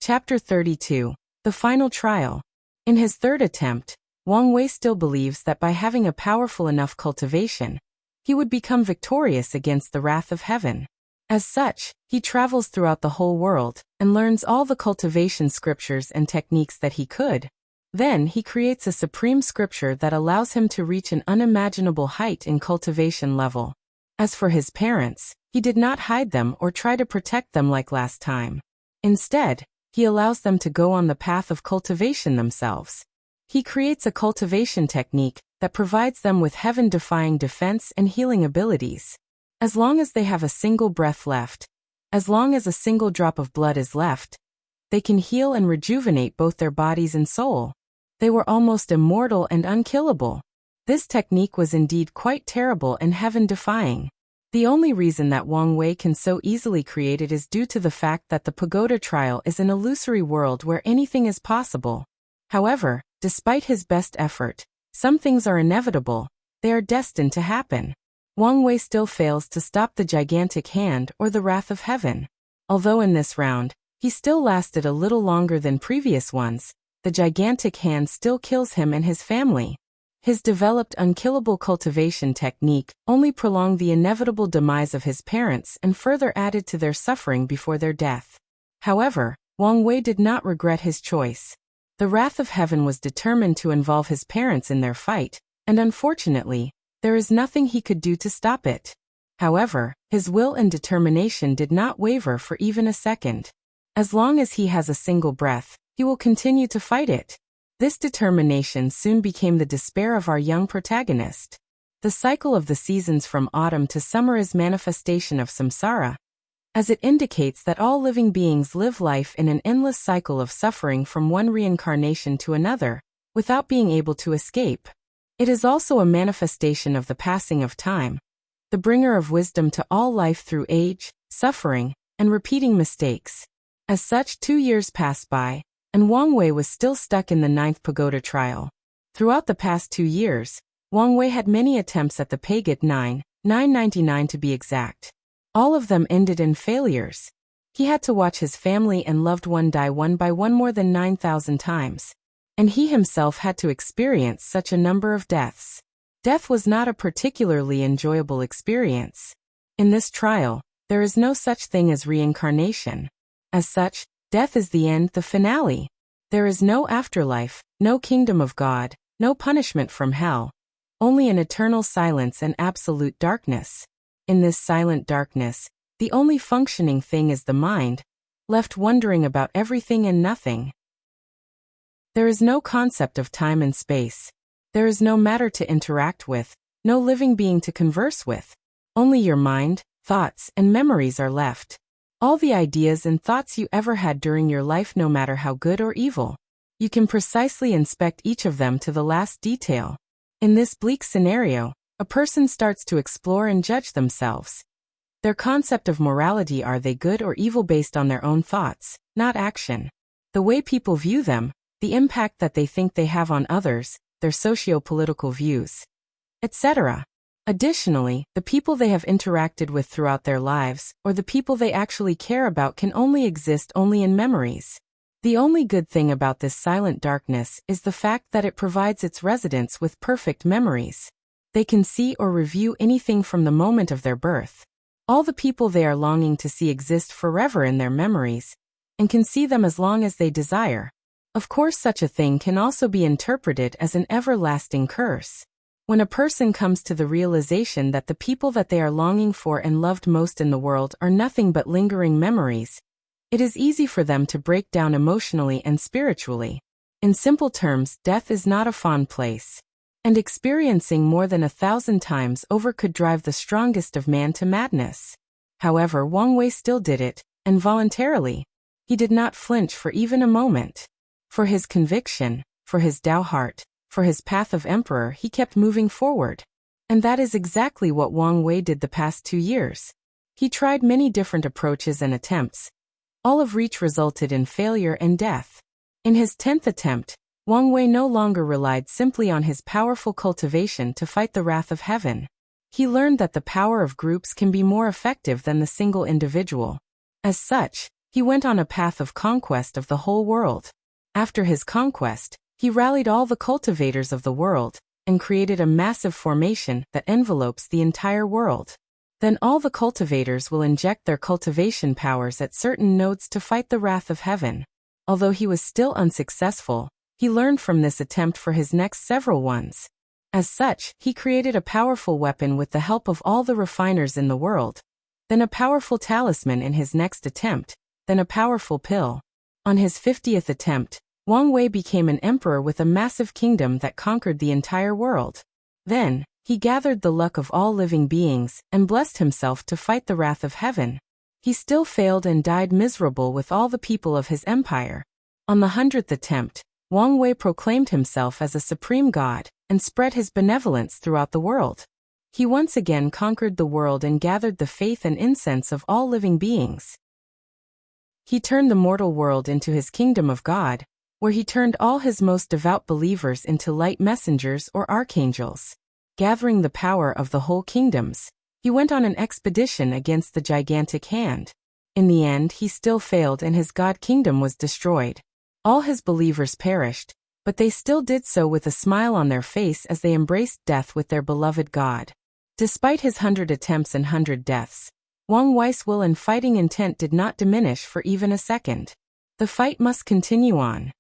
Chapter 32. The Final Trial. In his third attempt, Wang Wei still believes that by having a powerful enough cultivation, he would become victorious against the wrath of heaven. As such, he travels throughout the whole world and learns all the cultivation scriptures and techniques that he could. Then he creates a supreme scripture that allows him to reach an unimaginable height in cultivation level. As for his parents, he did not hide them or try to protect them like last time. Instead, he allows them to go on the path of cultivation themselves. He creates a cultivation technique that provides them with heaven-defying defense and healing abilities. As long as they have a single breath left, as long as a single drop of blood is left, they can heal and rejuvenate both their bodies and soul. They were almost immortal and unkillable. This technique was indeed quite terrible and heaven-defying. The only reason that Wang Wei can so easily create it is due to the fact that the pagoda trial is an illusory world where anything is possible. However, despite his best effort, some things are inevitable. They are destined to happen. Wang Wei still fails to stop the gigantic hand or the wrath of heaven. Although in this round, he still lasted a little longer than previous ones, the gigantic hand still kills him and his family. His developed unkillable cultivation technique only prolonged the inevitable demise of his parents and further added to their suffering before their death. However, Wang Wei did not regret his choice. The wrath of heaven was determined to involve his parents in their fight, and unfortunately, there is nothing he could do to stop it. However, his will and determination did not waver for even a second. As long as he has a single breath, he will continue to fight it. This determination soon became the despair of our young protagonist. The cycle of the seasons from autumn to summer is manifestation of samsara, as it indicates that all living beings live life in an endless cycle of suffering from one reincarnation to another, without being able to escape. It is also a manifestation of the passing of time, the bringer of wisdom to all life through age, suffering, and repeating mistakes. As such, 2 years passed by, and Wang Wei was still stuck in the 9th pagoda trial. Throughout the past 2 years, Wang Wei had many attempts at the Pagod 999 to be exact. All of them ended in failures. He had to watch his family and loved one die one by one more than 9,000 times. And he himself had to experience such a number of deaths. Death was not a particularly enjoyable experience. In this trial, there is no such thing as reincarnation. As such, death is the end, the finale. There is no afterlife, no kingdom of God, no punishment from hell. Only an eternal silence and absolute darkness. In this silent darkness, the only functioning thing is the mind, left wondering about everything and nothing. There is no concept of time and space. There is no matter to interact with, no living being to converse with. Only your mind, thoughts, and memories are left. All the ideas and thoughts you ever had during your life, no matter how good or evil. You can precisely inspect each of them to the last detail. In this bleak scenario, a person starts to explore and judge themselves. Their concept of morality, are they good or evil based on their own thoughts, not action? The way people view them, the impact that they think they have on others, their socio-political views, etc. Additionally, the people they have interacted with throughout their lives, or the people they actually care about, can only exist only in memories. The only good thing about this silent darkness is the fact that it provides its residents with perfect memories. They can see or review anything from the moment of their birth. All the people they are longing to see exist forever in their memories, and can see them as long as they desire. Of course, such a thing can also be interpreted as an everlasting curse. When a person comes to the realization that the people that they are longing for and loved most in the world are nothing but lingering memories, it is easy for them to break down emotionally and spiritually. In simple terms, death is not a fun place. And experiencing more than 1,000 times over could drive the strongest of man to madness. However, Wang Wei still did it, and voluntarily. He did not flinch for even a moment. For his conviction, for his Tao heart, for his path of emperor, he kept moving forward. And that is exactly what Wang Wei did the past 2 years. He tried many different approaches and attempts, all of which resulted in failure and death. In his 10th attempt, Wang Wei no longer relied simply on his powerful cultivation to fight the wrath of heaven. He learned that the power of groups can be more effective than the single individual. As such, He went on a path of conquest of the whole world. After his conquest, he rallied all the cultivators of the world and created a massive formation that envelopes the entire world. Then all the cultivators will inject their cultivation powers at certain nodes to fight the wrath of heaven. Although he was still unsuccessful, he learned from this attempt for his next several ones. As such, he created a powerful weapon with the help of all the refiners in the world, then a powerful talisman in his next attempt, then a powerful pill. On his 50th attempt, Wang Wei became an emperor with a massive kingdom that conquered the entire world. Then, he gathered the luck of all living beings and blessed himself to fight the wrath of heaven. He still failed and died miserable with all the people of his empire. On the 100th attempt, Wang Wei proclaimed himself as a supreme god and spread his benevolence throughout the world. He once again conquered the world and gathered the faith and incense of all living beings. He turned the mortal world into his kingdom of God, where he turned all his most devout believers into light messengers or archangels. Gathering the power of the whole kingdoms, he went on an expedition against the gigantic hand. In the end, he still failed and his god kingdom was destroyed. All his believers perished, but they still did so with a smile on their face as they embraced death with their beloved god. Despite his 100 attempts and 100 deaths, Wang Wei's will and fighting intent did not diminish for even a second. The fight must continue on.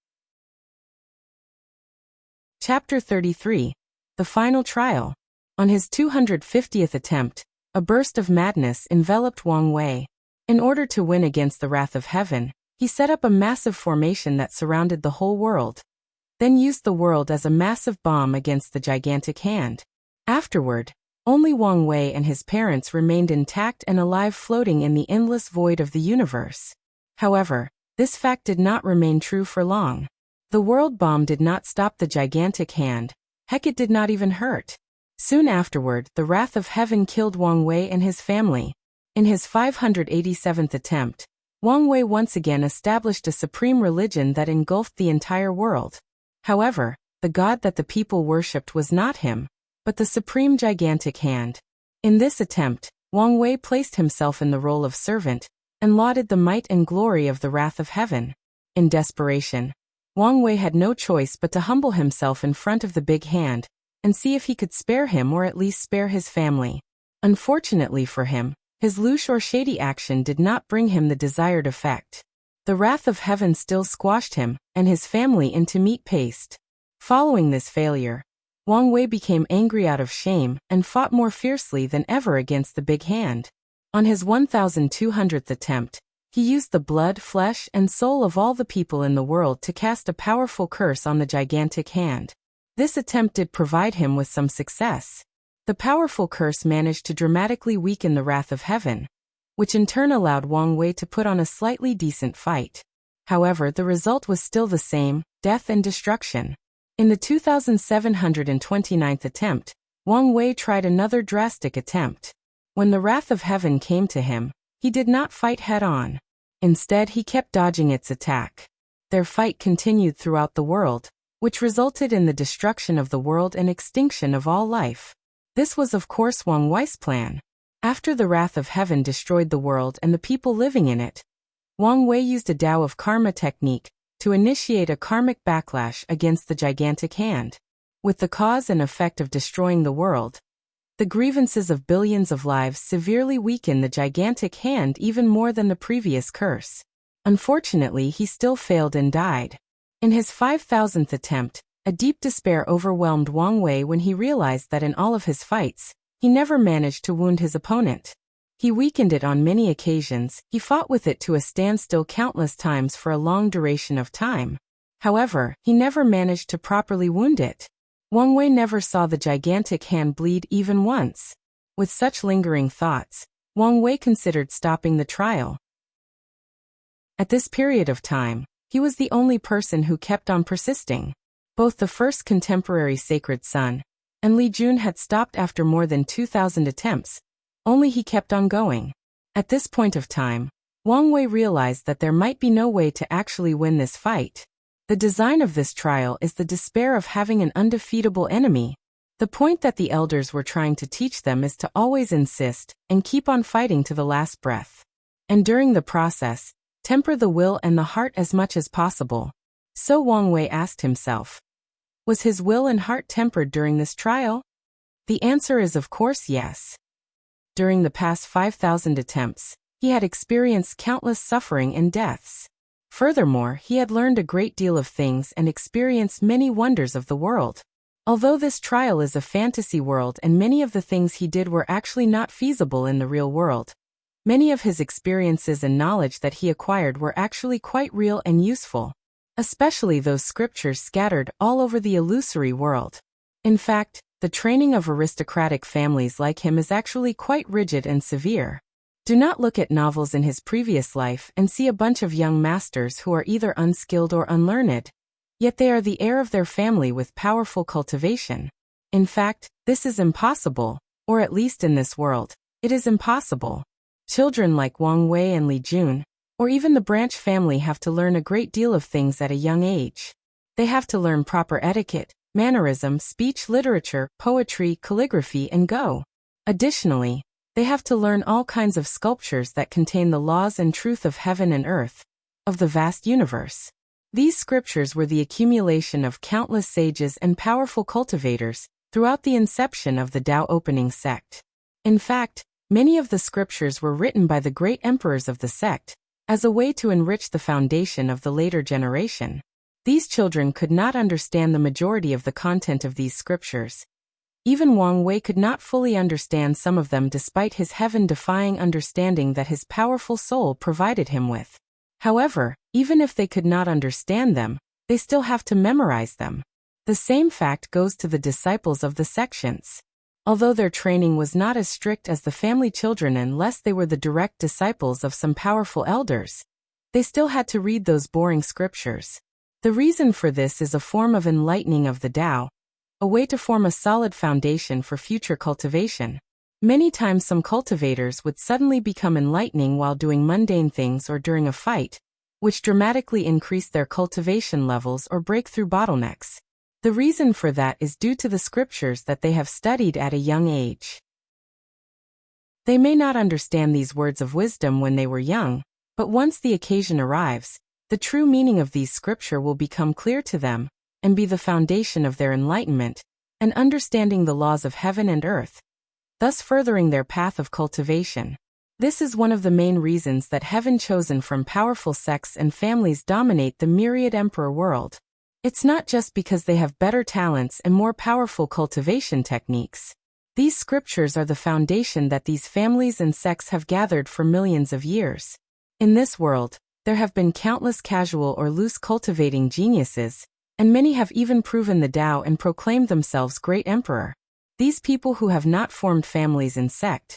Chapter 33. The Final Trial. On his 250th attempt, a burst of madness enveloped Wang Wei. In order to win against the wrath of heaven, he set up a massive formation that surrounded the whole world, then used the world as a massive bomb against the gigantic hand. Afterward, only Wang Wei and his parents remained intact and alive, floating in the endless void of the universe. However, this fact did not remain true for long. The world bomb did not stop the gigantic hand. Heck, it did not even hurt. Soon afterward, the wrath of heaven killed Wang Wei and his family. In his 587th attempt, Wang Wei once again established a supreme religion that engulfed the entire world. However, the god that the people worshipped was not him, but the supreme gigantic hand. In this attempt, Wang Wei placed himself in the role of servant and lauded the might and glory of the wrath of heaven. In desperation, Wang Wei had no choice but to humble himself in front of the big hand and see if he could spare him or at least spare his family. Unfortunately for him, his louche or shady action did not bring him the desired effect. The wrath of heaven still squashed him and his family into meat paste. Following this failure, Wang Wei became angry out of shame and fought more fiercely than ever against the big hand. On his 1200th attempt, he used the blood, flesh, and soul of all the people in the world to cast a powerful curse on the gigantic hand. This attempt did provide him with some success. The powerful curse managed to dramatically weaken the wrath of heaven, which in turn allowed Wang Wei to put on a slightly decent fight. However, the result was still the same: death and destruction. In the 2729th attempt, Wang Wei tried another drastic attempt. When the wrath of heaven came to him, he did not fight head-on. Instead, he kept dodging its attack. Their fight continued throughout the world, which resulted in the destruction of the world and extinction of all life. This was of course Wang Wei's plan. After the wrath of heaven destroyed the world and the people living in it, Wang Wei used a Tao of Karma technique to initiate a karmic backlash against the gigantic hand. With the cause and effect of destroying the world, the grievances of billions of lives severely weakened the gigantic hand even more than the previous curse. Unfortunately, he still failed and died. In his 5000th attempt, a deep despair overwhelmed Wang Wei when he realized that in all of his fights, he never managed to wound his opponent. He weakened it on many occasions. He fought with it to a standstill countless times for a long duration of time. However, he never managed to properly wound it. Wang Wei never saw the gigantic hand bleed even once. With such lingering thoughts, Wang Wei considered stopping the trial. At this period of time, he was the only person who kept on persisting. Both the first contemporary Sacred Son and Li Jun had stopped after more than 2,000 attempts, only he kept on going. At this point of time, Wang Wei realized that there might be no way to actually win this fight. The design of this trial is the despair of having an undefeatable enemy. The point that the elders were trying to teach them is to always insist and keep on fighting to the last breath. And during the process, Temper the will and the heart as much as possible. So Wang Wei asked himself, was his will and heart tempered during this trial? The answer is of course yes. During the past 5,000 attempts, he had experienced countless suffering and deaths. Furthermore, he had learned a great deal of things and experienced many wonders of the world. Although this trial is a fantasy world and many of the things he did were actually not feasible in the real world, many of his experiences and knowledge that he acquired were actually quite real and useful, especially those scriptures scattered all over the illusory world. In fact, the training of aristocratic families like him is actually quite rigid and severe. Do not look at novels in his previous life and see a bunch of young masters who are either unskilled or unlearned, yet they are the heir of their family with powerful cultivation. In fact, this is impossible, or at least in this world, it is impossible. Children like Wang Wei and Li Jun, or even the Branch family have to learn a great deal of things at a young age. They have to learn proper etiquette, mannerism, speech, literature, poetry, calligraphy, and go. Additionally, they have to learn all kinds of sculptures that contain the laws and truth of heaven and earth, of the vast universe. These scriptures were the accumulation of countless sages and powerful cultivators throughout the inception of the Tao opening sect. In fact, many of the scriptures were written by the great emperors of the sect as a way to enrich the foundation of the later generation. These children could not understand the majority of the content of these scriptures. Even Wang Wei could not fully understand some of them despite his heaven-defying understanding that his powerful soul provided him with. However, even if they could not understand them, they still have to memorize them. The same fact goes to the disciples of the sections. Although their training was not as strict as the family children unless they were the direct disciples of some powerful elders, they still had to read those boring scriptures. The reason for this is a form of enlightening of the Tao, a way to form a solid foundation for future cultivation. Many times some cultivators would suddenly become enlightening while doing mundane things or during a fight, which dramatically increase their cultivation levels or break through bottlenecks. The reason for that is due to the scriptures that they have studied at a young age. They may not understand these words of wisdom when they were young, but once the occasion arrives, the true meaning of these scripture will become clear to them, and be the foundation of their enlightenment, and understanding the laws of heaven and earth, thus furthering their path of cultivation. This is one of the main reasons that heaven chosen from powerful sects and families dominate the myriad emperor world. It's not just because they have better talents and more powerful cultivation techniques. These scriptures are the foundation that these families and sects have gathered for millions of years. In this world, there have been countless casual or loose cultivating geniuses, and many have even proven the Tao and proclaimed themselves great emperor. These people who have not formed families in sect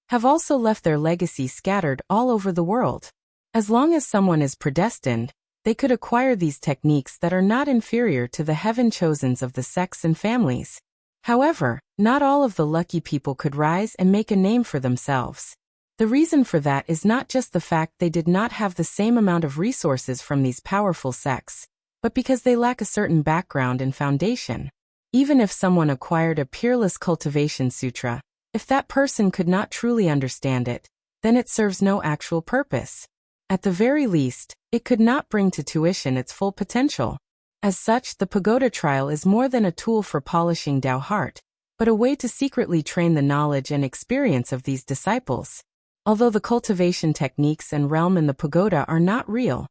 have also left their legacy scattered all over the world. As long as someone is predestined, they could acquire these techniques that are not inferior to the heaven-chosens of the sects and families. However, not all of the lucky people could rise and make a name for themselves. The reason for that is not just the fact they did not have the same amount of resources from these powerful sects, but because they lack a certain background and foundation. Even if someone acquired a peerless cultivation sutra, if that person could not truly understand it, then it serves no actual purpose. At the very least, it could not bring to tuition its full potential. As such, the pagoda trial is more than a tool for polishing Tao heart, but a way to secretly train the knowledge and experience of these disciples. Although the cultivation techniques and realm in the pagoda are not real,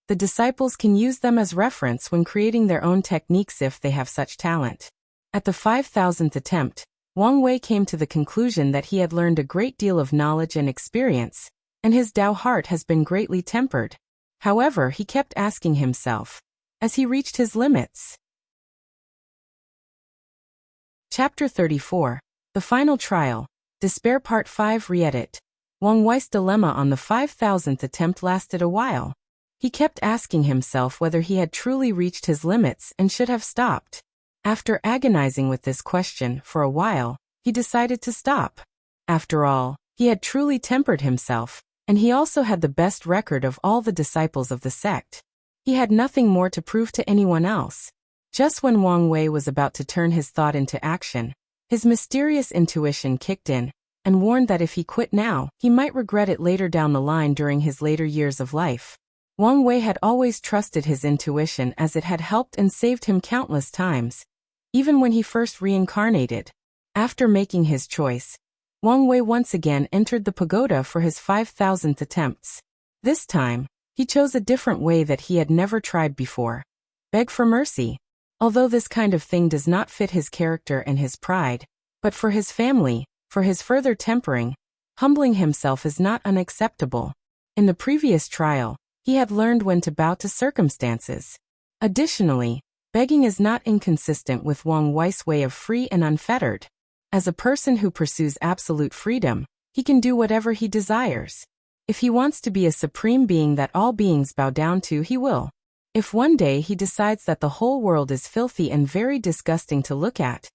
the disciples can use them as reference when creating their own techniques if they have such talent. At the 5,000th attempt, Wang Wei came to the conclusion that he had learned a great deal of knowledge and experience, and his Tao heart has been greatly tempered. However, he kept asking himself, as he reached his limits. Chapter 34, The Final Trial, Despair Part 5 Re-edit. Wang Wei's dilemma on the 5,000th attempt lasted a while. He kept asking himself whether he had truly reached his limits and should have stopped. After agonizing with this question for a while, he decided to stop. After all, he had truly tempered himself, and he also had the best record of all the disciples of the sect. He had nothing more to prove to anyone else. Just when Wang Wei was about to turn his thought into action, his mysterious intuition kicked in, and warned that if he quit now, he might regret it later down the line during his later years of life. Wang Wei had always trusted his intuition as it had helped and saved him countless times, even when he first reincarnated. After making his choice, Wang Wei once again entered the pagoda for his 5,000th attempts. This time, he chose a different way that he had never tried before. Beg for mercy. Although this kind of thing does not fit his character and his pride, but for his family, for his further tempering, humbling himself is not unacceptable. In the previous trial, he had learned when to bow to circumstances. Additionally, begging is not inconsistent with Wang Wei's way of free and unfettered. As a person who pursues absolute freedom, he can do whatever he desires. If he wants to be a supreme being that all beings bow down to, he will. If one day he decides that the whole world is filthy and very disgusting to look at,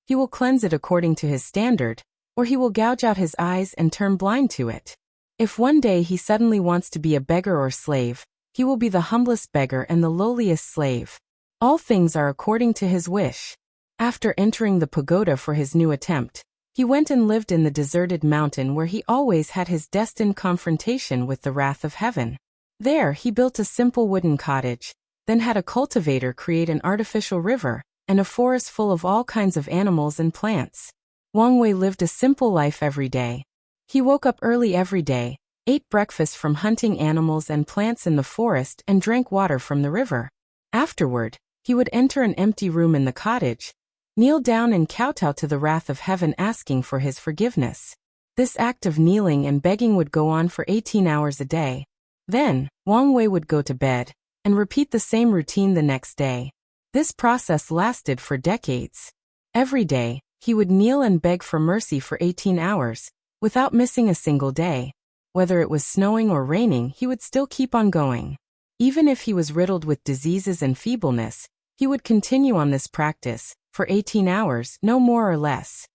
he will cleanse it according to his standard, or he will gouge out his eyes and turn blind to it. If one day he suddenly wants to be a beggar or slave, he will be the humblest beggar and the lowliest slave. All things are according to his wish. After entering the pagoda for his new attempt, he went and lived in the deserted mountain where he always had his destined confrontation with the wrath of heaven. There he built a simple wooden cottage, then had a cultivator create an artificial river, and a forest full of all kinds of animals and plants. Wang Wei lived a simple life every day. He woke up early every day, ate breakfast from hunting animals and plants in the forest and drank water from the river. Afterward, he would enter an empty room in the cottage, kneel down and kowtow to the wrath of heaven asking for his forgiveness. This act of kneeling and begging would go on for 18 hours a day. Then, Wang Wei would go to bed, and repeat the same routine the next day. This process lasted for decades. Every day, he would kneel and beg for mercy for 18 hours, without missing a single day. Whether it was snowing or raining, he would still keep on going. Even if he was riddled with diseases and feebleness, he would continue on this practice, for 18 hours, no more or less.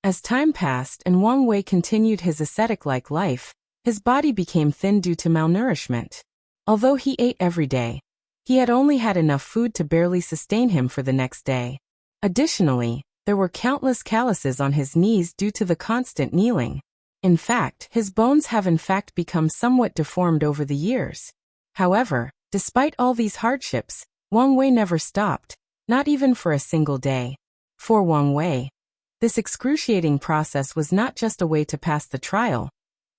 As time passed and Wang Wei continued his ascetic-like life, his body became thin due to malnourishment. Although he ate every day, he had only had enough food to barely sustain him for the next day. Additionally, there were countless calluses on his knees due to the constant kneeling. In fact, his bones have in fact become somewhat deformed over the years. However, despite all these hardships, Wang Wei never stopped, not even for a single day. For Wang Wei, this excruciating process was not just a way to pass the trial,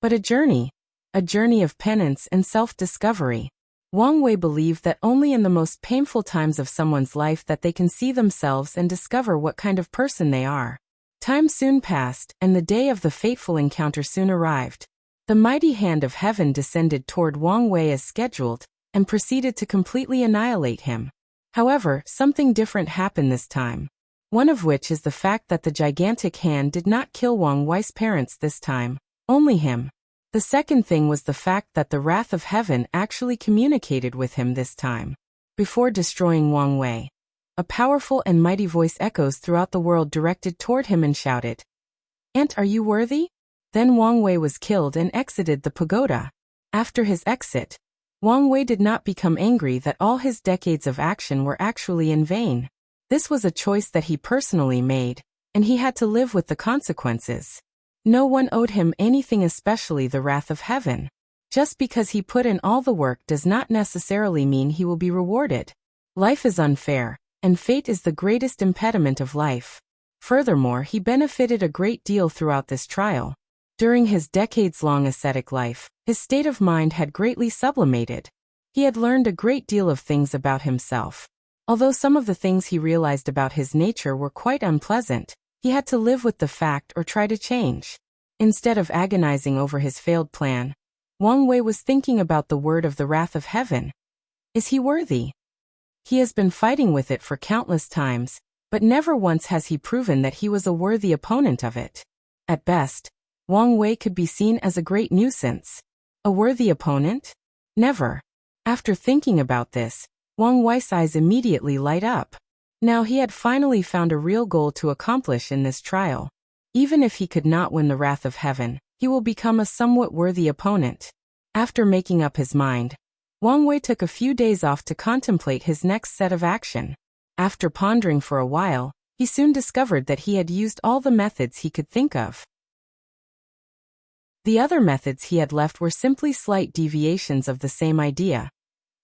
but a journey of penance and self-discovery. Wang Wei believed that only in the most painful times of someone's life that they can see themselves and discover what kind of person they are. Time soon passed, and the day of the fateful encounter soon arrived. The mighty hand of heaven descended toward Wang Wei as scheduled, and proceeded to completely annihilate him. However, something different happened this time. One of which is the fact that the gigantic hand did not kill Wang Wei's parents this time, only him. The second thing was the fact that the wrath of heaven actually communicated with him this time. Before destroying Wang Wei, a powerful and mighty voice echoes throughout the world directed toward him and shouted, "Ant, are you worthy?" Then Wang Wei was killed and exited the pagoda. After his exit, Wang Wei did not become angry that all his decades of action were actually in vain. This was a choice that he personally made, and he had to live with the consequences. No one owed him anything, especially the wrath of heaven. Just because he put in all the work does not necessarily mean he will be rewarded. Life is unfair, and fate is the greatest impediment of life. Furthermore, he benefited a great deal throughout this trial. During his decades-long ascetic life, his state of mind had greatly sublimated. He had learned a great deal of things about himself. Although some of the things he realized about his nature were quite unpleasant, he had to live with the fact or try to change. Instead of agonizing over his failed plan, Wang Wei was thinking about the word of the wrath of heaven. Is he worthy? He has been fighting with it for countless times, but never once has he proven that he was a worthy opponent of it. At best, Wang Wei could be seen as a great nuisance. A worthy opponent? Never. After thinking about this, Wang Wei's eyes immediately light up. Now he had finally found a real goal to accomplish in this trial. Even if he could not win the wrath of heaven, he will become a somewhat worthy opponent. After making up his mind, Wang Wei took a few days off to contemplate his next set of action. After pondering for a while, He soon discovered that he had used all the methods he could think of. The other methods he had left were simply slight deviations of the same idea.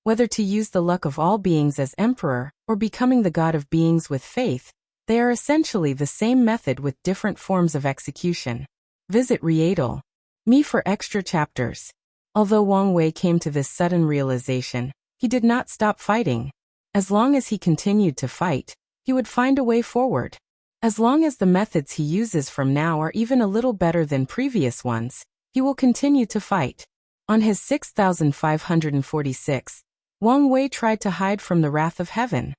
Whether to use the luck of all beings as emperor, or becoming the god of beings with faith, they are essentially the same method with different forms of execution. Visit Rietal. Me for extra chapters. Although Wang Wei came to this sudden realization, he did not stop fighting. As long as he continued to fight, he would find a way forward. As long as the methods he uses from now are even a little better than previous ones, he will continue to fight. On his 6546, Wang Wei tried to hide from the wrath of heaven.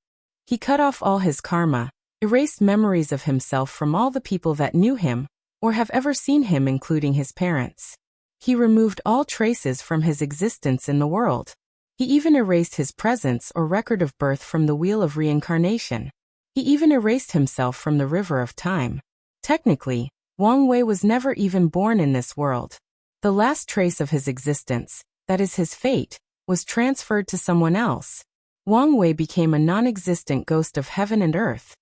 He cut off all his karma, erased memories of himself from all the people that knew him, or have ever seen him, including his parents. He removed all traces from his existence in the world. He even erased his presence or record of birth from the wheel of reincarnation. He even erased himself from the river of time. Technically, Wang Wei was never even born in this world. The last trace of his existence, that is his fate, was transferred to someone else. Wang Wei became a non-existent ghost of heaven and earth.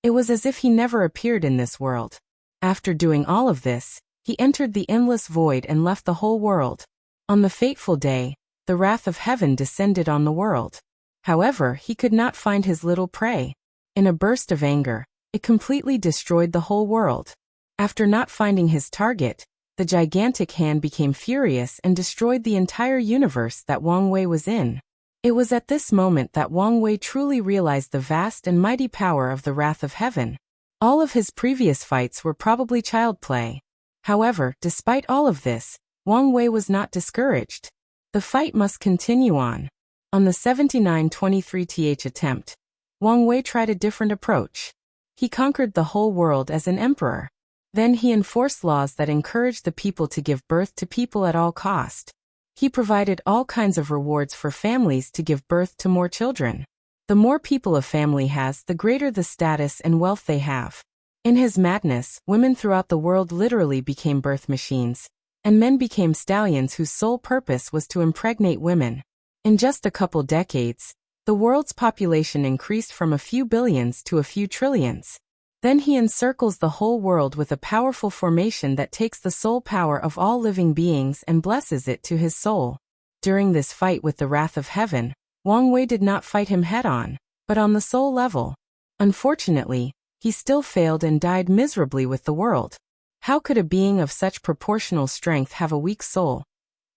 It was as if he never appeared in this world. After doing all of this, he entered the endless void and left the whole world. On the fateful day, the wrath of heaven descended on the world. However, he could not find his little prey. In a burst of anger, it completely destroyed the whole world. After not finding his target, the gigantic hand became furious and destroyed the entire universe that Wang Wei was in. It was at this moment that Wang Wei truly realized the vast and mighty power of the wrath of heaven. All of his previous fights were probably child play. However, despite all of this, Wang Wei was not discouraged. The fight must continue on. On the 7923th attempt, Wang Wei tried a different approach. He conquered the whole world as an emperor. Then he enforced laws that encouraged the people to give birth to people at all cost. He provided all kinds of rewards for families to give birth to more children. The more people a family has, the greater the status and wealth they have. In his madness, women throughout the world literally became birth machines, and men became stallions whose sole purpose was to impregnate women. In just a couple decades, the world's population increased from a few billions to a few trillions. Then he encircles the whole world with a powerful formation that takes the soul power of all living beings and blesses it to his soul. During this fight with the wrath of heaven, Wang Wei did not fight him head-on, but on the soul level. Unfortunately, he still failed and died miserably with the world. How could a being of such proportional strength have a weak soul?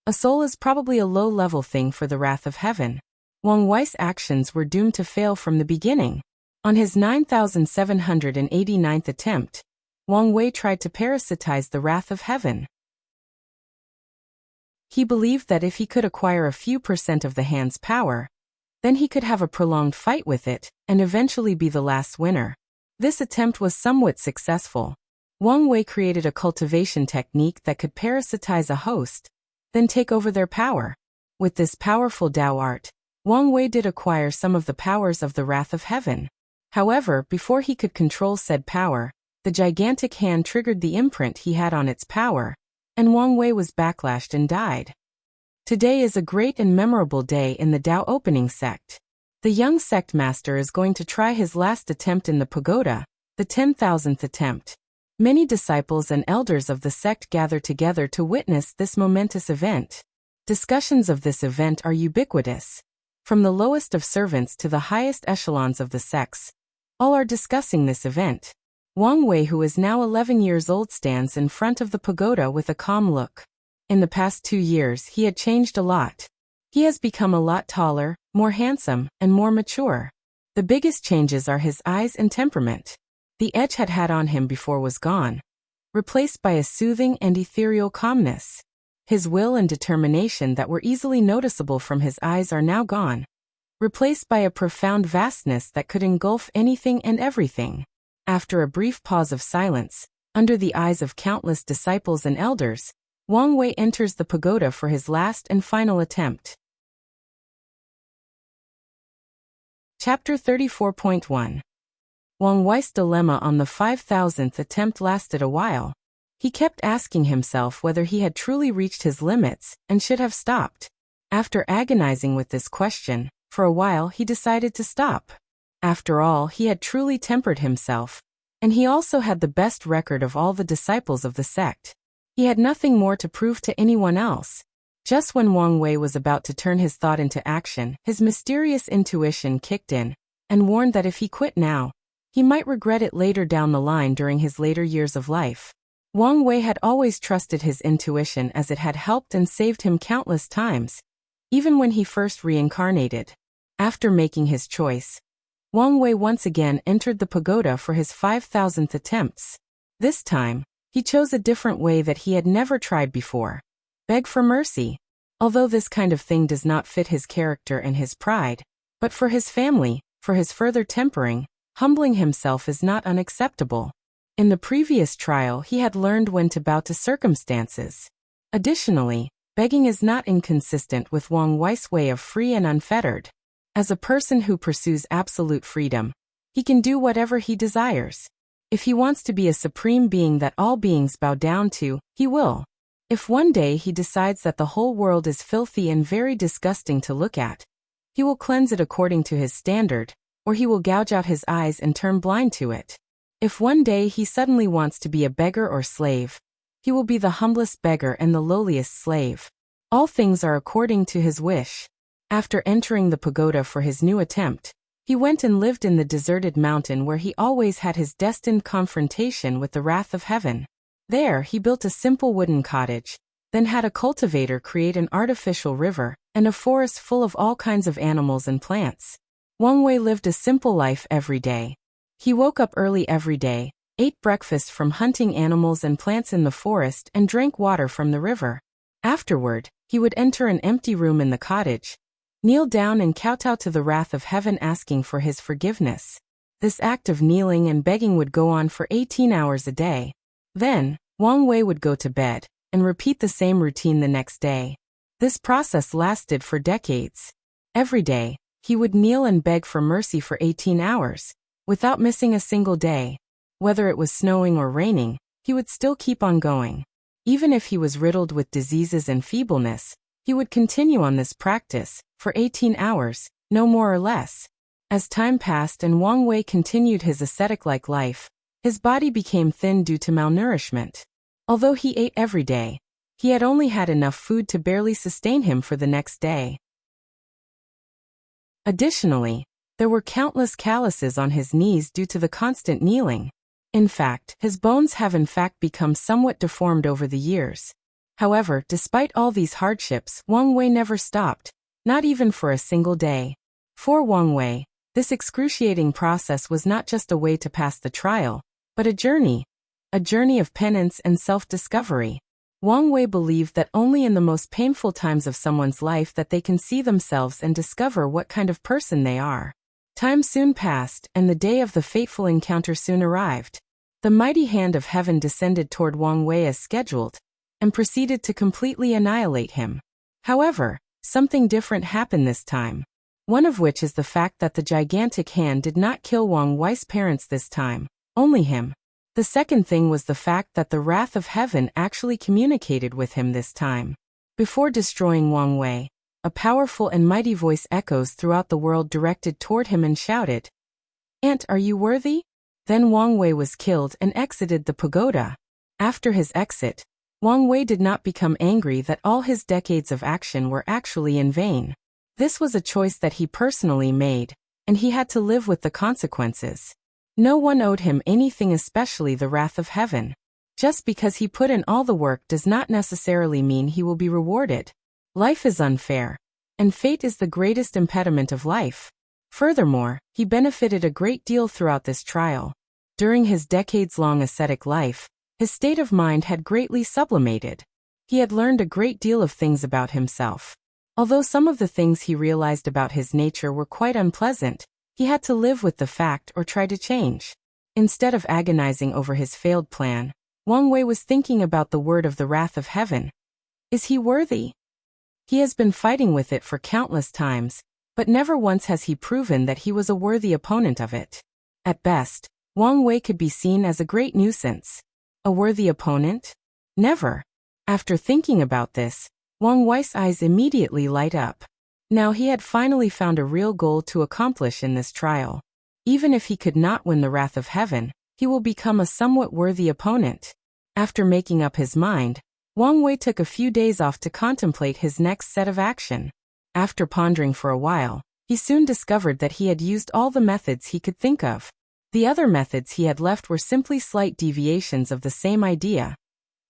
A soul is probably a low-level thing for the wrath of heaven. Wang Wei's actions were doomed to fail from the beginning. On his 9789th attempt, Wang Wei tried to parasitize the wrath of heaven. He believed that if he could acquire a few % of the hand's power, then he could have a prolonged fight with it, and eventually be the last winner. This attempt was somewhat successful. Wang Wei created a cultivation technique that could parasitize a host, then take over their power. With this powerful Dao art, Wang Wei did acquire some of the powers of the wrath of heaven. However, before he could control said power, the gigantic hand triggered the imprint he had on its power, and Wang Wei was backlashed and died. Today is a great and memorable day in the Dao opening sect. The young sect master is going to try his last attempt in the pagoda, the 10,000th attempt. Many disciples and elders of the sect gather together to witness this momentous event. Discussions of this event are ubiquitous. From the lowest of servants to the highest echelons of the sects, all are discussing this event. Wang Wei, who is now 11 years old, stands in front of the pagoda with a calm look. In the past 2 years, he had changed a lot. He has become a lot taller, more handsome, and more mature. The biggest changes are his eyes and temperament. The edge had on him before was gone, replaced by a soothing and ethereal calmness. His will and determination that were easily noticeable from his eyes are now gone, replaced by a profound vastness that could engulf anything and everything. After a brief pause of silence, under the eyes of countless disciples and elders, Wang Wei enters the pagoda for his last and final attempt. Chapter 34.1. Wang Wei's dilemma on the 5,000th attempt lasted a while. He kept asking himself whether he had truly reached his limits and should have stopped. After agonizing with this question, for a while he decided to stop. After all, he had truly tempered himself, and he also had the best record of all the disciples of the sect. He had nothing more to prove to anyone else. Just when Wang Wei was about to turn his thought into action, his mysterious intuition kicked in and warned that if he quit now, he might regret it later down the line during his later years of life. Wang Wei had always trusted his intuition as it had helped and saved him countless times, even when he first reincarnated. After making his choice, Wang Wei once again entered the pagoda for his 5,000th attempts. This time, he chose a different way that he had never tried before. Beg for mercy. Although this kind of thing does not fit his character and his pride, but for his family, for his further tempering, humbling himself is not unacceptable. In the previous trial, he had learned when to bow to circumstances. Additionally, begging is not inconsistent with Wang Wei's way of free and unfettered. As a person who pursues absolute freedom, he can do whatever he desires. If he wants to be a supreme being that all beings bow down to, he will. If one day he decides that the whole world is filthy and very disgusting to look at, he will cleanse it according to his standard, or he will gouge out his eyes and turn blind to it. If one day he suddenly wants to be a beggar or slave, he will be the humblest beggar and the lowliest slave. All things are according to his wish. After entering the pagoda for his new attempt, he went and lived in the deserted mountain where he always had his destined confrontation with the wrath of heaven. There he built a simple wooden cottage, then had a cultivator create an artificial river, and a forest full of all kinds of animals and plants. Wang Wei lived a simple life every day. He woke up early every day, ate breakfast from hunting animals and plants in the forest, and drank water from the river. Afterward, he would enter an empty room in the cottage, kneel down and kowtow to the wrath of heaven asking for his forgiveness. This act of kneeling and begging would go on for 18 hours a day. Then, Wang Wei would go to bed, and repeat the same routine the next day. This process lasted for decades. Every day, he would kneel and beg for mercy for 18 hours, without missing a single day. Whether it was snowing or raining, he would still keep on going. Even if he was riddled with diseases and feebleness, he would continue on this practice, for 18 hours, no more or less. As time passed and Wang Wei continued his ascetic-like life, his body became thin due to malnourishment. Although he ate every day, he had only had enough food to barely sustain him for the next day. Additionally, there were countless calluses on his knees due to the constant kneeling. In fact, his bones have in fact become somewhat deformed over the years. However, despite all these hardships, Wang Wei never stopped, not even for a single day. For Wang Wei, this excruciating process was not just a way to pass the trial, but a journey of penance and self-discovery. Wang Wei believed that only in the most painful times of someone's life that they can see themselves and discover what kind of person they are. Time soon passed, and the day of the fateful encounter soon arrived. The mighty hand of heaven descended toward Wang Wei as scheduled, and proceeded to completely annihilate him. However, something different happened this time. One of which is the fact that the gigantic hand did not kill Wang Wei's parents this time, only him. The second thing was the fact that the wrath of heaven actually communicated with him this time. Before destroying Wang Wei, a powerful and mighty voice echoes throughout the world directed toward him and shouted, "Ant, are you worthy?" Then Wang Wei was killed and exited the pagoda. After his exit, Wang Wei did not become angry that all his decades of action were actually in vain. This was a choice that he personally made, and he had to live with the consequences. No one owed him anything, especially the wrath of heaven. Just because he put in all the work does not necessarily mean he will be rewarded. Life is unfair, and fate is the greatest impediment of life. Furthermore, he benefited a great deal throughout this trial. During his decades-long ascetic life, his state of mind had greatly sublimated. He had learned a great deal of things about himself. Although some of the things he realized about his nature were quite unpleasant, he had to live with the fact or try to change. Instead of agonizing over his failed plan, Wang Wei was thinking about the word of the wrath of heaven. Is he worthy? He has been fighting with it for countless times, but never once has he proven that he was a worthy opponent of it. At best, Wang Wei could be seen as a great nuisance. A worthy opponent? Never. After thinking about this, Wang Wei's eyes immediately light up. Now he had finally found a real goal to accomplish in this trial. Even if he could not win the wrath of heaven, he will become a somewhat worthy opponent. After making up his mind, Wang Wei took a few days off to contemplate his next set of action. After pondering for a while, he soon discovered that he had used all the methods he could think of. The other methods he had left were simply slight deviations of the same idea.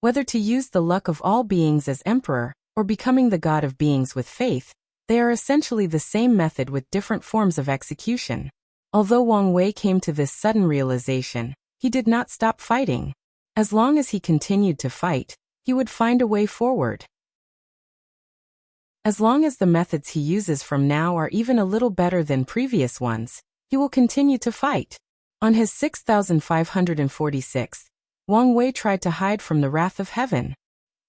Whether to use the luck of all beings as emperor, or becoming the god of beings with faith, they are essentially the same method with different forms of execution. Although Wang Wei came to this sudden realization, he did not stop fighting. As long as he continued to fight, he would find a way forward. As long as the methods he uses from now are even a little better than previous ones, he will continue to fight. On his 6546th, Wang Wei tried to hide from the wrath of heaven.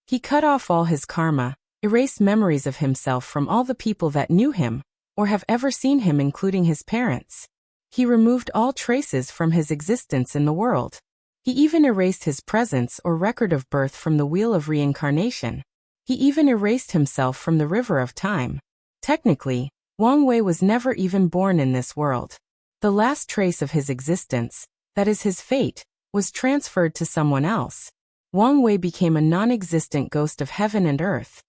He cut off all his karma, erased memories of himself from all the people that knew him, or have ever seen him, including his parents. He removed all traces from his existence in the world. He even erased his presence or record of birth from the wheel of reincarnation. He even erased himself from the river of time. Technically, Wang Wei was never even born in this world. The last trace of his existence, that is his fate, was transferred to someone else. Wang Wei became a non-existent ghost of heaven and earth.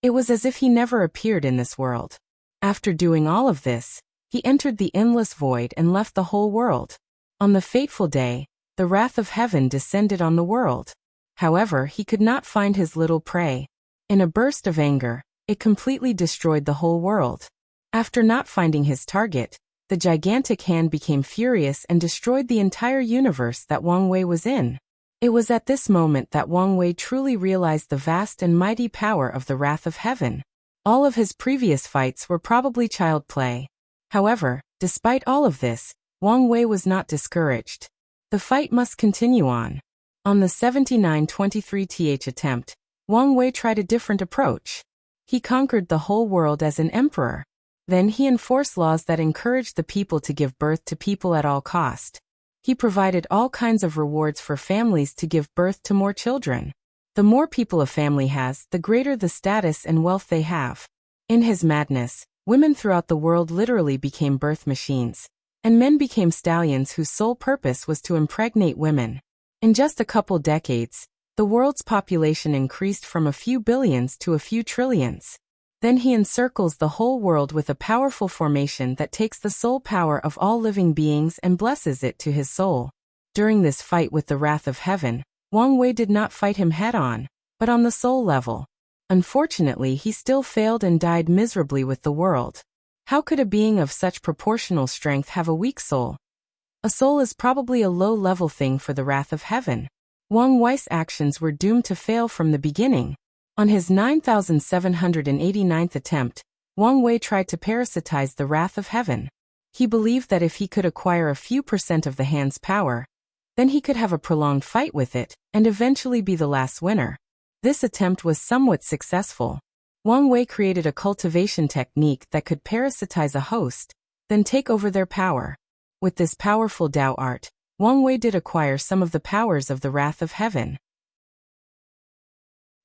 It was as if he never appeared in this world. After doing all of this, he entered the endless void and left the whole world. On the fateful day, the wrath of heaven descended on the world. However, he could not find his little prey. In a burst of anger, it completely destroyed the whole world. After not finding his target, the gigantic hand became furious and destroyed the entire universe that Wang Wei was in. It was at this moment that Wang Wei truly realized the vast and mighty power of the wrath of heaven. All of his previous fights were probably child play. However, despite all of this, Wang Wei was not discouraged. The fight must continue on. On the 7923th attempt, Wang Wei tried a different approach. He conquered the whole world as an emperor. Then he enforced laws that encouraged the people to give birth to people at all cost. He provided all kinds of rewards for families to give birth to more children. The more people a family has, the greater the status and wealth they have. In his madness, women throughout the world literally became birth machines, and men became stallions whose sole purpose was to impregnate women. In just a couple decades, the world's population increased from a few billions to a few trillions. Then he encircles the whole world with a powerful formation that takes the soul power of all living beings and blesses it to his soul. During this fight with the wrath of heaven, Wang Wei did not fight him head-on, but on the soul level. Unfortunately, he still failed and died miserably with the world. How could a being of such proportional strength have a weak soul? A soul is probably a low-level thing for the wrath of heaven. Wang Wei's actions were doomed to fail from the beginning. On his 9789th attempt, Wang Wei tried to parasitize the wrath of heaven. He believed that if he could acquire a few % of the hand's power, then he could have a prolonged fight with it, and eventually be the last winner. This attempt was somewhat successful. Wang Wei created a cultivation technique that could parasitize a host, then take over their power. With this powerful Dao art, Wang Wei did acquire some of the powers of the wrath of heaven.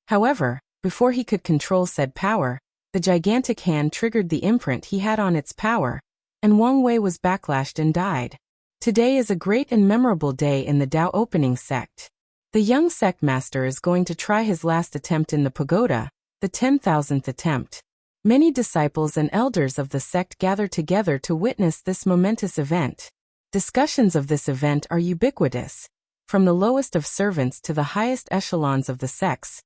However, before he could control said power, the gigantic hand triggered the imprint he had on its power, and Wang Wei was backlashed and died. Today is a great and memorable day in the Dao opening sect. The young sect master is going to try his last attempt in the pagoda, the 10,000th attempt. Many disciples and elders of the sect gather together to witness this momentous event. Discussions of this event are ubiquitous. From the lowest of servants to the highest echelons of the sects,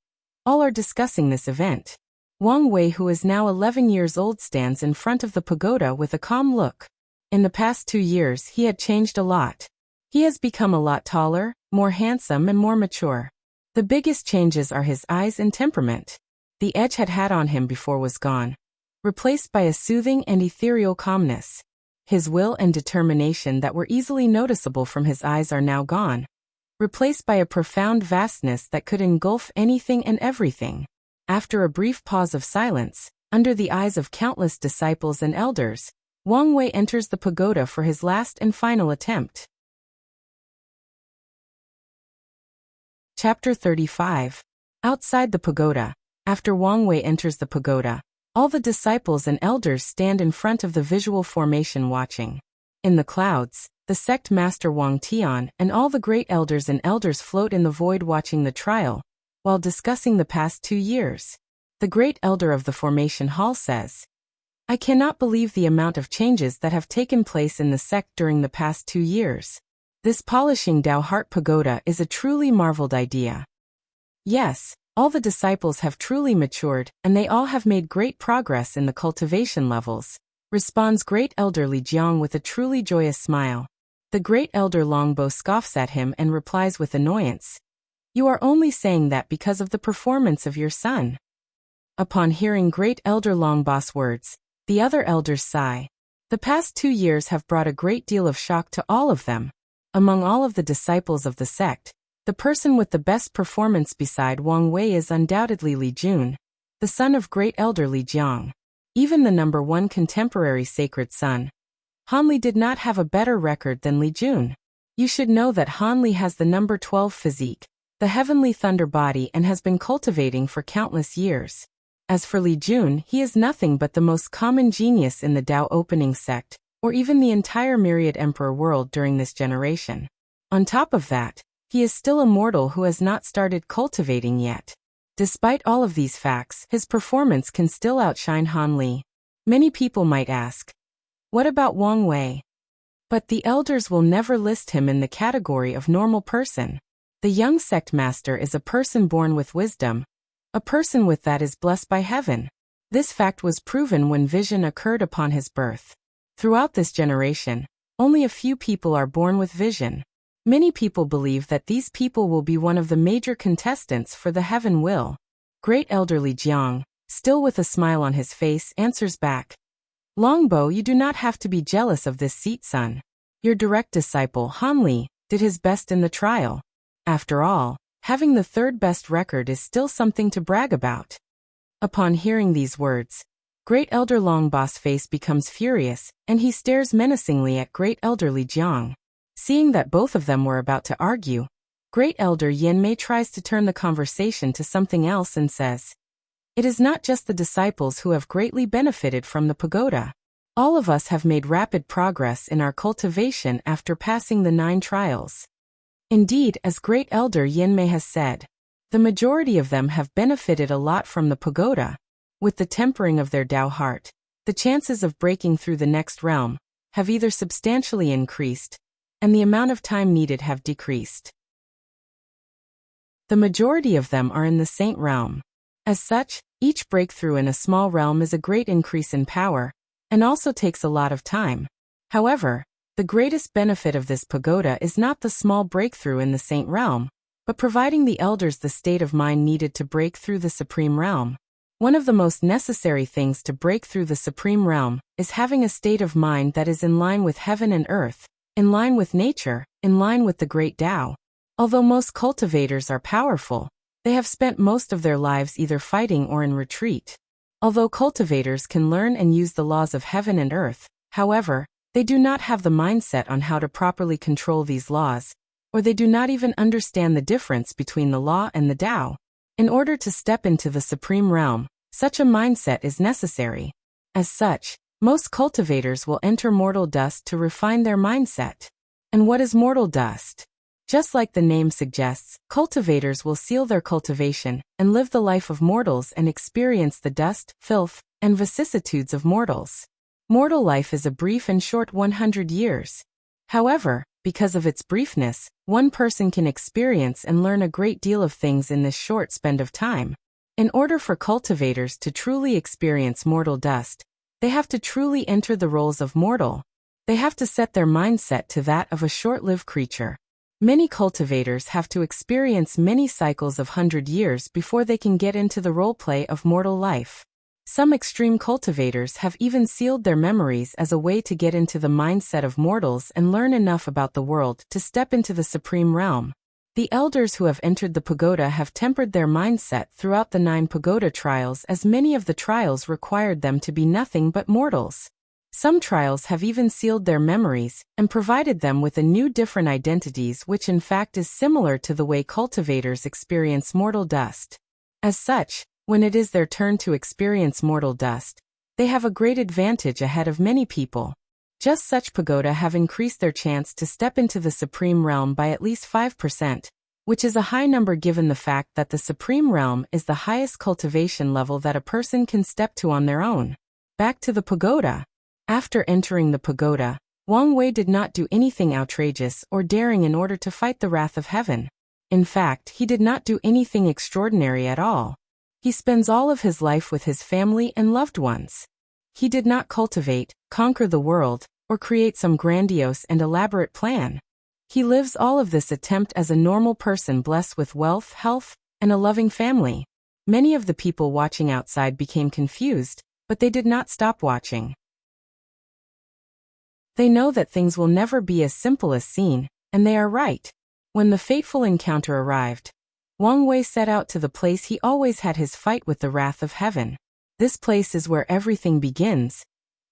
all are discussing this event. Wang Wei, who is now 11 years old, stands in front of the pagoda with a calm look. In the past 2 years, he had changed a lot. He has become a lot taller, more handsome and more mature. The biggest changes are his eyes and temperament. The edge had on him before was gone, replaced by a soothing and ethereal calmness. His will and determination that were easily noticeable from his eyes are now gone, replaced by a profound vastness that could engulf anything and everything. After a brief pause of silence, under the eyes of countless disciples and elders, Wang Wei enters the pagoda for his last and final attempt. Chapter 35. Outside the pagoda. After Wang Wei enters the pagoda, all the disciples and elders stand in front of the visual formation watching. In the clouds, the sect master Wang Tian and all the great elders and elders float in the void watching the trial, while discussing the past 2 years. The great elder of the formation hall says, "I cannot believe the amount of changes that have taken place in the sect during the past 2 years. This polishing Tao Heart Pagoda is a truly marveled idea. Yes, all the disciples have truly matured, and they all have made great progress in the cultivation levels," responds Great Elder Li Jiang with a truly joyous smile. The Great Elder Longbo scoffs at him and replies with annoyance, "You are only saying that because of the performance of your son." Upon hearing Great Elder Longbo's words, the other elders sigh. The past 2 years have brought a great deal of shock to all of them. Among all of the disciples of the sect, the person with the best performance beside Wang Wei is undoubtedly Li Jun, the son of Great Elder Li Jiang. Even the number 1 contemporary sacred son, Han Li, did not have a better record than Li Jun. You should know that Han Li has the number 12 physique, the heavenly thunder body, and has been cultivating for countless years. As for Li Jun, he is nothing but the most common genius in the Tao opening sect, or even the entire myriad emperor world during this generation. On top of that, he is still a mortal who has not started cultivating yet. Despite all of these facts, his performance can still outshine Han Li. Many people might ask, what about Wang Wei? But the elders will never list him in the category of normal person. The young sect master is a person born with wisdom, a person with that is blessed by heaven. This fact was proven when vision occurred upon his birth. Throughout this generation, only a few people are born with vision. Many people believe that these people will be one of the major contestants for the heaven will. Great Elder Li Jiang, still with a smile on his face, answers back, "Longbo, you do not have to be jealous of this seat, son. Your direct disciple, Han Li, did his best in the trial. After all, having the 3rd best record is still something to brag about." Upon hearing these words, Great Elder Longbo's face becomes furious, and he stares menacingly at Great Elder Li Jiang. Seeing that both of them were about to argue, Great Elder Yanmei tries to turn the conversation to something else and says, "It is not just the disciples who have greatly benefited from the pagoda. All of us have made rapid progress in our cultivation after passing the 9 trials. Indeed, as Great Elder Yanmei has said, the majority of them have benefited a lot from the pagoda. With the tempering of their Tao heart, the chances of breaking through the next realm have either substantially increased, and the amount of time needed have decreased. The majority of them are in the saint realm. As such, each breakthrough in a small realm is a great increase in power, and also takes a lot of time. However, the greatest benefit of this pagoda is not the small breakthrough in the saint realm, but providing the elders the state of mind needed to break through the supreme realm. One of the most necessary things to break through the supreme realm is having a state of mind that is in line with heaven and earth, in line with nature, in line with the great Tao. Although most cultivators are powerful, they have spent most of their lives either fighting or in retreat. Although cultivators can learn and use the laws of heaven and earth, however, they do not have the mindset on how to properly control these laws, or they do not even understand the difference between the law and the Tao. In order to step into the supreme realm, such a mindset is necessary. As such, most cultivators will enter mortal dust to refine their mindset. And what is mortal dust? Just like the name suggests, cultivators will seal their cultivation and live the life of mortals and experience the dust, filth, and vicissitudes of mortals. Mortal life is a brief and short 100 years. However, because of its briefness, one person can experience and learn a great deal of things in this short span of time. In order for cultivators to truly experience mortal dust, they have to truly enter the roles of mortal. They have to set their mindset to that of a short-lived creature. Many cultivators have to experience many cycles of 100 years before they can get into the role-play of mortal life. Some extreme cultivators have even sealed their memories as a way to get into the mindset of mortals and learn enough about the world to step into the supreme realm. The elders who have entered the pagoda have tempered their mindset throughout the 9 pagoda trials, as many of the trials required them to be nothing but mortals. Some trials have even sealed their memories and provided them with a new different identities, which in fact is similar to the way cultivators experience mortal dust. As such, when it is their turn to experience mortal dust, they have a great advantage ahead of many people. Just such pagoda have increased their chance to step into the supreme realm by at least 5%, which is a high number given the fact that the supreme realm is the highest cultivation level that a person can step to on their own. Back to the pagoda. After entering the pagoda, Wang Wei did not do anything outrageous or daring in order to fight the wrath of heaven. In fact, he did not do anything extraordinary at all. He spends all of his life with his family and loved ones. He did not cultivate, conquer the world, or create some grandiose and elaborate plan. He lives all of this attempt as a normal person blessed with wealth, health, and a loving family. Many of the people watching outside became confused, but they did not stop watching. They know that things will never be as simple as seen, and they are right. When the fateful encounter arrived, Wang Wei set out to the place he always had his fight with the wrath of heaven. This place is where everything begins,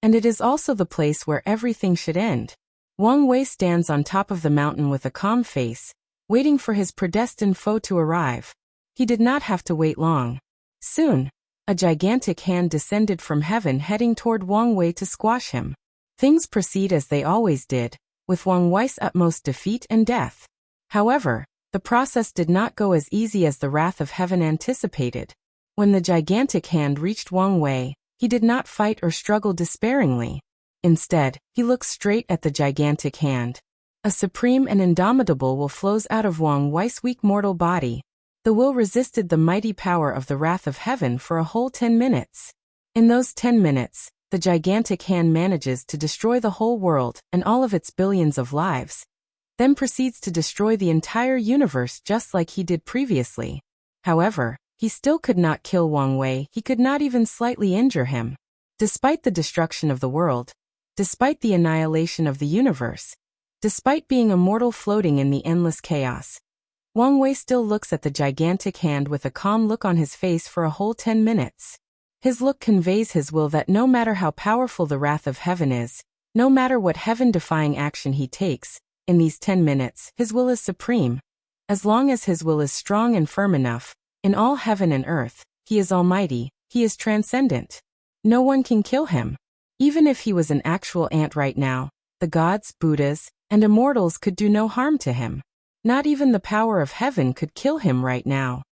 and it is also the place where everything should end. Wang Wei stands on top of the mountain with a calm face, waiting for his predestined foe to arrive. He did not have to wait long. Soon, a gigantic hand descended from heaven heading toward Wang Wei to squash him. Things proceed as they always did, with Wang Wei's utmost defeat and death. However, the process did not go as easy as the wrath of heaven anticipated. When the gigantic hand reached Wang Wei, he did not fight or struggle despairingly. Instead, he looked straight at the gigantic hand. A supreme and indomitable will flows out of Wang Wei's weak mortal body. The will resisted the mighty power of the wrath of heaven for a whole 10 minutes. In those 10 minutes, the gigantic hand manages to destroy the whole world and all of its billions of lives, then proceeds to destroy the entire universe just like he did previously. However, he still could not kill Wang Wei. He could not even slightly injure him. Despite the destruction of the world, despite the annihilation of the universe, despite being a mortal floating in the endless chaos, Wang Wei still looks at the gigantic hand with a calm look on his face for a whole 10 minutes. His look conveys his will that no matter how powerful the wrath of heaven is, no matter what heaven-defying action he takes, in these 10 minutes, his will is supreme. As long as his will is strong and firm enough, in all heaven and earth, he is almighty, he is transcendent. No one can kill him. Even if he was an actual ant right now, the gods, Buddhas, and immortals could do no harm to him. Not even the power of heaven could kill him right now.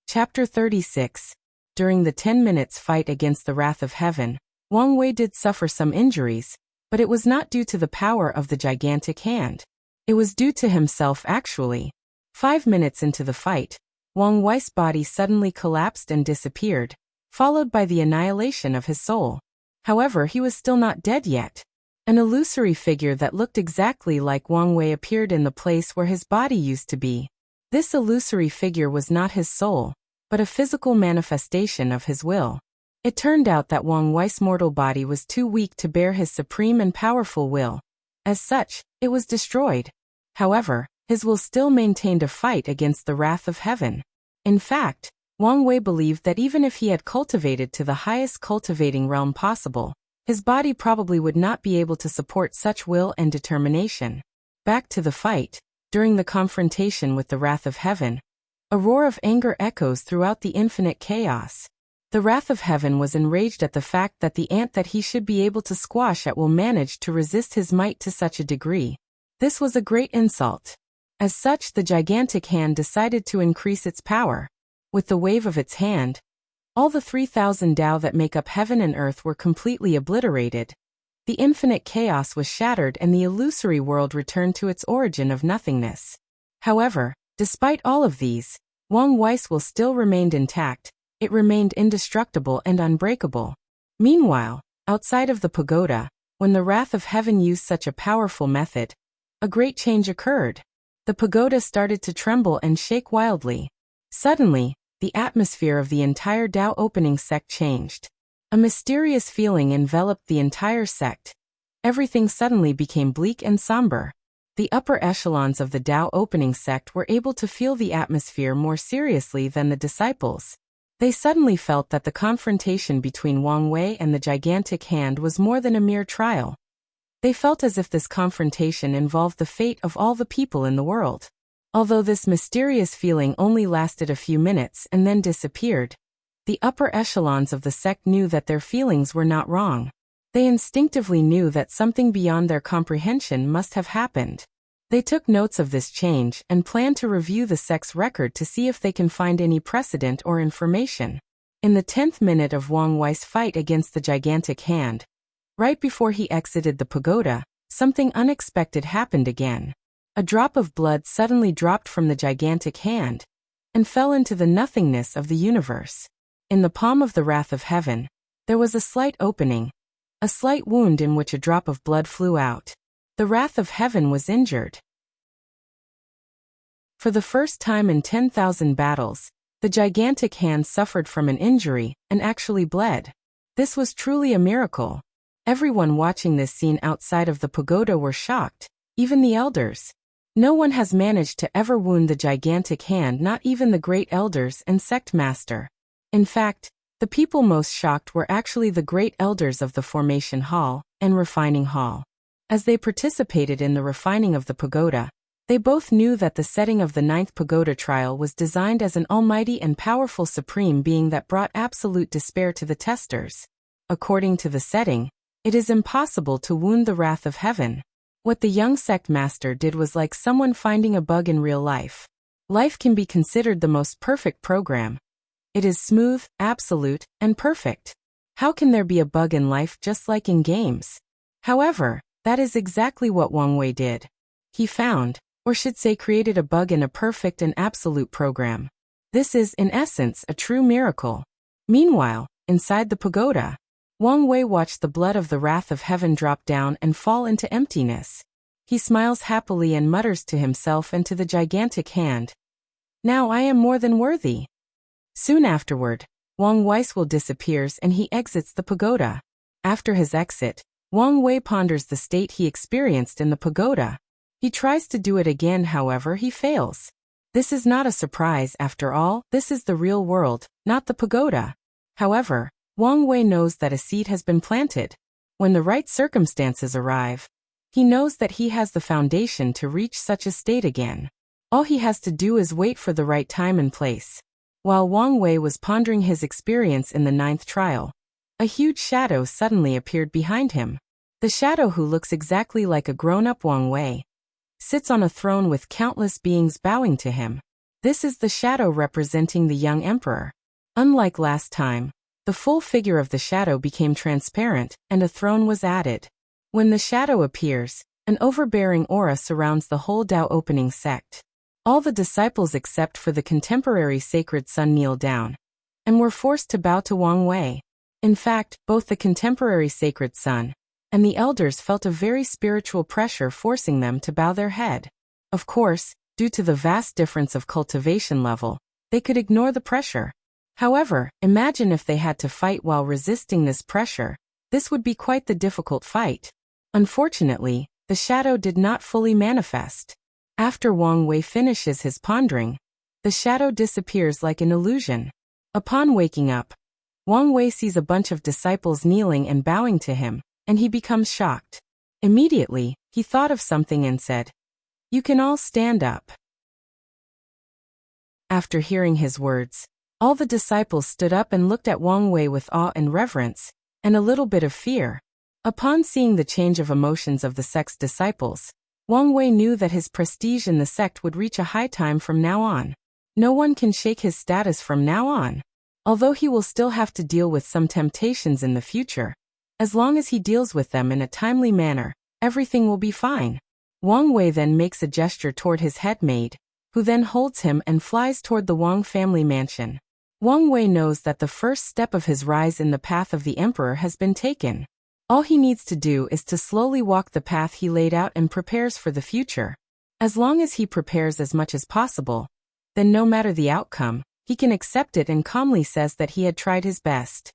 Chapter 36. During the 10 minutes fight against the wrath of heaven, Wang Wei did suffer some injuries, but it was not due to the power of the gigantic hand. It was due to himself actually. 5 minutes into the fight, Wang Wei's body suddenly collapsed and disappeared, followed by the annihilation of his soul. However, he was still not dead yet. An illusory figure that looked exactly like Wang Wei appeared in the place where his body used to be. This illusory figure was not his soul, but a physical manifestation of his will. It turned out that Wang Wei's mortal body was too weak to bear his supreme and powerful will. As such, it was destroyed. However, his will still maintained a fight against the wrath of heaven. In fact, Wang Wei believed that even if he had cultivated to the highest cultivating realm possible, his body probably would not be able to support such will and determination. Back to the fight. During the confrontation with the wrath of heaven, a roar of anger echoes throughout the infinite chaos. The wrath of heaven was enraged at the fact that the ant that he should be able to squash at will managed to resist his might to such a degree. This was a great insult. As such, the gigantic hand decided to increase its power. With the wave of its hand, all the 3,000 Tao that make up heaven and earth were completely obliterated. The infinite chaos was shattered and the illusory world returned to its origin of nothingness. However, despite all of these, Wang Wei's will still remained intact. It remained indestructible and unbreakable. Meanwhile, outside of the pagoda, when the wrath of heaven used such a powerful method, a great change occurred. The pagoda started to tremble and shake wildly. Suddenly, the atmosphere of the entire Tao opening sect changed. A mysterious feeling enveloped the entire sect. Everything suddenly became bleak and somber. The upper echelons of the Tao opening sect were able to feel the atmosphere more seriously than the disciples. They suddenly felt that the confrontation between Wang Wei and the gigantic hand was more than a mere trial. They felt as if this confrontation involved the fate of all the people in the world. Although this mysterious feeling only lasted a few minutes and then disappeared, The upper echelons of the sect knew that their feelings were not wrong. They instinctively knew that something beyond their comprehension must have happened. They took notes of this change and planned to review the sect's record to see if they can find any precedent or information. In the 10th minute of Wang Wei's fight against the gigantic hand, right before he exited the pagoda, something unexpected happened again. A drop of blood suddenly dropped from the gigantic hand and fell into the nothingness of the universe. In the palm of the wrath of heaven, there was a slight opening, a slight wound in which a drop of blood flew out. The wrath of heaven was injured. For the first time in 10,000 battles, the gigantic hand suffered from an injury and actually bled. This was truly a miracle. Everyone watching this scene outside of the pagoda were shocked, even the elders. No one has managed to ever wound the gigantic hand, not even the great elders and sect master. In fact, the people most shocked were actually the great elders of the Formation Hall and Refining Hall. As they participated in the refining of the pagoda, they both knew that the setting of the 9th pagoda trial was designed as an almighty and powerful supreme being that brought absolute despair to the testers. According to the setting, it is impossible to wound the wrath of heaven. What the young sect master did was like someone finding a bug in real life. Life can be considered the most perfect program. It is smooth, absolute, and perfect. How can there be a bug in life just like in games? However, that is exactly what Wang Wei did. He found, or should say created a bug in a perfect and absolute program. This is, in essence, a true miracle. Meanwhile, inside the pagoda, Wang Wei watched the blood of the wrath of heaven drop down and fall into emptiness. He smiles happily and mutters to himself and to the gigantic hand, "Now I am more than worthy." Soon afterward, Wang Wei's disappears and he exits the pagoda. After his exit, Wang Wei ponders the state he experienced in the pagoda. He tries to do it again, however, he fails. This is not a surprise after all, this is the real world, not the pagoda. However, Wang Wei knows that a seed has been planted. When the right circumstances arrive, he knows that he has the foundation to reach such a state again. All he has to do is wait for the right time and place. While Wang Wei was pondering his experience in the 9th trial, a huge shadow suddenly appeared behind him. The shadow, who looks exactly like a grown-up Wang Wei, sits on a throne with countless beings bowing to him. This is the shadow representing the young emperor. Unlike last time, the full figure of the shadow became transparent and a throne was added. When the shadow appears, an overbearing aura surrounds the whole Dao opening sect. All the disciples except for the contemporary sacred son kneel down and were forced to bow to Wang Wei. In fact, both the contemporary sacred son and the elders felt a very spiritual pressure forcing them to bow their head. Of course, due to the vast difference of cultivation level, they could ignore the pressure. However, imagine if they had to fight while resisting this pressure. This would be quite the difficult fight. Unfortunately, the shadow did not fully manifest. After Wang Wei finishes his pondering, the shadow disappears like an illusion. Upon waking up, Wang Wei sees a bunch of disciples kneeling and bowing to him, and he becomes shocked. Immediately, he thought of something and said, "You can all stand up." After hearing his words, all the disciples stood up and looked at Wang Wei with awe and reverence, and a little bit of fear. Upon seeing the change of emotions of the sect's disciples, Wang Wei knew that his prestige in the sect would reach a high time from now on. No one can shake his status from now on. Although he will still have to deal with some temptations in the future, as long as he deals with them in a timely manner, everything will be fine. Wang Wei then makes a gesture toward his head maid, who then holds him and flies toward the Wang family mansion. Wang Wei knows that the first step of his rise in the path of the emperor has been taken. All he needs to do is to slowly walk the path he laid out and prepares for the future. As long as he prepares as much as possible, then no matter the outcome, he can accept it and calmly says that he had tried his best.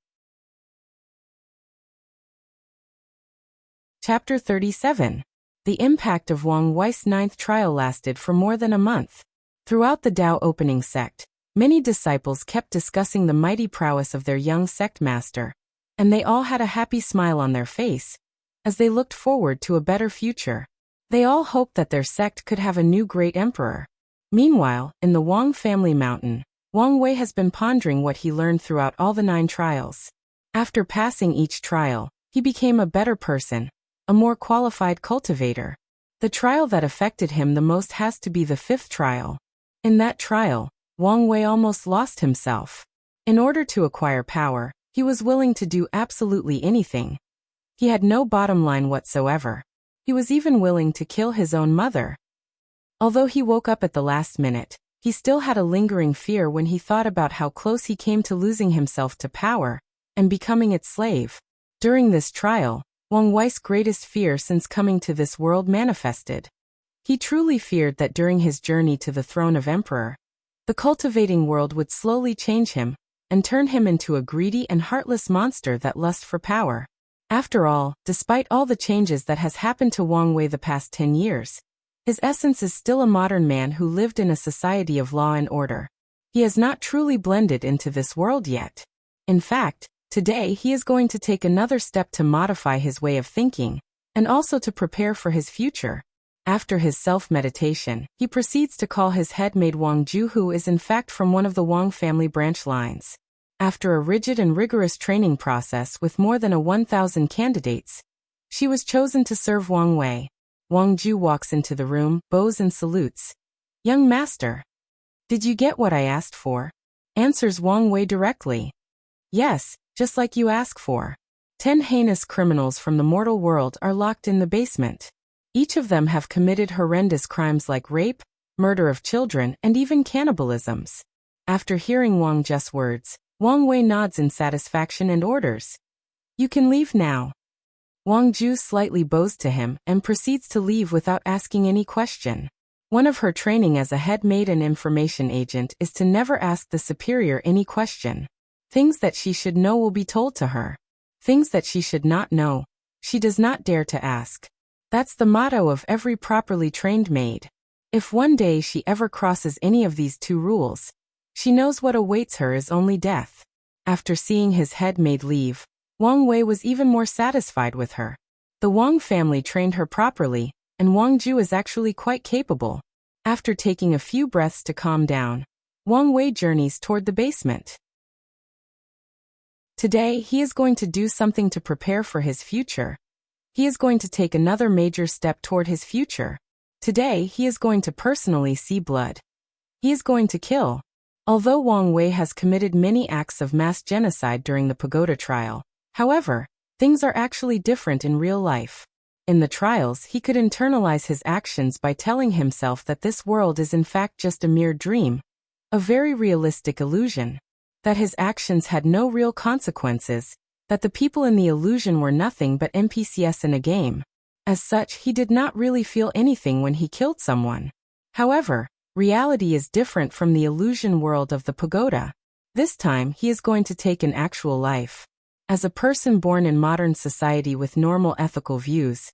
Chapter 37. The impact of Wang Wei's 9th trial lasted for more than a month. Throughout the Dao opening sect, many disciples kept discussing the mighty prowess of their young sect master, and they all had a happy smile on their face as they looked forward to a better future. They all hoped that their sect could have a new great emperor. Meanwhile, in the Wang family mountain, Wang Wei has been pondering what he learned throughout all the 9 trials. After passing each trial, he became a better person, a more qualified cultivator. The trial that affected him the most has to be the 5th trial. In that trial, Wang Wei almost lost himself. In order to acquire power, he was willing to do absolutely anything. He had no bottom line whatsoever. He was even willing to kill his own mother. Although he woke up at the last minute, he still had a lingering fear when he thought about how close he came to losing himself to power and becoming its slave. During this trial, Wang Wei's greatest fear since coming to this world manifested. He truly feared that during his journey to the throne of emperor, the cultivating world would slowly change him and turn him into a greedy and heartless monster that lusts for power. After all, despite all the changes that has happened to Wang Wei the past 10 years, his essence is still a modern man who lived in a society of law and order. He has not truly blended into this world yet. In fact, today he is going to take another step to modify his way of thinking, and also to prepare for his future. After his self-meditation, he proceeds to call his head maid Wang Ju, who is in fact from one of the Wang family branch lines. After a rigid and rigorous training process with more than 1,000 candidates, she was chosen to serve Wang Wei. Wang Ju walks into the room, bows and salutes. "Young master, did you get what I asked for?" Answers Wang Wei directly. "Yes, just like you asked for. 10 heinous criminals from the mortal world are locked in the basement. Each of them have committed horrendous crimes like rape, murder of children, and even cannibalisms." After hearing Wang Ju's words, Wang Wei nods in satisfaction and orders, "You can leave now." Wang Ju slightly bows to him and proceeds to leave without asking any question. One of her training as a head maid and information agent is to never ask the superior any question. Things that she should know will be told to her. Things that she should not know, she does not dare to ask. That's the motto of every properly trained maid. If one day she ever crosses any of these 2 rules, she knows what awaits her is only death. After seeing his head maid leave, Wang Wei was even more satisfied with her. The Wang family trained her properly, and Wang Ju is actually quite capable. After taking a few breaths to calm down, Wang Wei journeys toward the basement. Today, he is going to do something to prepare for his future. He is going to take another major step toward his future. Today, he is going to personally see blood. He is going to kill. Although Wang Wei has committed many acts of mass genocide during the pagoda trial, however, things are actually different in real life. In the trials, he could internalize his actions by telling himself that this world is in fact just a mere dream, a very realistic illusion, that his actions had no real consequences, that the people in the illusion were nothing but NPCs in a game. As such, he did not really feel anything when he killed someone. However, reality is different from the illusion world of the pagoda. This time, he is going to take an actual life. As a person born in modern society with normal ethical views,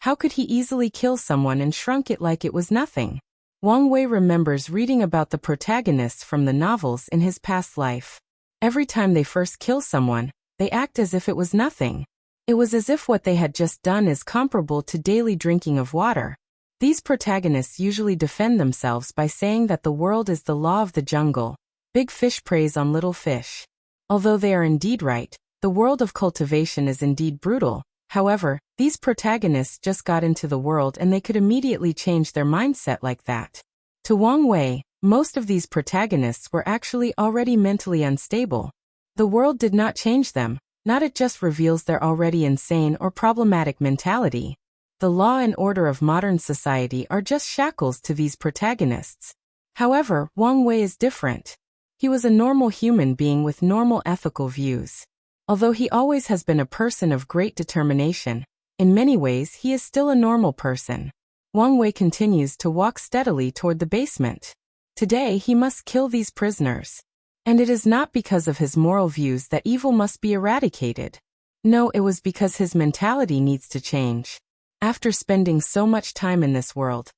how could he easily kill someone and shrunk it like it was nothing? Wang Wei remembers reading about the protagonists from the novels in his past life. Every time they first kill someone, they act as if it was nothing. It was as if what they had just done is comparable to daily drinking of water. These protagonists usually defend themselves by saying that the world is the law of the jungle. Big fish preys on little fish. Although they are indeed right, the world of cultivation is indeed brutal. However, these protagonists just got into the world and they could immediately change their mindset like that. To Wang Wei, most of these protagonists were actually already mentally unstable. The world did not change them, not it just reveals their already insane or problematic mentality. The law and order of modern society are just shackles to these protagonists. However, Wang Wei is different. He was a normal human being with normal ethical views. Although he always has been a person of great determination, in many ways he is still a normal person. Wang Wei continues to walk steadily toward the basement. Today he must kill these prisoners. And it is not because of his moral views that evil must be eradicated. No, it was because his mentality needs to change. After spending so much time in this world,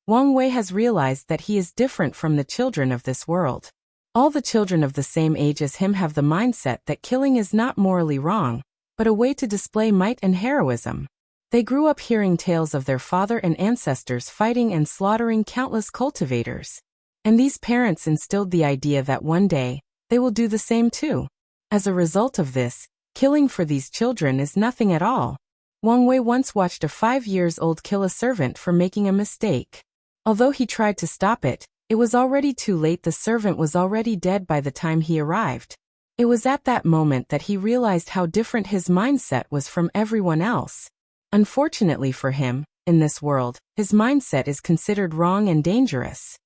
Wang Wei has realized that he is different from the children of this world. All the children of the same age as him have the mindset that killing is not morally wrong, but a way to display might and heroism. They grew up hearing tales of their father and ancestors fighting and slaughtering countless cultivators. And these parents instilled the idea that one day, they will do the same too. As a result of this, killing for these children is nothing at all. Wang Wei once watched a 5-year-old kill a servant for making a mistake. Although he tried to stop it, it was already too late. The servant was already dead by the time he arrived. It was at that moment that he realized how different his mindset was from everyone else. Unfortunately for him, in this world, his mindset is considered wrong and dangerous.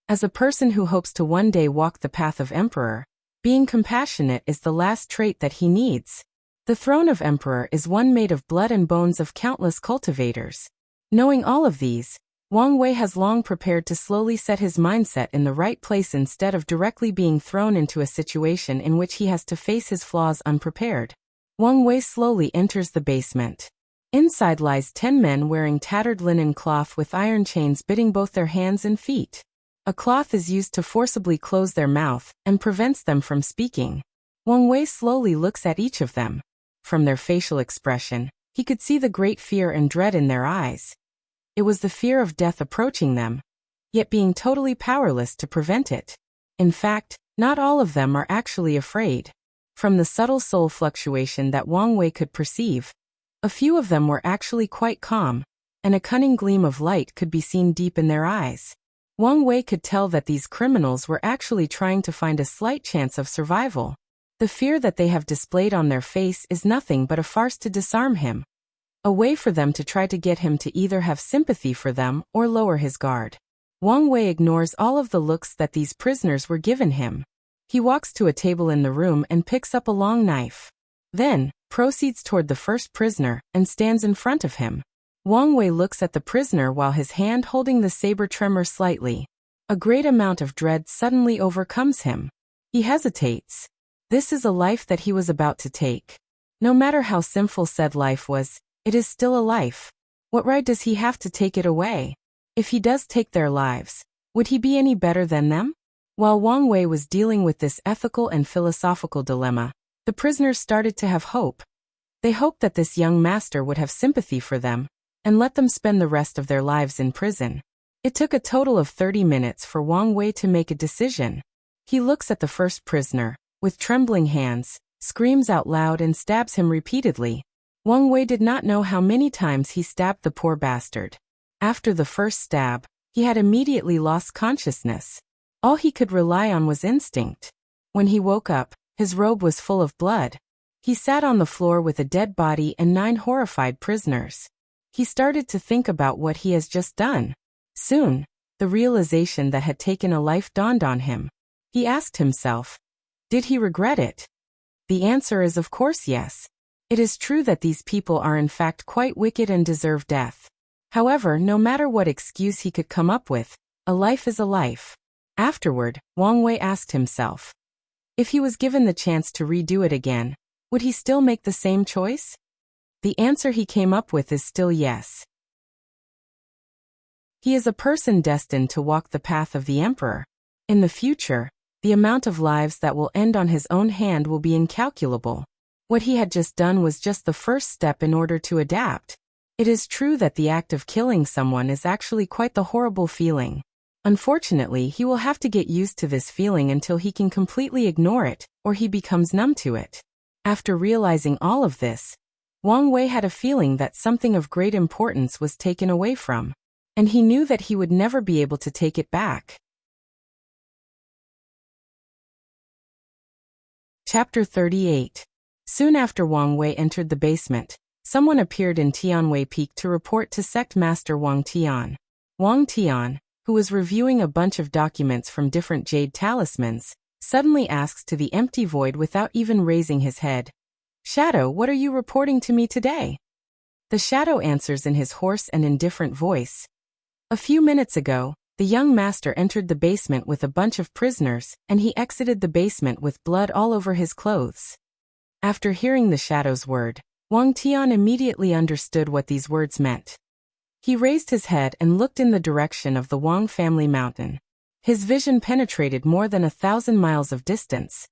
As a person who hopes to one day walk the path of emperor, being compassionate is the last trait that he needs. The throne of emperor is one made of blood and bones of countless cultivators. Knowing all of these, Wang Wei has long prepared to slowly set his mindset in the right place instead of directly being thrown into a situation in which he has to face his flaws unprepared. Wang Wei slowly enters the basement. Inside lies 10 men wearing tattered linen cloth with iron chains bitting both their hands and feet. A cloth is used to forcibly close their mouth and prevents them from speaking. Wang Wei slowly looks at each of them. From their facial expression, he could see the great fear and dread in their eyes. It was the fear of death approaching them, yet being totally powerless to prevent it. In fact, not all of them are actually afraid. From the subtle soul fluctuation that Wang Wei could perceive, a few of them were actually quite calm, and a cunning gleam of light could be seen deep in their eyes. Wang Wei could tell that these criminals were actually trying to find a slight chance of survival. The fear that they have displayed on their face is nothing but a farce to disarm him. A way for them to try to get him to either have sympathy for them or lower his guard. Wang Wei ignores all of the looks that these prisoners were given him. He walks to a table in the room and picks up a long knife. Then, proceeds toward the first prisoner and stands in front of him. Wang Wei looks at the prisoner while his hand holding the saber tremors slightly. A great amount of dread suddenly overcomes him. He hesitates. This is a life that he was about to take. No matter how sinful said life was, it is still a life. What right does he have to take it away? If he does take their lives, would he be any better than them? While Wang Wei was dealing with this ethical and philosophical dilemma, the prisoners started to have hope. They hoped that this young master would have sympathy for them and let them spend the rest of their lives in prison. It took a total of 30 minutes for Wang Wei to make a decision. He looks at the first prisoner, with trembling hands, screams out loud and stabs him repeatedly. Wang Wei did not know how many times he stabbed the poor bastard. After the first stab, he had immediately lost consciousness. All he could rely on was instinct. When he woke up, his robe was full of blood. He sat on the floor with a dead body and 9 horrified prisoners. He started to think about what he has just done. Soon, the realization that had taken a life dawned on him. He asked himself, did he regret it? The answer is of course yes. It is true that these people are in fact quite wicked and deserve death. However, no matter what excuse he could come up with, a life is a life. Afterward, Wang Wei asked himself, if he was given the chance to redo it again, would he still make the same choice? The answer he came up with is still yes. He is a person destined to walk the path of the emperor. In the future, the amount of lives that will end on his own hand will be incalculable. What he had just done was just the first step in order to adapt. It is true that the act of killing someone is actually quite the horrible feeling. Unfortunately, he will have to get used to this feeling until he can completely ignore it, or he becomes numb to it. After realizing all of this, Wang Wei had a feeling that something of great importance was taken away from, and he knew that he would never be able to take it back. Chapter 38. Soon after Wang Wei entered the basement, someone appeared in Tianwei Peak to report to Sect Master Wang Tian. Wang Tian, who was reviewing a bunch of documents from different jade talismans, suddenly asks to the empty void without even raising his head, "Shadow, what are you reporting to me today?" The shadow answers in his hoarse and indifferent voice. A few minutes ago, the young master entered the basement with a bunch of prisoners, and he exited the basement with blood all over his clothes. After hearing the shadow's word, Wang Tian immediately understood what these words meant. He raised his head and looked in the direction of the Wang family mountain. His vision penetrated more than 1,000 miles of distance.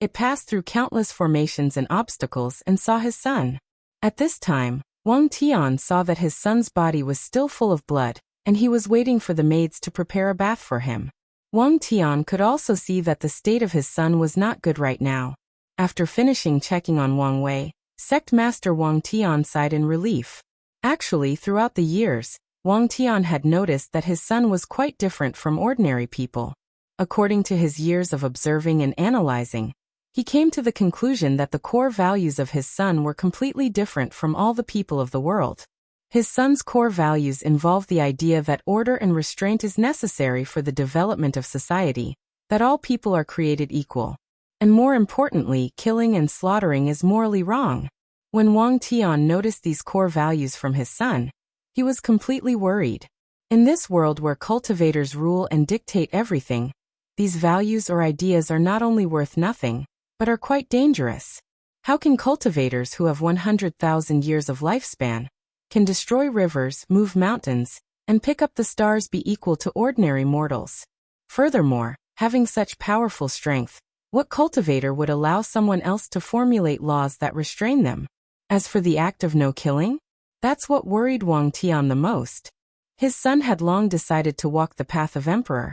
It passed through countless formations and obstacles and saw his son. At this time, Wang Tian saw that his son's body was still full of blood, and he was waiting for the maids to prepare a bath for him. Wang Tian could also see that the state of his son was not good right now. After finishing checking on Wang Wei, Sect Master Wang Tian sighed in relief. Actually, throughout the years, Wang Tian had noticed that his son was quite different from ordinary people. According to his years of observing and analyzing, he came to the conclusion that the core values of his son were completely different from all the people of the world. His son's core values involve the idea that order and restraint is necessary for the development of society, that all people are created equal, and more importantly, killing and slaughtering is morally wrong. When Wang Tian noticed these core values from his son, he was completely worried. In this world where cultivators rule and dictate everything, these values or ideas are not only worth nothing, but are quite dangerous. How can cultivators who have 100,000 years of lifespan, can destroy rivers, move mountains, and pick up the stars be equal to ordinary mortals? Furthermore, having such powerful strength, what cultivator would allow someone else to formulate laws that restrain them? As for the act of no killing, that's what worried Wang Tian the most. His son had long decided to walk the path of emperor.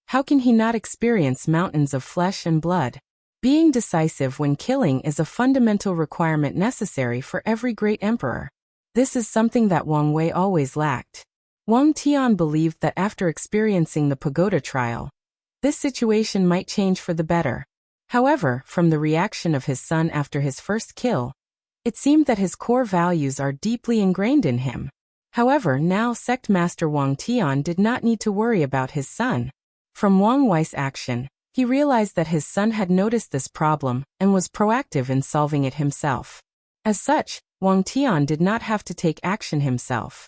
How can he not experience mountains of flesh and blood? Being decisive when killing is a fundamental requirement necessary for every great emperor. This is something that Wang Wei always lacked. Wang Tian believed that after experiencing the pagoda trial, this situation might change for the better. However, from the reaction of his son after his first kill, it seemed that his core values are deeply ingrained in him. However, now Sect Master Wang Tian did not need to worry about his son. From Wang Wei's action, he realized that his son had noticed this problem and was proactive in solving it himself. As such, Wang Tian did not have to take action himself.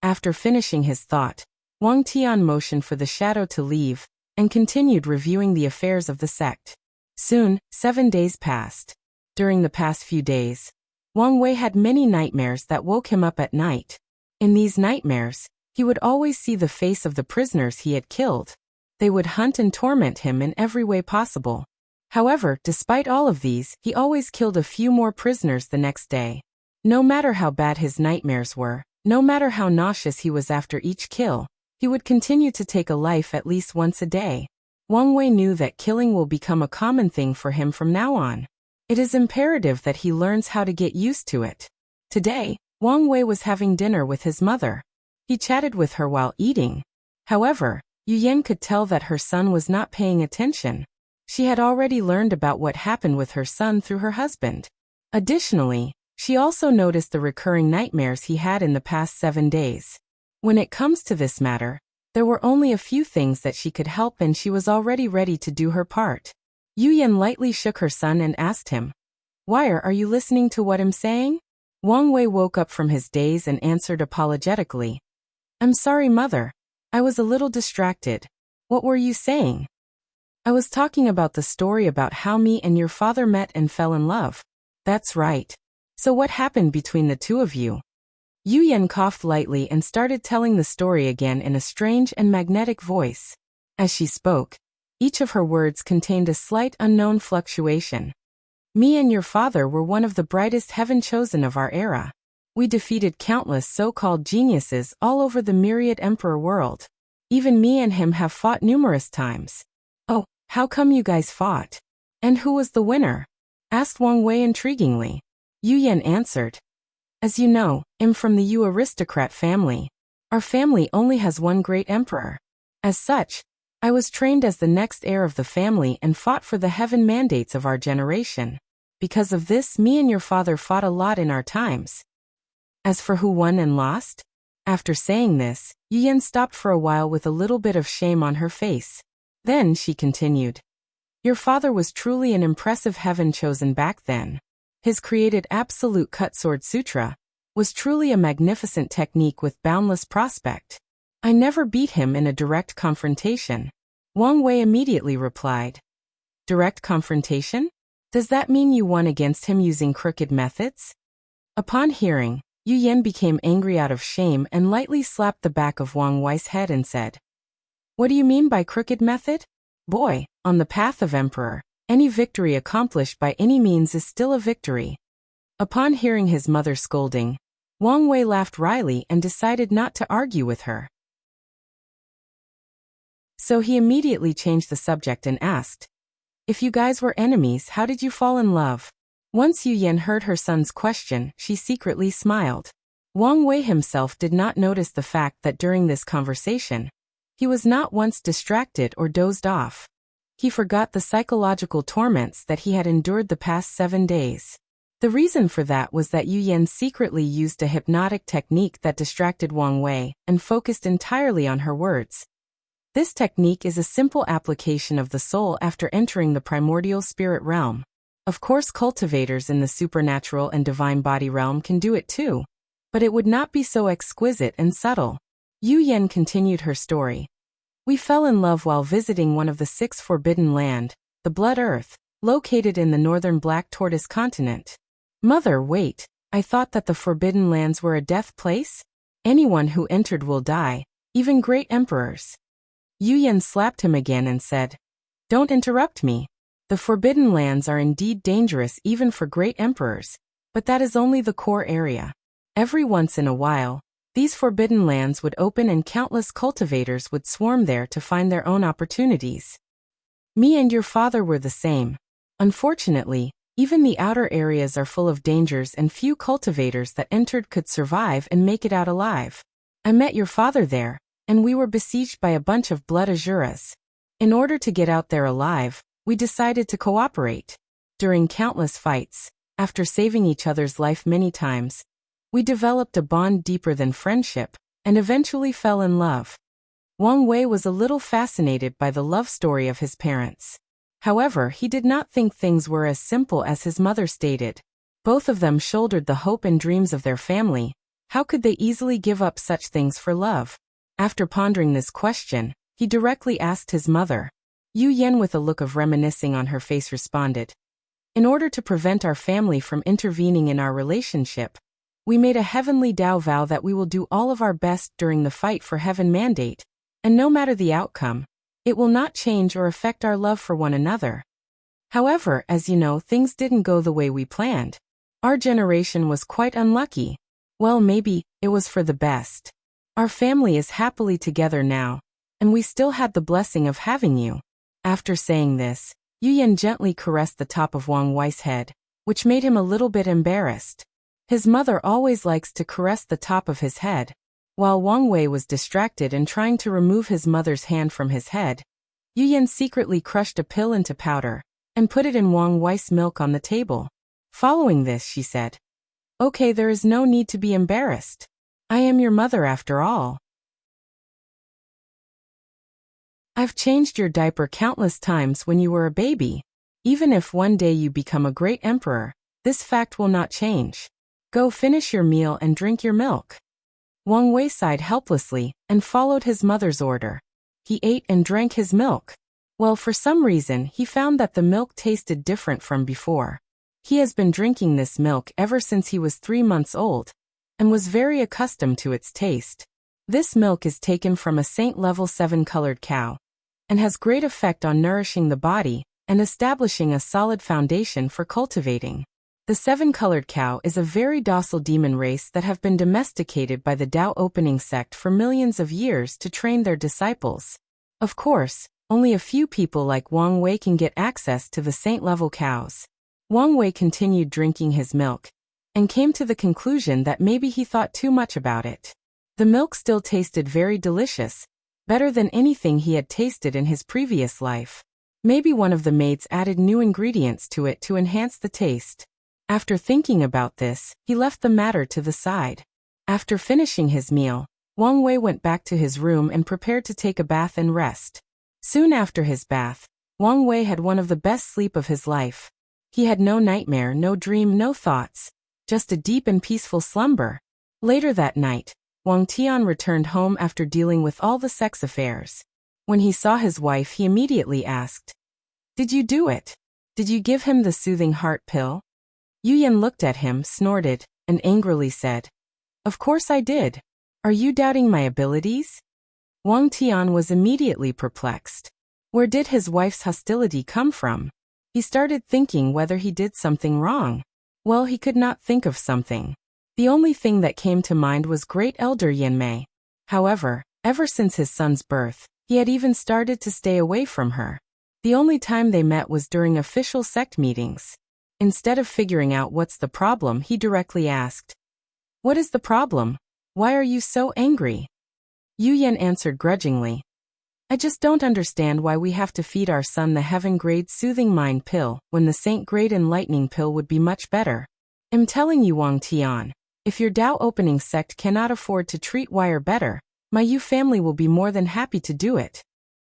After finishing his thought, Wang Tian motioned for the shadow to leave and continued reviewing the affairs of the sect. Soon, 7 days passed. During the past few days, Wang Wei had many nightmares that woke him up at night. In these nightmares, he would always see the face of the prisoners he had killed. They would hunt and torment him in every way possible. However, despite all of these, he always killed a few more prisoners the next day. No matter how bad his nightmares were, no matter how nauseous he was after each kill, he would continue to take a life at least once a day. Wang Wei knew that killing will become a common thing for him from now on. It is imperative that he learns how to get used to it. Today, Wang Wei was having dinner with his mother. He chatted with her while eating. However, Yu Yan could tell that her son was not paying attention. She had already learned about what happened with her son through her husband. Additionally, she also noticed the recurring nightmares he had in the past 7 days. When it comes to this matter, there were only a few things that she could help and she was already ready to do her part. Yu Yan lightly shook her son and asked him, "Why are you listening to what I'm saying?" Wang Wei woke up from his daze and answered apologetically, "I'm sorry, mother. I was a little distracted. What were you saying?" "I was talking about the story about how me and your father met and fell in love." "That's right. So what happened between the two of you?" Yu Yan coughed lightly and started telling the story again in a strange and magnetic voice. As she spoke, each of her words contained a slight unknown fluctuation. "Me and your father were one of the brightest heaven-chosen of our era. We defeated countless so-called geniuses all over the myriad emperor world. Even me and him have fought numerous times." "Oh, how come you guys fought? And who was the winner?" asked Wang Wei intriguingly. Yu Yan answered, "As you know, I'm from the Yu aristocrat family. Our family only has one great emperor. As such, I was trained as the next heir of the family and fought for the heaven mandates of our generation. Because of this, me and your father fought a lot in our times." As for who won and lost? After saying this, Yu Yan stopped for a while with a little bit of shame on her face. Then she continued, "Your father was truly an impressive heaven-chosen back then. His created Absolute Cut Sword Sutra was truly a magnificent technique with boundless prospect. I never beat him in a direct confrontation." Wang Wei immediately replied, "Direct confrontation? Does that mean you won against him using crooked methods?" Upon hearing, Yu Yan became angry out of shame and lightly slapped the back of Wang Wei's head and said, "What do you mean by crooked method? Boy, on the path of emperor, any victory accomplished by any means is still a victory." Upon hearing his mother scolding, Wang Wei laughed wryly and decided not to argue with her. So he immediately changed the subject and asked, "If you guys were enemies, how did you fall in love?" Once Yu Yan heard her son's question, she secretly smiled. Wang Wei himself did not notice the fact that during this conversation, he was not once distracted or dozed off. He forgot the psychological torments that he had endured the past 7 days. The reason for that was that Yu Yan secretly used a hypnotic technique that distracted Wang Wei and focused entirely on her words. This technique is a simple application of the soul after entering the primordial spirit realm. Of course, cultivators in the supernatural and divine body realm can do it too, but it would not be so exquisite and subtle. Yu Yan continued her story. We fell in love while visiting one of the 6 forbidden land, the Blood Earth, located in the northern Black Tortoise continent. Mother, wait, I thought that the forbidden lands were a death place? Anyone who entered will die, even great emperors. Yu Yan slapped him again and said, "Don't interrupt me. The forbidden lands are indeed dangerous even for great emperors, but that is only the core area. Every once in a while, these forbidden lands would open and countless cultivators would swarm there to find their own opportunities. Me and your father were the same. Unfortunately, even the outer areas are full of dangers and few cultivators that entered could survive and make it out alive. I met your father there, and we were besieged by a bunch of blood azuras. In order to get out there alive, we decided to cooperate. During countless fights, after saving each other's life many times, we developed a bond deeper than friendship, and eventually fell in love." Wang Wei was a little fascinated by the love story of his parents. However, he did not think things were as simple as his mother stated. Both of them shouldered the hope and dreams of their family. How could they easily give up such things for love? After pondering this question, he directly asked his mother. Yu Yan, with a look of reminiscing on her face, responded, "In order to prevent our family from intervening in our relationship, we made a heavenly Dao vow that we will do all of our best during the fight for heaven mandate, and no matter the outcome, it will not change or affect our love for one another. However, as you know, things didn't go the way we planned. Our generation was quite unlucky. Well, maybe it was for the best. Our family is happily together now, and we still had the blessing of having you." After saying this, Yu Yan gently caressed the top of Wang Wei's head, which made him a little bit embarrassed. His mother always likes to caress the top of his head. While Wang Wei was distracted and trying to remove his mother's hand from his head, Yu Yan secretly crushed a pill into powder and put it in Wang Wei's milk on the table. Following this, she said, "Okay, there is no need to be embarrassed. I am your mother after all. I've changed your diaper countless times when you were a baby. Even if one day you become a great emperor, this fact will not change. Go finish your meal and drink your milk." Wang Wei sighed helplessly and followed his mother's order. He ate and drank his milk. Well, for some reason, he found that the milk tasted different from before. He has been drinking this milk ever since he was 3 months old, and was very accustomed to its taste. This milk is taken from a Saint Level 7 colored cow, and has great effect on nourishing the body and establishing a solid foundation for cultivating. The 7-colored cow is a very docile demon race that have been domesticated by the Tao opening sect for millions of years to train their disciples. Of course, only a few people like Wang Wei can get access to the saint-level cows. Wang Wei continued drinking his milk, and came to the conclusion that maybe he thought too much about it. The milk still tasted very delicious, better than anything he had tasted in his previous life. Maybe one of the maids added new ingredients to it to enhance the taste. After thinking about this, he left the matter to the side. After finishing his meal, Wang Wei went back to his room and prepared to take a bath and rest. Soon after his bath, Wang Wei had one of the best sleep of his life. He had no nightmare, no dream, no thoughts, just a deep and peaceful slumber. Later that night, Wang Tian returned home after dealing with all the sex affairs. When he saw his wife, he immediately asked, "Did you do it? Did you give him the soothing heart pill?" Yu Yan looked at him, snorted, and angrily said, "Of course I did. Are you doubting my abilities?" Wang Tian was immediately perplexed. Where did his wife's hostility come from? He started thinking whether he did something wrong. Well, he could not think of something. The only thing that came to mind was Great Elder Yanmei. However, ever since his son's birth, he had even started to stay away from her. The only time they met was during official sect meetings. Instead of figuring out what's the problem, he directly asked, "What is the problem? Why are you so angry?" Yu Yan answered grudgingly, "I just don't understand why we have to feed our son the heaven-grade soothing mind pill when the saint-grade enlightening pill would be much better. I'm telling you, Wang Tian, if your Dao opening sect cannot afford to treat Wire better, my Yu family will be more than happy to do it."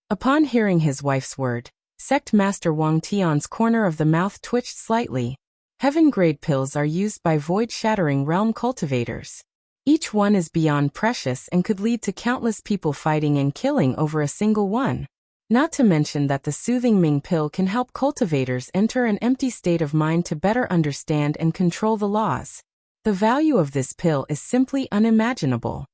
Upon hearing his wife's word, Sect Master Wang Tian's corner of the mouth twitched slightly. Heaven-grade pills are used by void-shattering realm cultivators. Each one is beyond precious and could lead to countless people fighting and killing over a single one. Not to mention that the soothing Ming pill can help cultivators enter an empty state of mind to better understand and control the laws. The value of this pill is simply unimaginable.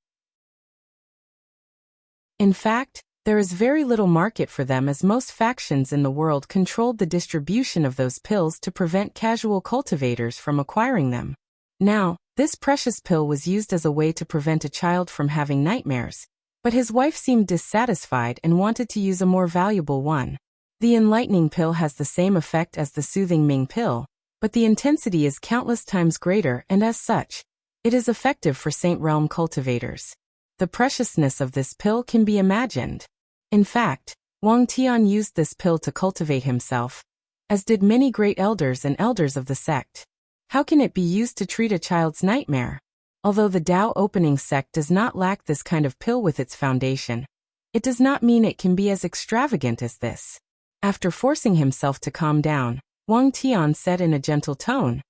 In fact, there is very little market for them, as most factions in the world controlled the distribution of those pills to prevent casual cultivators from acquiring them. Now, this precious pill was used as a way to prevent a child from having nightmares, but his wife seemed dissatisfied and wanted to use a more valuable one. The enlightening pill has the same effect as the soothing Ming pill, but the intensity is countless times greater, and as such, it is effective for Saint Realm cultivators. The preciousness of this pill can be imagined. In fact, Wang Tian used this pill to cultivate himself, as did many great elders and elders of the sect. How can it be used to treat a child's nightmare? Although the Dao opening sect does not lack this kind of pill with its foundation, it does not mean it can be as extravagant as this. After forcing himself to calm down, Wang Tian said in a gentle tone,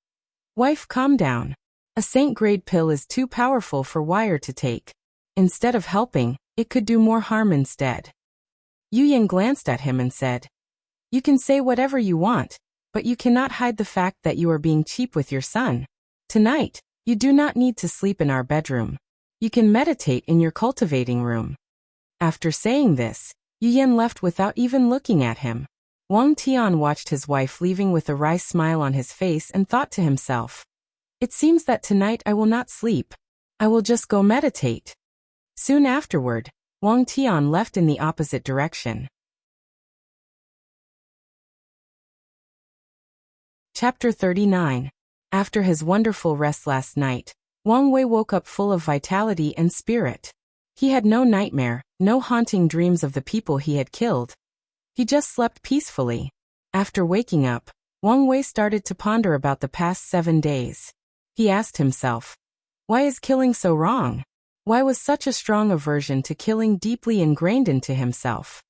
"Wife, calm down. A saint-grade pill is too powerful for Wire to take. Instead of helping, it could do more harm instead." Yu Yan glanced at him and said, "You can say whatever you want, but you cannot hide the fact that you are being cheap with your son. Tonight, you do not need to sleep in our bedroom. You can meditate in your cultivating room." After saying this, Yu Yan left without even looking at him. Wang Tian watched his wife leaving with a wry smile on his face and thought to himself, "It seems that tonight I will not sleep. I will just go meditate." Soon afterward, Wang Tian left in the opposite direction. Chapter 39. After his wonderful rest last night, Wang Wei woke up full of vitality and spirit. He had no nightmare, no haunting dreams of the people he had killed. He just slept peacefully. After waking up, Wang Wei started to ponder about the past 7 days. He asked himself, why is killing so wrong? Why was such a strong aversion to killing deeply ingrained into himself?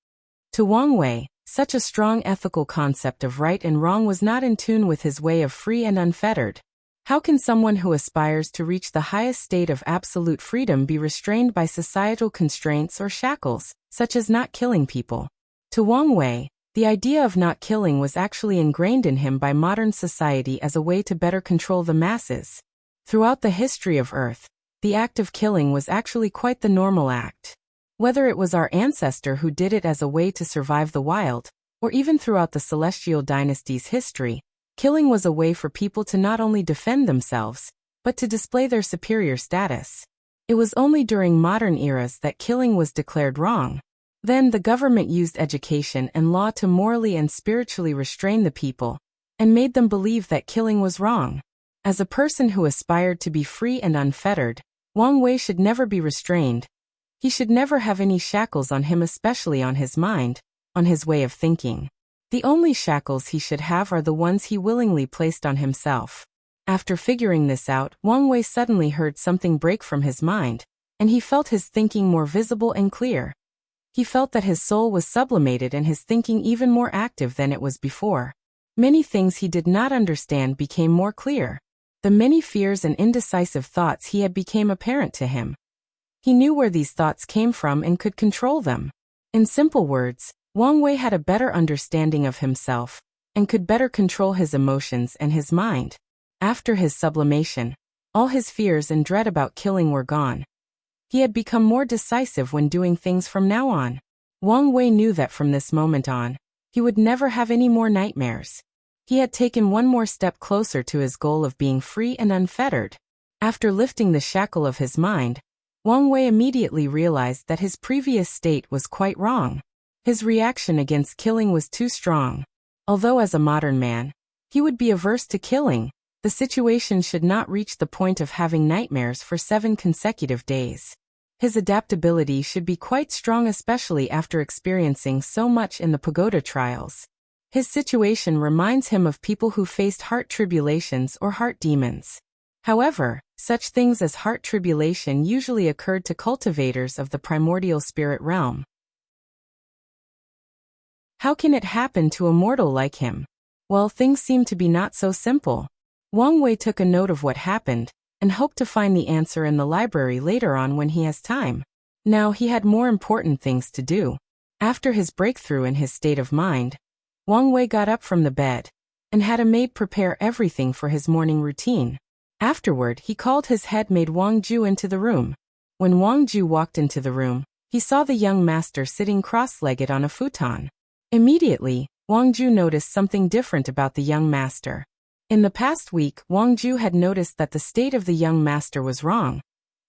To Wang Wei, such a strong ethical concept of right and wrong was not in tune with his way of free and unfettered. How can someone who aspires to reach the highest state of absolute freedom be restrained by societal constraints or shackles, such as not killing people? To Wang Wei, the idea of not killing was actually ingrained in him by modern society as a way to better control the masses. Throughout the history of Earth, the act of killing was actually quite the normal act. Whether it was our ancestor who did it as a way to survive the wild, or even throughout the Celestial Dynasty's history, killing was a way for people to not only defend themselves, but to display their superior status. It was only during modern eras that killing was declared wrong. Then the government used education and law to morally and spiritually restrain the people, and made them believe that killing was wrong. As a person who aspired to be free and unfettered, Wang Wei should never be restrained. He should never have any shackles on him, especially on his mind, on his way of thinking. The only shackles he should have are the ones he willingly placed on himself. After figuring this out, Wang Wei suddenly heard something break from his mind, and he felt his thinking more visible and clear. He felt that his soul was sublimated and his thinking even more active than it was before. Many things he did not understand became more clear. The many fears and indecisive thoughts he had became apparent to him. He knew where these thoughts came from and could control them. In simple words, Wang Wei had a better understanding of himself, and could better control his emotions and his mind. After his sublimation, all his fears and dread about killing were gone. He had become more decisive when doing things from now on. Wang Wei knew that from this moment on, he would never have any more nightmares. He had taken one more step closer to his goal of being free and unfettered. After lifting the shackle of his mind, Wang Wei immediately realized that his previous state was quite wrong. His reaction against killing was too strong. Although as a modern man, he would be averse to killing, the situation should not reach the point of having nightmares for 7 consecutive days. His adaptability should be quite strong, especially after experiencing so much in the pagoda trials. His situation reminds him of people who faced heart tribulations or heart demons. However, such things as heart tribulation usually occurred to cultivators of the primordial spirit realm. How can it happen to a mortal like him? Well, things seem to be not so simple. Wang Wei took a note of what happened, and hoped to find the answer in the library later on when he has time. Now he had more important things to do. After his breakthrough in his state of mind, Wang Wei got up from the bed, and had a maid prepare everything for his morning routine. Afterward, he called his head maid Wang Ju into the room. When Wang Ju walked into the room, he saw the young master sitting cross-legged on a futon. Immediately, Wang Ju noticed something different about the young master. In the past week, Wang Ju had noticed that the state of the young master was wrong.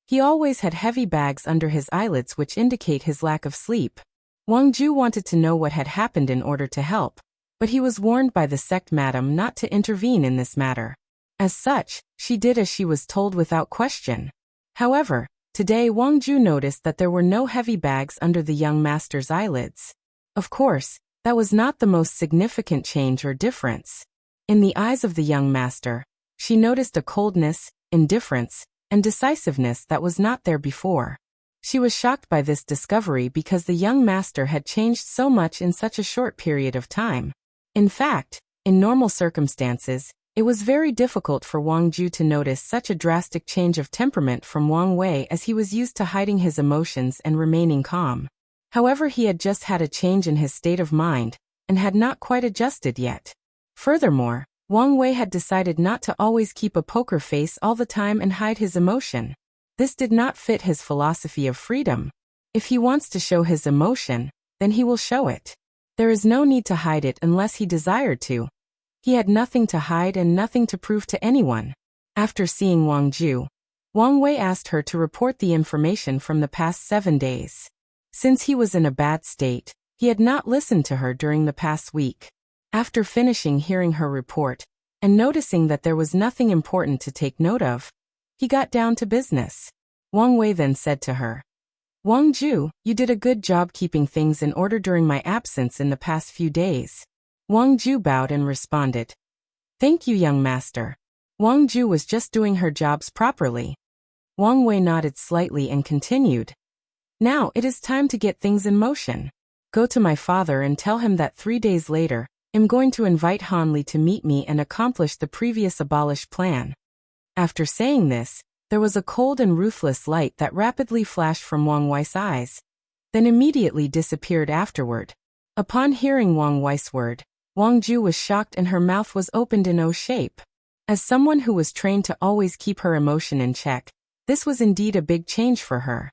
He always had heavy bags under his eyelids, which indicate his lack of sleep. Wang Ju wanted to know what had happened in order to help, but he was warned by the sect madam not to intervene in this matter. As such, she did as she was told without question. However, today Wang Ju noticed that there were no heavy bags under the young master's eyelids. Of course, that was not the most significant change or difference. In the eyes of the young master, she noticed a coldness, indifference, and decisiveness that was not there before. She was shocked by this discovery because the young master had changed so much in such a short period of time. In fact, in normal circumstances, it was very difficult for Wang Ju to notice such a drastic change of temperament from Wang Wei, as he was used to hiding his emotions and remaining calm. However, he had just had a change in his state of mind, and had not quite adjusted yet. Furthermore, Wang Wei had decided not to always keep a poker face all the time and hide his emotion. This did not fit his philosophy of freedom. If he wants to show his emotion, then he will show it. There is no need to hide it unless he desired to. He had nothing to hide and nothing to prove to anyone. After seeing Wang Ju, Wang Wei asked her to report the information from the past 7 days. Since he was in a bad state, he had not listened to her during the past week. After finishing hearing her report, and noticing that there was nothing important to take note of, he got down to business. Wang Wei then said to her, "Wang Ju, you did a good job keeping things in order during my absence in the past few days." Wang Ju bowed and responded, "Thank you, young master." Wang Ju was just doing her jobs properly. Wang Wei nodded slightly and continued, "Now it is time to get things in motion. Go to my father and tell him that 3 days later, I'm going to invite Han Li to meet me and accomplish the previous abolished plan." After saying this, there was a cold and ruthless light that rapidly flashed from Wang Wei's eyes, then immediately disappeared afterward. Upon hearing Wang Wei's word, Wang Ju was shocked and her mouth was opened in O shape. As someone who was trained to always keep her emotion in check, this was indeed a big change for her.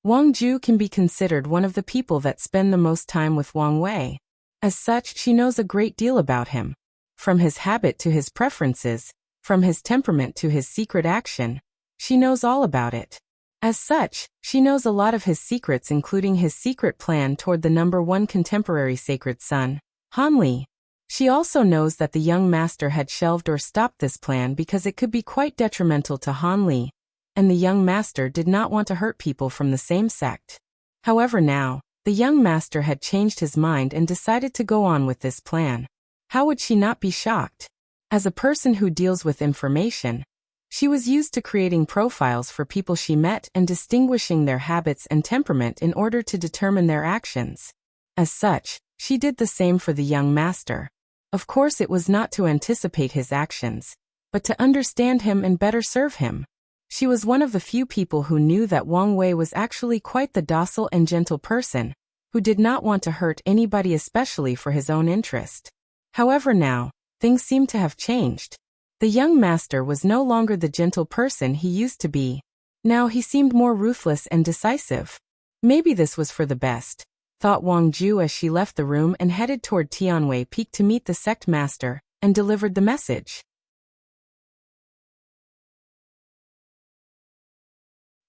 Wang Ju can be considered one of the people that spend the most time with Wang Wei. As such, she knows a great deal about him. From his habit to his preferences, from his temperament to his secret action, she knows all about it. As such, she knows a lot of his secrets, including his secret plan toward the #1 contemporary sacred son, Han Li. She also knows that the young master had shelved or stopped this plan because it could be quite detrimental to Han Li, and the young master did not want to hurt people from the same sect. However, now, the young master had changed his mind and decided to go on with this plan. How would she not be shocked? As a person who deals with information, she was used to creating profiles for people she met and distinguishing their habits and temperament in order to determine their actions. As such, she did the same for the young master. Of course, it was not to anticipate his actions, but to understand him and better serve him. She was one of the few people who knew that Wang Wei was actually quite the docile and gentle person, who did not want to hurt anybody, especially for his own interest. However, now, things seemed to have changed. The young master was no longer the gentle person he used to be. Now he seemed more ruthless and decisive. Maybe this was for the best, thought Wang Ju as she left the room and headed toward Tianwei Peak to meet the sect master, and delivered the message.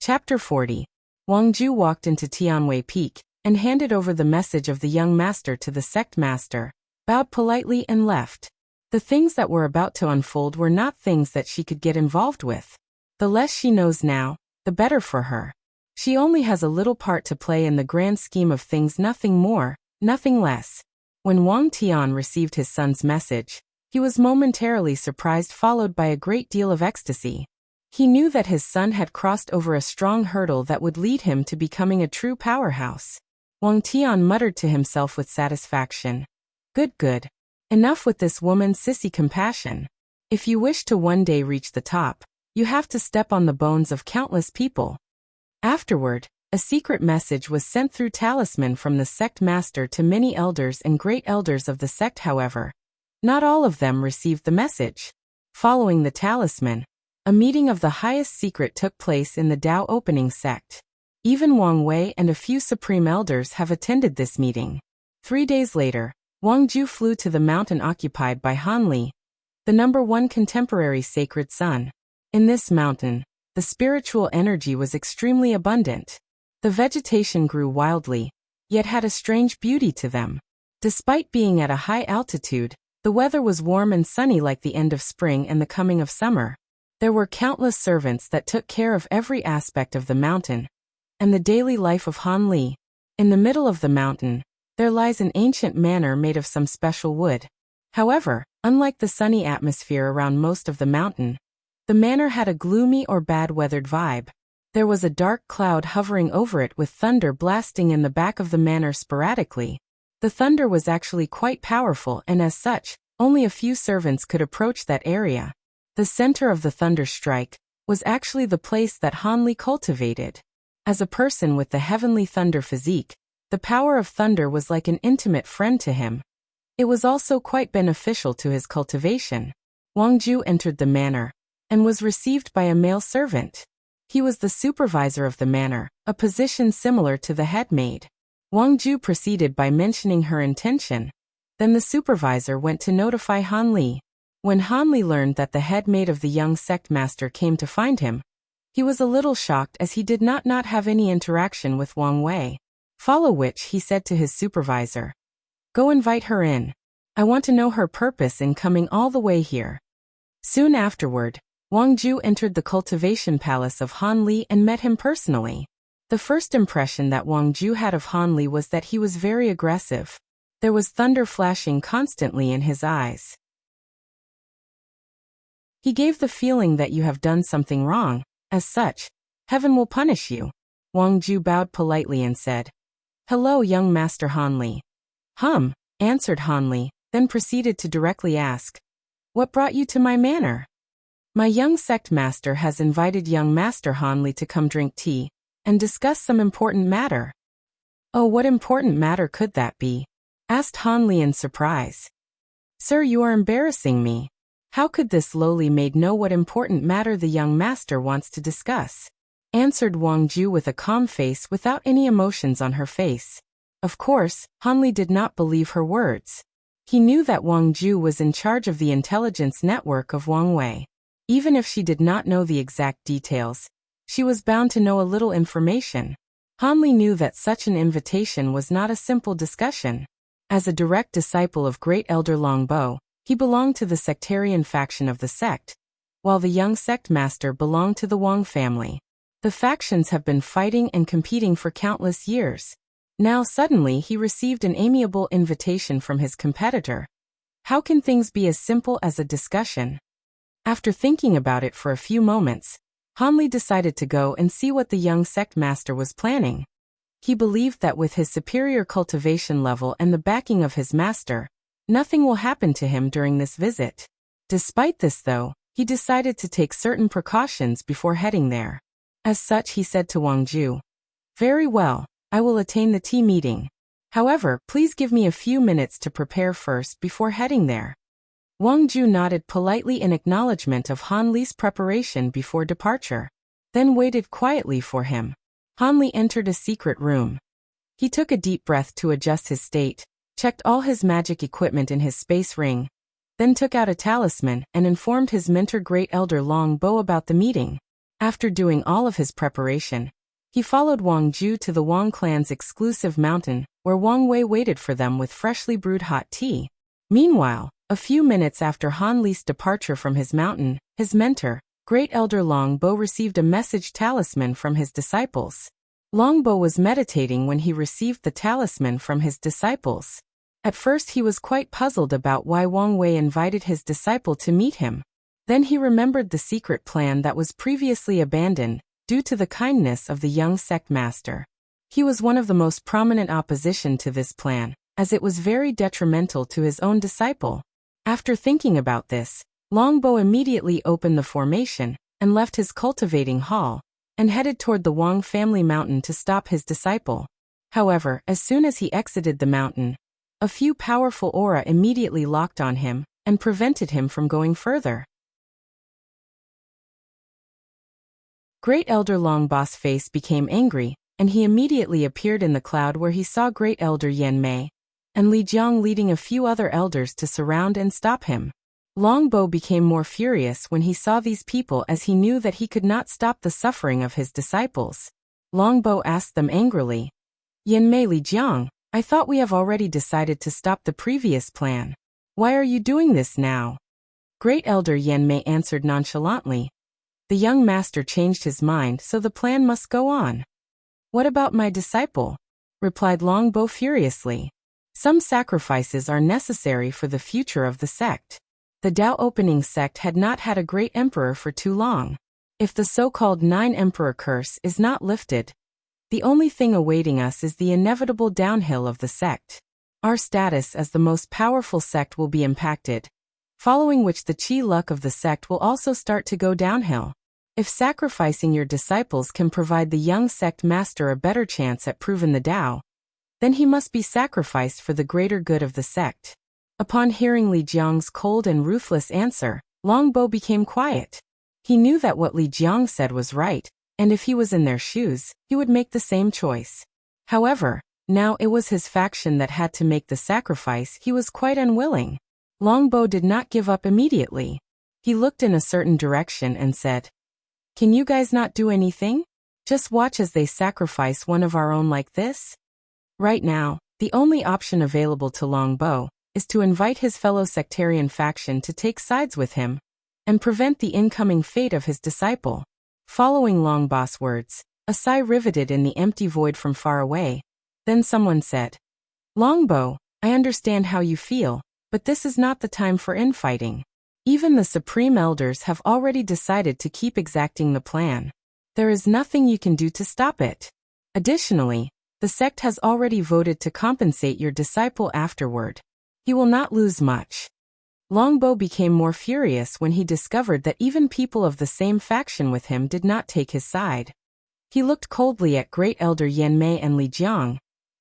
Chapter 40. Wang Ju walked into Tianwei Peak and handed over the message of the young master to the sect master, bowed politely and left. The things that were about to unfold were not things that she could get involved with. The less she knows now, the better for her. She only has a little part to play in the grand scheme of things, nothing more, nothing less. When Wang Tian received his son's message, he was momentarily surprised, followed by a great deal of ecstasy. He knew that his son had crossed over a strong hurdle that would lead him to becoming a true powerhouse. Wang Tian muttered to himself with satisfaction. Good. Enough with this woman's sissy compassion. If you wish to one day reach the top, you have to step on the bones of countless people. Afterward, a secret message was sent through talisman from the sect master to many elders and great elders of the sect. However, not all of them received the message. Following the talisman, a meeting of the highest secret took place in the Tao opening sect. Even Wang Wei and a few supreme elders have attended this meeting. 3 days later, Wang Ju flew to the mountain occupied by Han Li, the #1 contemporary sacred son. In this mountain, the spiritual energy was extremely abundant. The vegetation grew wildly, yet had a strange beauty to them. Despite being at a high altitude, the weather was warm and sunny like the end of spring and the coming of summer. There were countless servants that took care of every aspect of the mountain and the daily life of Han Li. In the middle of the mountain, there lies an ancient manor made of some special wood. However, unlike the sunny atmosphere around most of the mountain, the manor had a gloomy or bad-weathered vibe. There was a dark cloud hovering over it with thunder blasting in the back of the manor sporadically. The thunder was actually quite powerful, and as such, only a few servants could approach that area. The center of the thunder strike was actually the place that Han Li cultivated. As a person with the heavenly thunder physique, the power of thunder was like an intimate friend to him. It was also quite beneficial to his cultivation. Wang Ju entered the manor and was received by a male servant. He was the supervisor of the manor, a position similar to the head maid. Wang Ju proceeded by mentioning her intention. Then the supervisor went to notify Han Li. When Han Li learned that the head maid of the young sect master came to find him, he was a little shocked as he did not have any interaction with Wang Wei. Follow which he said to his supervisor, "Go invite her in. I want to know her purpose in coming all the way here." Soon afterward, Wang Ju entered the cultivation palace of Han Li and met him personally. The first impression that Wang Ju had of Han Li was that he was very aggressive. There was thunder flashing constantly in his eyes. He gave the feeling that you have done something wrong. As such, heaven will punish you. Wang Ju bowed politely and said, "Hello, young master Han Li." Answered Han Li, then proceeded to directly ask, "What brought you to my manor?" "My young sect master has invited young master Han Li to come drink tea and discuss some important matter." "Oh, what important matter could that be?" asked Han Li in surprise. "Sir, you are embarrassing me. How could this lowly maid know what important matter the young master wants to discuss?" answered Wang Ju with a calm face without any emotions on her face. Of course, Han Li did not believe her words. He knew that Wang Ju was in charge of the intelligence network of Wang Wei. Even if she did not know the exact details, she was bound to know a little information. Han Li knew that such an invitation was not a simple discussion. As a direct disciple of great elder Long Bo, he belonged to the sectarian faction of the sect, while the young sect master belonged to the Wang family. The factions have been fighting and competing for countless years. Now suddenly he received an amiable invitation from his competitor. How can things be as simple as a discussion? After thinking about it for a few moments, Han Li decided to go and see what the young sect master was planning. He believed that with his superior cultivation level and the backing of his master, nothing will happen to him during this visit. Despite this though, he decided to take certain precautions before heading there. As such, he said to Wang Ju, "Very well, I will attend the tea meeting. However, please give me a few minutes to prepare first before heading there." Wang Ju nodded politely in acknowledgement of Han Li's preparation before departure, then waited quietly for him. Han Li entered a secret room. He took a deep breath to adjust his state, checked all his magic equipment in his space ring, then took out a talisman and informed his mentor Great Elder Long Bo about the meeting. After doing all of his preparation, he followed Wang Ju to the Wang clan's exclusive mountain, where Wang Wei waited for them with freshly brewed hot tea. Meanwhile, a few minutes after Han Li's departure from his mountain, his mentor, Great Elder Long Bo, received a message talisman from his disciples. Long Bo was meditating when he received the talisman from his disciples. At first he was quite puzzled about why Wang Wei invited his disciple to meet him. Then he remembered the secret plan that was previously abandoned, due to the kindness of the young sect master. He was one of the most prominent opposition to this plan, as it was very detrimental to his own disciple. After thinking about this, Long Bo immediately opened the formation, and left his cultivating hall, and headed toward the Wang family mountain to stop his disciple. However, as soon as he exited the mountain, a few powerful aura immediately locked on him, and prevented him from going further. Great Elder Long Bo's face became angry, and he immediately appeared in the cloud where he saw Great Elder Yan Mei, and Li Jiang leading a few other elders to surround and stop him. Long Bo became more furious when he saw these people, as he knew that he could not stop the suffering of his disciples. Long Bo asked them angrily, "Yan Mei, Li Jiang, I thought we have already decided to stop the previous plan. Why are you doing this now?" Great Elder Yan Mei answered nonchalantly, "The young master changed his mind, so the plan must go on." "What about my disciple?" replied Long Bo furiously. "Some sacrifices are necessary for the future of the sect." The Dao opening sect had not had a great emperor for too long. If the so-called 9-emperor curse is not lifted, the only thing awaiting us is the inevitable downhill of the sect. Our status as the most powerful sect will be impacted, following which the chi luck of the sect will also start to go downhill. If sacrificing your disciples can provide the young sect master a better chance at proving the Dao, then he must be sacrificed for the greater good of the sect. Upon hearing Li Jiang's cold and ruthless answer, Long Bo became quiet. He knew that what Li Jiang said was right, and if he was in their shoes, he would make the same choice. However, now it was his faction that had to make the sacrifice. He was quite unwilling. Long Bo did not give up immediately. He looked in a certain direction and said, "Can you guys not do anything? Just watch as they sacrifice one of our own like this?" Right now, the only option available to Long Bo is to invite his fellow sectarian faction to take sides with him, and prevent the incoming fate of his disciple. Following Long Bo's words, a sigh riveted in the empty void from far away. Then someone said, "Long Bo, I understand how you feel, but this is not the time for infighting. Even the Supreme Elders have already decided to keep exacting the plan. There is nothing you can do to stop it. Additionally, the sect has already voted to compensate your disciple afterward. He will not lose much." Long Bo became more furious when he discovered that even people of the same faction with him did not take his side. He looked coldly at Great Elder Yan Mei and Li Jiang,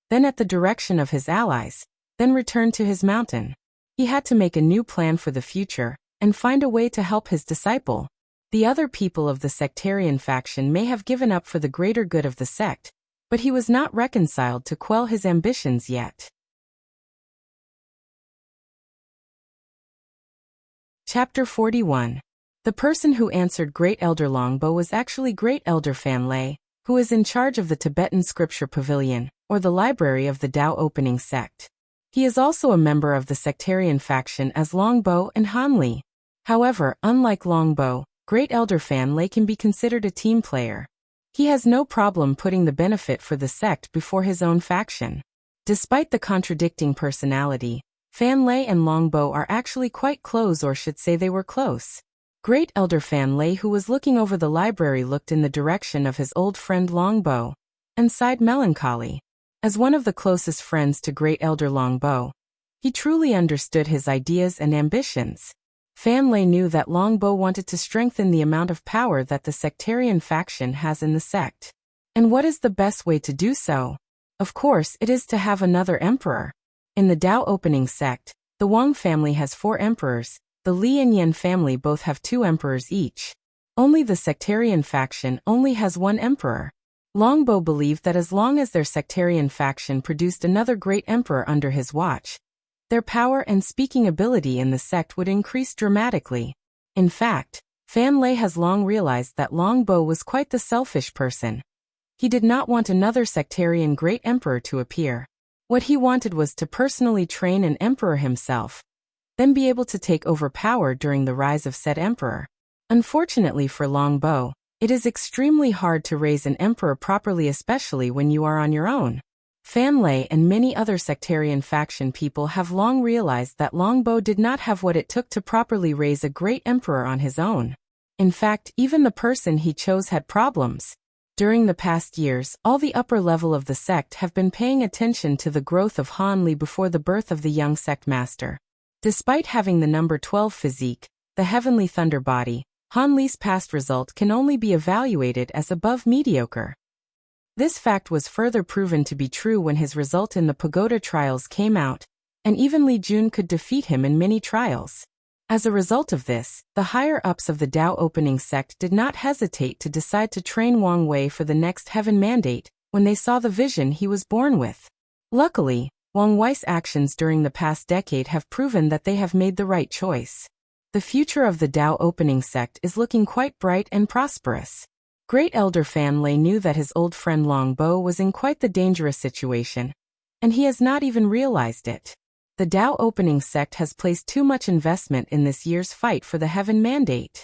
then at the direction of his allies, then returned to his mountain. He had to make a new plan for the future, and find a way to help his disciple. The other people of the sectarian faction may have given up for the greater good of the sect, but he was not reconciled to quell his ambitions yet. Chapter 41. The person who answered Great Elder Long Bo was actually Great Elder Fan Lei, who is in charge of the Tibetan Scripture Pavilion, or the library of the Dao opening sect. He is also a member of the sectarian faction as Long Bo and Han Li. However, unlike Long Bo, Great Elder Fan Lei can be considered a team player. He has no problem putting the benefit for the sect before his own faction. Despite the contradicting personality, Fan Lei and Long Bo are actually quite close, or should say they were close. Great Elder Fan Lei, who was looking over the library, looked in the direction of his old friend Long Bo, and sighed melancholy. As one of the closest friends to Great Elder Long Bo, he truly understood his ideas and ambitions. Fan Lei knew that Long Bo wanted to strengthen the amount of power that the sectarian faction has in the sect. And what is the best way to do so? Of course, it is to have another emperor. In the Dao opening sect, the Wang family has 4 emperors, the Li and Yan family both have 2 emperors each. Only the sectarian faction only has 1 emperor. Long Bo believed that as long as their sectarian faction produced another great emperor under his watch, their power and speaking ability in the sect would increase dramatically. In fact, Fan Lei has long realized that Long Bo was quite the selfish person. He did not want another sectarian great emperor to appear. What he wanted was to personally train an emperor himself, then be able to take over power during the rise of said emperor. Unfortunately for Long Bo, it is extremely hard to raise an emperor properly, especially when you are on your own. Fan Lei and many other sectarian faction people have long realized that Long Bo did not have what it took to properly raise a great emperor on his own. In fact, even the person he chose had problems. During the past years, all the upper level of the sect have been paying attention to the growth of Han Li before the birth of the young sect master. Despite having the number 12 physique, the heavenly thunder body, Han Li's past result can only be evaluated as above mediocre. This fact was further proven to be true when his result in the Pagoda trials came out, and even Li Jun could defeat him in many trials. As a result of this, the higher-ups of the Dao opening sect did not hesitate to decide to train Wang Wei for the next heaven mandate when they saw the vision he was born with. Luckily, Wang Wei's actions during the past decade have proven that they have made the right choice. The future of the Dao opening sect is looking quite bright and prosperous. Great Elder Fan Lei knew that his old friend Long Bo was in quite the dangerous situation, and he has not even realized it. The Dao opening sect has placed too much investment in this year's fight for the heaven mandate.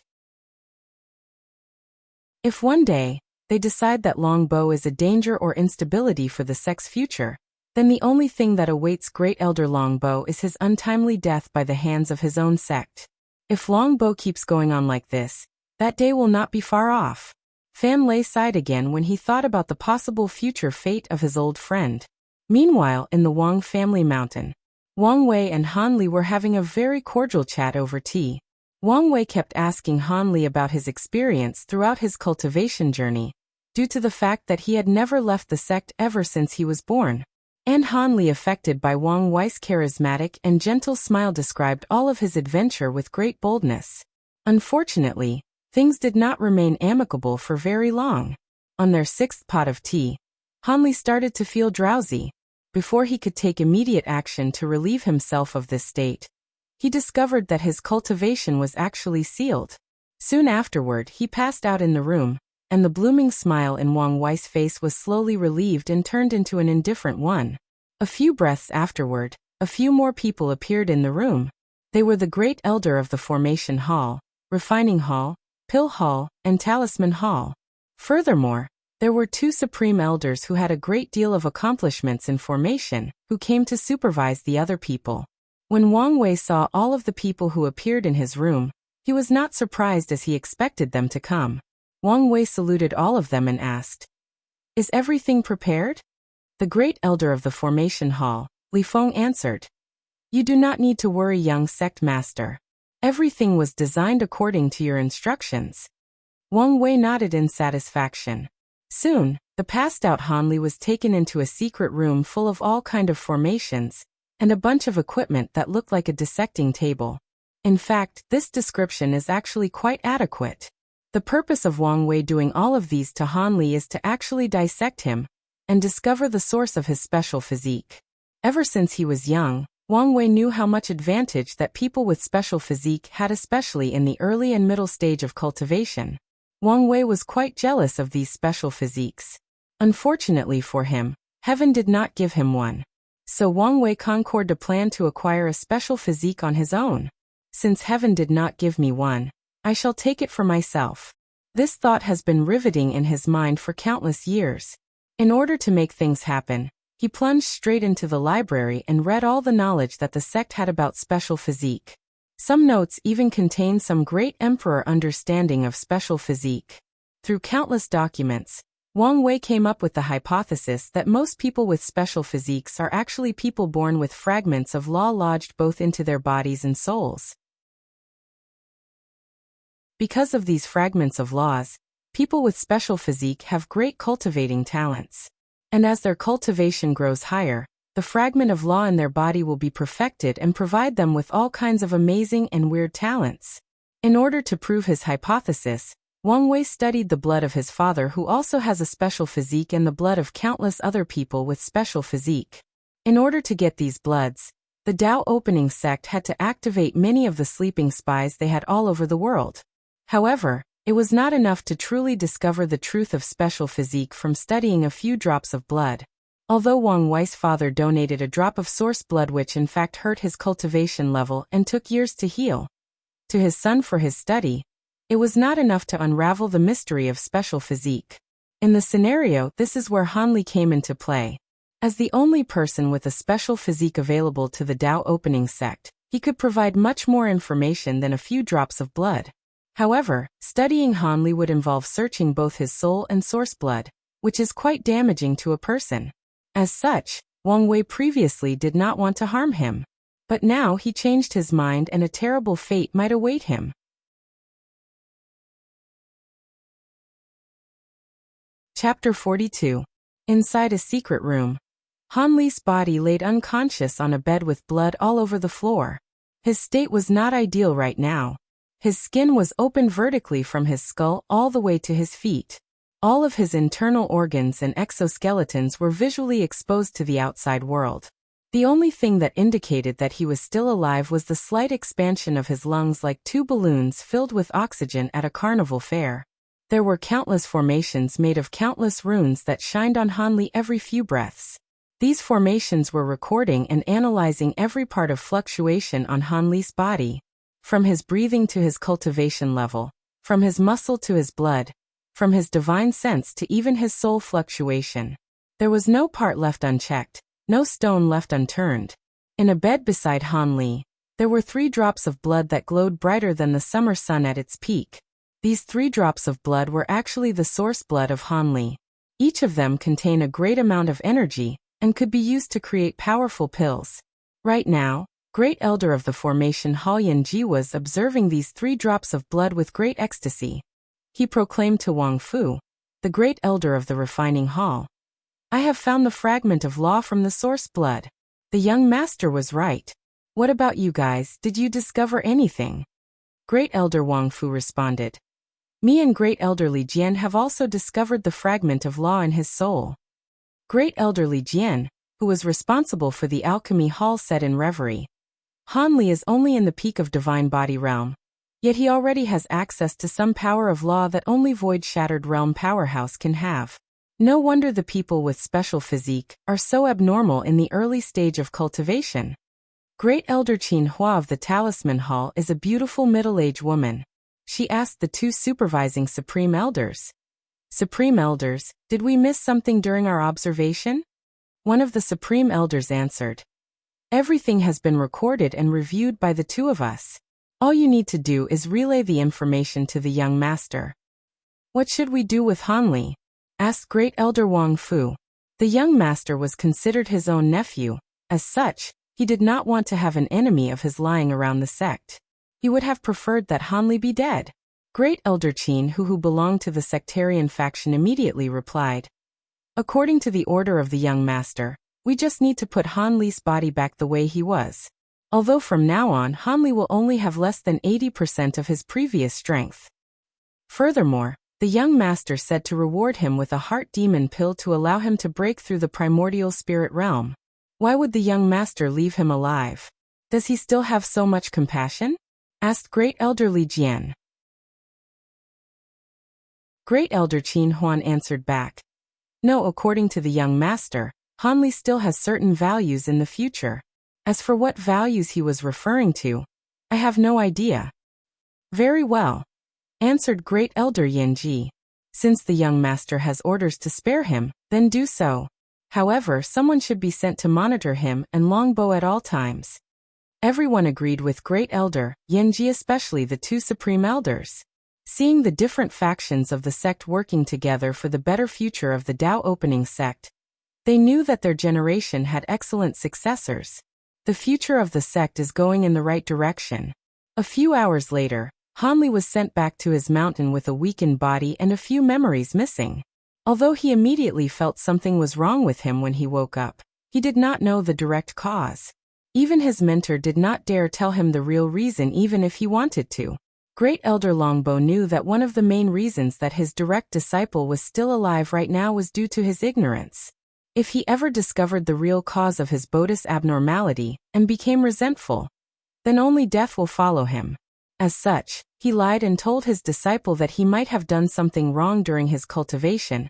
If one day, they decide that Long Bo is a danger or instability for the sect's future, then the only thing that awaits Great Elder Long Bo is his untimely death by the hands of his own sect. If Long Bo keeps going on like this, that day will not be far off. Fan Lei sighed again when he thought about the possible future fate of his old friend. Meanwhile, in the Wang family mountain, Wang Wei and Han Li were having a very cordial chat over tea. Wang Wei kept asking Han Li about his experience throughout his cultivation journey, due to the fact that he had never left the sect ever since he was born. And Han Li, affected by Wang Wei's charismatic and gentle smile, described all of his adventure with great boldness. Unfortunately, things did not remain amicable for very long. On their 6th pot of tea, Han Li started to feel drowsy. Before he could take immediate action to relieve himself of this state, he discovered that his cultivation was actually sealed. Soon afterward, he passed out in the room, and the blooming smile in Wang Wei's face was slowly relieved and turned into an indifferent one. A few breaths afterward, a few more people appeared in the room. They were the Great Elder of the Formation Hall, Refining Hall, Pill Hall, and Talisman Hall. Furthermore, there were 2 supreme elders who had a great deal of accomplishments in formation, who came to supervise the other people. When Wang Wei saw all of the people who appeared in his room, he was not surprised as he expected them to come. Wang Wei saluted all of them and asked, "Is everything prepared?" The Great Elder of the Formation Hall, Li Feng, answered, "You do not need to worry, young sect master. Everything was designed according to your instructions." Wang Wei nodded in satisfaction. Soon, the passed-out Han Li was taken into a secret room full of all kind of formations, and a bunch of equipment that looked like a dissecting table. In fact, this description is actually quite adequate. The purpose of Wang Wei doing all of these to Han Li is to actually dissect him, and discover the source of his special physique. Ever since he was young, Wang Wei knew how much advantage that people with special physique had, especially in the early and middle stage of cultivation. Wang Wei was quite jealous of these special physiques. Unfortunately for him, heaven did not give him one. So Wang Wei concorded a plan to acquire a special physique on his own. Since heaven did not give me one, I shall take it for myself. This thought has been riveting in his mind for countless years. In order to make things happen, he plunged straight into the library and read all the knowledge that the sect had about special physique. Some notes even contain some great emperor understanding of special physique. Through countless documents, Wang Wei came up with the hypothesis that most people with special physiques are actually people born with fragments of law lodged both into their bodies and souls. Because of these fragments of laws, people with special physique have great cultivating talents. And as their cultivation grows higher, the fragment of law in their body will be perfected and provide them with all kinds of amazing and weird talents. In order to prove his hypothesis, Wang Wei studied the blood of his father, who also has a special physique, and the blood of countless other people with special physique. In order to get these bloods, the Dao opening sect had to activate many of the sleeping spies they had all over the world. However, it was not enough to truly discover the truth of special physique from studying a few drops of blood. Although Wang Wei's father donated a drop of source blood which in fact hurt his cultivation level and took years to heal, to his son for his study, it was not enough to unravel the mystery of special physique. In the scenario, this is where Hanli came into play. As the only person with a special physique available to the Dao opening sect, he could provide much more information than a few drops of blood. However, studying Hanli would involve searching both his soul and source blood, which is quite damaging to a person. As such, Wang Wei previously did not want to harm him. But now he changed his mind and a terrible fate might await him. Chapter 42. Inside a secret room. Hanli's body laid unconscious on a bed with blood all over the floor. His state was not ideal right now. His skin was open vertically from his skull all the way to his feet. All of his internal organs and exoskeletons were visually exposed to the outside world. The only thing that indicated that he was still alive was the slight expansion of his lungs like two balloons filled with oxygen at a carnival fair. There were countless formations made of countless runes that shined on Hanli every few breaths. These formations were recording and analyzing every part of fluctuation on Hanli's body, from his breathing to his cultivation level, from his muscle to his blood, from his divine sense to even his soul fluctuation. There was no part left unchecked, no stone left unturned. In a bed beside Hanli, there were 3 drops of blood that glowed brighter than the summer sun at its peak. These 3 drops of blood were actually the source blood of Hanli. Each of them contained a great amount of energy and could be used to create powerful pills. Right now, Great Elder of the formation Hall Yanji was observing these 3 drops of blood with great ecstasy. He proclaimed to Wang Fu, the Great Elder of the refining hall, "I have found the fragment of law from the source blood." The young master was right. "What about you guys, did you discover anything?" Great Elder Wang Fu responded. "Me and Great Elder Li Jian have also discovered the fragment of law in his soul." Great Elder Li Jian, who was responsible for the alchemy hall, said in reverie, "Hanli is only in the peak of divine body realm, yet he already has access to some power of law that only void-shattered realm powerhouse can have. No wonder the people with special physique are so abnormal in the early stage of cultivation." Great Elder Qin Hua of the Talisman Hall is a beautiful middle-aged woman. She asked the 2 supervising Supreme Elders, "Supreme Elders, did we miss something during our observation?" One of the Supreme Elders answered, "Everything has been recorded and reviewed by the 2 of us. All you need to do is relay the information to the young master." "What should we do with Hanli?" asked Great Elder Wang Fu. The young master was considered his own nephew. As such, he did not want to have an enemy of his lying around the sect. He would have preferred that Hanli be dead. Great Elder Qin, who belonged to the sectarian faction, immediately replied, "According to the order of the young master, we just need to put Hanli's body back the way he was. Although from now on Hanli will only have less than 80% of his previous strength." Furthermore, the young master said to reward him with a heart demon pill to allow him to break through the primordial spirit realm. Why would the young master leave him alive? Does he still have so much compassion? Asked Great Elder Li Jian. Great Elder Qin Huan answered back, "No, according to the young master, Hanli still has certain values in the future. As for what values he was referring to, I have no idea." "Very well," answered Great Elder Yanji. "Since the young master has orders to spare him, then do so. However, someone should be sent to monitor him and Longbow at all times." Everyone agreed with Great Elder Yanji, especially the 2 Supreme Elders. Seeing the different factions of the sect working together for the better future of the Dao opening sect, they knew that their generation had excellent successors. The future of the sect is going in the right direction. A few hours later, Hanli was sent back to his mountain with a weakened body and a few memories missing. Although he immediately felt something was wrong with him when he woke up, he did not know the direct cause. Even his mentor did not dare tell him the real reason even if he wanted to. Great Elder Longbow knew that one of the main reasons that his direct disciple was still alive right now was due to his ignorance. If he ever discovered the real cause of his Bodis abnormality and became resentful, then only death will follow him. As such, he lied and told his disciple that he might have done something wrong during his cultivation,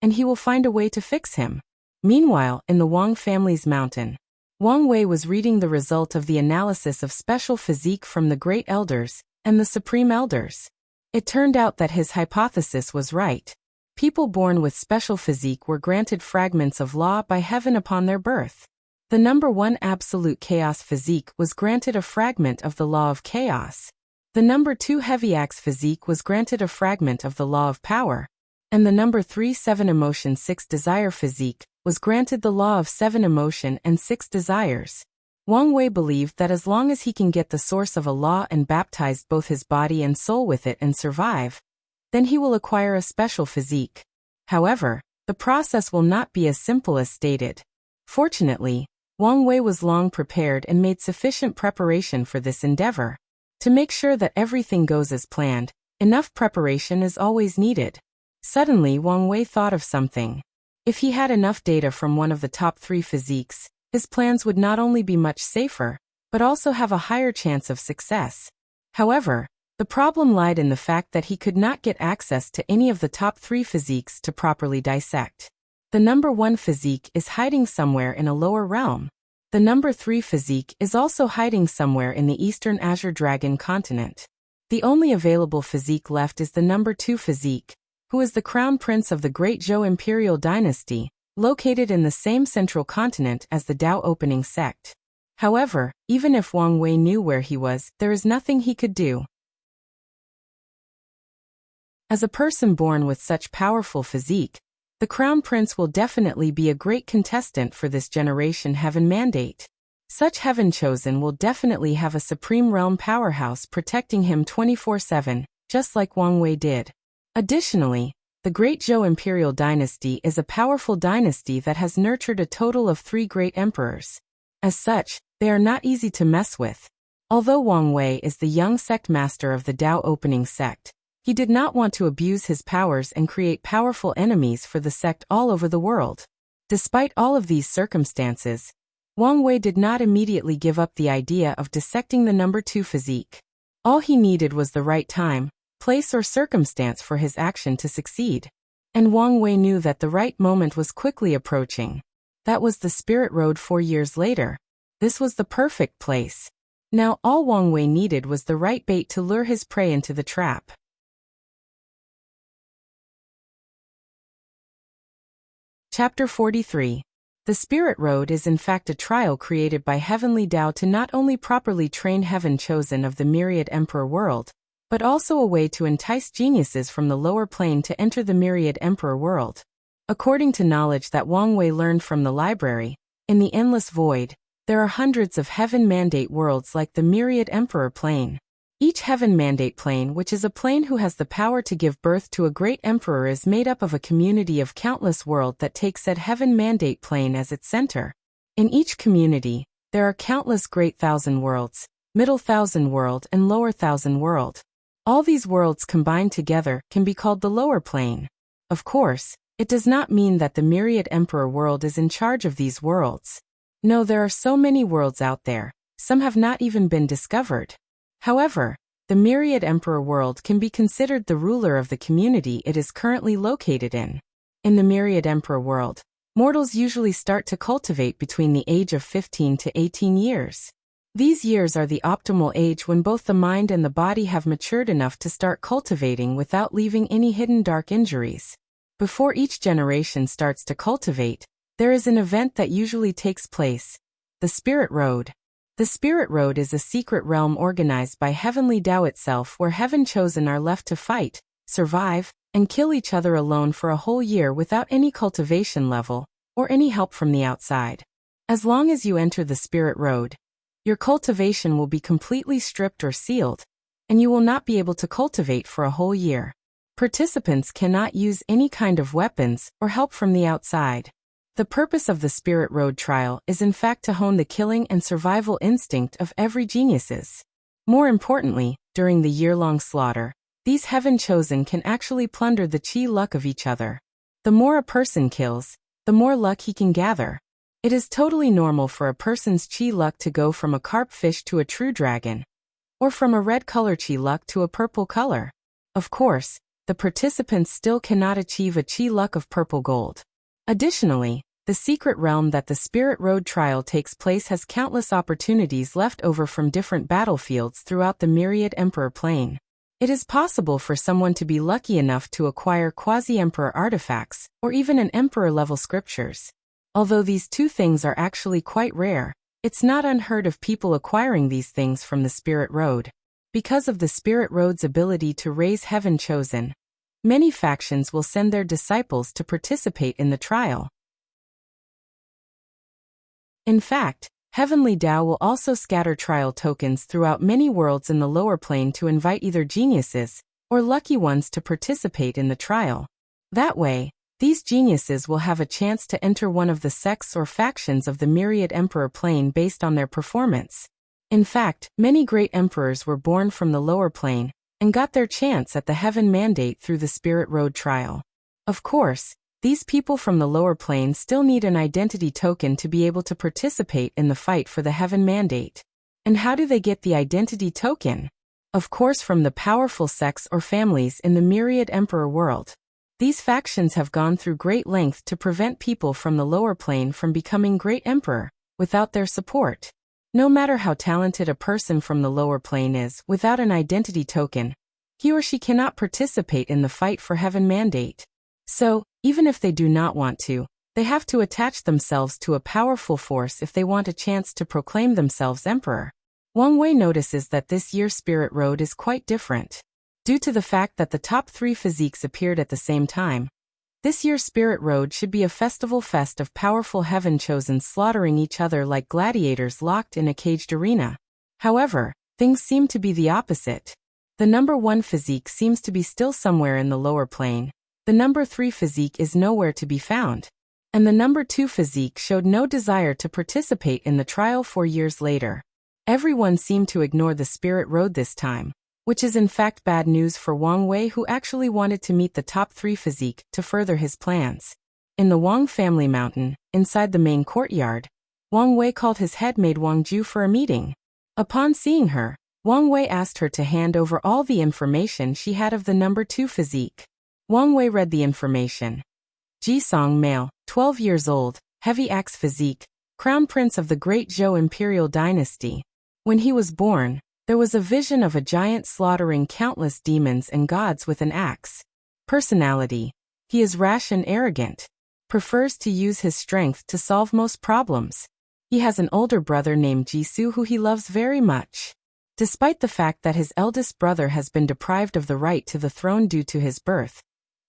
and he will find a way to fix him. Meanwhile, in the Wang family's mountain, Wang Wei was reading the result of the analysis of special physique from the great elders and the supreme elders. It turned out that his hypothesis was right. People born with special physique were granted fragments of law by heaven upon their birth. The number 1 absolute chaos physique was granted a fragment of the law of chaos. The number 2 heavy axe physique was granted a fragment of the law of power. And the number 3 7 emotion 6 desire physique was granted the law of 7 emotion and 6 desires. Wang Wei believed that as long as he can get the source of a law and baptize both his body and soul with it and survive, then he will acquire a special physique. However, the process will not be as simple as stated. Fortunately, Wang Wei was long prepared and made sufficient preparation for this endeavor. To make sure that everything goes as planned, enough preparation is always needed. Suddenly, Wang Wei thought of something. If he had enough data from one of the top 3 physiques, his plans would not only be much safer, but also have a higher chance of success. However, the problem lied in the fact that he could not get access to any of the top 3 physiques to properly dissect. The number 1 physique is hiding somewhere in a lower realm. The number 3 physique is also hiding somewhere in the eastern Azure Dragon continent. The only available physique left is the number 2 physique, who is the crown prince of the Great Zhou Imperial Dynasty, located in the same central continent as the Tao Opening sect. However, even if Wang Wei knew where he was, there is nothing he could do. As a person born with such powerful physique, the Crown Prince will definitely be a great contestant for this generation Heaven Mandate. Such Heaven Chosen will definitely have a Supreme Realm powerhouse protecting him 24/7, just like Wang Wei did. Additionally, the Great Zhou Imperial Dynasty is a powerful dynasty that has nurtured a total of 3 great emperors. As such, they are not easy to mess with. Although Wang Wei is the young sect master of the Tao Opening sect, he did not want to abuse his powers and create powerful enemies for the sect all over the world. Despite all of these circumstances, Wang Wei did not immediately give up the idea of dissecting the number 2 physique. All he needed was the right time, place or circumstance for his action to succeed. And Wang Wei knew that the right moment was quickly approaching. That was the Spirit Road 4 years later. This was the perfect place. Now all Wang Wei needed was the right bait to lure his prey into the trap. Chapter 43. The Spirit Road is in fact a trial created by Heavenly Tao to not only properly train Heaven Chosen of the Myriad Emperor world, but also a way to entice geniuses from the lower plane to enter the Myriad Emperor world. According to knowledge that Wang Wei learned from the library, in the Endless Void, there are hundreds of Heaven Mandate worlds like the Myriad Emperor plane. Each Heaven Mandate plane, which is a plane who has the power to give birth to a great emperor, is made up of a community of countless worlds that take said Heaven Mandate plane as its center. In each community, there are countless great thousand worlds, middle thousand world and lower thousand world. All these worlds combined together can be called the lower plane. Of course, it does not mean that the Myriad Emperor world is in charge of these worlds. No, there are so many worlds out there, some have not even been discovered. However, the Myriad Emperor world can be considered the ruler of the community it is currently located in. In the Myriad Emperor world, mortals usually start to cultivate between the age of 15 to 18 years. These years are the optimal age when both the mind and the body have matured enough to start cultivating without leaving any hidden dark injuries. Before each generation starts to cultivate, there is an event that usually takes place, the Spirit Road. The Spirit Road is a secret realm organized by Heavenly Tao itself where Heaven Chosen are left to fight, survive, and kill each other alone for a whole year without any cultivation level, or any help from the outside. As long as you enter the Spirit Road, your cultivation will be completely stripped or sealed, and you will not be able to cultivate for a whole year. Participants cannot use any kind of weapons or help from the outside. The purpose of the Spirit Road trial is in fact to hone the killing and survival instinct of every geniuses. More importantly, during the year-long slaughter, these Heaven Chosen can actually plunder the chi luck of each other. The more a person kills, the more luck he can gather. It is totally normal for a person's chi luck to go from a carp fish to a true dragon. or from a red color chi luck to a purple color. Of course, the participants still cannot achieve a chi luck of purple gold. Additionally, the secret realm that the Spirit Road trial takes place has countless opportunities left over from different battlefields throughout the myriad Emperor plane. It is possible for someone to be lucky enough to acquire quasi-emperor artifacts, or even an emperor-level scriptures. Although these two things are actually quite rare, it's not unheard of people acquiring these things from the Spirit Road. Because of the Spirit Road's ability to raise heaven chosen, many factions will send their disciples to participate in the trial. In fact, Heavenly Tao will also scatter trial tokens throughout many worlds in the lower plane to invite either geniuses or lucky ones to participate in the trial. That way, these geniuses will have a chance to enter one of the sects or factions of the myriad Emperor plane based on their performance. In fact, many great emperors were born from the lower plane and got their chance at the heaven mandate through the Spirit Road trial. Of course, these people from the lower plane still need an identity token to be able to participate in the fight for the heaven mandate. And how do they get the identity token? Of course, from the powerful sects or families in the myriad Emperor world. These factions have gone through great length to prevent people from the lower plane from becoming great emperor without their support. No matter how talented a person from the lower plane is, without an identity token, he or she cannot participate in the fight for heaven mandate. So, even if they do not want to, they have to attach themselves to a powerful force if they want a chance to proclaim themselves emperor. Wang Wei notices that this year's Spirit Road is quite different. Due to the fact that the top 3 physiques appeared at the same time, this year's Spirit Road should be a festival fest of powerful heaven-chosen slaughtering each other like gladiators locked in a caged arena. However, things seem to be the opposite. The number 1 physique seems to be still somewhere in the lower plane. The number 3 physique is nowhere to be found. And the number 2 physique showed no desire to participate in the trial 4 years later. Everyone seemed to ignore the Spirit Road this time, which is in fact bad news for Wang Wei, who actually wanted to meet the top 3 physique to further his plans. In the Wang family mountain, inside the main courtyard, Wang Wei called his head maid Wang Ju for a meeting. Upon seeing her, Wang Wei asked her to hand over all the information she had of the number 2 physique. Wang Wei read the information. Jisong male, 12 years old, heavy axe physique, crown prince of the Great Zhou imperial dynasty. When he was born, there was a vision of a giant slaughtering countless demons and gods with an axe. Personality: he is rash and arrogant. Prefers to use his strength to solve most problems. He has an older brother named Jisoo who he loves very much. Despite the fact that his eldest brother has been deprived of the right to the throne due to his birth,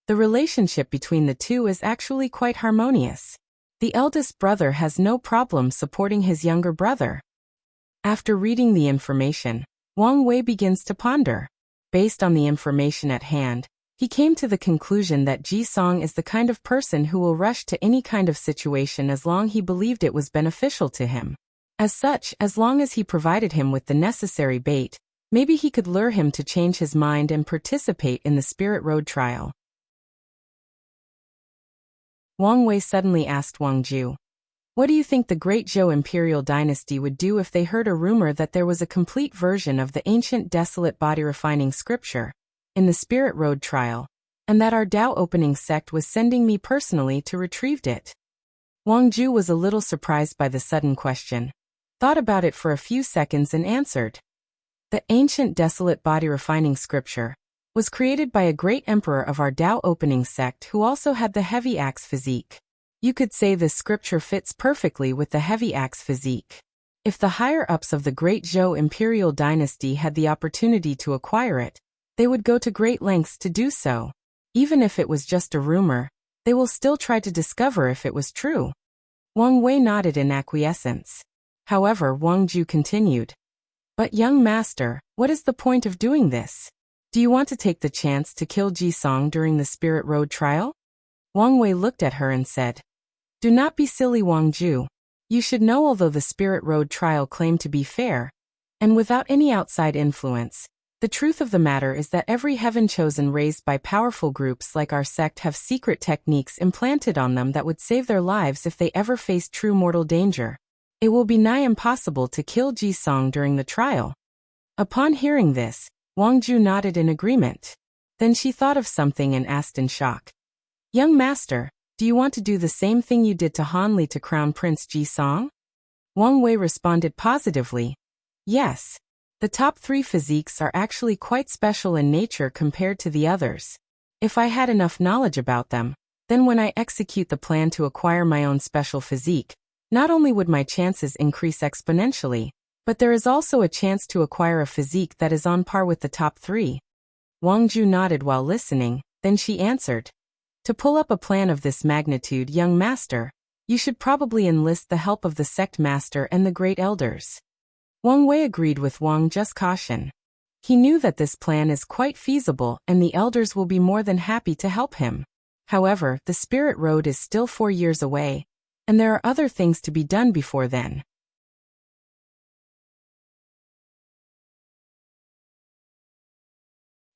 the relationship between the two is actually quite harmonious. The eldest brother has no problem supporting his younger brother. After reading the information, Wang Wei begins to ponder. Based on the information at hand, he came to the conclusion that Jisong is the kind of person who will rush to any kind of situation as long as he believed it was beneficial to him. As such, as long as he provided him with the necessary bait, maybe he could lure him to change his mind and participate in the Spirit Road trial. Wang Wei suddenly asked Wang Ju, "What do you think the Great Zhou imperial dynasty would do if they heard a rumor that there was a complete version of the ancient desolate body refining scripture in the Spirit Road trial, and that our Tao opening sect was sending me personally to retrieve it?" Wang Ju was a little surprised by the sudden question, thought about it for a few seconds and answered. The ancient desolate body refining scripture was created by a great emperor of our Tao opening sect who also had the heavy axe physique. You could say this scripture fits perfectly with the heavy axe physique. If the higher-ups of the Great Zhou imperial dynasty had the opportunity to acquire it, they would go to great lengths to do so. Even if it was just a rumor, they will still try to discover if it was true. Wang Wei nodded in acquiescence. However, Wang Ju continued, "But young master, what is the point of doing this? Do you want to take the chance to kill Jisong during the Spirit Road trial?" Wang Wei looked at her and said, "Do not be silly, Wang Ju. You should know although the Spirit Road trial claimed to be fair, and without any outside influence, the truth of the matter is that every heaven chosen raised by powerful groups like our sect have secret techniques implanted on them that would save their lives if they ever faced true mortal danger. It will be nigh impossible to kill Jisong during the trial." Upon hearing this, Wang Ju nodded in agreement. Then she thought of something and asked in shock. Young master, do you want to do the same thing you did to Han Li to Crown Prince Ji Song? Wang Wei responded positively. Yes. The top 3 physiques are actually quite special in nature compared to the others. If I had enough knowledge about them, then when I execute the plan to acquire my own special physique, not only would my chances increase exponentially, but there is also a chance to acquire a physique that is on par with the top 3. Wang Ju nodded while listening, then she answered. To pull up a plan of this magnitude, young master, you should probably enlist the help of the sect master and the great elders. Wang Wei agreed with Wang Ju's caution. He knew that this plan is quite feasible and the elders will be more than happy to help him. However, the spirit road is still 4 years away, and there are other things to be done before then.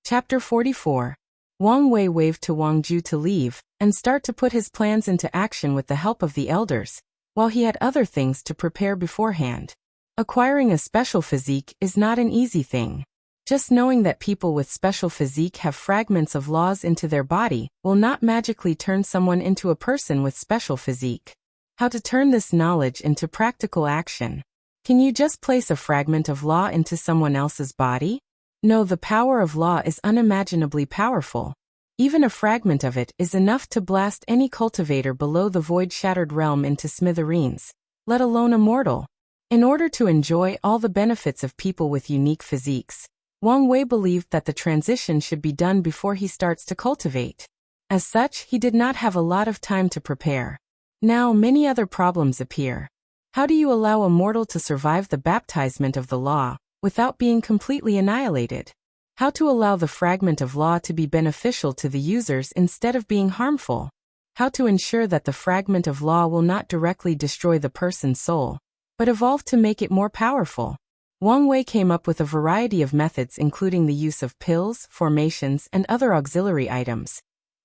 Chapter 44. Wang Wei waved to Wang Ju to leave and start to put his plans into action with the help of the elders, while he had other things to prepare beforehand. Acquiring a special physique is not an easy thing. Just knowing that people with special physique have fragments of laws into their body will not magically turn someone into a person with special physique. How to turn this knowledge into practical action? Can you just place a fragment of law into someone else's body? No, the power of law is unimaginably powerful. Even a fragment of it is enough to blast any cultivator below the void-shattered realm into smithereens, let alone a mortal. In order to enjoy all the benefits of people with unique physiques, Wang Wei believed that the transition should be done before he starts to cultivate. As such, he did not have a lot of time to prepare. Now, many other problems appear. How do you allow a mortal to survive the baptizement of the law without being completely annihilated? How to allow the fragment of law to be beneficial to the users instead of being harmful? How to ensure that the fragment of law will not directly destroy the person's soul, but evolve to make it more powerful? Wang Wei came up with a variety of methods including the use of pills, formations, and other auxiliary items,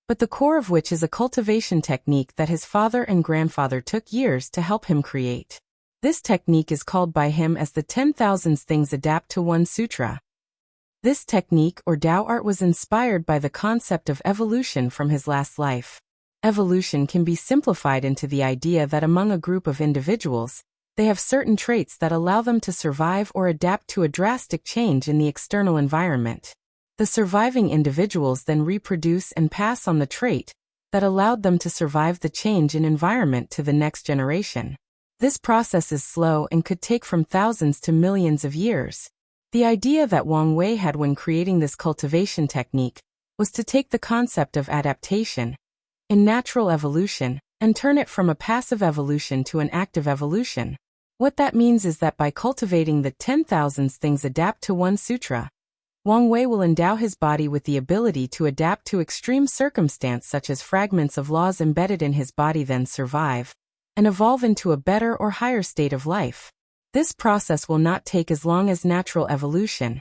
but the core of which is a cultivation technique that his father and grandfather took years to help him create. This technique is called by him as the 10,000 Things Adapt to One Sutra. This technique or Tao art was inspired by the concept of evolution from his last life. Evolution can be simplified into the idea that among a group of individuals, they have certain traits that allow them to survive or adapt to a drastic change in the external environment. The surviving individuals then reproduce and pass on the trait that allowed them to survive the change in environment to the next generation. This process is slow and could take from thousands to millions of years. The idea that Wang Wei had when creating this cultivation technique was to take the concept of adaptation in natural evolution and turn it from a passive evolution to an active evolution. What that means is that by cultivating the 10,000 Things Adapt to One Sutra, Wang Wei will endow his body with the ability to adapt to extreme circumstance such as fragments of laws embedded in his body then survive and evolve into a better or higher state of life. This process will not take as long as natural evolution.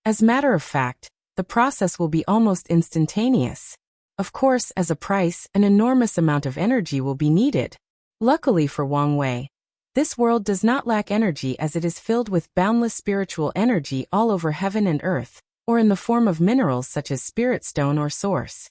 As a matter of fact, the process will be almost instantaneous. Of course, as a price, an enormous amount of energy will be needed. Luckily for Wang Wei, this world does not lack energy as it is filled with boundless spiritual energy all over heaven and earth, or in the form of minerals such as spirit stone or source.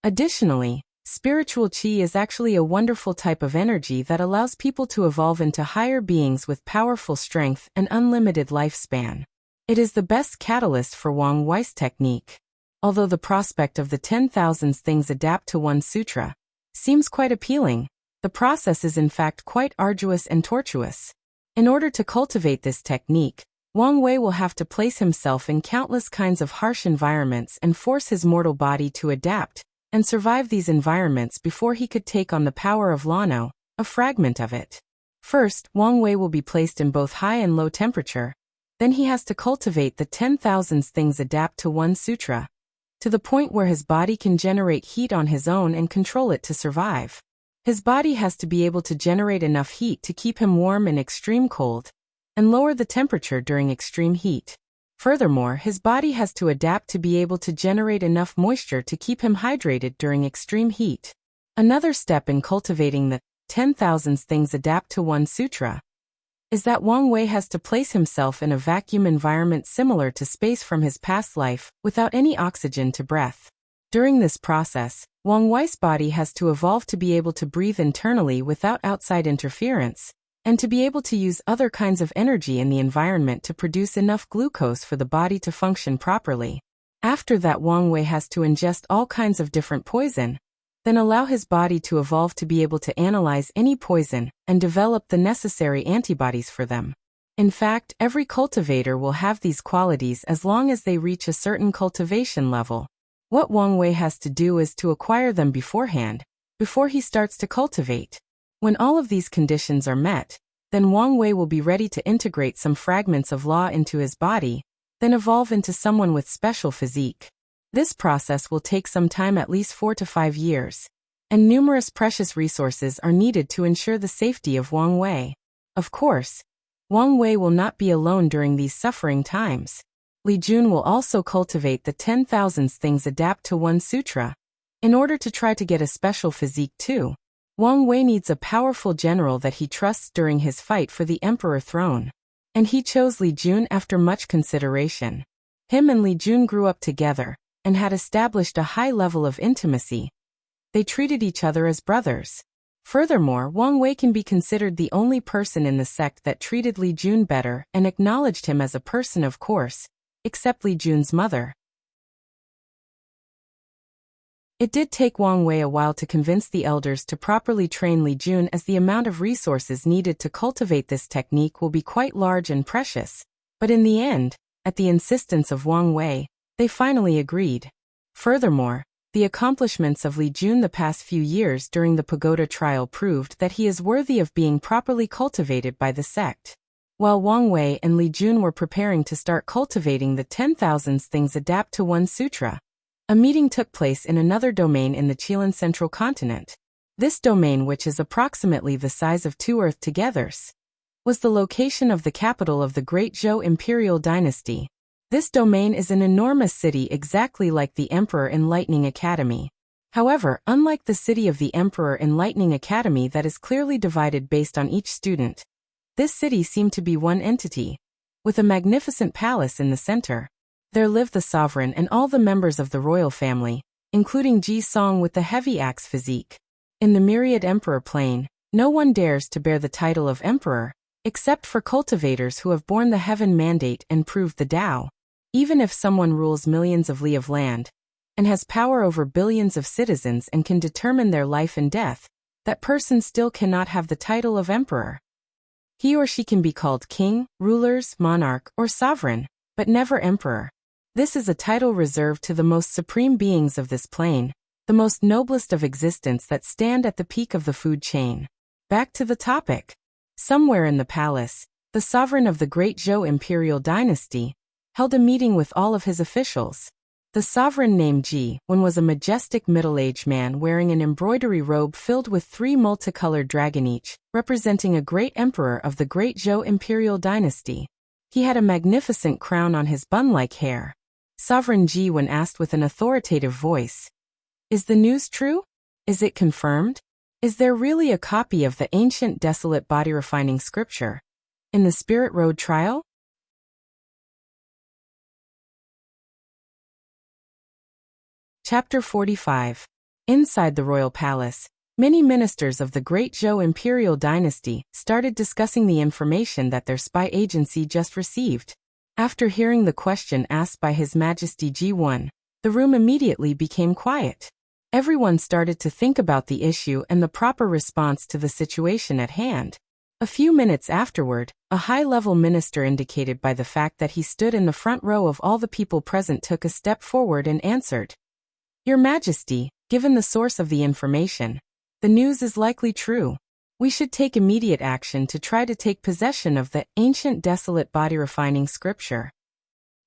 Additionally, spiritual qi is actually a wonderful type of energy that allows people to evolve into higher beings with powerful strength and unlimited lifespan. It is the best catalyst for Wang Wei's technique. Although the prospect of the 10,000 Things Adapt to One Sutra seems quite appealing, the process is in fact quite arduous and tortuous. In order to cultivate this technique, Wang Wei will have to place himself in countless kinds of harsh environments and force his mortal body to adapt and survive these environments before he could take on the power of Lano, a fragment of it. First, Wang Wei will be placed in both high and low temperature. Then he has to cultivate the 10,000 Things Adapt to One Sutra, to the point where his body can generate heat on his own and control it to survive. His body has to be able to generate enough heat to keep him warm in extreme cold, and lower the temperature during extreme heat. Furthermore, his body has to adapt to be able to generate enough moisture to keep him hydrated during extreme heat. Another step in cultivating the 10,000 Things Adapt to One Sutra is that Wang Wei has to place himself in a vacuum environment similar to space from his past life, without any oxygen to breath. During this process, Wang Wei's body has to evolve to be able to breathe internally without outside interference, and to be able to use other kinds of energy in the environment to produce enough glucose for the body to function properly. After that, Wang Wei has to ingest all kinds of different poison, then allow his body to evolve to be able to analyze any poison and develop the necessary antibodies for them. In fact, every cultivator will have these qualities as long as they reach a certain cultivation level. What Wang Wei has to do is to acquire them beforehand, before he starts to cultivate. When all of these conditions are met, then Wang Wei will be ready to integrate some fragments of law into his body, then evolve into someone with special physique. This process will take some time, at least 4 to 5 years, and numerous precious resources are needed to ensure the safety of Wang Wei. Of course, Wang Wei will not be alone during these suffering times. Li Jun will also cultivate the 10,000 things adapt to one sutra. In order to try to get a special physique too, Wang Wei needs a powerful general that he trusts during his fight for the emperor throne. And he chose Li Jun after much consideration. Him and Li Jun grew up together, and had established a high level of intimacy. They treated each other as brothers. Furthermore, Wang Wei can be considered the only person in the sect that treated Li Jun better and acknowledged him as a person, of course, except Li Jun's mother. It did take Wang Wei a while to convince the elders to properly train Li Jun, as the amount of resources needed to cultivate this technique will be quite large and precious. But in the end, at the insistence of Wang Wei, they finally agreed. Furthermore, the accomplishments of Li Jun the past few years during the pagoda trial proved that he is worthy of being properly cultivated by the sect. While Wang Wei and Li Jun were preparing to start cultivating the 10,000 things adapt to one sutra, a meeting took place in another domain in the Chilean central continent. This domain, which is approximately the size of 2 Earth-togethers, was the location of the capital of the Great Zhou Imperial Dynasty. This domain is an enormous city, exactly like the Emperor Enlightening Academy. However, unlike the city of the Emperor Enlightening Academy that is clearly divided based on each student, this city seemed to be one entity, with a magnificent palace in the center. There lived the sovereign and all the members of the royal family, including Ji Song with the heavy axe physique. In the myriad emperor plane, no one dares to bear the title of emperor, except for cultivators who have borne the heaven mandate and proved the Tao. Even if someone rules millions of li of land, and has power over billions of citizens and can determine their life and death, that person still cannot have the title of emperor. He or she can be called king, rulers, monarch, or sovereign, but never emperor. This is a title reserved to the most supreme beings of this plane, the most noblest of existence that stand at the peak of the food chain. Back to the topic. Somewhere in the palace, the sovereign of the Great Zhou Imperial Dynasty held a meeting with all of his officials. The sovereign named Ji Wen was a majestic middle-aged man wearing an embroidery robe filled with 3 multicolored dragon each, representing a great emperor of the Great Zhou Imperial Dynasty. He had a magnificent crown on his bun-like hair. Sovereign Ji Wen asked with an authoritative voice, "Is the news true? Is it confirmed? Is there really a copy of the ancient desolate body-refining scripture in the Spirit Road trial?" Chapter 45. Inside the royal palace, many ministers of the Great Zhou Imperial Dynasty started discussing the information that their spy agency just received. After hearing the question asked by His Majesty Ji Wen, the room immediately became quiet. Everyone started to think about the issue and the proper response to the situation at hand. A few minutes afterward, a high-level minister, indicated by the fact that he stood in the front row of all the people present, took a step forward and answered, "Your Majesty, given the source of the information, the news is likely true. We should take immediate action to try to take possession of the ancient desolate body-refining scripture."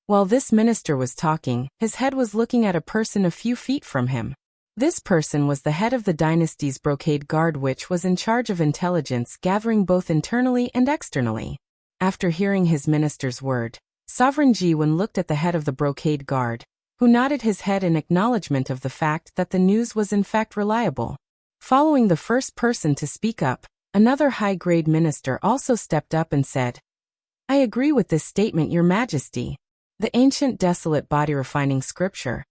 While this minister was talking, his head was looking at a person a few feet from him. This person was the head of the dynasty's brocade guard, which was in charge of intelligence gathering both internally and externally. After hearing his minister's word, Sovereign Ji Wen looked at the head of the brocade guard, who nodded his head in acknowledgement of the fact that the news was in fact reliable. Following the first person to speak up, Another high-grade minister also stepped up and said, "I agree with this statement, Your Majesty. The ancient desolate body-refining scripture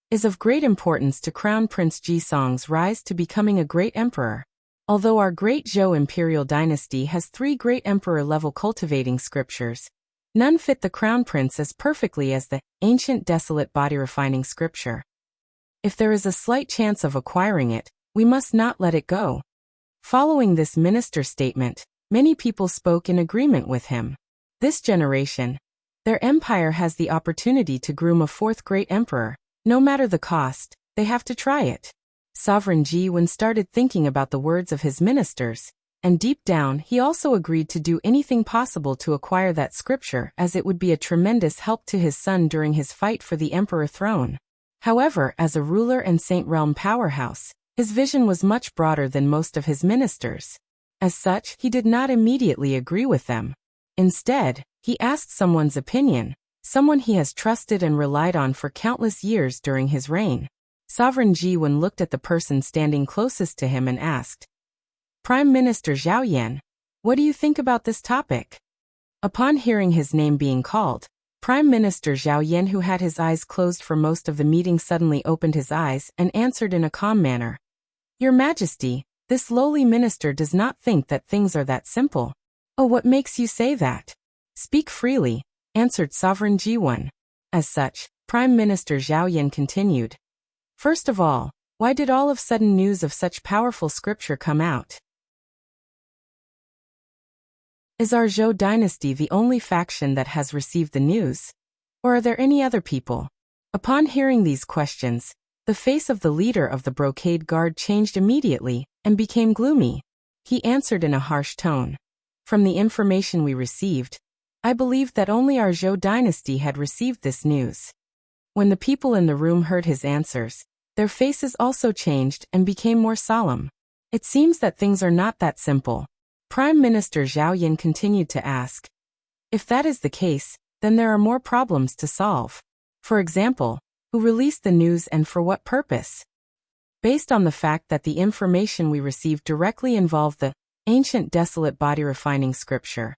is of great importance to Crown Prince Jisong's rise to becoming a great emperor. Although our great Zhou imperial dynasty has 3 great emperor-level cultivating scriptures, none fit the Crown Prince as perfectly as the ancient desolate body-refining scripture. If there is a slight chance of acquiring it, we must not let it go." Following this minister's statement, many people spoke in agreement with him. This generation, their empire has the opportunity to groom a 4th great emperor. No matter the cost, they have to try it. Sovereign Ji Wen started thinking about the words of his ministers, and deep down he also agreed to do anything possible to acquire that scripture, as it would be a tremendous help to his son during his fight for the emperor throne. However, as a ruler and Saint Realm powerhouse, his vision was much broader than most of his ministers. As such, he did not immediately agree with them. Instead, he asked someone's opinion, someone he has trusted and relied on for countless years during his reign. Sovereign Ji Wen looked at the person standing closest to him and asked, "Prime Minister Zhao Yan, what do you think about this topic?" Upon hearing his name being called, Prime Minister Zhao Yan, who had his eyes closed for most of the meeting, suddenly opened his eyes and answered in a calm manner, "Your Majesty, this lowly minister does not think that things are that simple." "Oh, what makes you say that?" "Speak freely," answered Sovereign Ji Wen. As such, Prime Minister Zhao Yan continued, "First of all, why did all of sudden news of such powerful scripture come out? Is our Zhou dynasty the only faction that has received the news? Or are there any other people?" Upon hearing these questions, the face of the leader of the brocade guard changed immediately and became gloomy. He answered in a harsh tone, "From the information we received, I believed that only our Zhou dynasty had received this news." When the people in the room heard his answers, their faces also changed and became more solemn. "It seems that things are not that simple." Prime Minister Zhao Yan continued to ask, "If that is the case, then there are more problems to solve. For example, who released the news and for what purpose? Based on the fact that the information we received directly involved the ancient desolate body-refining scripture,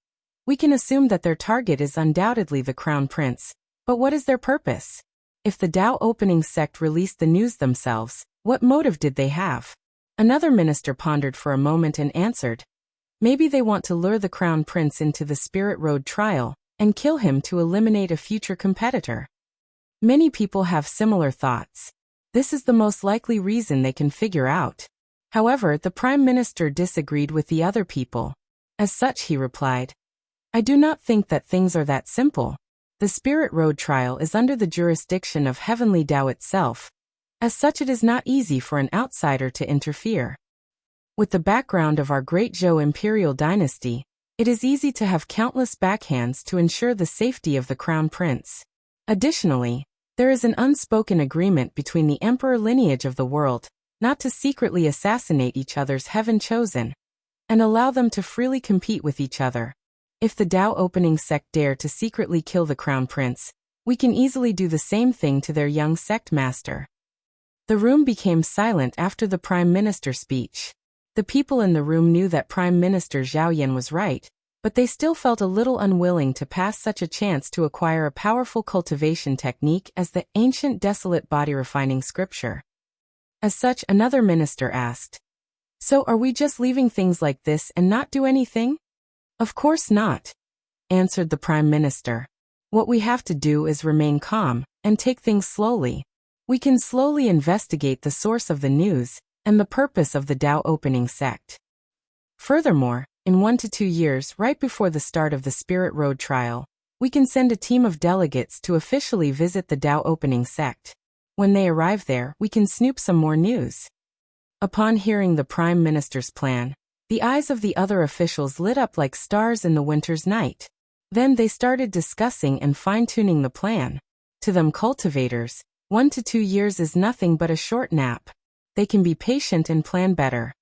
we can assume that their target is undoubtedly the Crown Prince. But what is their purpose? If the Dao opening sect released the news themselves, what motive did they have?" Another minister pondered for a moment and answered, "Maybe they want to lure the Crown Prince into the Spirit Road trial and kill him to eliminate a future competitor." Many people have similar thoughts. This is the most likely reason they can figure out. However, the Prime Minister disagreed with the other people. As such, he replied, "I do not think that things are that simple. The Spirit Road trial is under the jurisdiction of Heavenly Tao itself. As such, it is not easy for an outsider to interfere. With the background of our great Zhou imperial dynasty, it is easy to have countless backhands to ensure the safety of the Crown Prince. Additionally, there is an unspoken agreement between the emperor lineage of the world not to secretly assassinate each other's heaven chosen and allow them to freely compete with each other. If the Dao opening sect dare to secretly kill the Crown Prince, we can easily do the same thing to their young sect master." The room became silent after the Prime Minister's speech. The people in the room knew that Prime Minister Zhao Yan was right, but they still felt a little unwilling to pass such a chance to acquire a powerful cultivation technique as the ancient desolate body-refining scripture. As such, another minister asked, "So are we just leaving things like this and not do anything?" "Of course not," answered the Prime Minister. "What we have to do is remain calm and take things slowly. We can slowly investigate the source of the news and the purpose of the Dao opening sect. Furthermore, in 1 to 2 years, right before the start of the Spirit Road trial, we can send a team of delegates to officially visit the Dao opening sect. When they arrive there, we can snoop some more news." Upon hearing the Prime Minister's plan, the eyes of the other officials lit up like stars in the winter's night. Then they started discussing and fine-tuning the plan. To them cultivators, 1 to 2 years is nothing but a short nap. They can be patient and plan better.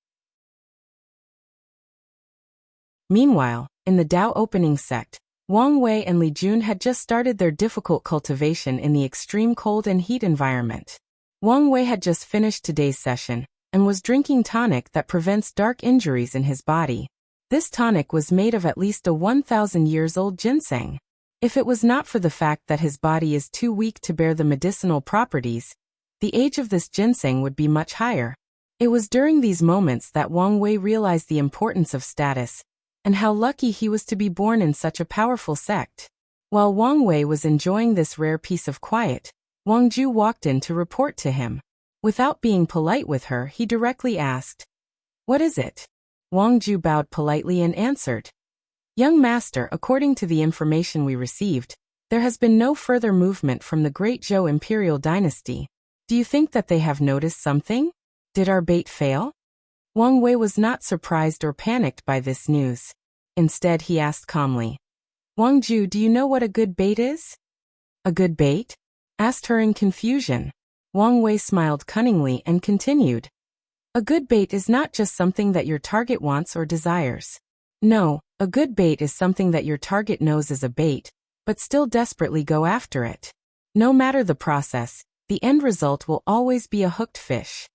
Meanwhile, in the Dao opening sect, Wang Wei and Li Jun had just started their difficult cultivation in the extreme cold and heat environment. Wang Wei had just finished today's session and was drinking tonic that prevents dark injuries in his body, This tonic was made of at least a 1,000 years old ginseng. If it was not for the fact that his body is too weak to bear the medicinal properties, the age of this ginseng would be much higher. It was during these moments that Wang Wei realized the importance of status, and how lucky he was to be born in such a powerful sect. While Wang Wei was enjoying this rare piece of quiet, Wang Ju walked in to report to him. Without being polite with her, he directly asked, "What is it?" Wang Ju bowed politely and answered, "Young master, according to the information we received, there has been no further movement from the Great Zhou imperial dynasty. Do you think that they have noticed something? Did our bait fail?" Wang Wei was not surprised or panicked by this news. Instead, he asked calmly, "Wang Ju, do you know what a good bait is?" "A good bait?" asked her in confusion. Wang Wei smiled cunningly and continued, "A good bait is not just something that your target wants or desires. No, a good bait is something that your target knows is a bait, but still desperately go after it. No matter the process, the end result will always be a hooked fish."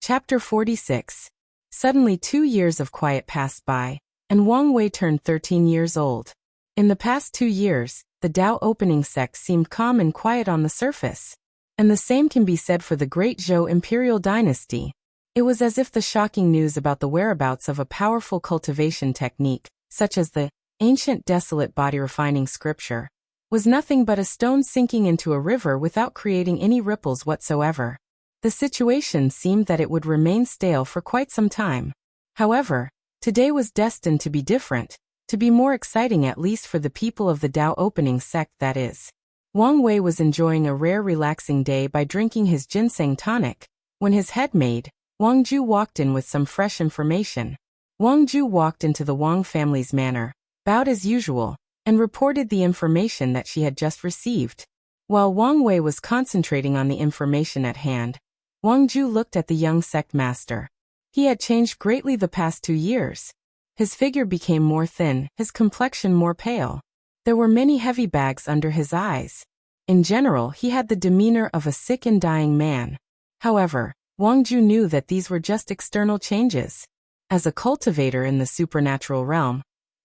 Chapter 46. Suddenly 2 years of quiet passed by, and Wang Wei turned 13 years old. In the past 2 years, the Tao opening sect seemed calm and quiet on the surface. And the same can be said for the Great Zhou imperial dynasty. It was as if the shocking news about the whereabouts of a powerful cultivation technique, such as the ancient desolate body refining scripture, was nothing but a stone sinking into a river without creating any ripples whatsoever. The situation seemed that it would remain stale for quite some time. However, today was destined to be different, to be more exciting, at least for the people of the Tao opening sect, that is. Wang Wei was enjoying a rare relaxing day by drinking his ginseng tonic, when his head maid, Wang Ju, walked in with some fresh information. Wang Ju walked into the Wang family's manor, bowed as usual, and reported the information that she had just received. While Wang Wei was concentrating on the information at hand, Wang Ju looked at the young sect master. He had changed greatly the past 2 years. His figure became more thin, his complexion more pale. There were many heavy bags under his eyes. In general, he had the demeanor of a sick and dying man. However, Wang Ju knew that these were just external changes. As a cultivator in the supernatural realm,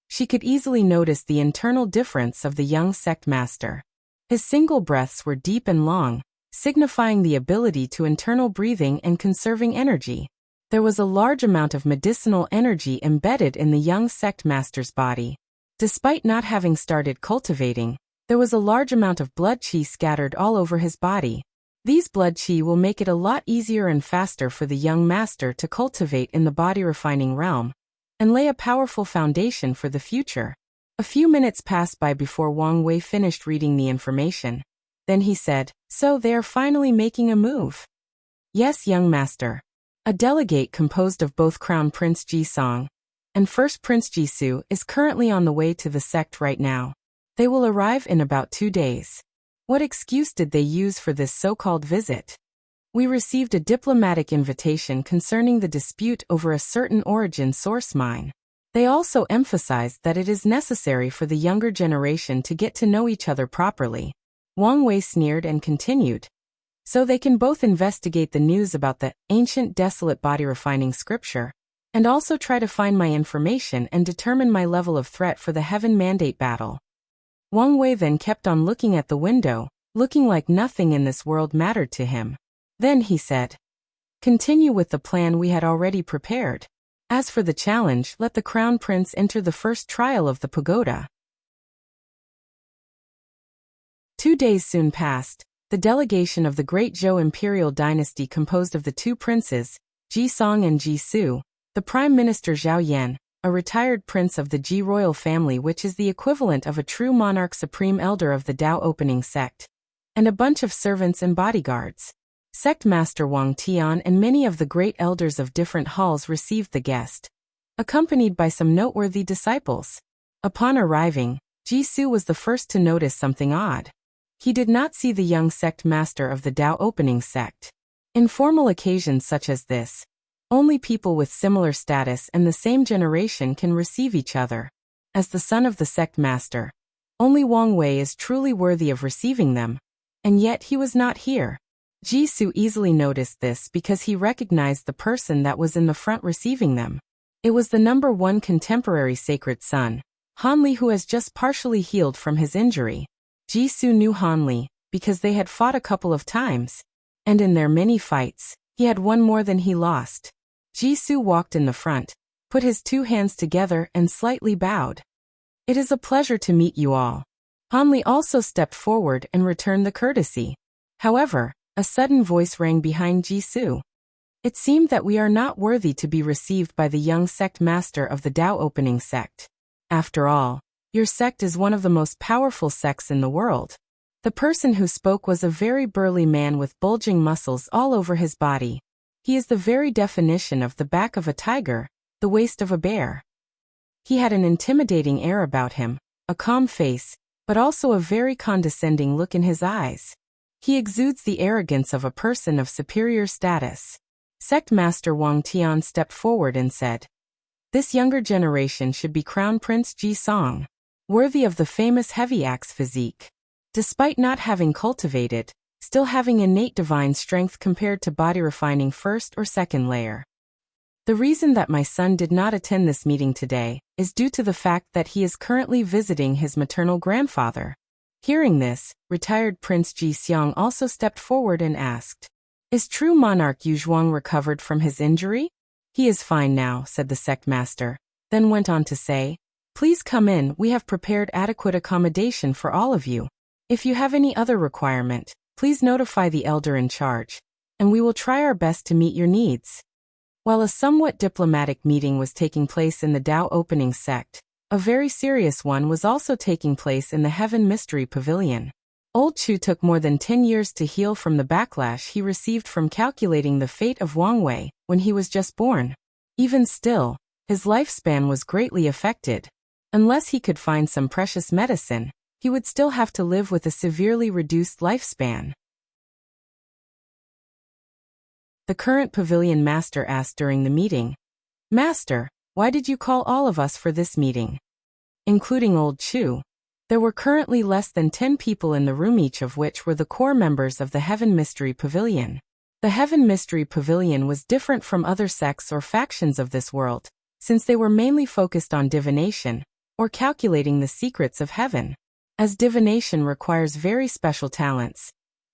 she could easily notice the internal difference of the young sect master. His single breaths were deep and long, signifying the ability to internal breathing and conserving energy. There was a large amount of medicinal energy embedded in the young sect master's body. Despite not having started cultivating, there was a large amount of blood qi scattered all over his body. These blood qi will make it a lot easier and faster for the young master to cultivate in the body refining realm, and lay a powerful foundation for the future. A few minutes passed by before Wang Wei finished reading the information. Then he said, "So they are finally making a move." "Yes, young master. A delegate composed of both Crown Prince Ji Song and First Prince Jisoo is currently on the way to the sect right now. They will arrive in about 2 days. What excuse did they use for this so-called visit? We received a diplomatic invitation concerning the dispute over a certain origin source mine. They also emphasized that it is necessary for the younger generation to get to know each other properly." Wang Wei sneered and continued, "So they can both investigate the news about the ancient desolate body refining scripture, and also try to find my information and determine my level of threat for the Heaven Mandate battle." Wang Wei then kept on looking at the window, looking like nothing in this world mattered to him. Then he said, "Continue with the plan we had already prepared. As for the challenge, let the Crown Prince enter the first trial of the pagoda." 2 days soon passed. The delegation of the Great Zhou imperial dynasty, composed of the 2 princes, Ji Song and Ji Su, the Prime Minister Zhao Yan, a retired prince of the Ji royal family, which is the equivalent of a true monarch, supreme elder of the Tao opening sect, and a bunch of servants and bodyguards. Sect Master Wang Tian and many of the great elders of different halls received the guest, accompanied by some noteworthy disciples. Upon arriving, Ji Su was the first to notice something odd. He did not see the young sect master of the Tao opening sect. In formal occasions such as this, only people with similar status and the same generation can receive each other. As the son of the sect master, only Wang Wei is truly worthy of receiving them, and yet he was not here. Jisoo easily noticed this because he recognized the person that was in the front receiving them. It was the #1 contemporary sacred son, Hanli, who has just partially healed from his injury. Jisoo knew Hanli because they had fought a couple of times, and in their many fights, he had won more than he lost. Jisoo walked in the front, put his 2 hands together and slightly bowed. "It is a pleasure to meet you all." Hanli also stepped forward and returned the courtesy. However, a sudden voice rang behind Jisoo. "It seemed that we are not worthy to be received by the young sect master of the Tao opening sect. After all, your sect is one of the most powerful sects in the world." The person who spoke was a very burly man with bulging muscles all over his body. He is the very definition of the back of a tiger, the waist of a bear. He had an intimidating air about him, a calm face, but also a very condescending look in his eyes. He exudes the arrogance of a person of superior status. Sect Master Wang Tian stepped forward and said, "This younger generation should be Crown Prince Ji Song, worthy of the famous heavy axe physique. Despite not having cultivated, still having innate divine strength compared to body refining first or second layer. The reason that my son did not attend this meeting today is due to the fact that he is currently visiting his maternal grandfather." Hearing this, retired Prince Ji Xiang also stepped forward and asked, "Is true monarch Yu Zhuang recovered from his injury?" "He is fine now," said the sect master, then went on to say, "Please come in, we have prepared adequate accommodation for all of you. If you have any other requirement, please notify the elder in charge, and we will try our best to meet your needs." While a somewhat diplomatic meeting was taking place in the Tao opening sect, a very serious one was also taking place in the Heaven Mystery Pavilion. Old Chu took more than 10 years to heal from the backlash he received from calculating the fate of Wang Wei when he was just born. Even still, his lifespan was greatly affected. Unless he could find some precious medicine, he would still have to live with a severely reduced lifespan. The current pavilion master asked during the meeting, "Master, why did you call all of us for this meeting?" Including Old Chu, there were currently less than 10 people in the room, each of which were the core members of the Heaven Mystery Pavilion. The Heaven Mystery Pavilion was different from other sects or factions of this world, since they were mainly focused on divination, or calculating the secrets of heaven. As divination requires very special talents,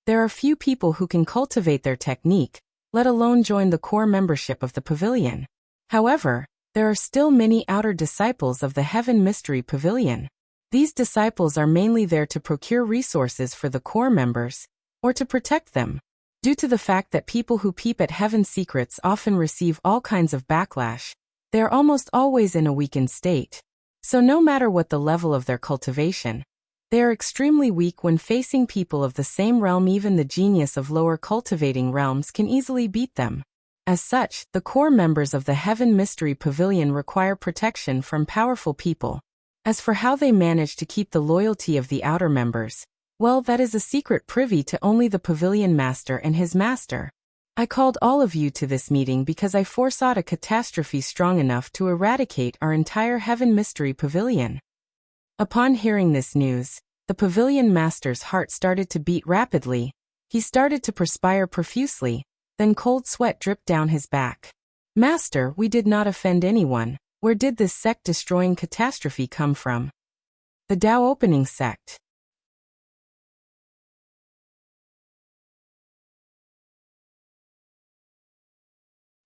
there are few people who can cultivate their technique, let alone join the core membership of the pavilion. However, there are still many outer disciples of the Heaven Mystery Pavilion. These disciples are mainly there to procure resources for the core members, or to protect them. Due to the fact that people who peep at heaven's secrets often receive all kinds of backlash, they are almost always in a weakened state. So no matter what the level of their cultivation, they are extremely weak when facing people of the same realm. Even the genius of lower cultivating realms can easily beat them. As such, the core members of the Heaven Mystery Pavilion require protection from powerful people. As for how they manage to keep the loyalty of the outer members, well, that is a secret privy to only the pavilion master and his master. I called all of you to this meeting because I foresaw a catastrophe strong enough to eradicate our entire Heaven Mystery Pavilion. Upon hearing this news, the pavilion master's heart started to beat rapidly. He started to perspire profusely, then cold sweat dripped down his back. "Master, we did not offend anyone. Where did this sect-destroying catastrophe come from?" "The Tao opening sect."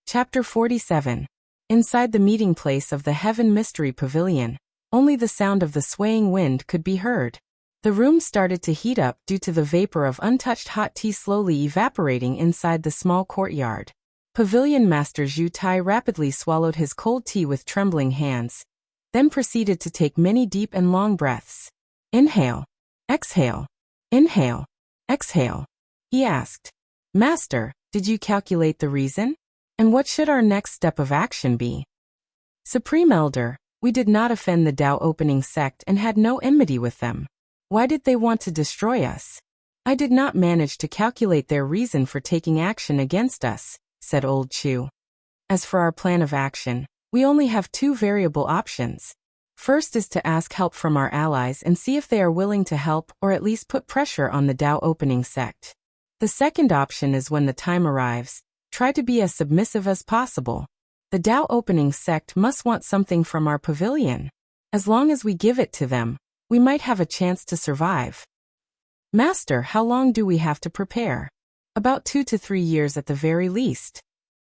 Chapter 47. Inside the meeting place of the Heaven Mystery Pavilion, only the sound of the swaying wind could be heard. The room started to heat up due to the vapor of untouched hot tea slowly evaporating inside the small courtyard. Pavilion Master Zhu Tai rapidly swallowed his cold tea with trembling hands, then proceeded to take many deep and long breaths. Inhale, exhale, inhale, exhale. He asked, "Master, did you calculate the reason? And what should our next step of action be?" "Supreme Elder, we did not offend the Tao opening sect and had no enmity with them. Why did they want to destroy us?" "I did not manage to calculate their reason for taking action against us," said Old Chu. "As for our plan of action, we only have 2 variable options. First is to ask help from our allies and see if they are willing to help or at least put pressure on the Tao opening sect. The second option is when the time arrives, try to be as submissive as possible. The Tao opening sect must want something from our pavilion. As long as we give it to them, we might have a chance to survive. Master, how long do we have to prepare? About 2 to 3 years at the very least.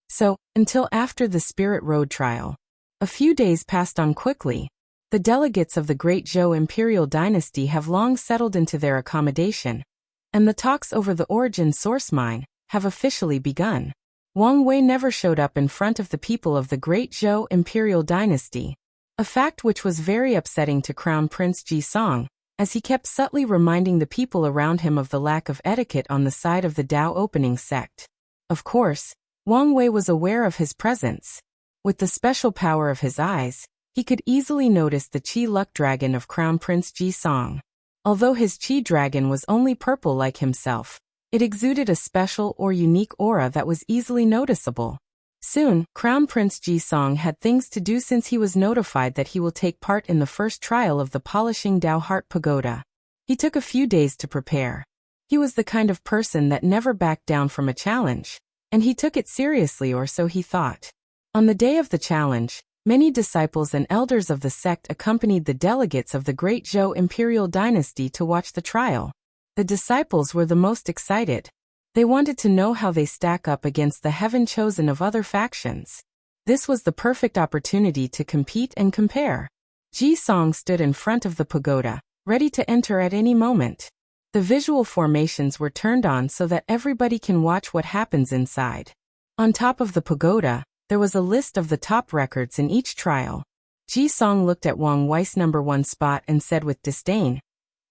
So, until after the Spirit Road trial. A few days passed on quickly. The delegates of the Great Zhou Imperial Dynasty have long settled into their accommodation, and the talks over the origin source mine have officially begun. Wang Wei never showed up in front of the people of the Great Zhou Imperial Dynasty, a fact which was very upsetting to Crown Prince Ji Song, as he kept subtly reminding the people around him of the lack of etiquette on the side of the Tao opening sect. Of course, Wang Wei was aware of his presence. With the special power of his eyes, he could easily notice the Qi Luck Dragon of Crown Prince Ji Song. Although his Qi Dragon was only purple like himself, it exuded a special or unique aura that was easily noticeable. Soon, Crown Prince Ji Song had things to do since he was notified that he will take part in the first trial of the Polishing Tao Heart Pagoda. He took a few days to prepare. He was the kind of person that never backed down from a challenge, and he took it seriously, or so he thought. On the day of the challenge, many disciples and elders of the sect accompanied the delegates of the Great Zhou Imperial Dynasty to watch the trial. The disciples were the most excited. They wanted to know how they stack up against the heaven chosen of other factions. This was the perfect opportunity to compete and compare. Ji Song stood in front of the pagoda, ready to enter at any moment. The visual formations were turned on so that everybody can watch what happens inside. On top of the pagoda, there was a list of the top records in each trial. Ji Song looked at Wang Wei's number 1 spot and said with disdain,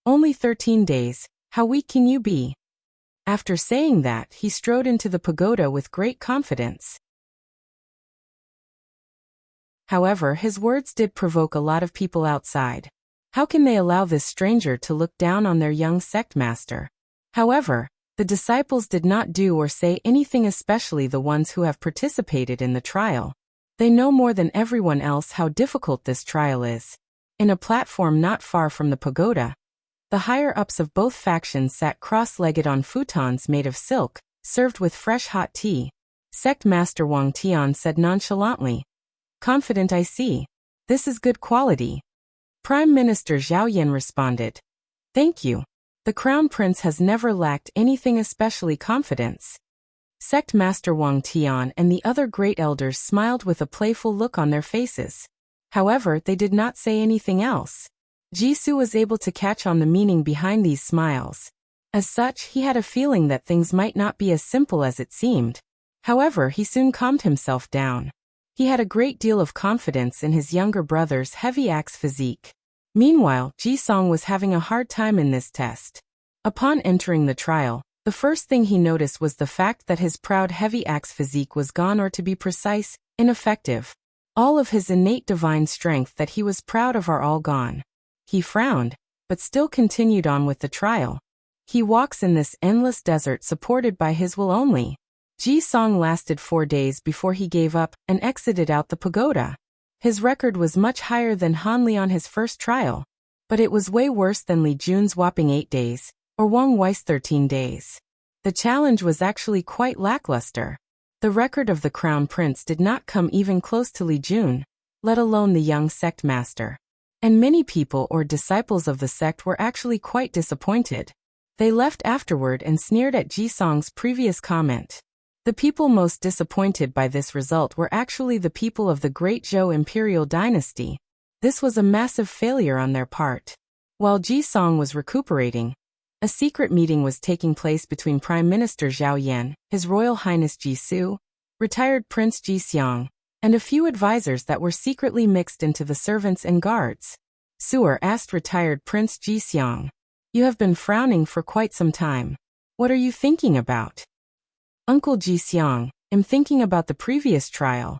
"Only 13 days, how weak can you be?" After saying that, he strode into the pagoda with great confidence. However, his words did provoke a lot of people outside. How can they allow this stranger to look down on their young sect master? However, the disciples did not do or say anything, especially the ones who have participated in the trial. They know more than everyone else how difficult this trial is. In a platform not far from the pagoda, the higher-ups of both factions sat cross-legged on futons made of silk, served with fresh hot tea. Sect Master Wang Tian said nonchalantly, "Confident, I see. This is good quality." Prime Minister Zhao Yan responded, "Thank you. The Crown Prince has never lacked anything, especially confidence." Sect Master Wang Tian and the other great elders smiled with a playful look on their faces. However, they did not say anything else. Jisoo was able to catch on the meaning behind these smiles. As such, he had a feeling that things might not be as simple as it seemed. However, he soon calmed himself down. He had a great deal of confidence in his younger brother's heavy axe physique. Meanwhile, Ji Song was having a hard time in this test. Upon entering the trial, the first thing he noticed was the fact that his proud heavy axe physique was gone, or to be precise, ineffective. All of his innate divine strength that he was proud of are all gone. He frowned, but still continued on with the trial. He walks in this endless desert supported by his will only. Ji Song lasted 4 days before he gave up and exited out the pagoda. His record was much higher than Han Li on his first trial, but it was way worse than Li Jun's whopping 8 days, or Wang Wei's 13 days. The challenge was actually quite lackluster. The record of the Crown Prince did not come even close to Li Jun, let alone the young sect master. And many people or disciples of the sect were actually quite disappointed. They left afterward and sneered at Ji Song's previous comment. The people most disappointed by this result were actually the people of the Great Zhou Imperial Dynasty. This was a massive failure on their part. While Ji Song was recuperating, a secret meeting was taking place between Prime Minister Zhao Yan, His Royal Highness Jisoo, retired Prince Ji Xiang, and a few advisors that were secretly mixed into the servants and guards. Suer asked retired Prince Ji Xiang, "You have been frowning for quite some time. What are you thinking about?" "Uncle Ji Xiang, I'm thinking about the previous trial."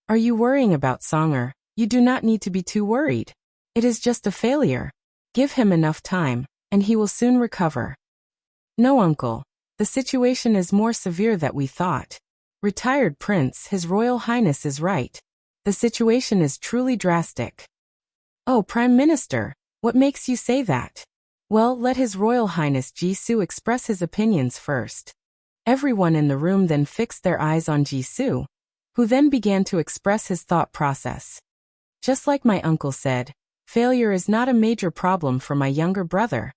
"Are you worrying about Songer? You do not need to be too worried. It is just a failure. Give him enough time, and he will soon recover." "No, uncle. The situation is more severe than we thought. Retired Prince, His Royal Highness is right. The situation is truly drastic." "Oh, Prime Minister, what makes you say that?" Well, let His Royal Highness Jisoo express his opinions first. Everyone in the room then fixed their eyes on Jisoo, who then began to express his thought process. Just like my uncle said, failure is not a major problem for my younger brother.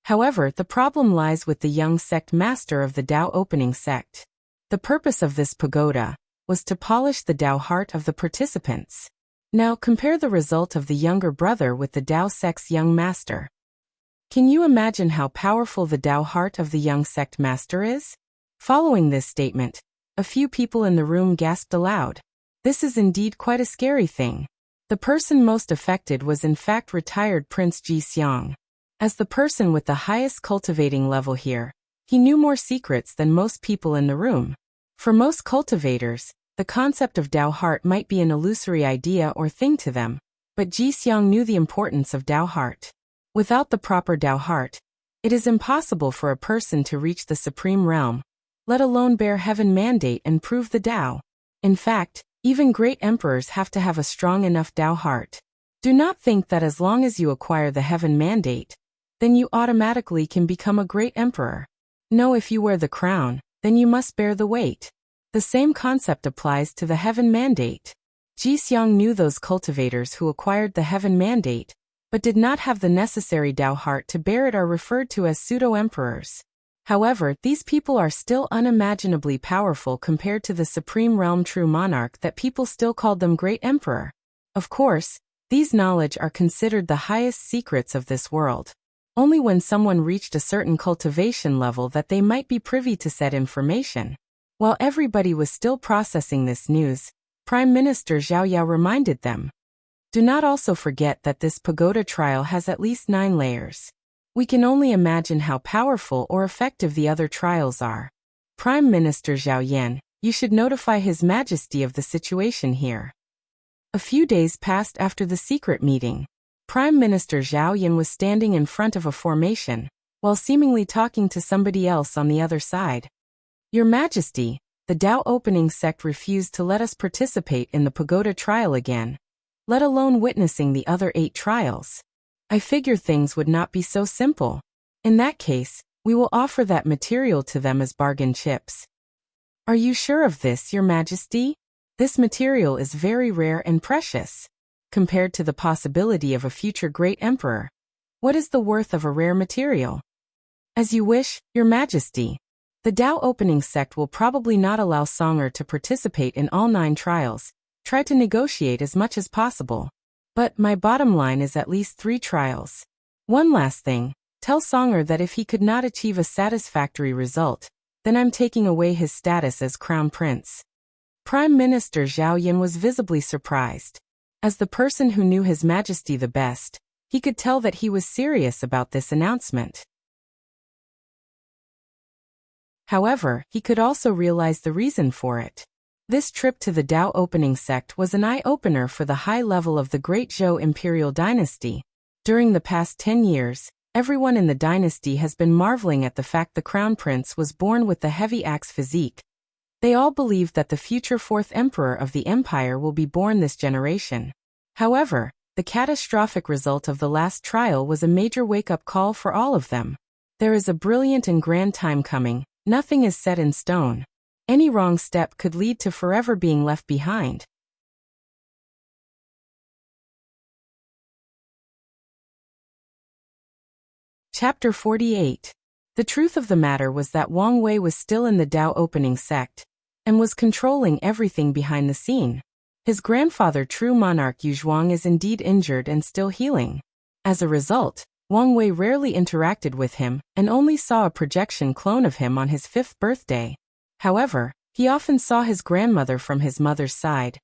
However, the problem lies with the young sect master of the Tao opening sect. The purpose of this pagoda was to polish the Tao heart of the participants. Now compare the result of the younger brother with the Tao sect's young master. Can you imagine how powerful the Tao heart of the young sect master is? Following this statement, a few people in the room gasped aloud. This is indeed quite a scary thing. The person most affected was in fact retired Prince Ji Seong. As the person with the highest cultivating level here, he knew more secrets than most people in the room. For most cultivators, the concept of Tao heart might be an illusory idea or thing to them, but Ji Seong knew the importance of Tao heart. Without the proper Tao heart, it is impossible for a person to reach the supreme realm, let alone bear heaven mandate and prove the Tao. In fact, even great emperors have to have a strong enough Tao heart. Do not think that as long as you acquire the heaven mandate, then you automatically can become a great emperor. No, if you wear the crown, then you must bear the weight. The same concept applies to the heaven mandate. Ji Seong knew those cultivators who acquired the heaven mandate, but did not have the necessary Tao heart to bear it are referred to as pseudo-emperors. However, these people are still unimaginably powerful compared to the supreme realm true monarch that people still called them great emperor. Of course, these knowledge are considered the highest secrets of this world. Only when someone reached a certain cultivation level that they might be privy to said information. While everybody was still processing this news, Prime Minister Zhao Yao reminded them. Do not also forget that this pagoda trial has at least 9 layers. We can only imagine how powerful or effective the other trials are. Prime Minister Zhao Yan, you should notify His Majesty of the situation here. A few days passed after the secret meeting. Prime Minister Zhao Yan was standing in front of a formation, while seemingly talking to somebody else on the other side. Your Majesty, the Tao opening sect refused to let us participate in the pagoda trial again, let alone witnessing the other 8 trials. I figure things would not be so simple. In that case, we will offer that material to them as bargain chips. Are you sure of this, Your Majesty? This material is very rare and precious. Compared to the possibility of a future great emperor, what is the worth of a rare material? As you wish, Your Majesty. The Tao opening sect will probably not allow Songer to participate in all 9 trials. Try to negotiate as much as possible. But my bottom line is at least 3 trials. One last thing, tell Songer that if he could not achieve a satisfactory result, then I'm taking away his status as Crown Prince. Prime Minister Zhao Yan was visibly surprised. As the person who knew His Majesty the best, he could tell that he was serious about this announcement. However, he could also realize the reason for it. This trip to the Tao opening sect was an eye-opener for the high level of the Great Zhou imperial dynasty. During the past 10 years, everyone in the dynasty has been marveling at the fact the crown prince was born with the heavy axe physique. They all believe that the future 4th emperor of the empire will be born this generation. However, the catastrophic result of the last trial was a major wake-up call for all of them. There is a brilliant and grand time coming, nothing is set in stone. Any wrong step could lead to forever being left behind. Chapter 48. The truth of the matter was that Wang Wei was still in the Tao opening sect, and was controlling everything behind the scene. His grandfather true monarch Yu Zhuang is indeed injured and still healing. As a result, Wang Wei rarely interacted with him and only saw a projection clone of him on his 5th birthday. However, he often saw his grandmother from his mother's side,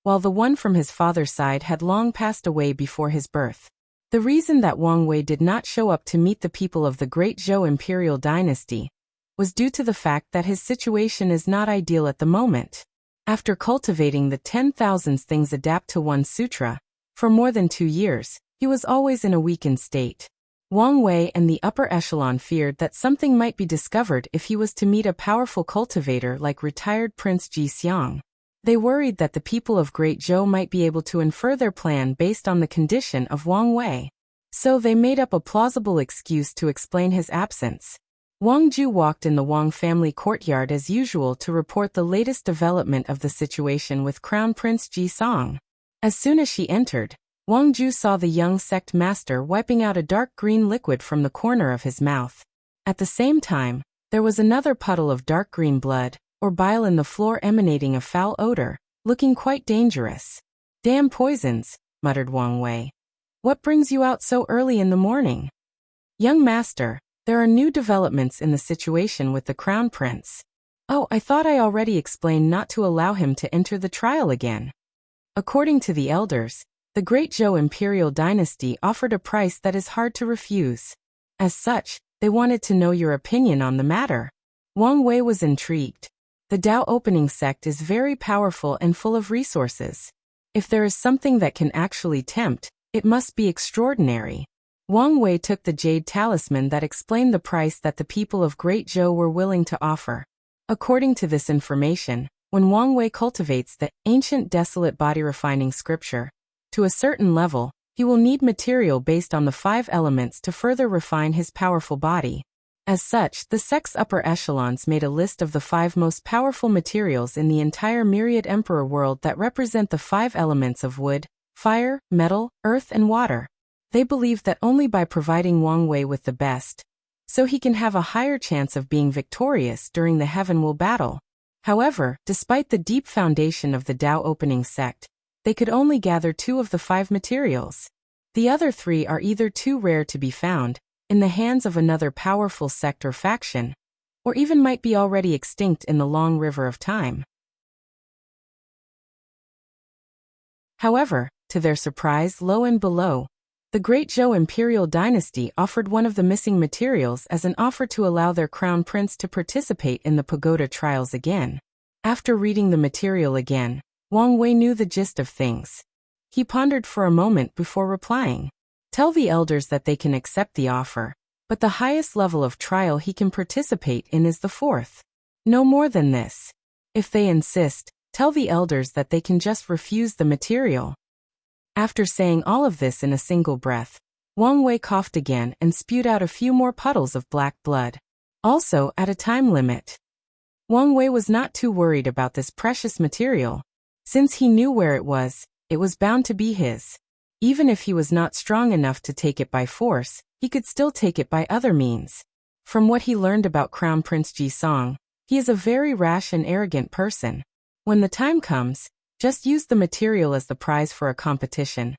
while the one from his father's side had long passed away before his birth. The reason that Wang Wei did not show up to meet the people of the Great Zhou imperial dynasty was due to the fact that his situation is not ideal at the moment. After cultivating the 10,000 things adapt to one sutra, for more than 2 years, he was always in a weakened state. Wang Wei and the upper echelon feared that something might be discovered if he was to meet a powerful cultivator like retired Prince Ji Seong. They worried that the people of Great Zhou might be able to infer their plan based on the condition of Wang Wei. So they made up a plausible excuse to explain his absence. Wang Ju walked in the Wang family courtyard as usual to report the latest development of the situation with Crown Prince Ji Song. As soon as she entered, Wang Ju saw the young sect master wiping out a dark green liquid from the corner of his mouth. At the same time, there was another puddle of dark green blood, or bile in the floor emanating a foul odor, looking quite dangerous. "Damn poisons," muttered Wang Wei. "What brings you out so early in the morning?" "Young master, there are new developments in the situation with the Crown Prince." "Oh, I thought I already explained not to allow him to enter the trial again." According to the elders, the Great Zhou Imperial Dynasty offered a price that is hard to refuse. As such, they wanted to know your opinion on the matter. Wang Wei was intrigued. The Dao opening sect is very powerful and full of resources. If there is something that can actually tempt, it must be extraordinary. Wang Wei took the jade talisman that explained the price that the people of Great Zhou were willing to offer. According to this information, when Wang Wei cultivates the ancient desolate body refining scripture to a certain level, he will need material based on the 5 elements to further refine his powerful body. As such, the sect's upper echelons made a list of the 5 most powerful materials in the entire myriad emperor world that represent the 5 elements of wood, fire, metal, earth and water. They believe that only by providing Wang Wei with the best, so he can have a higher chance of being victorious during the Heavenwell battle. However, despite the deep foundation of the Dao opening sect, they could only gather 2 of the 5 materials. The other 3 are either too rare to be found, in the hands of another powerful sect or faction, or even might be already extinct in the long river of time. However, to their surprise, lo and below, the Great Zhou Imperial Dynasty offered one of the missing materials as an offer to allow their crown prince to participate in the pagoda trials again. After reading the material again, Wang Wei knew the gist of things. He pondered for a moment before replying. "Tell the elders that they can accept the offer, but the highest level of trial he can participate in is the 4th. No more than this. If they insist, tell the elders that they can just refuse the material." After saying all of this in a single breath, Wang Wei coughed again and spewed out a few more puddles of black blood. Also, at a time limit. Wang Wei was not too worried about this precious material. Since he knew where it was bound to be his. Even if he was not strong enough to take it by force, he could still take it by other means. From what he learned about Crown Prince Ji Song, he is a very rash and arrogant person. When the time comes, just use the material as the prize for a competition.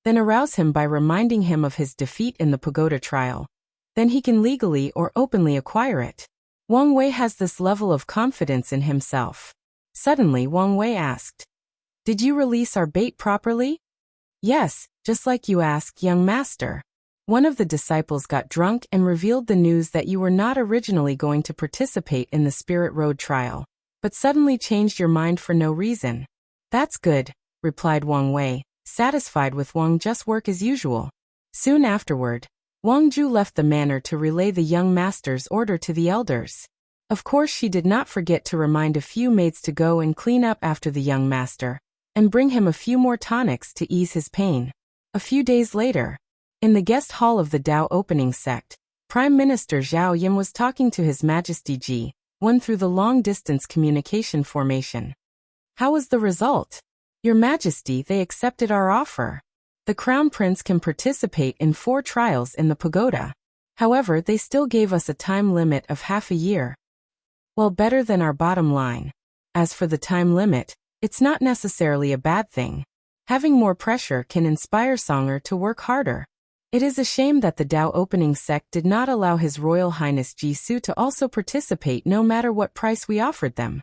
Then arouse him by reminding him of his defeat in the pagoda trial. Then he can legally or openly acquire it. Wang Wei has this level of confidence in himself. Suddenly Wang Wei asked, "Did you release our bait properly?" "Yes, just like you asked, young master. One of the disciples got drunk and revealed the news that you were not originally going to participate in the Spirit Road trial, but suddenly changed your mind for no reason." "That's good," replied Wang Wei, satisfied with Wang Ju's work as usual. Soon afterward, Wang Ju left the manor to relay the young master's order to the elders. Of course she did not forget to remind a few maids to go and clean up after the young master, and bring him a few more tonics to ease his pain. A few days later, in the guest hall of the Dao opening sect, Prime Minister Zhao Yim was talking to His Majesty Ji, one through the long-distance communication formation. "How was the result?" "Your Majesty, they accepted our offer. The Crown Prince can participate in 4 trials in the pagoda. However, they still gave us a time limit of half a year. Well, better than our bottom line. As for the time limit, it's not necessarily a bad thing. Having more pressure can inspire Songer to work harder. It is a shame that the Dao opening sect did not allow His Royal Highness Jisoo to also participate no matter what price we offered them."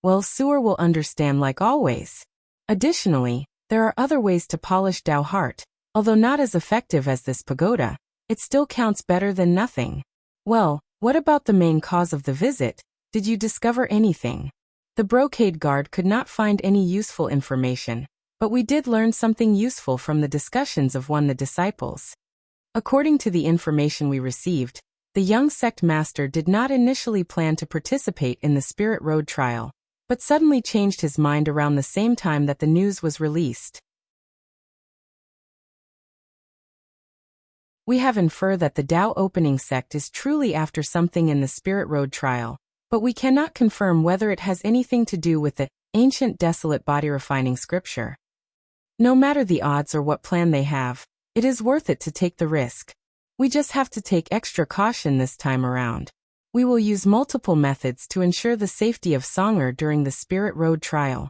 Well, Sewer will understand like always. Additionally, there are other ways to polish Dao heart. Although not as effective as this pagoda, it still counts better than nothing. Well, what about the main cause of the visit? Did you discover anything? The brocade guard could not find any useful information, but we did learn something useful from the discussions of one of the disciples. According to the information we received, the young sect master did not initially plan to participate in the Spirit Road trial, but suddenly changed his mind around the same time that the news was released. We have inferred that the Tao opening sect is truly after something in the Spirit Road trial, but we cannot confirm whether it has anything to do with the ancient desolate body refining scripture. No matter the odds or what plan they have, it is worth it to take the risk. We just have to take extra caution this time around. We will use multiple methods to ensure the safety of Songer during the Spirit Road trial.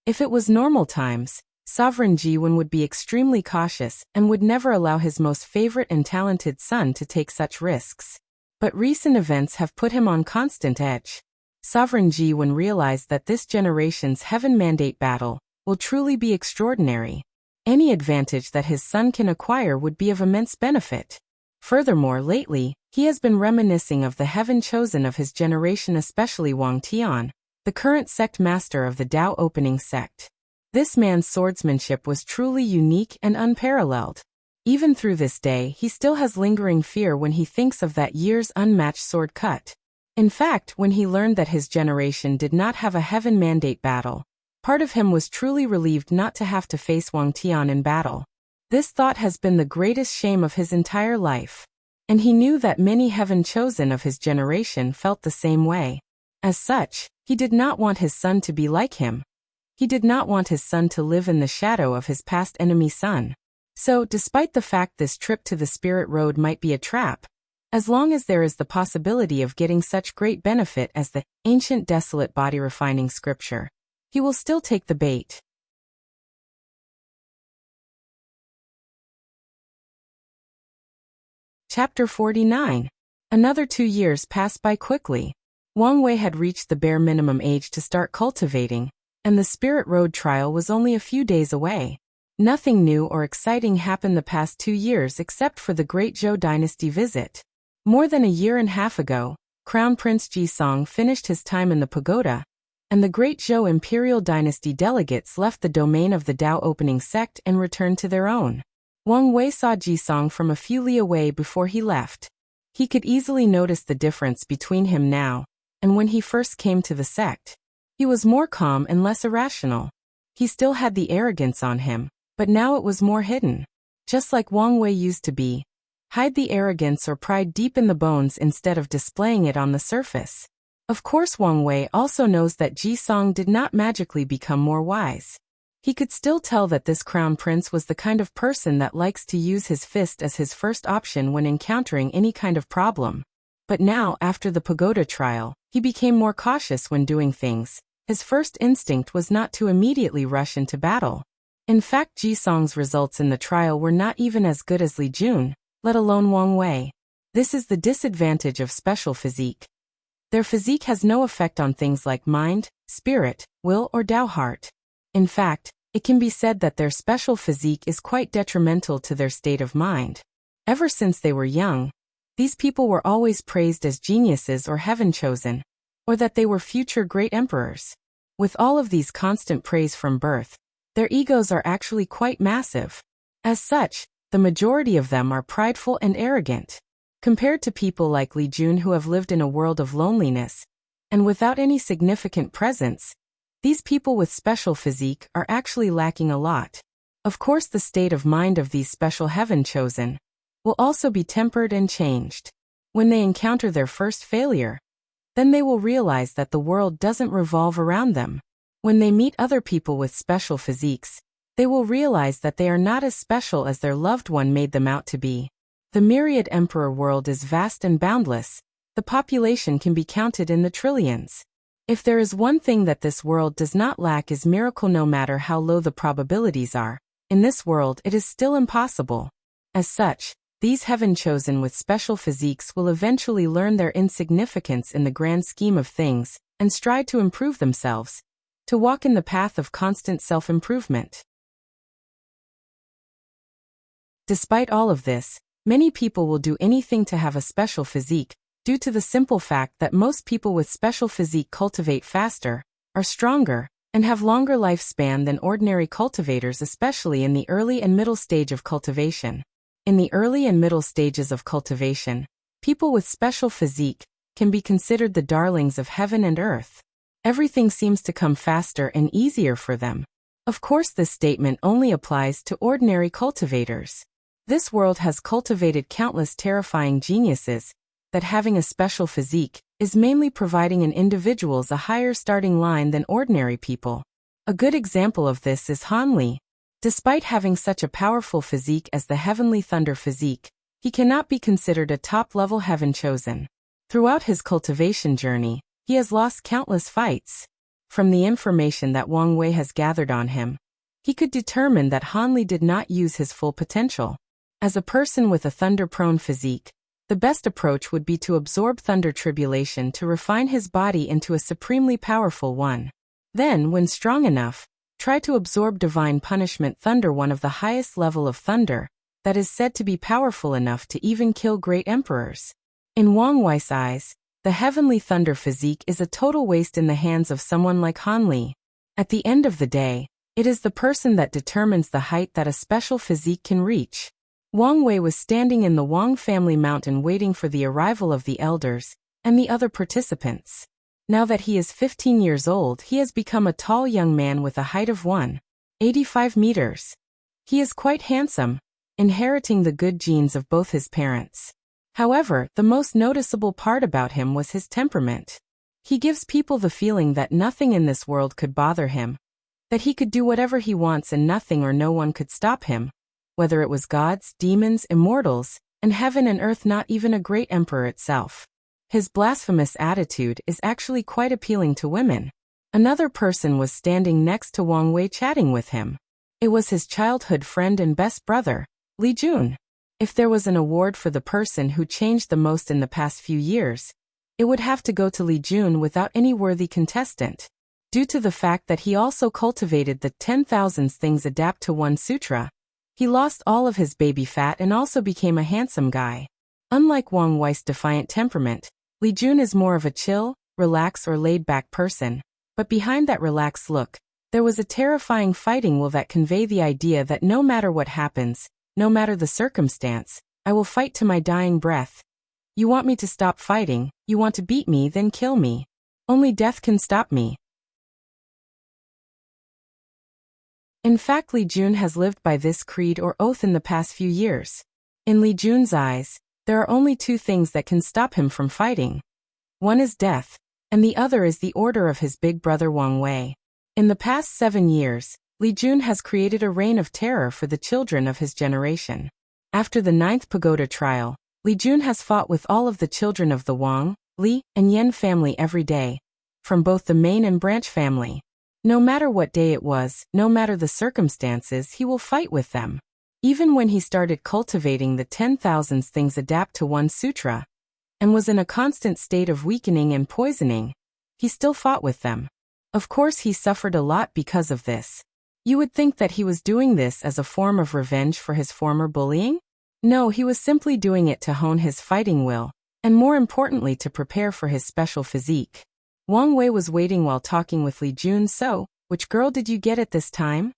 If it was normal times, Sovereign Jiwon would be extremely cautious and would never allow his most favorite and talented son to take such risks. But recent events have put him on constant edge. Sovereign Jiwon realized that this generation's Heaven Mandate battle will truly be extraordinary. Any advantage that his son can acquire would be of immense benefit. Furthermore, lately, he has been reminiscing of the heaven chosen of his generation, especially Wang Tian, the current sect master of the Tao opening sect. This man's swordsmanship was truly unique and unparalleled. Even through this day, he still has lingering fear when he thinks of that year's unmatched sword cut. In fact, when he learned that his generation did not have a Heaven Mandate battle, part of him was truly relieved not to have to face Wang Tian in battle. This thought has been the greatest shame of his entire life. And he knew that many Heaven chosen of his generation felt the same way. As such, he did not want his son to be like him. He did not want his son to live in the shadow of his past enemy son. So, despite the fact this trip to the Spirit Road might be a trap, as long as there is the possibility of getting such great benefit as the ancient desolate body refining scripture, he will still take the bait. Chapter 49. Another 2 years passed by quickly. Wang Wei had reached the bare minimum age to start cultivating, and the Spirit Road trial was only a few days away. Nothing new or exciting happened the past 2 years except for the Great Zhou Dynasty visit. More than a year and a half ago, Crown Prince Jisong finished his time in the pagoda, and the Great Zhou Imperial Dynasty delegates left the domain of the Tao opening sect and returned to their own. Wang Wei saw Jisong from a few li away before he left. He could easily notice the difference between him now and when he first came to the sect. He was more calm and less irrational. He still had the arrogance on him, but now it was more hidden. Just like Wang Wei used to be. Hide the arrogance or pride deep in the bones instead of displaying it on the surface. Of course, Wang Wei also knows that Jisong did not magically become more wise. He could still tell that this crown prince was the kind of person that likes to use his fist as his first option when encountering any kind of problem. But now, after the pagoda trial, he became more cautious when doing things. His first instinct was not to immediately rush into battle. In fact, Jisong's results in the trial were not even as good as Li Jun, let alone Wang Wei. This is the disadvantage of special physique. Their physique has no effect on things like mind, spirit, will, or Tao heart. In fact, it can be said that their special physique is quite detrimental to their state of mind. Ever since they were young, these people were always praised as geniuses or heaven chosen, or that they were future great emperors. With all of these constant praise from birth, their egos are actually quite massive. As such, the majority of them are prideful and arrogant. Compared to people like Li Jun who have lived in a world of loneliness, and without any significant presence, these people with special physique are actually lacking a lot. Of course, the state of mind of these special heaven chosen will also be tempered and changed. When they encounter their first failure, then they will realize that the world doesn't revolve around them. When they meet other people with special physiques, they will realize that they are not as special as their loved one made them out to be. The myriad emperor world is vast and boundless. The population can be counted in the trillions. If there is one thing that this world does not lack is miracle. No matter how low the probabilities are, in this world it is still impossible. As such, these heaven chosen with special physiques will eventually learn their insignificance in the grand scheme of things, and strive to improve themselves, to walk in the path of constant self-improvement. Despite all of this, many people will do anything to have a special physique, due to the simple fact that most people with special physique cultivate faster, are stronger, and have longer lifespan than ordinary cultivators, especially in the early and middle stage of cultivation. In the early and middle stages of cultivation, people with special physique can be considered the darlings of heaven and earth. Everything seems to come faster and easier for them. Of course, this statement only applies to ordinary cultivators. This world has cultivated countless terrifying geniuses, that having a special physique is mainly providing an individuals a higher starting line than ordinary people. A good example of this is Han Li. Despite having such a powerful physique as the Heavenly Thunder physique, he cannot be considered a top-level heaven chosen. Throughout his cultivation journey, he has lost countless fights. From the information that Wang Wei has gathered on him, he could determine that Han Li did not use his full potential. As a person with a thunder-prone physique, the best approach would be to absorb thunder tribulation to refine his body into a supremely powerful one. Then, when strong enough, try to absorb divine punishment thunder, one of the highest level of thunder, that is said to be powerful enough to even kill great emperors. In Wang Wei's eyes, the heavenly thunder physique is a total waste in the hands of someone like Han Li. At the end of the day, it is the person that determines the height that a special physique can reach. Wang Wei was standing in the Wang family mountain waiting for the arrival of the elders and the other participants. Now that he is 15 years old, he has become a tall young man with a height of 185 meters. He is quite handsome, inheriting the good genes of both his parents. However, the most noticeable part about him was his temperament. He gives people the feeling that nothing in this world could bother him, that he could do whatever he wants and nothing or no one could stop him, whether it was gods, demons, immortals, and heaven and earth, not even a great emperor itself. His blasphemous attitude is actually quite appealing to women. Another person was standing next to Wang Wei chatting with him. It was his childhood friend and best brother, Li Jun. If there was an award for the person who changed the most in the past few years, it would have to go to Li Jun without any worthy contestant. Due to the fact that he also cultivated the 10,000 things adapt to one sutra, he lost all of his baby fat and also became a handsome guy. Unlike Wang Wei's defiant temperament, Li Jun is more of a chill, relaxed or laid-back person, but behind that relaxed look, there was a terrifying fighting will that convey the idea that no matter what happens, no matter the circumstance, I will fight to my dying breath. You want me to stop fighting, you want to beat me, then kill me. Only death can stop me. In fact, Li Jun has lived by this creed or oath in the past few years. In Li Jun's eyes, there are only two things that can stop him from fighting. One is death, and the other is the order of his big brother Wang Wei. In the past 7 years, Li Jun has created a reign of terror for the children of his generation. After the 9th pagoda trial, Li Jun has fought with all of the children of the Wang, Li, and Yan family every day, from both the main and branch family. No matter what day it was, no matter the circumstances, he will fight with them. Even when he started cultivating the 10,000 things adapt to one sutra, and was in a constant state of weakening and poisoning, he still fought with them. Of course, he suffered a lot because of this. You would think that he was doing this as a form of revenge for his former bullying? No, he was simply doing it to hone his fighting will, and more importantly to prepare for his special physique. Wang Wei was waiting while talking with Li Jun. So, which girl did you get at this time?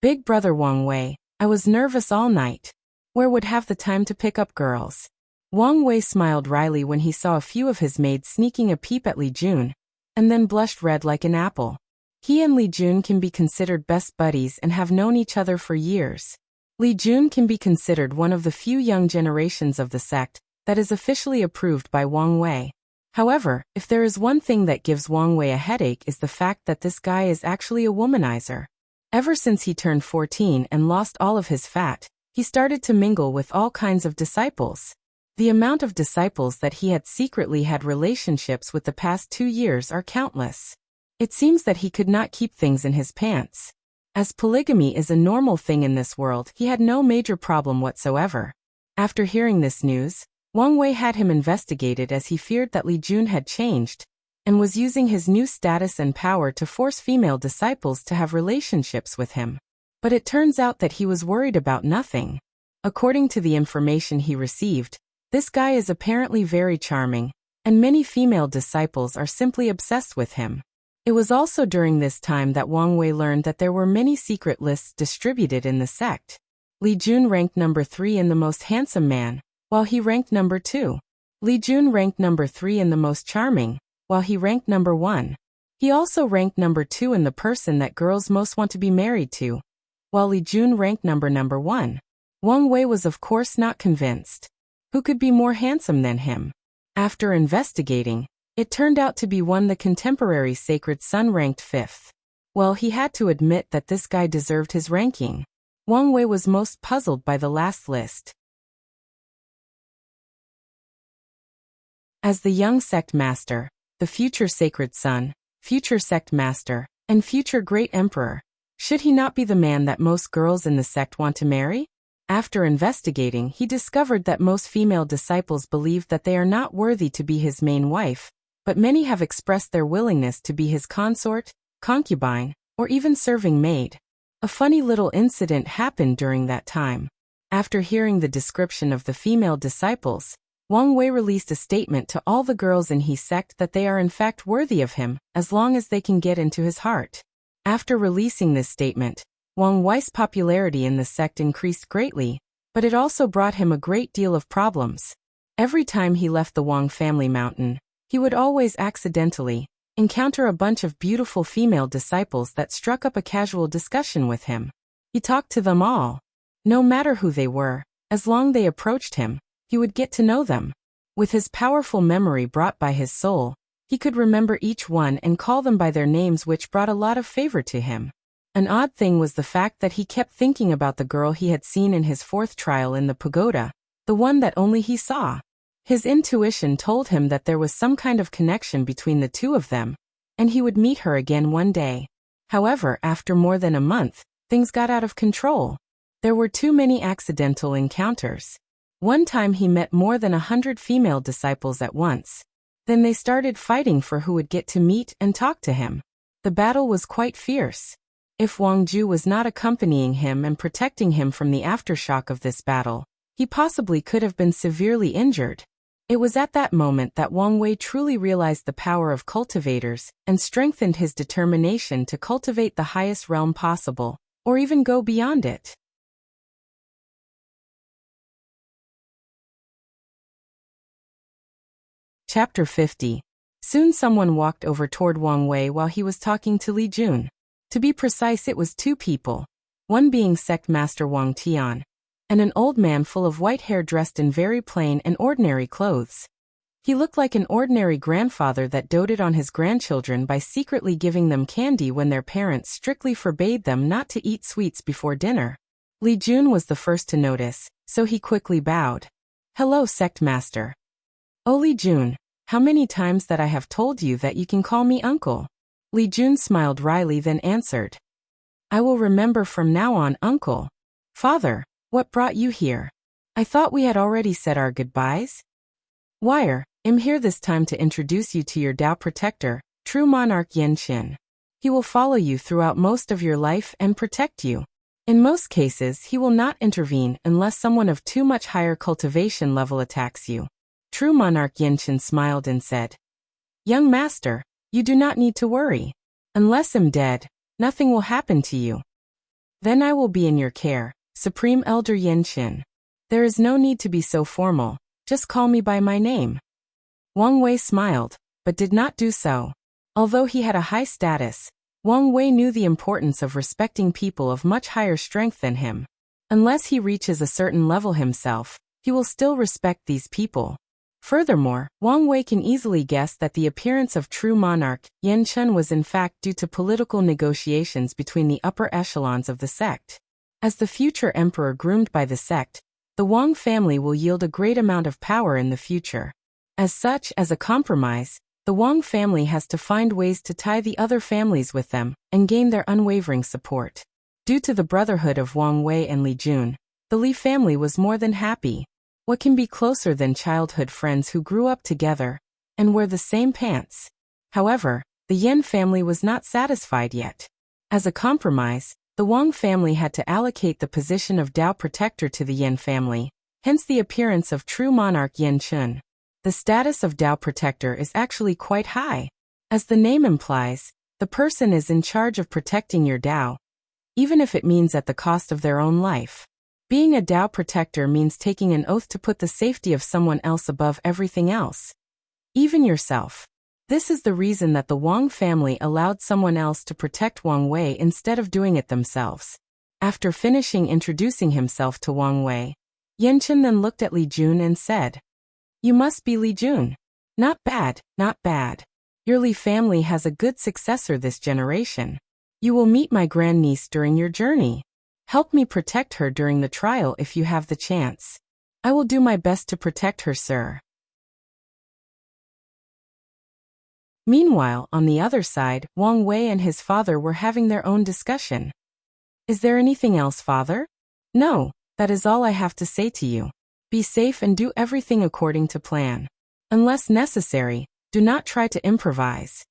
Big brother Wang Wei, I was nervous all night. Where would have the time to pick up girls? Wang Wei smiled wryly when he saw a few of his maids sneaking a peep at Li Jun, and then blushed red like an apple. He and Li Jun can be considered best buddies and have known each other for years. Li Jun can be considered one of the few young generations of the sect that is officially approved by Wang Wei. However, if there is one thing that gives Wang Wei a headache, is the fact that this guy is actually a womanizer. Ever since he turned 14 and lost all of his fat, he started to mingle with all kinds of disciples. The amount of disciples that he had secretly had relationships with the past 2 years are countless. It seems that he could not keep things in his pants. As polygamy is a normal thing in this world, he had no major problem whatsoever. After hearing this news, Wang Wei had him investigated as he feared that Li Jun had changed, and was using his new status and power to force female disciples to have relationships with him. But it turns out that he was worried about nothing. According to the information he received, this guy is apparently very charming, and many female disciples are simply obsessed with him. It was also during this time that Wang Wei learned that there were many secret lists distributed in the sect. Li Jun ranked number 3 in the most handsome man, while he ranked number 2. Li Jun ranked number 3 in the most charming, while he ranked number 1. He also ranked number 2 in the person that girls most want to be married to, while Li Jun ranked number 1. Wang Wei was of course not convinced. Who could be more handsome than him? After investigating, it turned out to be the contemporary sacred son ranked 5th. Well, he had to admit that this guy deserved his ranking. Wang Wei was most puzzled by the last list. As the young sect master, the future sacred son, future sect master, and future great emperor, should he not be the man that most girls in the sect want to marry? After investigating, he discovered that most female disciples believe that they are not worthy to be his main wife, but many have expressed their willingness to be his consort, concubine, or even serving maid. A funny little incident happened during that time. After hearing the description of the female disciples, Wang Wei released a statement to all the girls in his sect that they are in fact worthy of him, as long as they can get into his heart. After releasing this statement, Wang Wei's popularity in the sect increased greatly, but it also brought him a great deal of problems. Every time he left the Wang family mountain, he would always accidentally encounter a bunch of beautiful female disciples that struck up a casual discussion with him. He talked to them all. No matter who they were, as long they approached him, he would get to know them. With his powerful memory brought by his soul, he could remember each one and call them by their names, which brought a lot of favor to him. An odd thing was the fact that he kept thinking about the girl he had seen in his 4th trial in the pagoda, the one that only he saw. His intuition told him that there was some kind of connection between the two of them, and he would meet her again one day. However, after more than a month, things got out of control. There were too many accidental encounters. One time he met more than 100 female disciples at once. Then they started fighting for who would get to meet and talk to him. The battle was quite fierce. If Wang Ju was not accompanying him and protecting him from the aftershock of this battle, he possibly could have been severely injured. It was at that moment that Wang Wei truly realized the power of cultivators and strengthened his determination to cultivate the highest realm possible, or even go beyond it. Chapter 50. Soon someone walked over toward Wang Wei while he was talking to Li Jun. To be precise, it was 2 people, one being sect master Wang Tian, and an old man full of white hair dressed in very plain and ordinary clothes. He looked like an ordinary grandfather that doted on his grandchildren by secretly giving them candy when their parents strictly forbade them not to eat sweets before dinner. Li Jun was the first to notice, so he quickly bowed. "Hello, sect master." "Oh, Li Jun, how many times that I have told you that you can call me uncle?" Li Jun smiled wryly, then answered, "I will remember from now on, uncle." "Father, what brought you here? I thought we had already said our goodbyes." "Wire, I'm here this time to introduce you to your Tao protector, true monarch Yan Qin. He will follow you throughout most of your life and protect you. In most cases, he will not intervene unless someone of too much higher cultivation level attacks you." True monarch Yan Qin smiled and said, "Young master, you do not need to worry. Unless I'm dead, nothing will happen to you. Then I will be in your care, Supreme Elder Yan Qin. There is no need to be so formal, just call me by my name." Wang Wei smiled, but did not do so. Although he had a high status, Wang Wei knew the importance of respecting people of much higher strength than him. Unless he reaches a certain level himself, he will still respect these people. Furthermore, Wang Wei can easily guess that the appearance of true monarch Yan Qin was in fact due to political negotiations between the upper echelons of the sect. As the future emperor groomed by the sect, the Wang family will yield a great amount of power in the future. As such, as a compromise, the Wang family has to find ways to tie the other families with them and gain their unwavering support. Due to the brotherhood of Wang Wei and Li Jun, the Li family was more than happy. What can be closer than childhood friends who grew up together and wear the same pants? However, the Yan family was not satisfied yet. As a compromise, the Wang family had to allocate the position of Tao protector to the Yan family, hence the appearance of true monarch Yan Qin. The status of Tao protector is actually quite high. As the name implies, the person is in charge of protecting your Tao, even if it means at the cost of their own life. Being a Tao protector means taking an oath to put the safety of someone else above everything else, even yourself. This is the reason that the Wang family allowed someone else to protect Wang Wei instead of doing it themselves. After finishing introducing himself to Wang Wei, Yanchen then looked at Li Jun and said, "You must be Li Jun. Not bad, not bad. Your Li family has a good successor this generation. You will meet my grandniece during your journey. Help me protect her during the trial if you have the chance. I will do my best to protect her, sir." Meanwhile, on the other side, Wang Wei and his father were having their own discussion. "Is there anything else, father?" "No, that is all I have to say to you. Be safe and do everything according to plan. Unless necessary, do not try to improvise."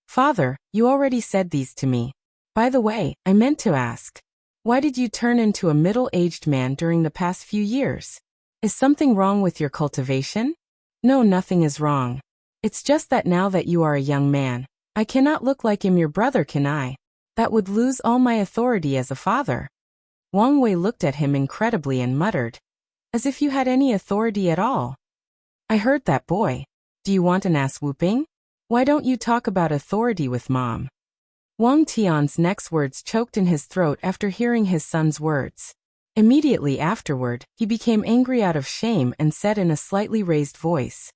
"Father, you already said these to me. By the way, I meant to ask, why did you turn into a middle-aged man during the past few years? Is something wrong with your cultivation?" "No, nothing is wrong. It's just that now that you are a young man, I cannot look like him, your brother, can I? That would lose all my authority as a father." Wang Wei looked at him incredibly and muttered, "As if you had any authority at all." "I heard that, boy. Do you want an ass whooping? Why don't you talk about authority with mom?" Wang Tian's next words choked in his throat after hearing his son's words. Immediately afterward, he became angry out of shame and said in a slightly raised voice,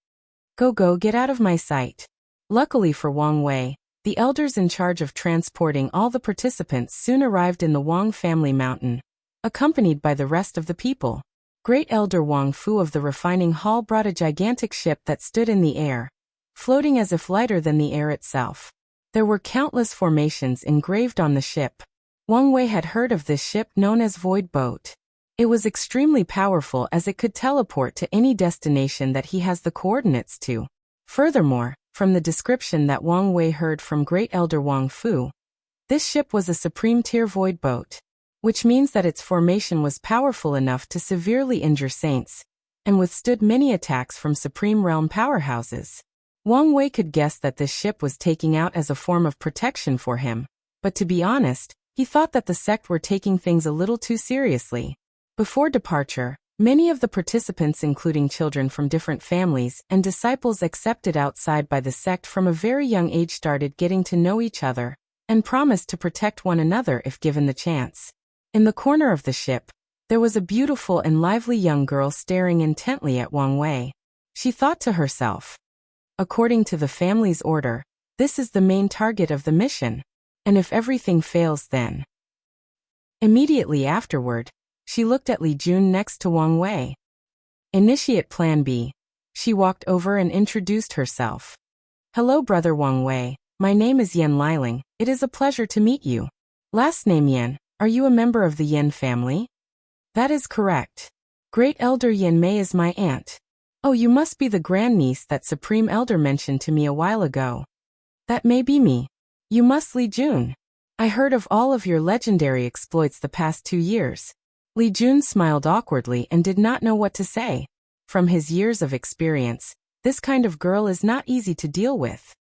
Go, get out of my sight." Luckily for Wang Wei, the elders in charge of transporting all the participants soon arrived in the Wang family mountain, accompanied by the rest of the people. Great Elder Wang Fu of the refining hall brought a gigantic ship that stood in the air, floating as if lighter than the air itself. There were countless formations engraved on the ship. Wang Wei had heard of this ship known as Void Boat. It was extremely powerful as it could teleport to any destination that he has the coordinates to. Furthermore, from the description that Wang Wei heard from Great Elder Wang Fu, this ship was a supreme tier void boat, which means that its formation was powerful enough to severely injure saints, and withstood many attacks from supreme realm powerhouses. Wang Wei could guess that this ship was taking out as a form of protection for him, but to be honest, he thought that the sect were taking things a little too seriously. Before departure, many of the participants, including children from different families and disciples accepted outside by the sect from a very young age, started getting to know each other and promised to protect one another if given the chance. In the corner of the ship, there was a beautiful and lively young girl staring intently at Wang Wei. She thought to herself, according to the family's order, this is the main target of the mission, and if everything fails then. Immediately afterward, she looked at Li Jun next to Wang Wei. Initiate Plan B. She walked over and introduced herself. "Hello, brother Wang Wei. My name is Yan Liling. It is a pleasure to meet you." "Last name Yan. Are you a member of the Yan family?" "That is correct. Great Elder Yan Mei is my aunt." "Oh, you must be the grandniece that Supreme Elder mentioned to me a while ago." "That may be me. You must Li Jun. I heard of all of your legendary exploits the past 2 years." Li Jun smiled awkwardly and did not know what to say. From his years of experience, this kind of girl is not easy to deal with.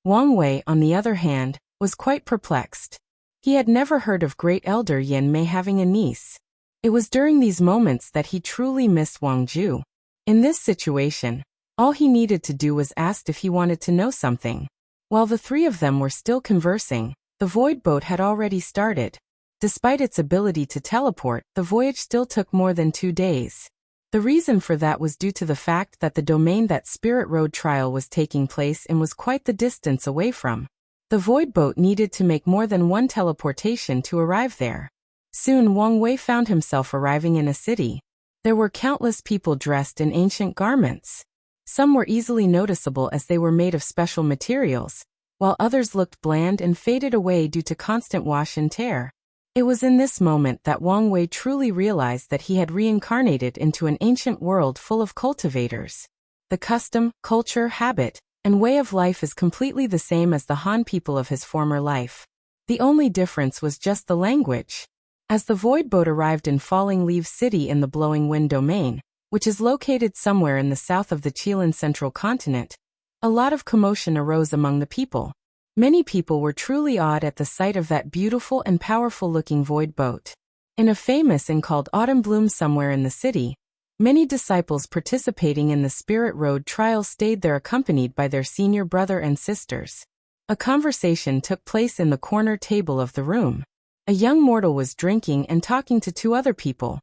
Wang Wei, on the other hand, was quite perplexed. He had never heard of Great Elder Yan Mei having a niece. It was during these moments that he truly missed Wang Ju. In this situation, all he needed to do was ask if he wanted to know something. While the three of them were still conversing, the void boat had already started. Despite its ability to teleport, the voyage still took more than 2 days. The reason for that was due to the fact that the domain that Spirit Road trial was taking place in was quite the distance away from. The void boat needed to make more than one teleportation to arrive there. Soon Wang Wei found himself arriving in a city. There were countless people dressed in ancient garments. Some were easily noticeable as they were made of special materials, while others looked bland and faded away due to constant wash and tear. It was in this moment that Wang Wei truly realized that he had reincarnated into an ancient world full of cultivators. The custom, culture, habit, and way of life is completely the same as the Han people of his former life. The only difference was just the language. As the void boat arrived in Falling Leaves City in the Blowing Wind domain, which is located somewhere in the south of the Chilean central continent, a lot of commotion arose among the people. Many people were truly awed at the sight of that beautiful and powerful-looking void boat. In a famous inn called Autumn Bloom somewhere in the city, Many disciples participating in the Spirit Road trial stayed there accompanied by their senior brother and sisters. A conversation took place in the corner table of the room. A young mortal was drinking and talking to two other people,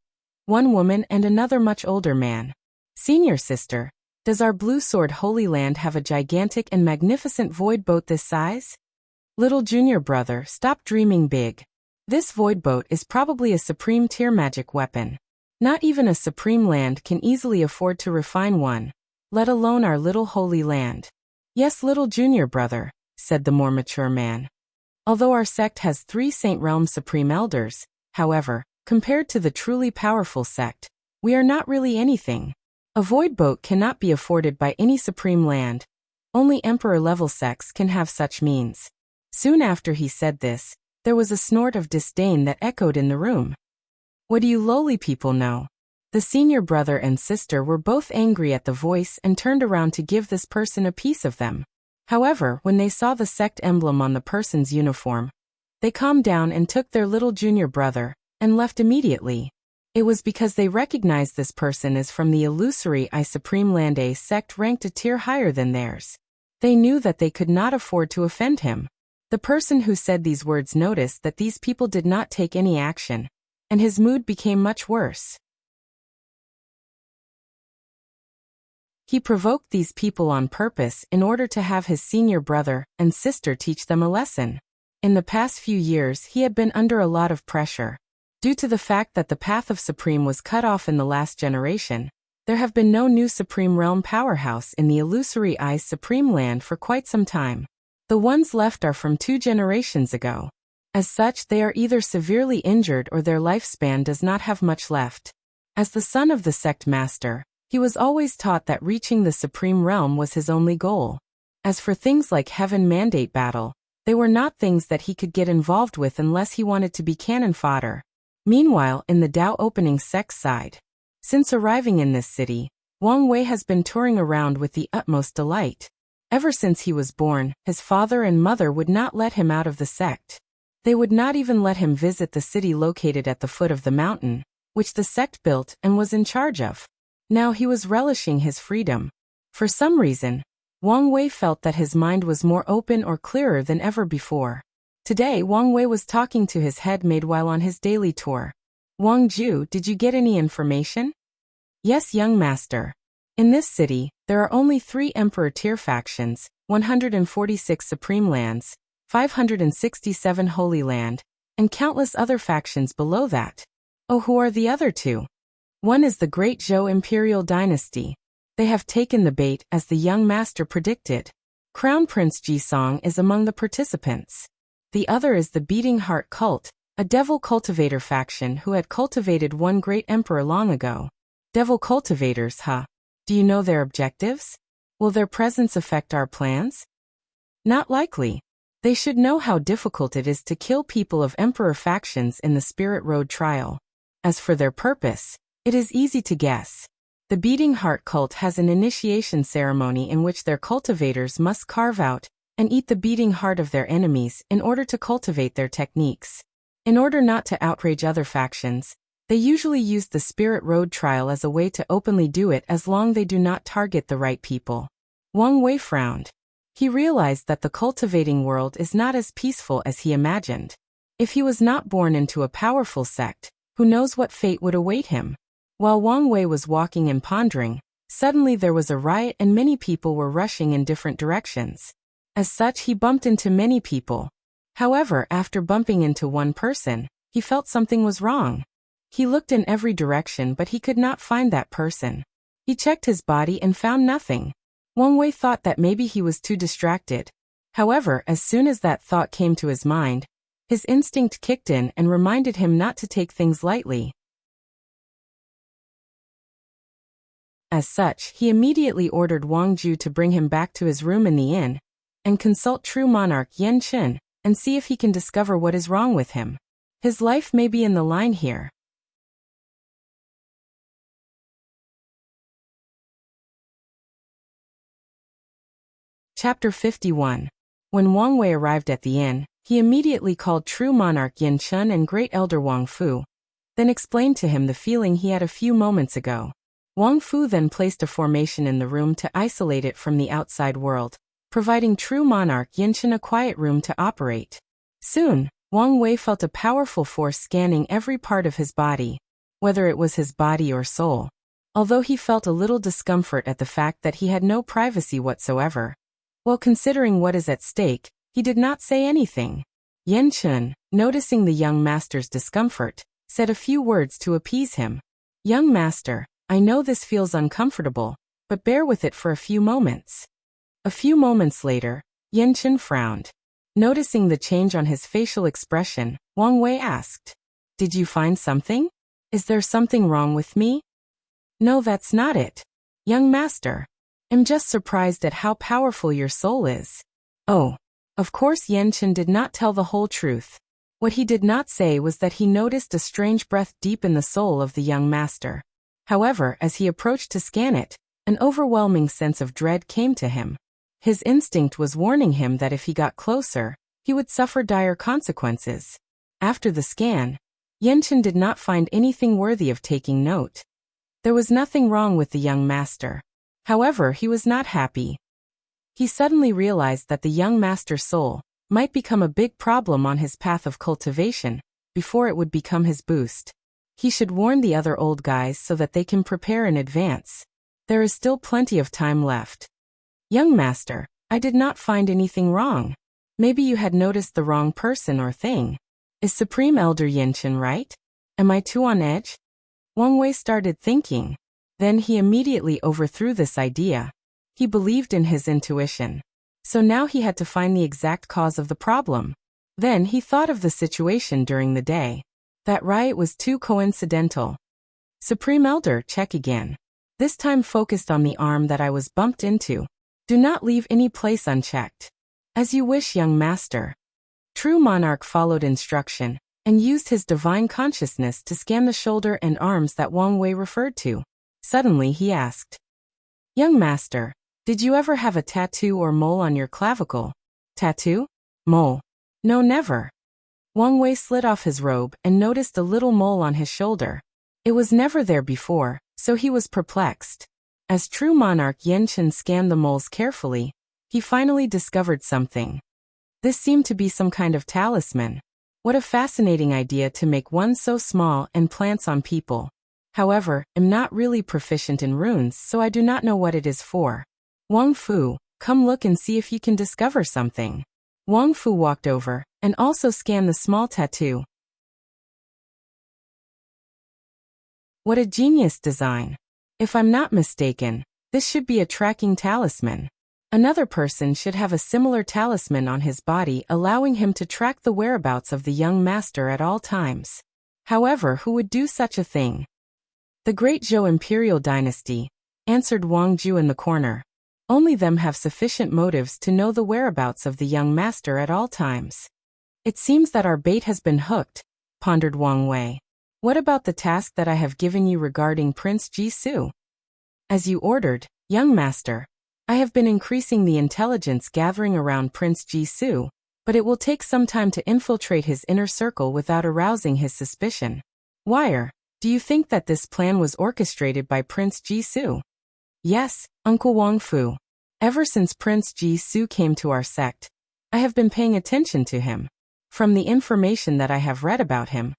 one woman and another much older man. Senior sister, does our Blue Sword Holy Land have a gigantic and magnificent void boat this size? Little junior brother, stop dreaming big. This void boat is probably a supreme tier magic weapon. Not even a supreme land can easily afford to refine one, let alone our little holy land. Yes, little junior brother, said the more mature man. Although our sect has 3 Saint Realm Supreme Elders, however, compared to the truly powerful sect, we are not really anything. A void boat cannot be afforded by any supreme land. Only Emperor-level sects can have such means. Soon after he said this, there was a snort of disdain that echoed in the room. What do you lowly people know? The senior brother and sister were both angry at the voice and turned around to give this person a piece of them. However, when they saw the sect emblem on the person's uniform, they calmed down and took their little junior brother, and left immediately. It was because they recognized this person as from the illusory I Supreme Land A sect ranked a tier higher than theirs. They knew that they could not afford to offend him. The person who said these words noticed that these people did not take any action, and his mood became much worse. He provoked these people on purpose in order to have his senior brother and sister teach them a lesson. In the past few years he had been under a lot of pressure. Due to the fact that the path of Supreme was cut off in the last generation, there have been no new Supreme Realm powerhouse in the illusory I's Supreme Land for quite some time. The ones left are from 2 generations ago. As such, they are either severely injured or their lifespan does not have much left. As the son of the sect master, he was always taught that reaching the Supreme Realm was his only goal. As for things like Heaven Mandate Battle, they were not things that he could get involved with unless he wanted to be cannon fodder. Meanwhile, in the Dao opening sect side, since arriving in this city, Wang Wei has been touring around with the utmost delight. Ever since he was born, his father and mother would not let him out of the sect. They would not even let him visit the city located at the foot of the mountain, which the sect built and was in charge of. Now he was relishing his freedom. For some reason, Wang Wei felt that his mind was more open or clearer than ever before. Today Wang Wei was talking to his headmaid while on his daily tour. Wang Ju, did you get any information? Yes, young master. In this city, there are only 3 Emperor tier factions, 146 Supreme Lands, 567 Holy Land, and countless other factions below that. Oh, who are the other 2? One is the Great Zhou Imperial Dynasty. They have taken the bait as the young master predicted. Crown Prince Jisong is among the participants. The other is the Beating Heart Cult, a devil cultivator faction who had cultivated one great emperor long ago. Devil cultivators, huh? Do you know their objectives? Will their presence affect our plans? Not likely. They should know how difficult it is to kill people of emperor factions in the Spirit Road trial. As for their purpose, it is easy to guess. The Beating Heart Cult has an initiation ceremony in which their cultivators must carve out and eat the beating heart of their enemies in order to cultivate their techniques. In order not to outrage other factions, they usually use the Spirit Road trial as a way to openly do it as long as they do not target the right people. Wang Wei frowned. He realized that the cultivating world is not as peaceful as he imagined. If he was not born into a powerful sect, who knows what fate would await him? While Wang Wei was walking and pondering, suddenly there was a riot and many people were rushing in different directions. As such, he bumped into many people. However, after bumping into one person, he felt something was wrong. He looked in every direction but he could not find that person. He checked his body and found nothing. Wang Wei thought that maybe he was too distracted. However, as soon as that thought came to his mind, his instinct kicked in and reminded him not to take things lightly. As such, he immediately ordered Wang Ju to bring him back to his room in the inn, and consult true monarch Yan Qin, and see if he can discover what is wrong with him. His life may be in the line here. Chapter 51. When Wang Wei arrived at the inn, he immediately called true monarch Yan Qin and great elder Wang Fu, then explained to him the feeling he had a few moments ago. Wang Fu then placed a formation in the room to isolate it from the outside world, providing true monarch Yinshan a quiet room to operate. Soon, Wang Wei felt a powerful force scanning every part of his body, whether it was his body or soul. Although he felt a little discomfort at the fact that he had no privacy whatsoever, while considering what is at stake, he did not say anything. Yinshan, noticing the young master's discomfort, said a few words to appease him. "Young master, I know this feels uncomfortable, but bear with it for a few moments." A few moments later, Yinshan frowned. Noticing the change on his facial expression, Wang Wei asked, "Did you find something? Is there something wrong with me?" "No, that's not it. Young master. I'm just surprised at how powerful your soul is." Oh. Of course Yinshan did not tell the whole truth. What he did not say was that he noticed a strange breath deep in the soul of the young master. However, as he approached to scan it, an overwhelming sense of dread came to him. His instinct was warning him that if he got closer, he would suffer dire consequences. After the scan, Yinshan did not find anything worthy of taking note. There was nothing wrong with the young master. However, he was not happy. He suddenly realized that the young master's soul might become a big problem on his path of cultivation before it would become his boost. He should warn the other old guys so that they can prepare in advance. There is still plenty of time left. "Young master, I did not find anything wrong. Maybe you had noticed the wrong person or thing. Is Supreme Elder Yinshan right? Am I too on edge?" Wang Wei started thinking. Then he immediately overthrew this idea. He believed in his intuition. So now he had to find the exact cause of the problem. Then he thought of the situation during the day. That riot was too coincidental. "Supreme Elder, check again. This time focused on the arm that I was bumped into. Do not leave any place unchecked." "As you wish, young master." True monarch followed instruction and used his divine consciousness to scan the shoulder and arms that Wang Wei referred to. Suddenly he asked, "Young master, did you ever have a tattoo or mole on your clavicle?" "Tattoo? Mole? No, never." Wang Wei slid off his robe and noticed a little mole on his shoulder. It was never there before, so he was perplexed. As true monarch Yinshan scanned the moles carefully, he finally discovered something. This seemed to be some kind of talisman. What a fascinating idea to make one so small and plants on people. However, I'm not really proficient in runes, so I do not know what it is for. "Wang Fu, come look and see if you can discover something." Wang Fu walked over and also scanned the small tattoo. What a genius design. If I'm not mistaken, this should be a tracking talisman. Another person should have a similar talisman on his body, allowing him to track the whereabouts of the young master at all times. However, who would do such a thing? "The Great Zhou Imperial Dynasty," answered Wang Ju in the corner. "Only them have sufficient motives to know the whereabouts of the young master at all times." "It seems that our bait has been hooked," pondered Wang Wei. "What about the task that I have given you regarding Prince Jisoo?" "As you ordered, young master. I have been increasing the intelligence gathering around Prince Jisoo, but it will take some time to infiltrate his inner circle without arousing his suspicion." "Wire, do you think that this plan was orchestrated by Prince Jisoo?" "Yes, Uncle Wang Fu. Ever since Prince Jisoo came to our sect, I have been paying attention to him. From the information that I have read about him,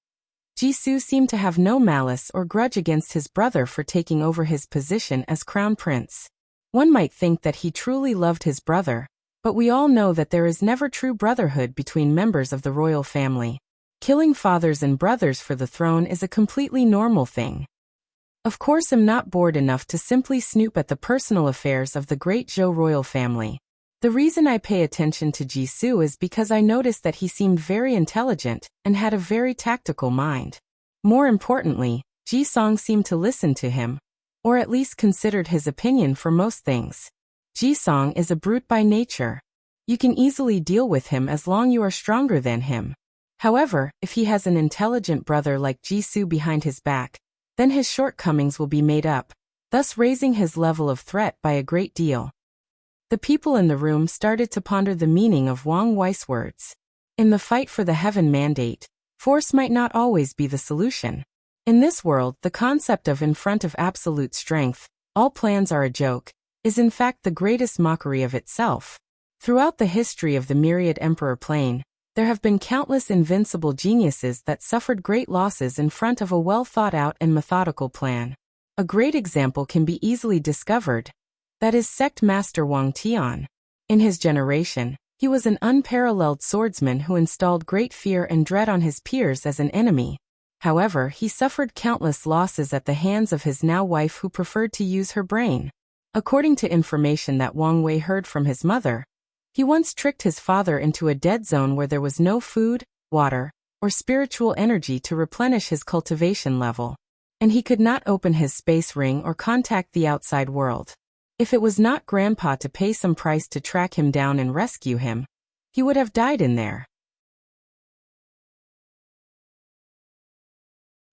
Jisoo seemed to have no malice or grudge against his brother for taking over his position as crown prince. One might think that he truly loved his brother, but we all know that there is never true brotherhood between members of the royal family. Killing fathers and brothers for the throne is a completely normal thing. Of course, I'm not bored enough to simply snoop at the personal affairs of the great Zhou royal family. The reason I pay attention to Jisoo is because I noticed that he seemed very intelligent and had a very tactical mind. More importantly, Jisong seemed to listen to him, or at least considered his opinion for most things. Jisong is a brute by nature. You can easily deal with him as long you are stronger than him. However, if he has an intelligent brother like Jisoo behind his back, then his shortcomings will be made up, thus raising his level of threat by a great deal. The people in the room started to ponder the meaning of Wang Wei's words. In the fight for the heaven mandate, force might not always be the solution. In this world, the concept of in front of absolute strength, all plans are a joke, is in fact the greatest mockery of itself. Throughout the history of the myriad emperor plane, there have been countless invincible geniuses that suffered great losses in front of a well-thought-out and methodical plan. A great example can be easily discovered. That is sect master Wang Tian. In his generation, he was an unparalleled swordsman who installed great fear and dread on his peers as an enemy. However, he suffered countless losses at the hands of his now wife who preferred to use her brain. According to information that Wang Wei heard from his mother, he once tricked his father into a dead zone where there was no food, water, or spiritual energy to replenish his cultivation level, and he could not open his space ring or contact the outside world. If it was not Grandpa to pay some price to track him down and rescue him, he would have died in there.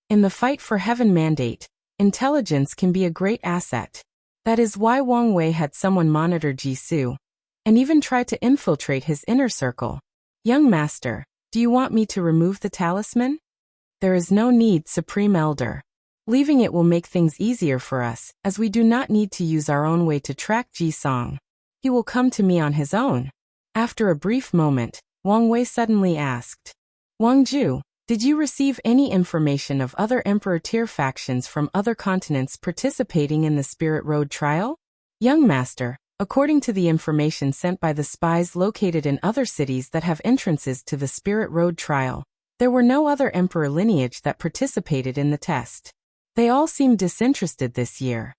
In the fight for heaven mandate, intelligence can be a great asset. That is why Wang Wei had someone monitor Jisoo, and even try to infiltrate his inner circle. Young master, do you want me to remove the talisman? There is no need, Supreme Elder. Leaving it will make things easier for us, as we do not need to use our own way to track Ji-song. He will come to me on his own. After a brief moment, Wang Wei suddenly asked, Wang Ju, did you receive any information of other Emperor tier factions from other continents participating in the Spirit Road trial? Young master, according to the information sent by the spies located in other cities that have entrances to the Spirit Road trial, there were no other Emperor lineage that participated in the test. They all seem disinterested this year.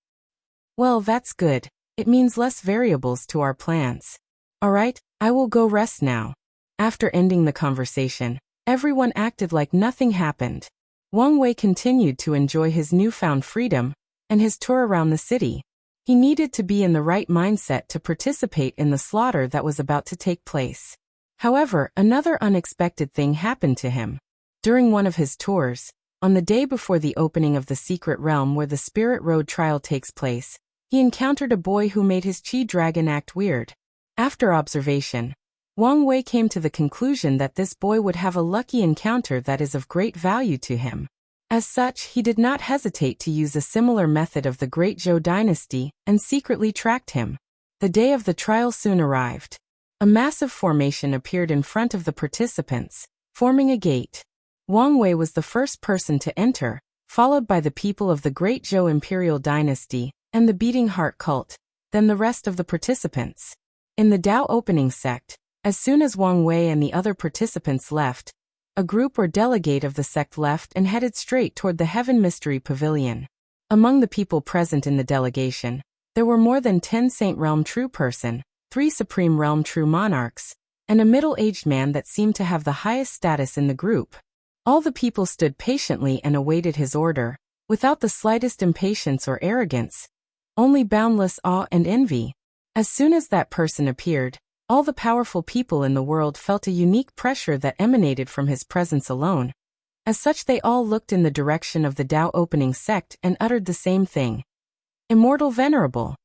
Well, that's good. It means less variables to our plans. Alright, I will go rest now. After ending the conversation, everyone acted like nothing happened. Wang Wei continued to enjoy his newfound freedom and his tour around the city. He needed to be in the right mindset to participate in the slaughter that was about to take place. However, another unexpected thing happened to him. During one of his tours, on the day before the opening of the secret realm where the Spirit Road trial takes place, he encountered a boy who made his Chi Dragon act weird. After observation, Wang Wei came to the conclusion that this boy would have a lucky encounter that is of great value to him. As such, he did not hesitate to use a similar method of the Great Zhou dynasty and secretly tracked him. The day of the trial soon arrived. A massive formation appeared in front of the participants, forming a gate. Wang Wei was the first person to enter, followed by the people of the Great Zhou Imperial Dynasty and the Beating Heart cult, then the rest of the participants. In the Dao opening sect, as soon as Wang Wei and the other participants left, a group or delegate of the sect left and headed straight toward the Heaven Mystery Pavilion. Among the people present in the delegation, there were more than 10 Saint Realm True Person, 3 Supreme Realm True Monarchs, and a middle-aged man that seemed to have the highest status in the group. All the people stood patiently and awaited his order, without the slightest impatience or arrogance, only boundless awe and envy. As soon as that person appeared, all the powerful people in the world felt a unique pressure that emanated from his presence alone. As such, they all looked in the direction of the Dao opening sect and uttered the same thing. Immortal Venerable.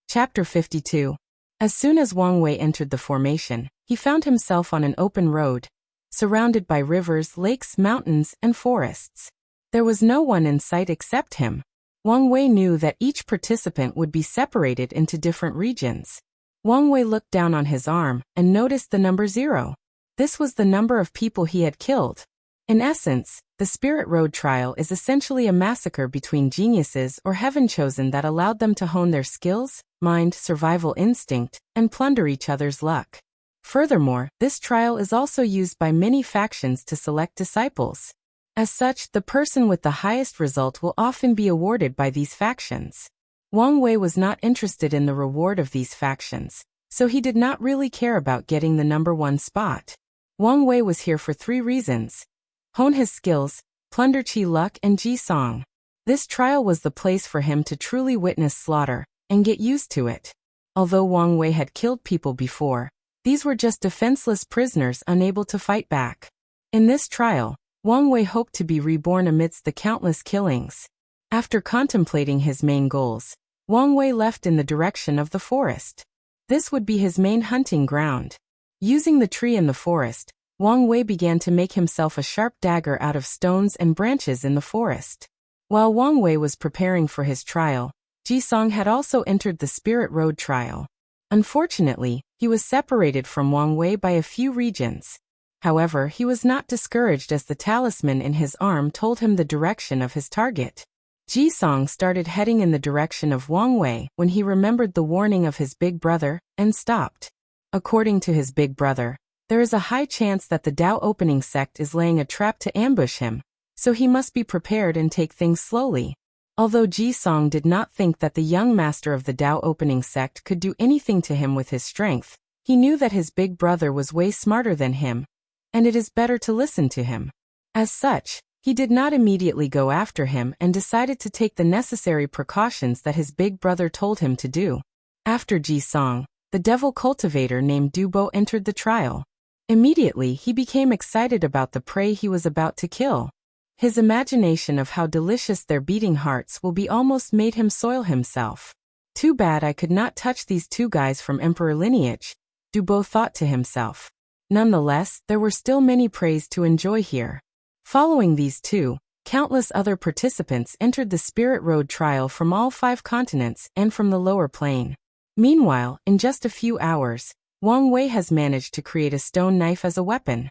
Chapter 52. As soon as Wang Wei entered the formation, he found himself on an open road, surrounded by rivers, lakes, mountains, and forests. There was no one in sight except him. Wang Wei knew that each participant would be separated into different regions. Wang Wei looked down on his arm and noticed the number 0. This was the number of people he had killed. In essence, the Spirit Road trial is essentially a massacre between geniuses or heaven-chosen that allowed them to hone their skills, mind, survival instinct, and plunder each other's luck. Furthermore, this trial is also used by many factions to select disciples. As such, the person with the highest result will often be awarded by these factions. Wang Wei was not interested in the reward of these factions, so he did not really care about getting the number 1 spot. Wang Wei was here for 3 reasons. Hone his skills, plunder Chi luck, and Ji Song. This trial was the place for him to truly witness slaughter and get used to it. Although Wang Wei had killed people before, these were just defenseless prisoners unable to fight back. In this trial, Wang Wei hoped to be reborn amidst the countless killings. After contemplating his main goals, Wang Wei left in the direction of the forest. This would be his main hunting ground. Using the tree in the forest, Wang Wei began to make himself a sharp dagger out of stones and branches in the forest. While Wang Wei was preparing for his trial, Ji Song had also entered the Spirit Road trial. Unfortunately, he was separated from Wang Wei by a few regions. However, he was not discouraged as the talisman in his arm told him the direction of his target. Ji Song started heading in the direction of Wang Wei when he remembered the warning of his big brother, and stopped. According to his big brother, there is a high chance that the Dao opening sect is laying a trap to ambush him, so he must be prepared and take things slowly. Although Ji Song did not think that the young master of the Dao opening sect could do anything to him with his strength, he knew that his big brother was way smarter than him, and it is better to listen to him. As such, he did not immediately go after him and decided to take the necessary precautions that his big brother told him to do. After Ji Song, the devil cultivator named Dubo entered the trial. Immediately he became excited about the prey he was about to kill. His imagination of how delicious their beating hearts will be almost made him soil himself. Too bad I could not touch these two guys from emperor lineage, Dubo thought to himself. Nonetheless, there were still many preys to enjoy here. Following these two, countless other participants entered the Spirit Road trial from all 5 continents and from the lower plane. Meanwhile, in just a few hours, Wang Wei has managed to create a stone knife as a weapon.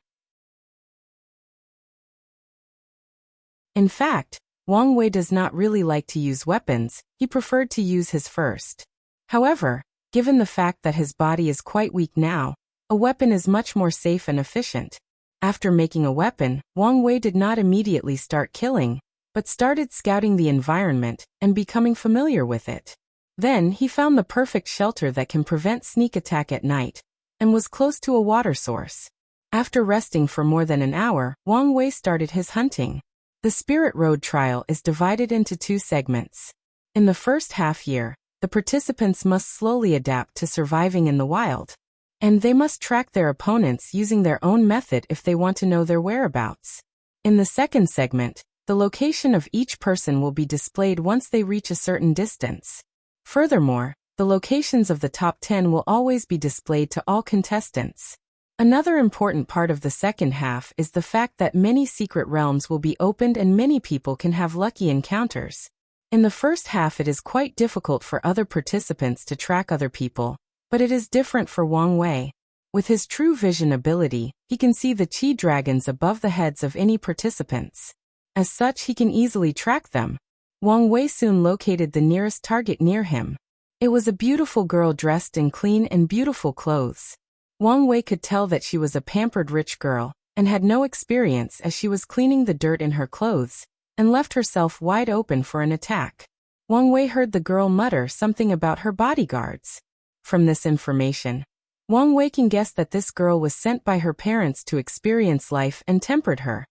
In fact, Wang Wei does not really like to use weapons, he preferred to use his first. However, given the fact that his body is quite weak now, a weapon is much more safe and efficient. After making a weapon, Wang Wei did not immediately start killing, but started scouting the environment and becoming familiar with it. Then he found the perfect shelter that can prevent sneak attack at night, and was close to a water source. After resting for more than an hour, Wang Wei started his hunting. The Spirit Road trial is divided into 2 segments. In the first half year, the participants must slowly adapt to surviving in the wild, and they must track their opponents using their own method if they want to know their whereabouts. In the second segment, the location of each person will be displayed once they reach a certain distance. Furthermore, the locations of the top 10 will always be displayed to all contestants. Another important part of the second half is the fact that many secret realms will be opened and many people can have lucky encounters. In the first half it is quite difficult for other participants to track other people, but it is different for Wang Wei. With his true vision ability, he can see the chi dragons above the heads of any participants. As such, he can easily track them. Wang Wei soon located the nearest target near him. It was a beautiful girl dressed in clean and beautiful clothes. Wang Wei could tell that she was a pampered rich girl, and had no experience as she was cleaning the dirt in her clothes, and left herself wide open for an attack. Wang Wei heard the girl mutter something about her bodyguards. From this information, Wang Wei can guess that this girl was sent by her parents to experience life and tempered her.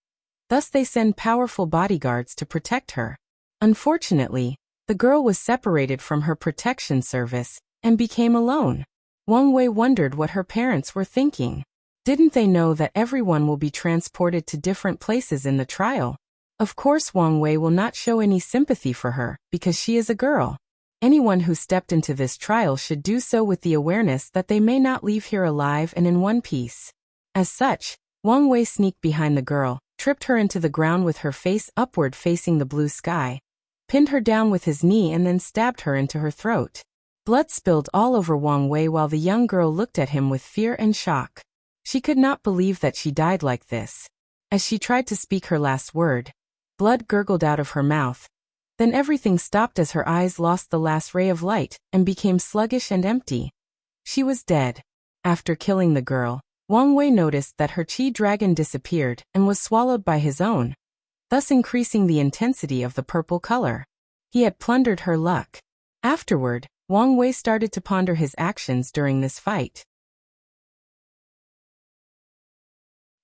Thus they send powerful bodyguards to protect her. Unfortunately, the girl was separated from her protection service, and became alone. Wang Wei wondered what her parents were thinking. Didn't they know that everyone will be transported to different places in the trial? Of course Wang Wei will not show any sympathy for her, because she is a girl. Anyone who stepped into this trial should do so with the awareness that they may not leave here alive and in one piece. As such, Wang Wei sneaked behind the girl, tripped her into the ground with her face upward facing the blue sky, pinned her down with his knee and then stabbed her into her throat. Blood spilled all over Wang Wei while the young girl looked at him with fear and shock. She could not believe that she died like this. As she tried to speak her last word, blood gurgled out of her mouth. Then everything stopped as her eyes lost the last ray of light and became sluggish and empty. She was dead. After killing the girl, Wang Wei noticed that her chi dragon disappeared and was swallowed by his own, thus increasing the intensity of the purple color. He had plundered her luck. Afterward, Wang Wei started to ponder his actions during this fight.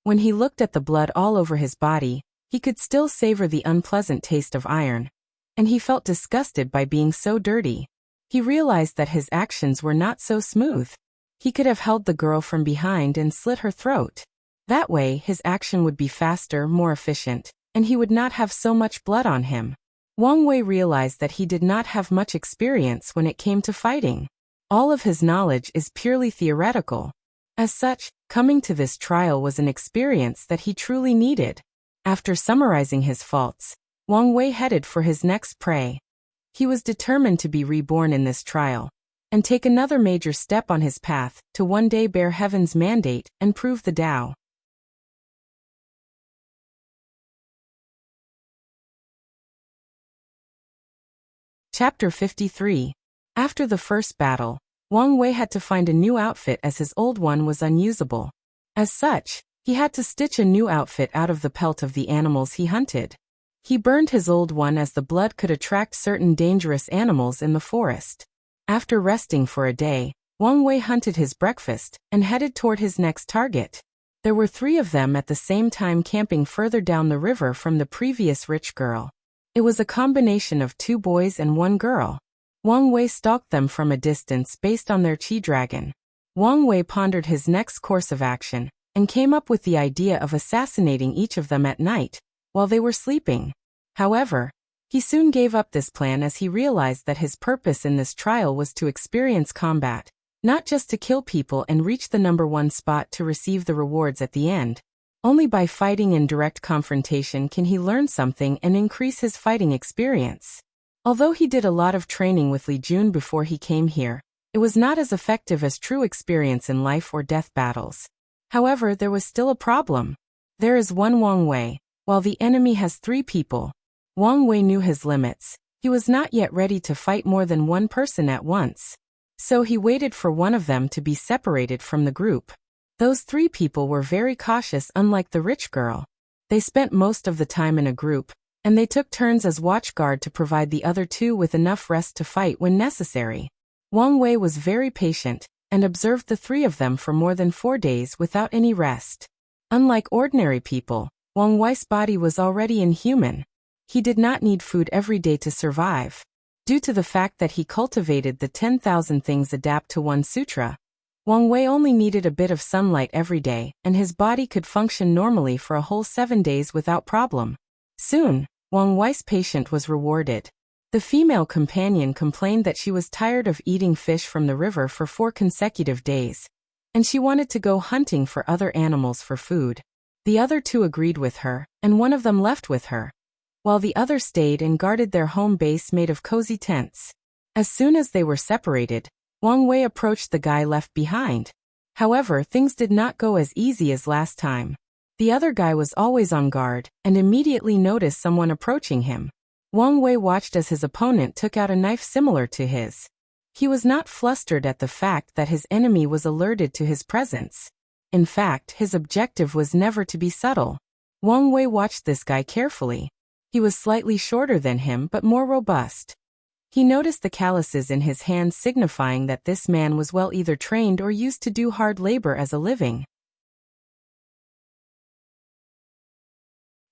When he looked at the blood all over his body, he could still savor the unpleasant taste of iron, and he felt disgusted by being so dirty. He realized that his actions were not so smooth. He could have held the girl from behind and slit her throat. That way, his action would be faster, more efficient, and he would not have so much blood on him. Wang Wei realized that he did not have much experience when it came to fighting. All of his knowledge is purely theoretical. As such, Coming to this trial was an experience that he truly needed. After summarizing his faults, Wang Wei headed for his next prey. He was determined to be reborn in this trial, and take another major step on his path to one day bear heaven's mandate and prove the Tao. Chapter 53. After the first battle, Wang Wei had to find a new outfit as his old one was unusable. As such, he had to stitch a new outfit out of the pelt of the animals he hunted. He burned his old one as the blood could attract certain dangerous animals in the forest. After resting for a day, Wang Wei hunted his breakfast and headed toward his next target. There were 3 of them at the same time camping further down the river from the previous rich girl. It was a combination of 2 boys and 1 girl. Wang Wei stalked them from a distance based on their chi dragon. Wang Wei pondered his next course of action, and came up with the idea of assassinating each of them at night, while they were sleeping. However, he soon gave up this plan as he realized that his purpose in this trial was to experience combat, not just to kill people and reach the number 1 spot to receive the rewards at the end. Only by fighting in direct confrontation can he learn something and increase his fighting experience. Although he did a lot of training with Li Jun before he came here, it was not as effective as true experience in life or death battles. However, there was still a problem. There is one Wang Wei, while the enemy has 3 people. Wang Wei knew his limits. He was not yet ready to fight more than 1 person at once. So he waited for one of them to be separated from the group. Those 3 people were very cautious, unlike the rich girl. They spent most of the time in a group, and they took turns as watchguard to provide the other 2 with enough rest to fight when necessary. Wang Wei was very patient, and observed the 3 of them for more than 4 days without any rest. Unlike ordinary people, Wang Wei's body was already inhuman. He did not need food every day to survive. Due to the fact that he cultivated the 10,000 things adapt to one sutra, Wang Wei only needed a bit of sunlight every day, and his body could function normally for a whole 7 days without problem. Soon, Wang Wei's patient was rewarded. The female companion complained that she was tired of eating fish from the river for 4 consecutive days, and she wanted to go hunting for other animals for food. The other 2 agreed with her, and one of them left with her, while the other stayed and guarded their home base made of cozy tents. As soon as they were separated, Wang Wei approached the guy left behind. However, things did not go as easy as last time. The other guy was always on guard, and immediately noticed someone approaching him. Wang Wei watched as his opponent took out a knife similar to his. He was not flustered at the fact that his enemy was alerted to his presence. In fact, his objective was never to be subtle. Wang Wei watched this guy carefully. He was slightly shorter than him but more robust. He noticed the calluses in his hands, signifying that this man was well either trained or used to do hard labor as a living.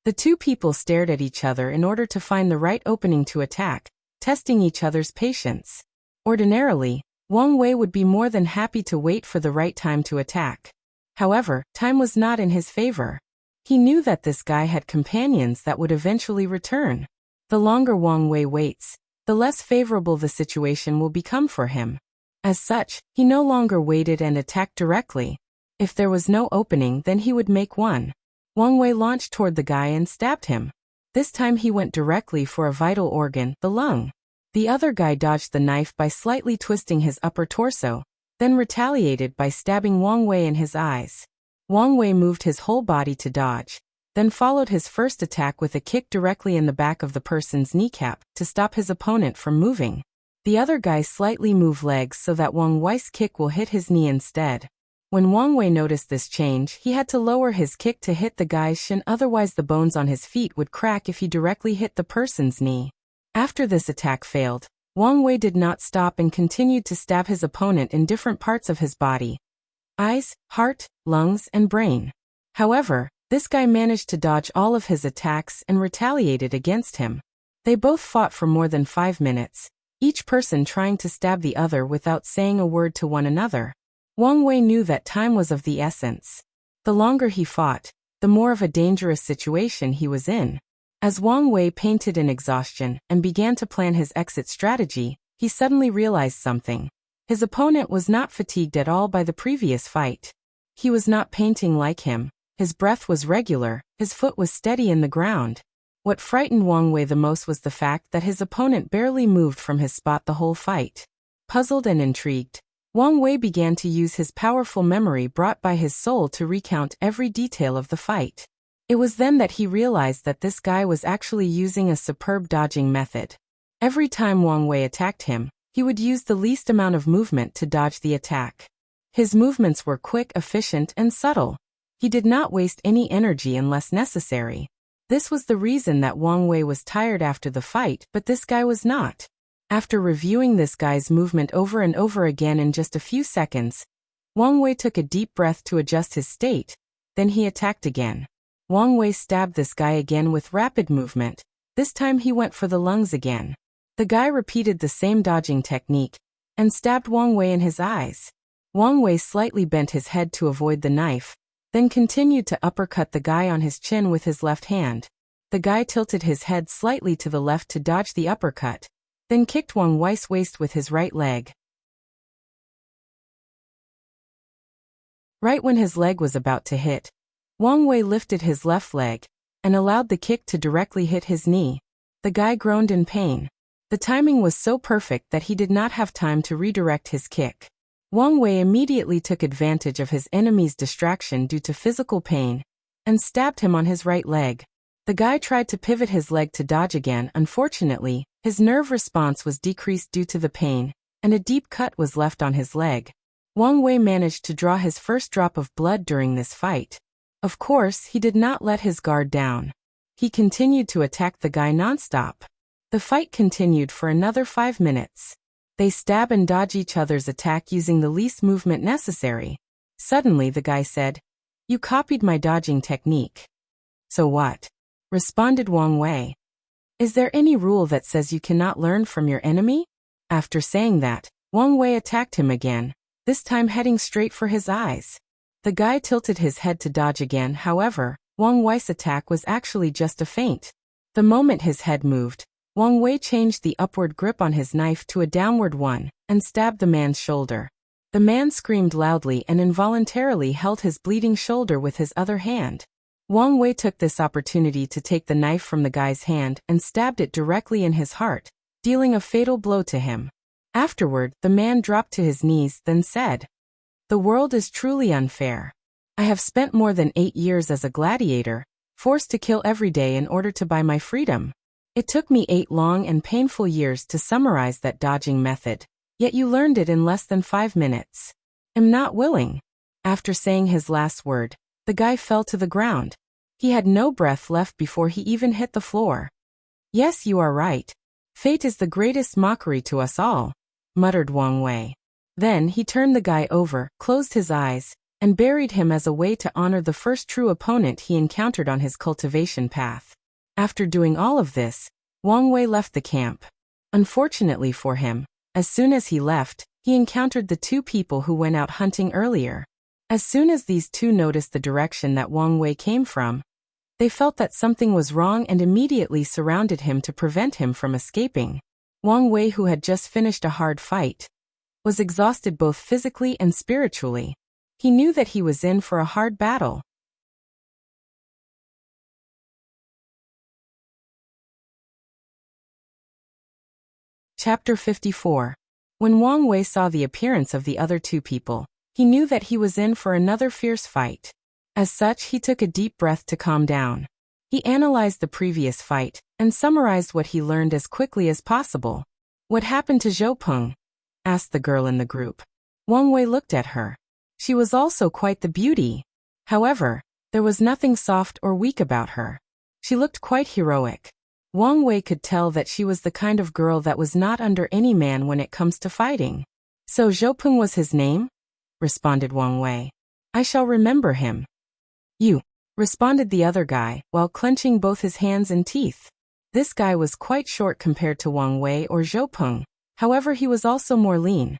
The 2 people stared at each other in order to find the right opening to attack, testing each other's patience. Ordinarily, Wang Wei would be more than happy to wait for the right time to attack. However, time was not in his favor. He knew that this guy had companions that would eventually return. The longer Wang Wei waits, the less favorable the situation will become for him. As such, he no longer waited and attacked directly. If there was no opening, then he would make one. Wang Wei launched toward the guy and stabbed him. This time he went directly for a vital organ, the lung. The other guy dodged the knife by slightly twisting his upper torso, then retaliated by stabbing Wang Wei in his eyes. Wang Wei moved his whole body to dodge, then followed his first attack with a kick directly in the back of the person's kneecap to stop his opponent from moving. The other guy slightly moved legs so that Wang Wei's kick will hit his knee instead. When Wang Wei noticed this change, he had to lower his kick to hit the guy's shin, otherwise the bones on his feet would crack if he directly hit the person's knee. After this attack failed, Wang Wei did not stop and continued to stab his opponent in different parts of his body: eyes, heart, lungs, and brain. However, this guy managed to dodge all of his attacks and retaliated against him. They both fought for more than 5 minutes, each person trying to stab the other without saying a word to one another. Wang Wei knew that time was of the essence. The longer he fought, the more of a dangerous situation he was in. As Wang Wei painted in exhaustion and began to plan his exit strategy, he suddenly realized something. His opponent was not fatigued at all by the previous fight. He was not painting like him. His breath was regular, his foot was steady in the ground. What frightened Wang Wei the most was the fact that his opponent barely moved from his spot the whole fight. Puzzled and intrigued, Wang Wei began to use his powerful memory brought by his soul to recount every detail of the fight. It was then that he realized that this guy was actually using a superb dodging method. Every time Wang Wei attacked him, he would use the least amount of movement to dodge the attack. His movements were quick, efficient, and subtle. He did not waste any energy unless necessary. This was the reason that Wang Wei was tired after the fight, but this guy was not. After reviewing this guy's movement over and over again in just a few seconds, Wang Wei took a deep breath to adjust his state, then he attacked again. Wang Wei stabbed this guy again with rapid movement. This time he went for the lungs again. The guy repeated the same dodging technique and stabbed Wang Wei in his eyes. Wang Wei slightly bent his head to avoid the knife, then continued to uppercut the guy on his chin with his left hand. The guy tilted his head slightly to the left to dodge the uppercut, then kicked Wang Wei's waist with his right leg. Right when his leg was about to hit, Wang Wei lifted his left leg and allowed the kick to directly hit his knee. The guy groaned in pain. The timing was so perfect that he did not have time to redirect his kick. Wang Wei immediately took advantage of his enemy's distraction due to physical pain and stabbed him on his right leg. The guy tried to pivot his leg to dodge again. Unfortunately, his nerve response was decreased due to the pain, and a deep cut was left on his leg. Wang Wei managed to draw his first drop of blood during this fight. Of course, he did not let his guard down. He continued to attack the guy nonstop. The fight continued for another 5 minutes. They stab and dodge each other's attack using the least movement necessary. Suddenly the guy said, "You copied my dodging technique." "So what?" responded Wang Wei. "Is there any rule that says you cannot learn from your enemy?" After saying that, Wang Wei attacked him again, this time heading straight for his eyes. The guy tilted his head to dodge again. However, Wang Wei's attack was actually just a feint. The moment his head moved, Wang Wei changed the upward grip on his knife to a downward one and stabbed the man's shoulder. The man screamed loudly and involuntarily held his bleeding shoulder with his other hand. Wang Wei took this opportunity to take the knife from the guy's hand and stabbed it directly in his heart, dealing a fatal blow to him. Afterward, the man dropped to his knees, then said, "The world is truly unfair. I have spent more than 8 years as a gladiator, forced to kill every day in order to buy my freedom. It took me 8 long and painful years to summarize that dodging method, yet you learned it in less than 5 minutes. I'm not willing." After saying his last word, the guy fell to the ground. He had no breath left before he even hit the floor. "Yes, you are right. Fate is the greatest mockery to us all," muttered Wang Wei. Then he turned the guy over, closed his eyes, and buried him as a way to honor the first true opponent he encountered on his cultivation path. After doing all of this, Wang Wei left the camp. Unfortunately for him, as soon as he left, he encountered the 2 people who went out hunting earlier. As soon as these 2 noticed the direction that Wang Wei came from, they felt that something was wrong and immediately surrounded him to prevent him from escaping. Wang Wei, who had just finished a hard fight, was exhausted both physically and spiritually. He knew that he was in for a hard battle. Chapter 54. When Wang Wei saw the appearance of the other 2 people, he knew that he was in for another fierce fight. As such, he took a deep breath to calm down. He analyzed the previous fight and summarized what he learned as quickly as possible. "What happened to Zhou Peng?" asked the girl in the group. Wang Wei looked at her. She was also quite the beauty. However, there was nothing soft or weak about her. She looked quite heroic. Wang Wei could tell that she was the kind of girl that was not under any man when it comes to fighting. "So Zhou Peng was his name?" responded Wang Wei. "I shall remember him." "You," responded the other guy, while clenching both his hands and teeth. This guy was quite short compared to Wang Wei or Zhou Peng, however he was also more lean.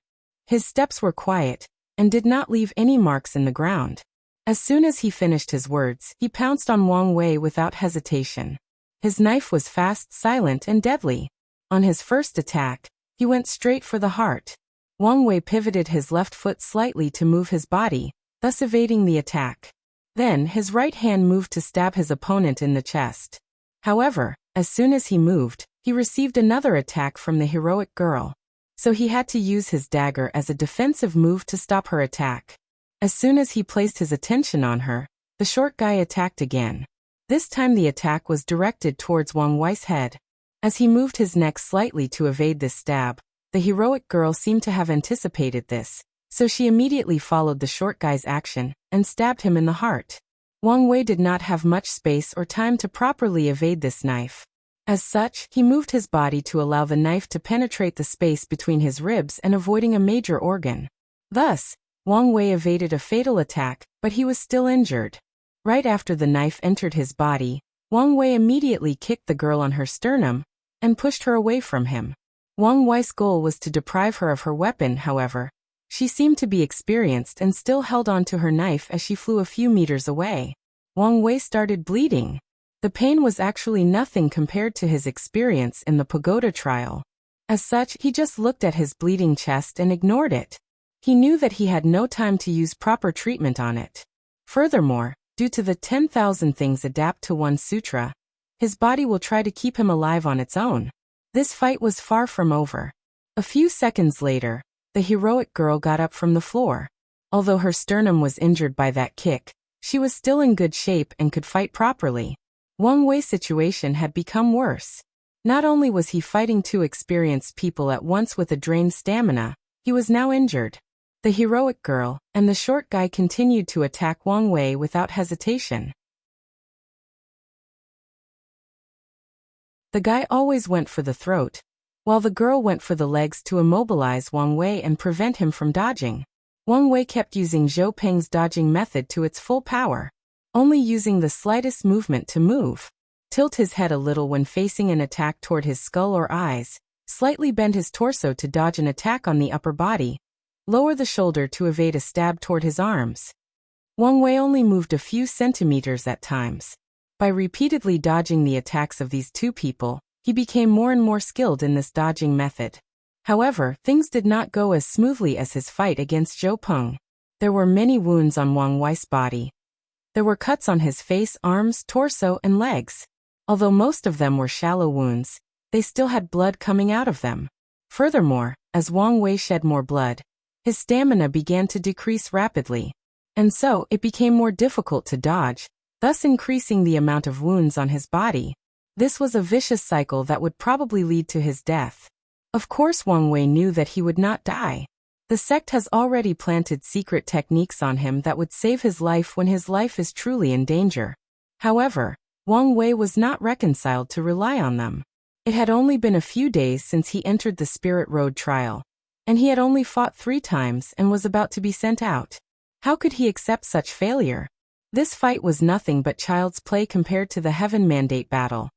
His steps were quiet, and did not leave any marks in the ground. As soon as he finished his words, he pounced on Wang Wei without hesitation. His knife was fast, silent, and deadly. On his first attack, he went straight for the heart. Wang Wei pivoted his left foot slightly to move his body, thus evading the attack. Then, his right hand moved to stab his opponent in the chest. However, as soon as he moved, he received another attack from the heroic girl. So he had to use his dagger as a defensive move to stop her attack. As soon as he placed his attention on her, the short guy attacked again. This time the attack was directed towards Wang Wei's head. As he moved his neck slightly to evade this stab, the heroic girl seemed to have anticipated this, so she immediately followed the short guy's action and stabbed him in the heart. Wang Wei did not have much space or time to properly evade this knife. As such, he moved his body to allow the knife to penetrate the space between his ribs and avoiding a major organ. Thus, Wang Wei evaded a fatal attack, but he was still injured. Right after the knife entered his body, Wang Wei immediately kicked the girl on her sternum and pushed her away from him. Wang Wei's goal was to deprive her of her weapon, however. She seemed to be experienced and still held on to her knife as she flew a few meters away. Wang Wei started bleeding. The pain was actually nothing compared to his experience in the pagoda trial. As such, he just looked at his bleeding chest and ignored it. He knew that he had no time to use proper treatment on it. Furthermore, due to the 10,000 things adapt to one sutra, his body will try to keep him alive on its own. This fight was far from over. A few seconds later, the heroic girl got up from the floor. Although her sternum was injured by that kick, she was still in good shape and could fight properly. Wang Wei's situation had become worse. Not only was he fighting two experienced people at once with a drained stamina, he was now injured. The heroic girl and the short guy continued to attack Wang Wei without hesitation. The guy always went for the throat, while the girl went for the legs to immobilize Wang Wei and prevent him from dodging. Wang Wei kept using Zhou Peng's dodging method to its full power, only using the slightest movement to move. Tilt his head a little when facing an attack toward his skull or eyes, slightly bend his torso to dodge an attack on the upper body, lower the shoulder to evade a stab toward his arms. Wang Wei only moved a few centimeters at times. By repeatedly dodging the attacks of these two people, he became more and more skilled in this dodging method. However, things did not go as smoothly as his fight against Zhou Peng. There were many wounds on Wang Wei's body. There were cuts on his face, arms, torso, and legs. Although most of them were shallow wounds, they still had blood coming out of them. Furthermore, as Wang Wei shed more blood, his stamina began to decrease rapidly, and so it became more difficult to dodge, thus increasing the amount of wounds on his body. This was a vicious cycle that would probably lead to his death. Of course, Wang Wei knew that he would not die. The sect has already planted secret techniques on him that would save his life when his life is truly in danger. However, Wang Wei was not reconciled to rely on them. It had only been a few days since he entered the Spirit Road trial, and he had only fought 3 times and was about to be sent out. How could he accept such failure? This fight was nothing but child's play compared to the Heaven Mandate battle.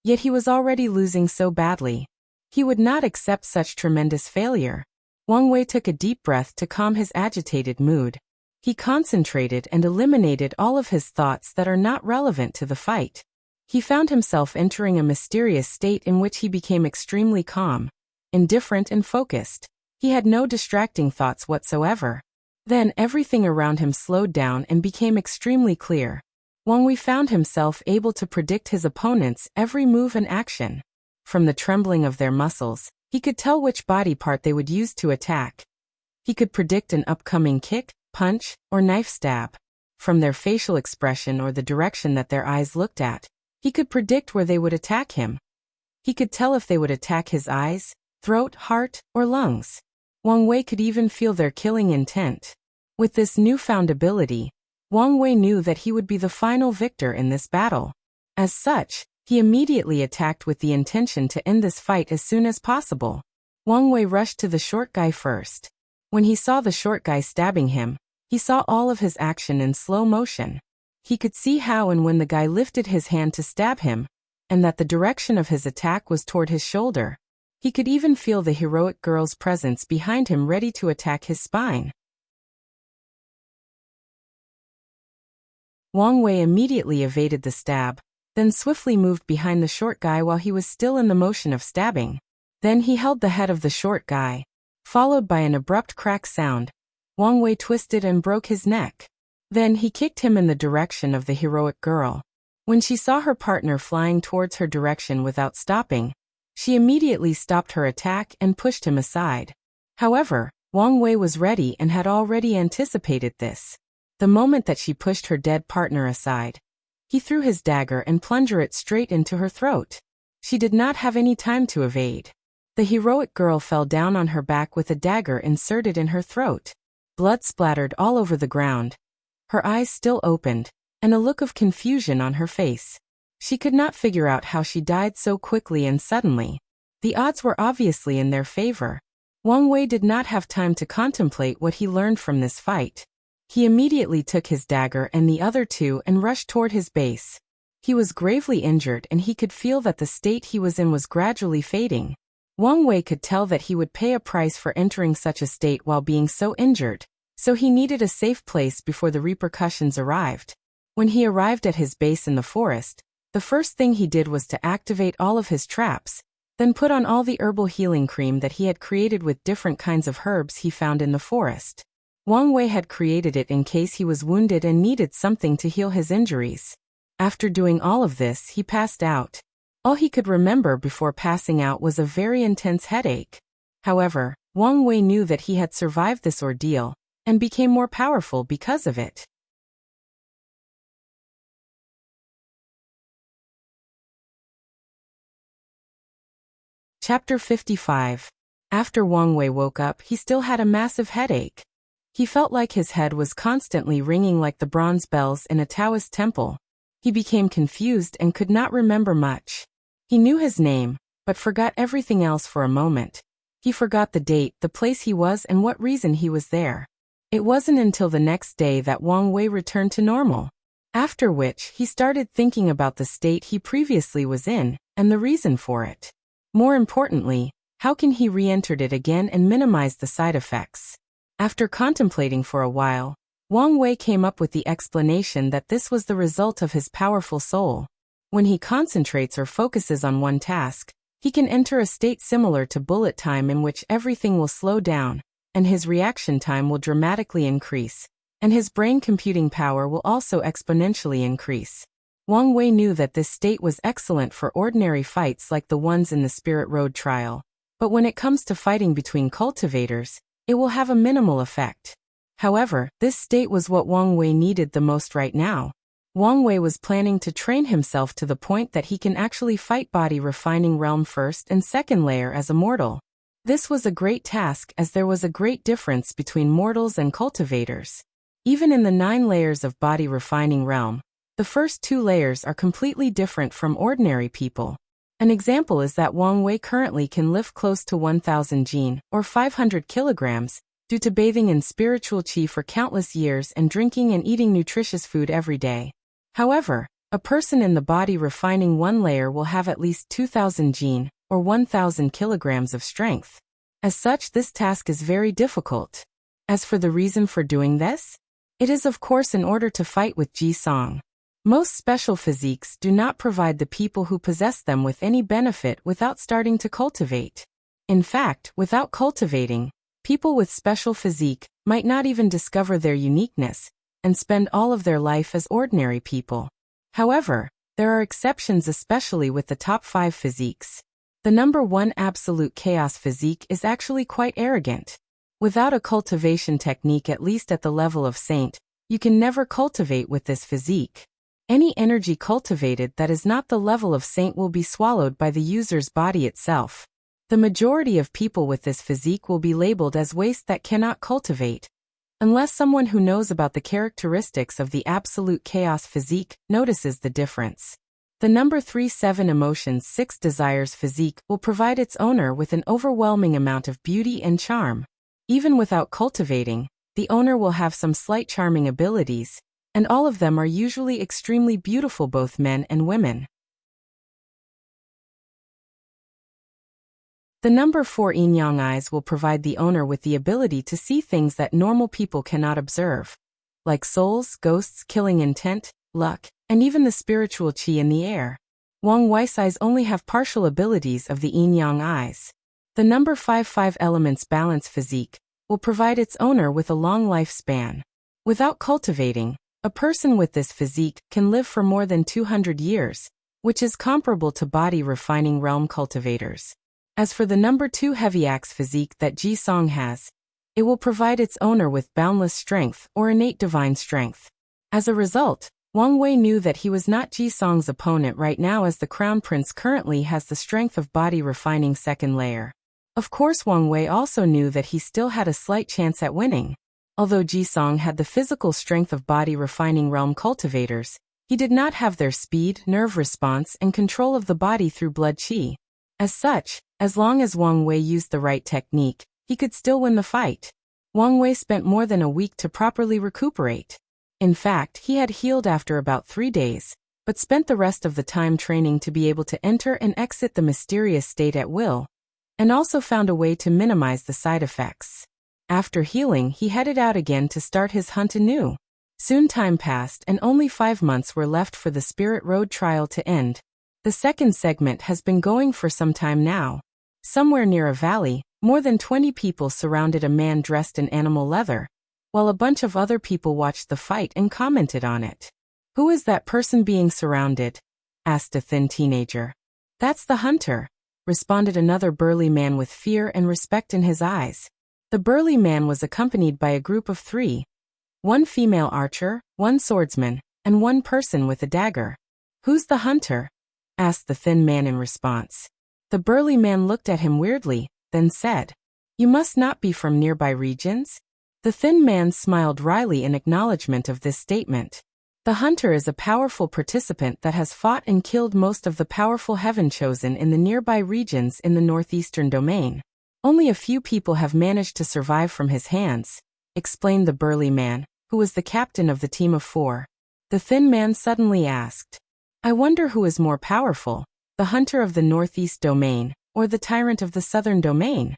Yet he was already losing so badly. He would not accept such tremendous failure. Wang Wei took a deep breath to calm his agitated mood. He concentrated and eliminated all of his thoughts that are not relevant to the fight. He found himself entering a mysterious state in which he became extremely calm, indifferent and focused. He had no distracting thoughts whatsoever. Then everything around him slowed down and became extremely clear. Wang Wei found himself able to predict his opponent's every move and action. From the trembling of their muscles, he could tell which body part they would use to attack. He could predict an upcoming kick, punch, or knife stab. From their facial expression or the direction that their eyes looked at, he could predict where they would attack him. He could tell if they would attack his eyes, throat, heart, or lungs. Wang Wei could even feel their killing intent. With this newfound ability, Wang Wei knew that he would be the final victor in this battle. As such, he immediately attacked with the intention to end this fight as soon as possible. Wang Wei rushed to the short guy first. When he saw the short guy stabbing him, he saw all of his action in slow motion. He could see how and when the guy lifted his hand to stab him, and that the direction of his attack was toward his shoulder. He could even feel the heroic girl's presence behind him ready to attack his spine. Wang Wei immediately evaded the stab, then swiftly moved behind the short guy while he was still in the motion of stabbing. Then he held the head of the short guy, followed by an abrupt crack sound. Wang Wei twisted and broke his neck. Then he kicked him in the direction of the heroic girl. When she saw her partner flying towards her direction without stopping, she immediately stopped her attack and pushed him aside. However, Wang Wei was ready and had already anticipated this. The moment that she pushed her dead partner aside, he threw his dagger and plunged it straight into her throat. She did not have any time to evade. The heroic girl fell down on her back with a dagger inserted in her throat. Blood splattered all over the ground. Her eyes still opened, and a look of confusion on her face. She could not figure out how she died so quickly and suddenly. The odds were obviously in their favor. Wang Wei did not have time to contemplate what he learned from this fight. He immediately took his dagger and the other two and rushed toward his base. He was gravely injured and he could feel that the state he was in was gradually fading. Wang Wei could tell that he would pay a price for entering such a state while being so injured, so he needed a safe place before the repercussions arrived. When he arrived at his base in the forest, the first thing he did was to activate all of his traps, then put on all the herbal healing cream that he had created with different kinds of herbs he found in the forest. Wang Wei had created it in case he was wounded and needed something to heal his injuries. After doing all of this, he passed out. All he could remember before passing out was a very intense headache. However, Wang Wei knew that he had survived this ordeal, and became more powerful because of it. Chapter 55. After Wang Wei woke up, he still had a massive headache. He felt like his head was constantly ringing like the bronze bells in a Taoist temple. He became confused and could not remember much. He knew his name, but forgot everything else for a moment. He forgot the date, the place he was, and what reason he was there. It wasn't until the next day that Wang Wei returned to normal. After which, he started thinking about the state he previously was in, and the reason for it. More importantly, how can he re-enter it again and minimize the side effects? After contemplating for a while, Wang Wei came up with the explanation that this was the result of his powerful soul. When he concentrates or focuses on one task, he can enter a state similar to bullet time in which everything will slow down, and his reaction time will dramatically increase, and his brain computing power will also exponentially increase. Wang Wei knew that this state was excellent for ordinary fights like the ones in the Spirit Road trial, but when it comes to fighting between cultivators, it will have a minimal effect. However, this state was what Wang Wei needed the most right now. Wang Wei was planning to train himself to the point that he can actually fight body refining realm first and second layer as a mortal. This was a great task as there was a great difference between mortals and cultivators. Even in the 9 layers of body refining realm, the first 2 layers are completely different from ordinary people. An example is that Wang Wei currently can lift close to 1,000 jin, or 500 kilograms, due to bathing in spiritual qi for countless years and drinking and eating nutritious food every day. However, a person in the body refining 1 layer will have at least 2,000 jin, or 1,000 kilograms of strength. As such, this task is very difficult. As for the reason for doing this, it is of course in order to fight with Ji Song. Most special physiques do not provide the people who possess them with any benefit without starting to cultivate. In fact, without cultivating, people with special physique might not even discover their uniqueness, and spend all of their life as ordinary people. However, there are exceptions, especially with the top 5 physiques. The number 1 absolute chaos physique is actually quite arrogant. Without a cultivation technique at least at the level of saint, you can never cultivate with this physique. Any energy cultivated that is not the level of saint will be swallowed by the user's body itself. The majority of people with this physique will be labeled as waste that cannot cultivate, unless someone who knows about the characteristics of the absolute chaos physique notices the difference. The number 37 emotions 6 desires physique will provide its owner with an overwhelming amount of beauty and charm. Even without cultivating, the owner will have some slight charming abilities, and all of them are usually extremely beautiful, both men and women. The number 4 yin-yang eyes will provide the owner with the ability to see things that normal people cannot observe, like souls, ghosts, killing intent, luck, and even the spiritual qi in the air. Wang Wei's eyes only have partial abilities of the yin-yang eyes. The number 5 elements balance physique will provide its owner with a long lifespan. Without cultivating, a person with this physique can live for more than 200 years, which is comparable to body refining realm cultivators. As for the number 2 heavy axe physique that Ji Song has, it will provide its owner with boundless strength or innate divine strength. As a result, Wang Wei knew that he was not Ji Song's opponent right now, as the Crown Prince currently has the strength of body refining second layer. Of course, Wang Wei also knew that he still had a slight chance at winning. Although Ji Song had the physical strength of body refining realm cultivators, he did not have their speed, nerve response, and control of the body through blood qi. As such, as long as Wang Wei used the right technique, he could still win the fight. Wang Wei spent more than a week to properly recuperate. In fact, he had healed after about 3 days, but spent the rest of the time training to be able to enter and exit the mysterious state at will, and also found a way to minimize the side effects. After healing, he headed out again to start his hunt anew. Soon time passed and only 5 months were left for the Spirit Road trial to end. The second segment has been going for some time now. Somewhere near a valley, more than 20 people surrounded a man dressed in animal leather, while a bunch of other people watched the fight and commented on it. "Who is that person being surrounded?" asked a thin teenager. "That's the hunter," responded another burly man with fear and respect in his eyes. The burly man was accompanied by a group of 3. 1 female archer, 1 swordsman, and 1 person with a dagger. "Who's the hunter?" asked the thin man in response. The burly man looked at him weirdly, then said, "You must not be from nearby regions?" The thin man smiled wryly in acknowledgement of this statement. The hunter is a powerful participant that has fought and killed most of the powerful heaven chosen in the nearby regions in the northeastern domain. Only a few people have managed to survive from his hands, explained the burly man, who was the captain of the team of 4. The thin man suddenly asked, "I wonder who is more powerful, the hunter of the northeast domain, or the tyrant of the southern domain?"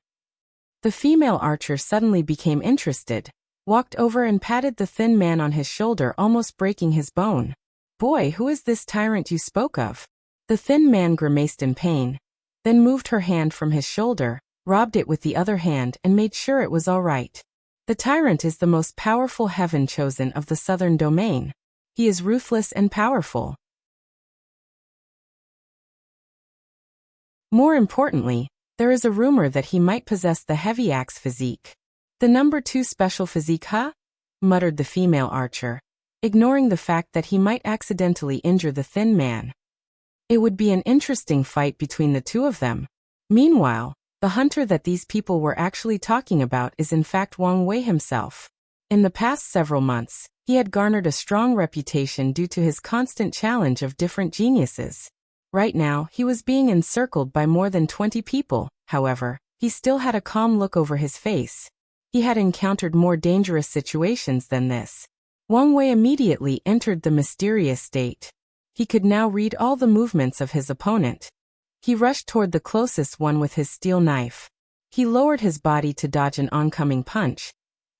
The female archer suddenly became interested, walked over and patted the thin man on his shoulder, almost breaking his bone. "Boy, who is this tyrant you spoke of?" The thin man grimaced in pain, then moved her hand from his shoulder, rubbed it with the other hand and made sure it was all right. "The tyrant is the most powerful heaven chosen of the southern domain. He is ruthless and powerful. More importantly, there is a rumor that he might possess the heavy axe physique." "The number 2 special physique, huh?" muttered the female archer, ignoring the fact that he might accidentally injure the thin man. It would be an interesting fight between the 2 of them. Meanwhile, the hunter that these people were actually talking about is in fact Wang Wei himself. In the past several months, he had garnered a strong reputation due to his constant challenge of different geniuses. Right now, he was being encircled by more than 20 people. However, he still had a calm look over his face. He had encountered more dangerous situations than this. Wang Wei immediately entered the mysterious state. He could now read all the movements of his opponent. He rushed toward the closest one with his steel knife. He lowered his body to dodge an oncoming punch,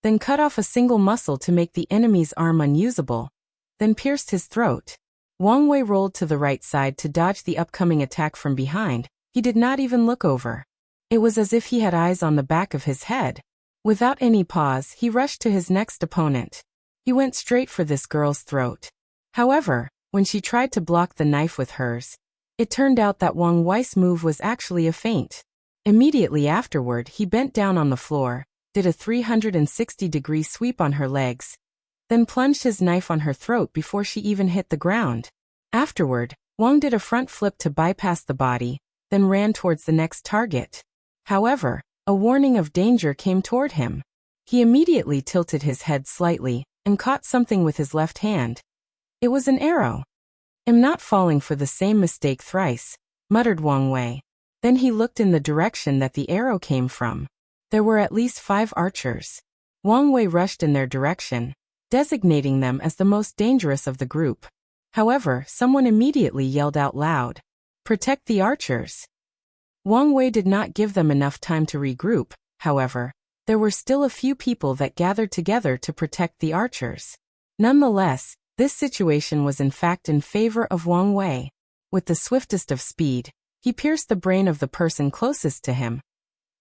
then cut off a single muscle to make the enemy's arm unusable, then pierced his throat. Wang Wei rolled to the right side to dodge the upcoming attack from behind. He did not even look over. It was as if he had eyes on the back of his head. Without any pause, he rushed to his next opponent. He went straight for this girl's throat. However, when she tried to block the knife with hers, it turned out that Wang Wei's move was actually a feint. Immediately afterward, he bent down on the floor, did a 360-degree sweep on her legs, then plunged his knife on her throat before she even hit the ground. Afterward, Wang did a front flip to bypass the body, then ran towards the next target. However, a warning of danger came toward him. He immediately tilted his head slightly and caught something with his left hand. It was an arrow. "Am not falling for the same mistake thrice," muttered Wang Wei. Then he looked in the direction that the arrow came from. There were at least 5 archers. Wang Wei rushed in their direction, designating them as the most dangerous of the group. However, someone immediately yelled out loud, "Protect the archers!" Wang Wei did not give them enough time to regroup. However, there were still a few people that gathered together to protect the archers. Nonetheless, this situation was in fact in favor of Wang Wei. With the swiftest of speed, he pierced the brain of the person closest to him.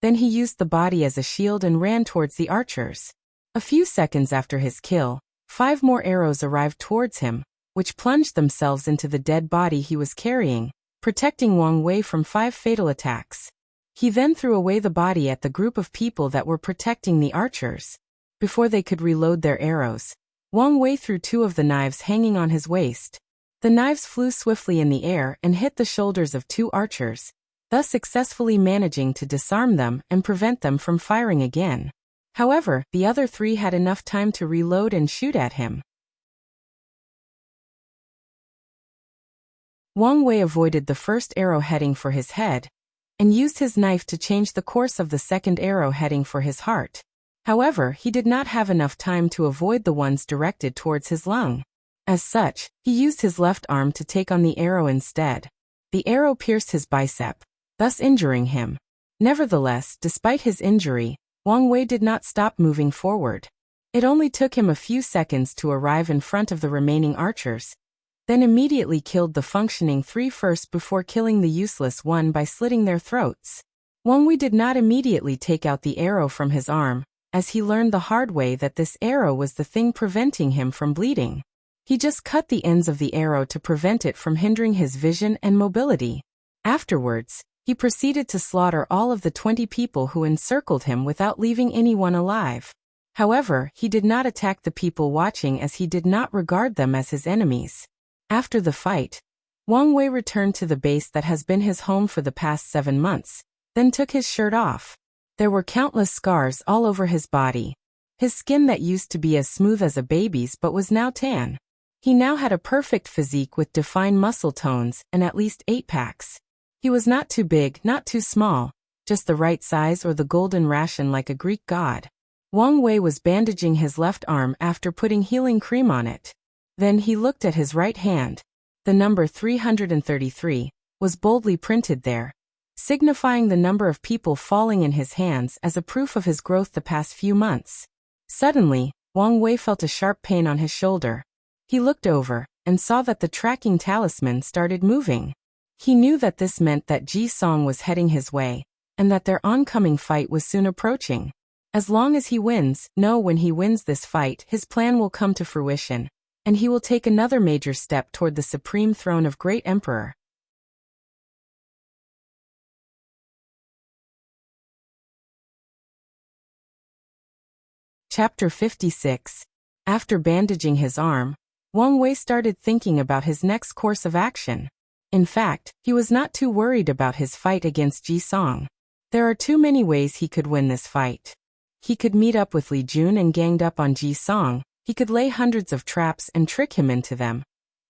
Then he used the body as a shield and ran towards the archers. A few seconds after his kill, 5 more arrows arrived towards him, which plunged themselves into the dead body he was carrying, protecting Wang Wei from 5 fatal attacks. He then threw away the body at the group of people that were protecting the archers. Before they could reload their arrows, Wang Wei threw 2 of the knives hanging on his waist. The knives flew swiftly in the air and hit the shoulders of 2 archers, thus successfully managing to disarm them and prevent them from firing again. However, the other 3 had enough time to reload and shoot at him. Wang Wei avoided the first arrow heading for his head, and used his knife to change the course of the second arrow heading for his heart. However, he did not have enough time to avoid the ones directed towards his lung. As such, he used his left arm to take on the arrow instead. The arrow pierced his bicep, thus injuring him. Nevertheless, despite his injury, Wang Wei did not stop moving forward. It only took him a few seconds to arrive in front of the remaining archers, then immediately killed the functioning 3 first before killing the useless one by slitting their throats. Wang Wei did not immediately take out the arrow from his arm, as he learned the hard way that this arrow was the thing preventing him from bleeding. He just cut the ends of the arrow to prevent it from hindering his vision and mobility. Afterwards, he proceeded to slaughter all of the 20 people who encircled him without leaving anyone alive. However, he did not attack the people watching as he did not regard them as his enemies. After the fight, Wang Wei returned to the base that has been his home for the past 7 months, then took his shirt off. There were countless scars all over his body. His skin that used to be as smooth as a baby's but was now tan. He now had a perfect physique with defined muscle tones and at least 8 packs. He was not too big, not too small, just the right size or the golden ration like a Greek god. Wang Wei was bandaging his left arm after putting healing cream on it. Then he looked at his right hand. The number 333 was boldly printed there, signifying the number of people falling in his hands as a proof of his growth the past few months. Suddenly, Wang Wei felt a sharp pain on his shoulder. He looked over and saw that the tracking talisman started moving. He knew that this meant that Ji Song was heading his way, and that their oncoming fight was soon approaching. As long as he wins, when he wins this fight, his plan will come to fruition, and he will take another major step toward the supreme throne of Great Emperor. Chapter 56. After bandaging his arm, Wang Wei started thinking about his next course of action. In fact, he was not too worried about his fight against Ji Song. There are too many ways he could win this fight. He could meet up with Li Jun and ganged up on Ji Song. He could lay hundreds of traps and trick him into them.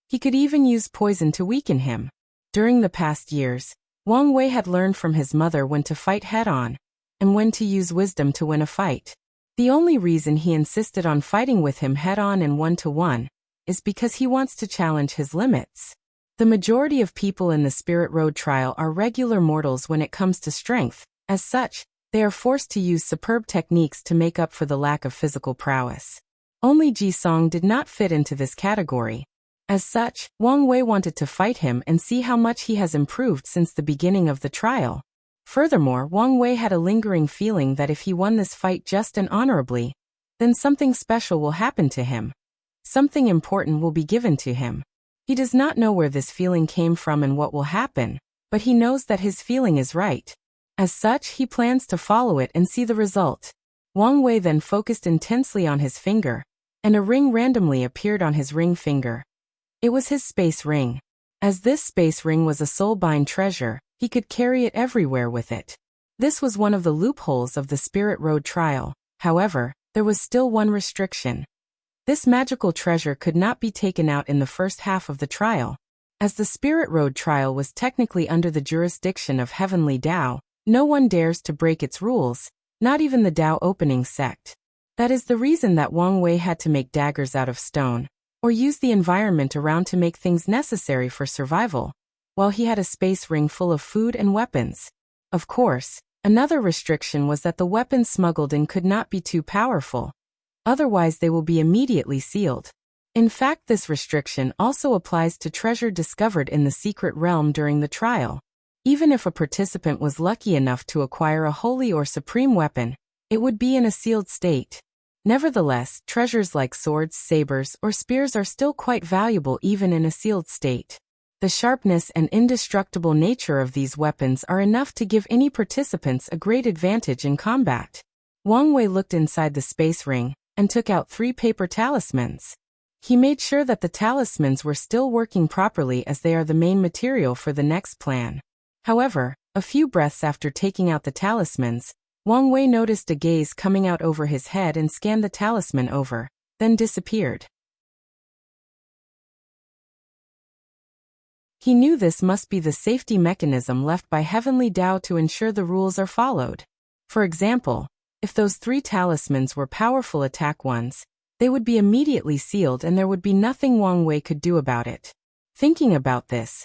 He could even use poison to weaken him. During the past years, Wang Wei had learned from his mother when to fight head-on, and when to use wisdom to win a fight. The only reason he insisted on fighting with him head-on and one-to-one is because he wants to challenge his limits. The majority of people in the Spirit Road trial are regular mortals when it comes to strength. As such, they are forced to use superb techniques to make up for the lack of physical prowess. Only Ji Song did not fit into this category. As such, Wang Wei wanted to fight him and see how much he has improved since the beginning of the trial. Furthermore, Wang Wei had a lingering feeling that if he won this fight just and honorably, then something special will happen to him. Something important will be given to him. He does not know where this feeling came from and what will happen, but he knows that his feeling is right. As such, he plans to follow it and see the result. Wang Wei then focused intensely on his finger, and a ring randomly appeared on his ring finger. It was his space ring. As this space ring was a soulbind treasure, he could carry it everywhere with it. This was one of the loopholes of the Spirit Road trial. However, there was still one restriction. This magical treasure could not be taken out in the first half of the trial. As the Spirit Road trial was technically under the jurisdiction of Heavenly Tao, no one dares to break its rules, not even the Tao opening sect. That is the reason that Wang Wei had to make daggers out of stone, or use the environment around to make things necessary for survival, while he had a space ring full of food and weapons. Of course, another restriction was that the weapons smuggled in could not be too powerful. Otherwise they will be immediately sealed. In fact, this restriction also applies to treasure discovered in the secret realm during the trial. Even if a participant was lucky enough to acquire a holy or supreme weapon, it would be in a sealed state. Nevertheless, treasures like swords, sabers, or spears are still quite valuable even in a sealed state. The sharpness and indestructible nature of these weapons are enough to give any participants a great advantage in combat. Wang Wei looked inside the space ring and took out 3 paper talismans. He made sure that the talismans were still working properly as they are the main material for the next plan. However, a few breaths after taking out the talismans, Wang Wei noticed a gaze coming out over his head and scanned the talisman over, then disappeared. He knew this must be the safety mechanism left by Heavenly Tao to ensure the rules are followed. For example, if those 3 talismans were powerful attack ones, they would be immediately sealed and there would be nothing Wang Wei could do about it. Thinking about this,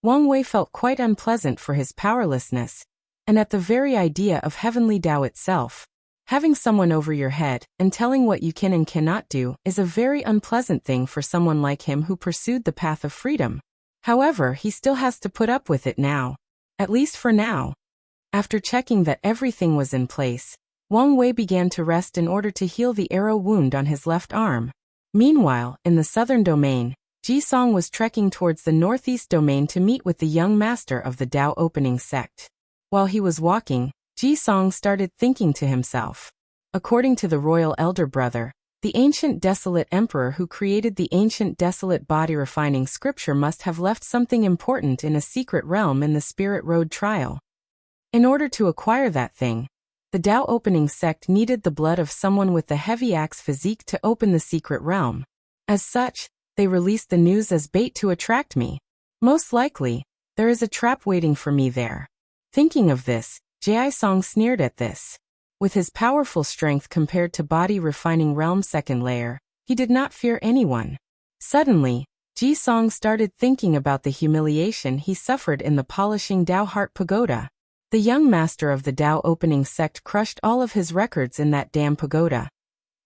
Wang Wei felt quite unpleasant for his powerlessness, and at the very idea of Heavenly Tao itself. Having someone over your head and telling what you can and cannot do is a very unpleasant thing for someone like him who pursued the path of freedom. However, he still has to put up with it now. At least for now. After checking that everything was in place, Wang Wei began to rest in order to heal the arrow wound on his left arm. Meanwhile, in the southern domain, Ji Song was trekking towards the northeast domain to meet with the young master of the Tao opening sect. While he was walking, Ji Song started thinking to himself. According to the royal elder brother, the ancient desolate emperor who created the ancient desolate body refining scripture must have left something important in a secret realm in the Spirit Road trial. In order to acquire that thing, the Tao opening sect needed the blood of someone with the heavy axe physique to open the secret realm. As such, they released the news as bait to attract me. Most likely, there is a trap waiting for me there. Thinking of this, Ji Song sneered at this. With his powerful strength compared to body refining realm second layer, he did not fear anyone. Suddenly, Ji Song started thinking about the humiliation he suffered in the polishing Tao Heart Pagoda. The young master of the Tao opening sect crushed all of his records in that damn pagoda.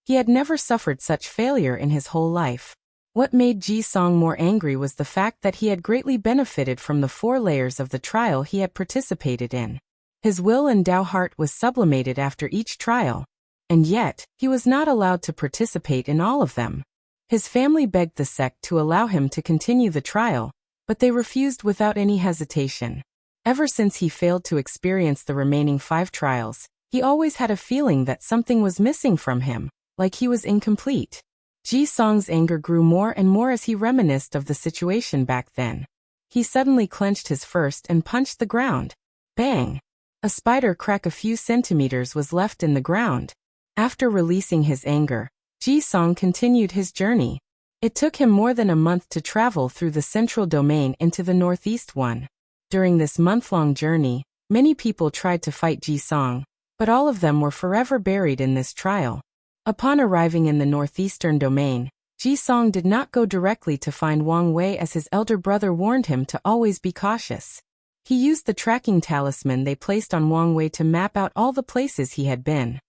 He had never suffered such failure in his whole life. What made Ji Song more angry was the fact that he had greatly benefited from the 4 layers of the trial he had participated in. His will and Tao heart was sublimated after each trial, and yet, he was not allowed to participate in all of them. His family begged the sect to allow him to continue the trial, but they refused without any hesitation. Ever since he failed to experience the remaining 5 trials, he always had a feeling that something was missing from him, like he was incomplete. Ji Song's anger grew more and more as he reminisced of the situation back then. He suddenly clenched his fist and punched the ground. Bang! A spider crack a few centimeters was left in the ground. After releasing his anger, Ji Song continued his journey. It took him more than a month to travel through the central domain into the northeast one. During this month-long journey, many people tried to fight Ji Song, but all of them were forever buried in this trial. Upon arriving in the northeastern domain, Ji Song did not go directly to find Wang Wei as his elder brother warned him to always be cautious. He used the tracking talisman they placed on Wang Wei to map out all the places he had been.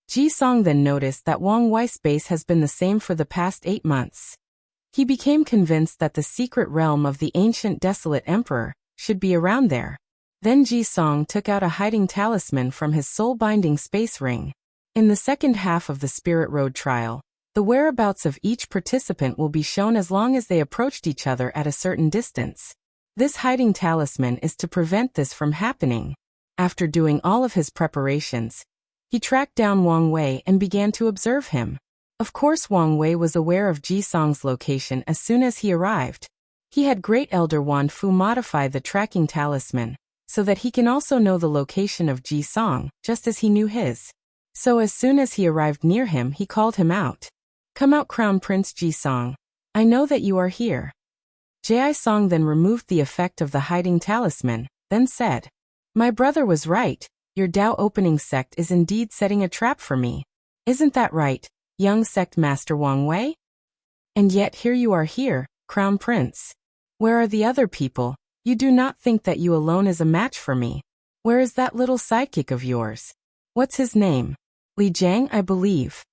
Ji Song then noticed that Wang Wei's base has been the same for the past 8 months. He became convinced that the secret realm of the ancient desolate emperor should be around there. Then Ji Song took out a hiding talisman from his soul-binding space ring. In the second half of the Spirit Road trial, the whereabouts of each participant will be shown as long as they approached each other at a certain distance. This hiding talisman is to prevent this from happening. After doing all of his preparations, he tracked down Wang Wei and began to observe him. Of course, Wang Wei was aware of Ji Song's location as soon as he arrived. He had Great Elder Wan Fu modify the tracking talisman, so that he can also know the location of Ji Song, just as he knew his. So as soon as he arrived near him, he called him out. "Come out, Crown Prince Ji Song. I know that you are here." Ji Song then removed the effect of the hiding talisman, then said, "My brother was right, your Tao opening sect is indeed setting a trap for me. Isn't that right, young sect master Wang Wei? And yet here you are here, Crown Prince. Where are the other people? You do not think that you alone is a match for me. Where is that little sidekick of yours? What's his name? Li Jiang, I believe."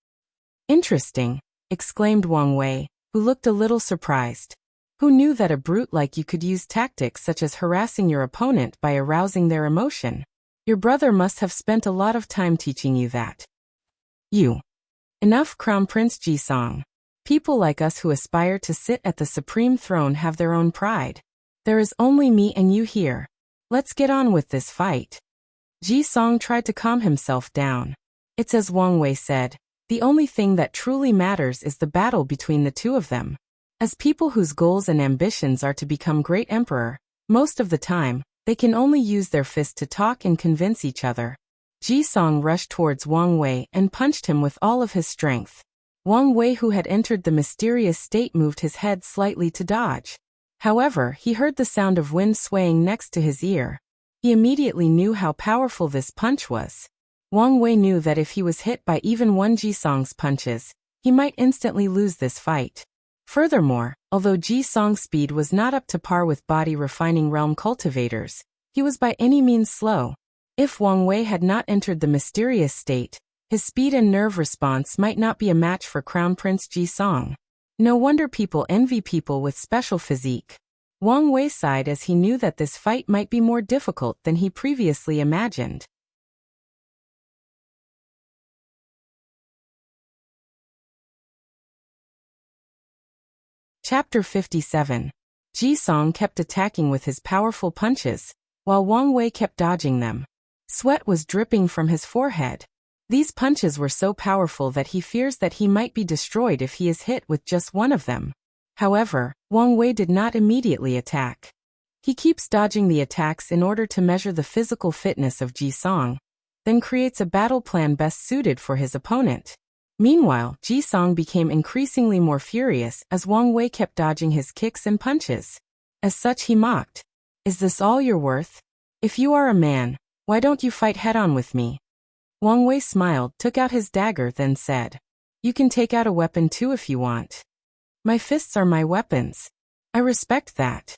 "Interesting," exclaimed Wang Wei, who looked a little surprised. Who knew that a brute like you could use tactics such as harassing your opponent by arousing their emotion? Your brother must have spent a lot of time teaching you that. Enough, Crown Prince Ji-song. People like us who aspire to sit at the supreme throne have their own pride. There is only me and you here. Let's get on with this fight. Ji-song tried to calm himself down. It's as Wang Wei said, the only thing that truly matters is the battle between the two of them. As people whose goals and ambitions are to become great emperor, most of the time, they can only use their fists to talk and convince each other. Ji-song rushed towards Wang Wei and punched him with all of his strength. Wang Wei, who had entered the mysterious state, moved his head slightly to dodge. However, he heard the sound of wind swaying next to his ear. He immediately knew how powerful this punch was. Wang Wei knew that if he was hit by even one Ji-song's punches, he might instantly lose this fight. Furthermore, although Ji-song's speed was not up to par with body refining realm cultivators, he was by any means slow. If Wang Wei had not entered the mysterious state, his speed and nerve response might not be a match for Crown Prince Ji-song. No wonder people envy people with special physique. Wang Wei sighed as he knew that this fight might be more difficult than he previously imagined. Chapter 57. Ji-song kept attacking with his powerful punches, while Wang Wei kept dodging them. Sweat was dripping from his forehead. These punches were so powerful that he fears that he might be destroyed if he is hit with just one of them. However, Wang Wei did not immediately attack. He keeps dodging the attacks in order to measure the physical fitness of Ji-song, then creates a battle plan best suited for his opponent. Meanwhile, Ji-song became increasingly more furious as Wang Wei kept dodging his kicks and punches. As such, he mocked. Is this all you're worth? If you are a man, why don't you fight head-on with me? Wang Wei smiled, took out his dagger, then said, You can take out a weapon too if you want. My fists are my weapons. I respect that.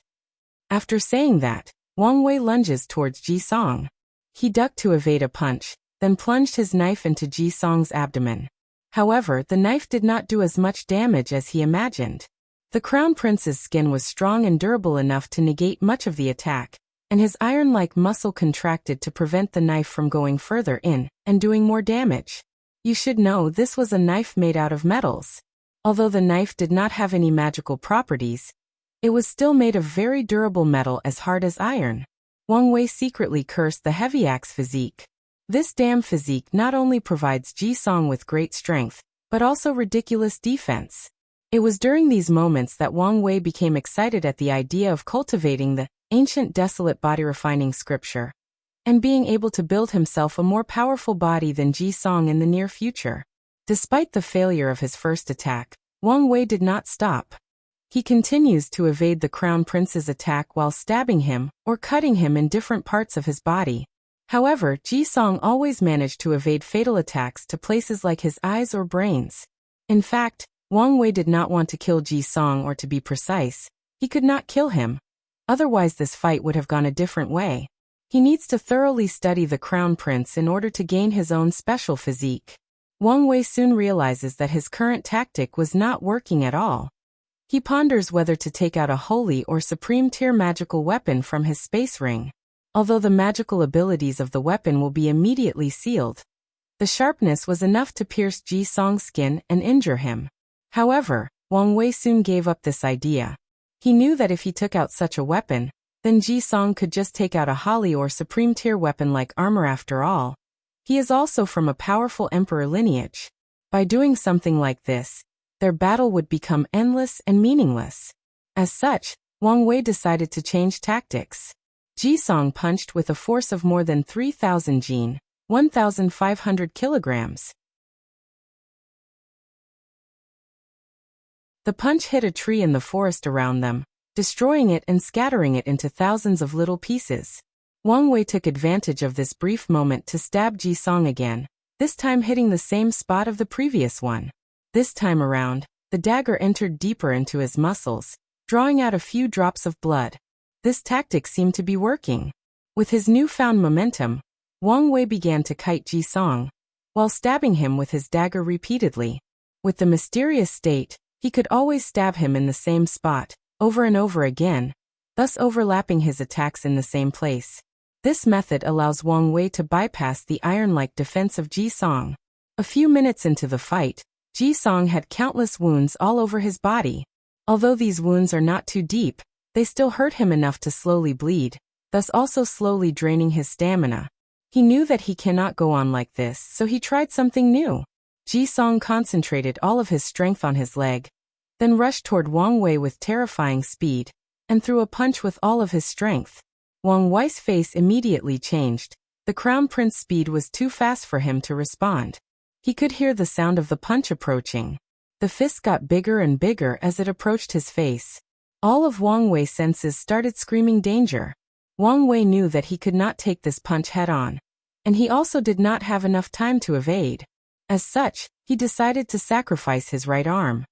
After saying that, Wang Wei lunges towards Ji-song. He ducked to evade a punch, then plunged his knife into Ji-song's abdomen. However, the knife did not do as much damage as he imagined. The Crown Prince's skin was strong and durable enough to negate much of the attack, and his iron-like muscle contracted to prevent the knife from going further in and doing more damage. You should know this was a knife made out of metals. Although the knife did not have any magical properties, it was still made of very durable metal as hard as iron. Wang Wei secretly cursed the heavy axe physique. This damn physique not only provides Ji-song with great strength, but also ridiculous defense. It was during these moments that Wang Wei became excited at the idea of cultivating the ancient desolate body refining scripture, and being able to build himself a more powerful body than Ji-song in the near future. Despite the failure of his first attack, Wang Wei did not stop. He continues to evade the Crown Prince's attack while stabbing him or cutting him in different parts of his body. However, Ji-song always managed to evade fatal attacks to places like his eyes or brains. In fact, Wang Wei did not want to kill Ji-song, or to be precise, he could not kill him. Otherwise this fight would have gone a different way. He needs to thoroughly study the Crown Prince in order to gain his own special physique. Wang Wei soon realizes that his current tactic was not working at all. He ponders whether to take out a holy or supreme tier magical weapon from his space ring. Although the magical abilities of the weapon will be immediately sealed, the sharpness was enough to pierce Ji-song's skin and injure him. However, Wang Wei soon gave up this idea. He knew that if he took out such a weapon, then Ji-song could just take out a holy or supreme tier weapon like armor. After all, he is also from a powerful emperor lineage. By doing something like this, their battle would become endless and meaningless. As such, Wang Wei decided to change tactics. Ji-song punched with a force of more than 3,000 jin, 1,500 kilograms. The punch hit a tree in the forest around them, destroying it and scattering it into thousands of little pieces. Wang Wei took advantage of this brief moment to stab Ji-song again, this time hitting the same spot of the previous one. This time around, the dagger entered deeper into his muscles, drawing out a few drops of blood. This tactic seemed to be working. With his newfound momentum, Wang Wei began to kite Ji-song, while stabbing him with his dagger repeatedly. With the mysterious state, he could always stab him in the same spot, over and over again, thus overlapping his attacks in the same place. This method allows Wang Wei to bypass the iron-like defense of Ji Song. A few minutes into the fight, Ji Song had countless wounds all over his body. Although these wounds are not too deep, they still hurt him enough to slowly bleed, thus also slowly draining his stamina. He knew that he cannot go on like this, so he tried something new. Ji Song concentrated all of his strength on his leg, then rushed toward Wang Wei with terrifying speed, and threw a punch with all of his strength. Wang Wei's face immediately changed. The Crown Prince's speed was too fast for him to respond. He could hear the sound of the punch approaching. The fist got bigger and bigger as it approached his face. All of Wang Wei's senses started screaming danger. Wang Wei knew that he could not take this punch head-on, and he also did not have enough time to evade. As such, he decided to sacrifice his right arm.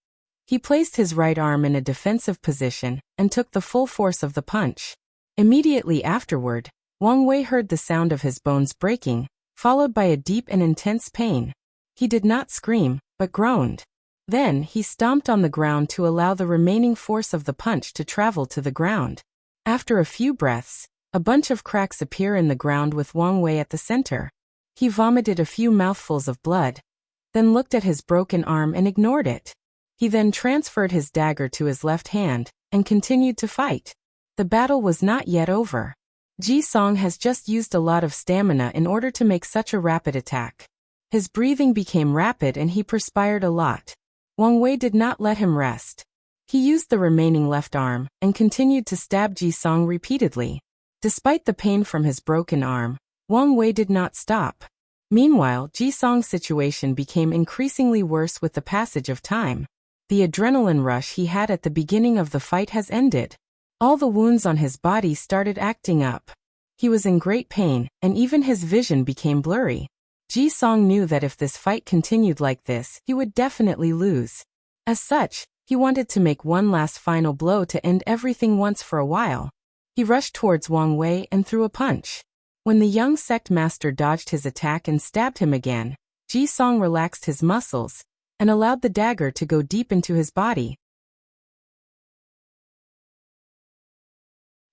He placed his right arm in a defensive position and took the full force of the punch. Immediately afterward, Wang Wei heard the sound of his bones breaking, followed by a deep and intense pain. He did not scream, but groaned. Then he stomped on the ground to allow the remaining force of the punch to travel to the ground. After a few breaths, a bunch of cracks appear in the ground with Wang Wei at the center. He vomited a few mouthfuls of blood, then looked at his broken arm and ignored it. He then transferred his dagger to his left hand and continued to fight. The battle was not yet over. Ji Song has just used a lot of stamina in order to make such a rapid attack. His breathing became rapid and he perspired a lot. Wang Wei did not let him rest. He used the remaining left arm and continued to stab Ji Song repeatedly. Despite the pain from his broken arm, Wang Wei did not stop. Meanwhile, Ji Song's situation became increasingly worse with the passage of time. The adrenaline rush he had at the beginning of the fight has ended. All the wounds on his body started acting up. He was in great pain, and even his vision became blurry. Ji Song knew that if this fight continued like this, he would definitely lose. As such, he wanted to make one last final blow to end everything once for a while. He rushed towards Wang Wei and threw a punch. When the young sect master dodged his attack and stabbed him again, Ji Song relaxed his muscles and allowed the dagger to go deep into his body.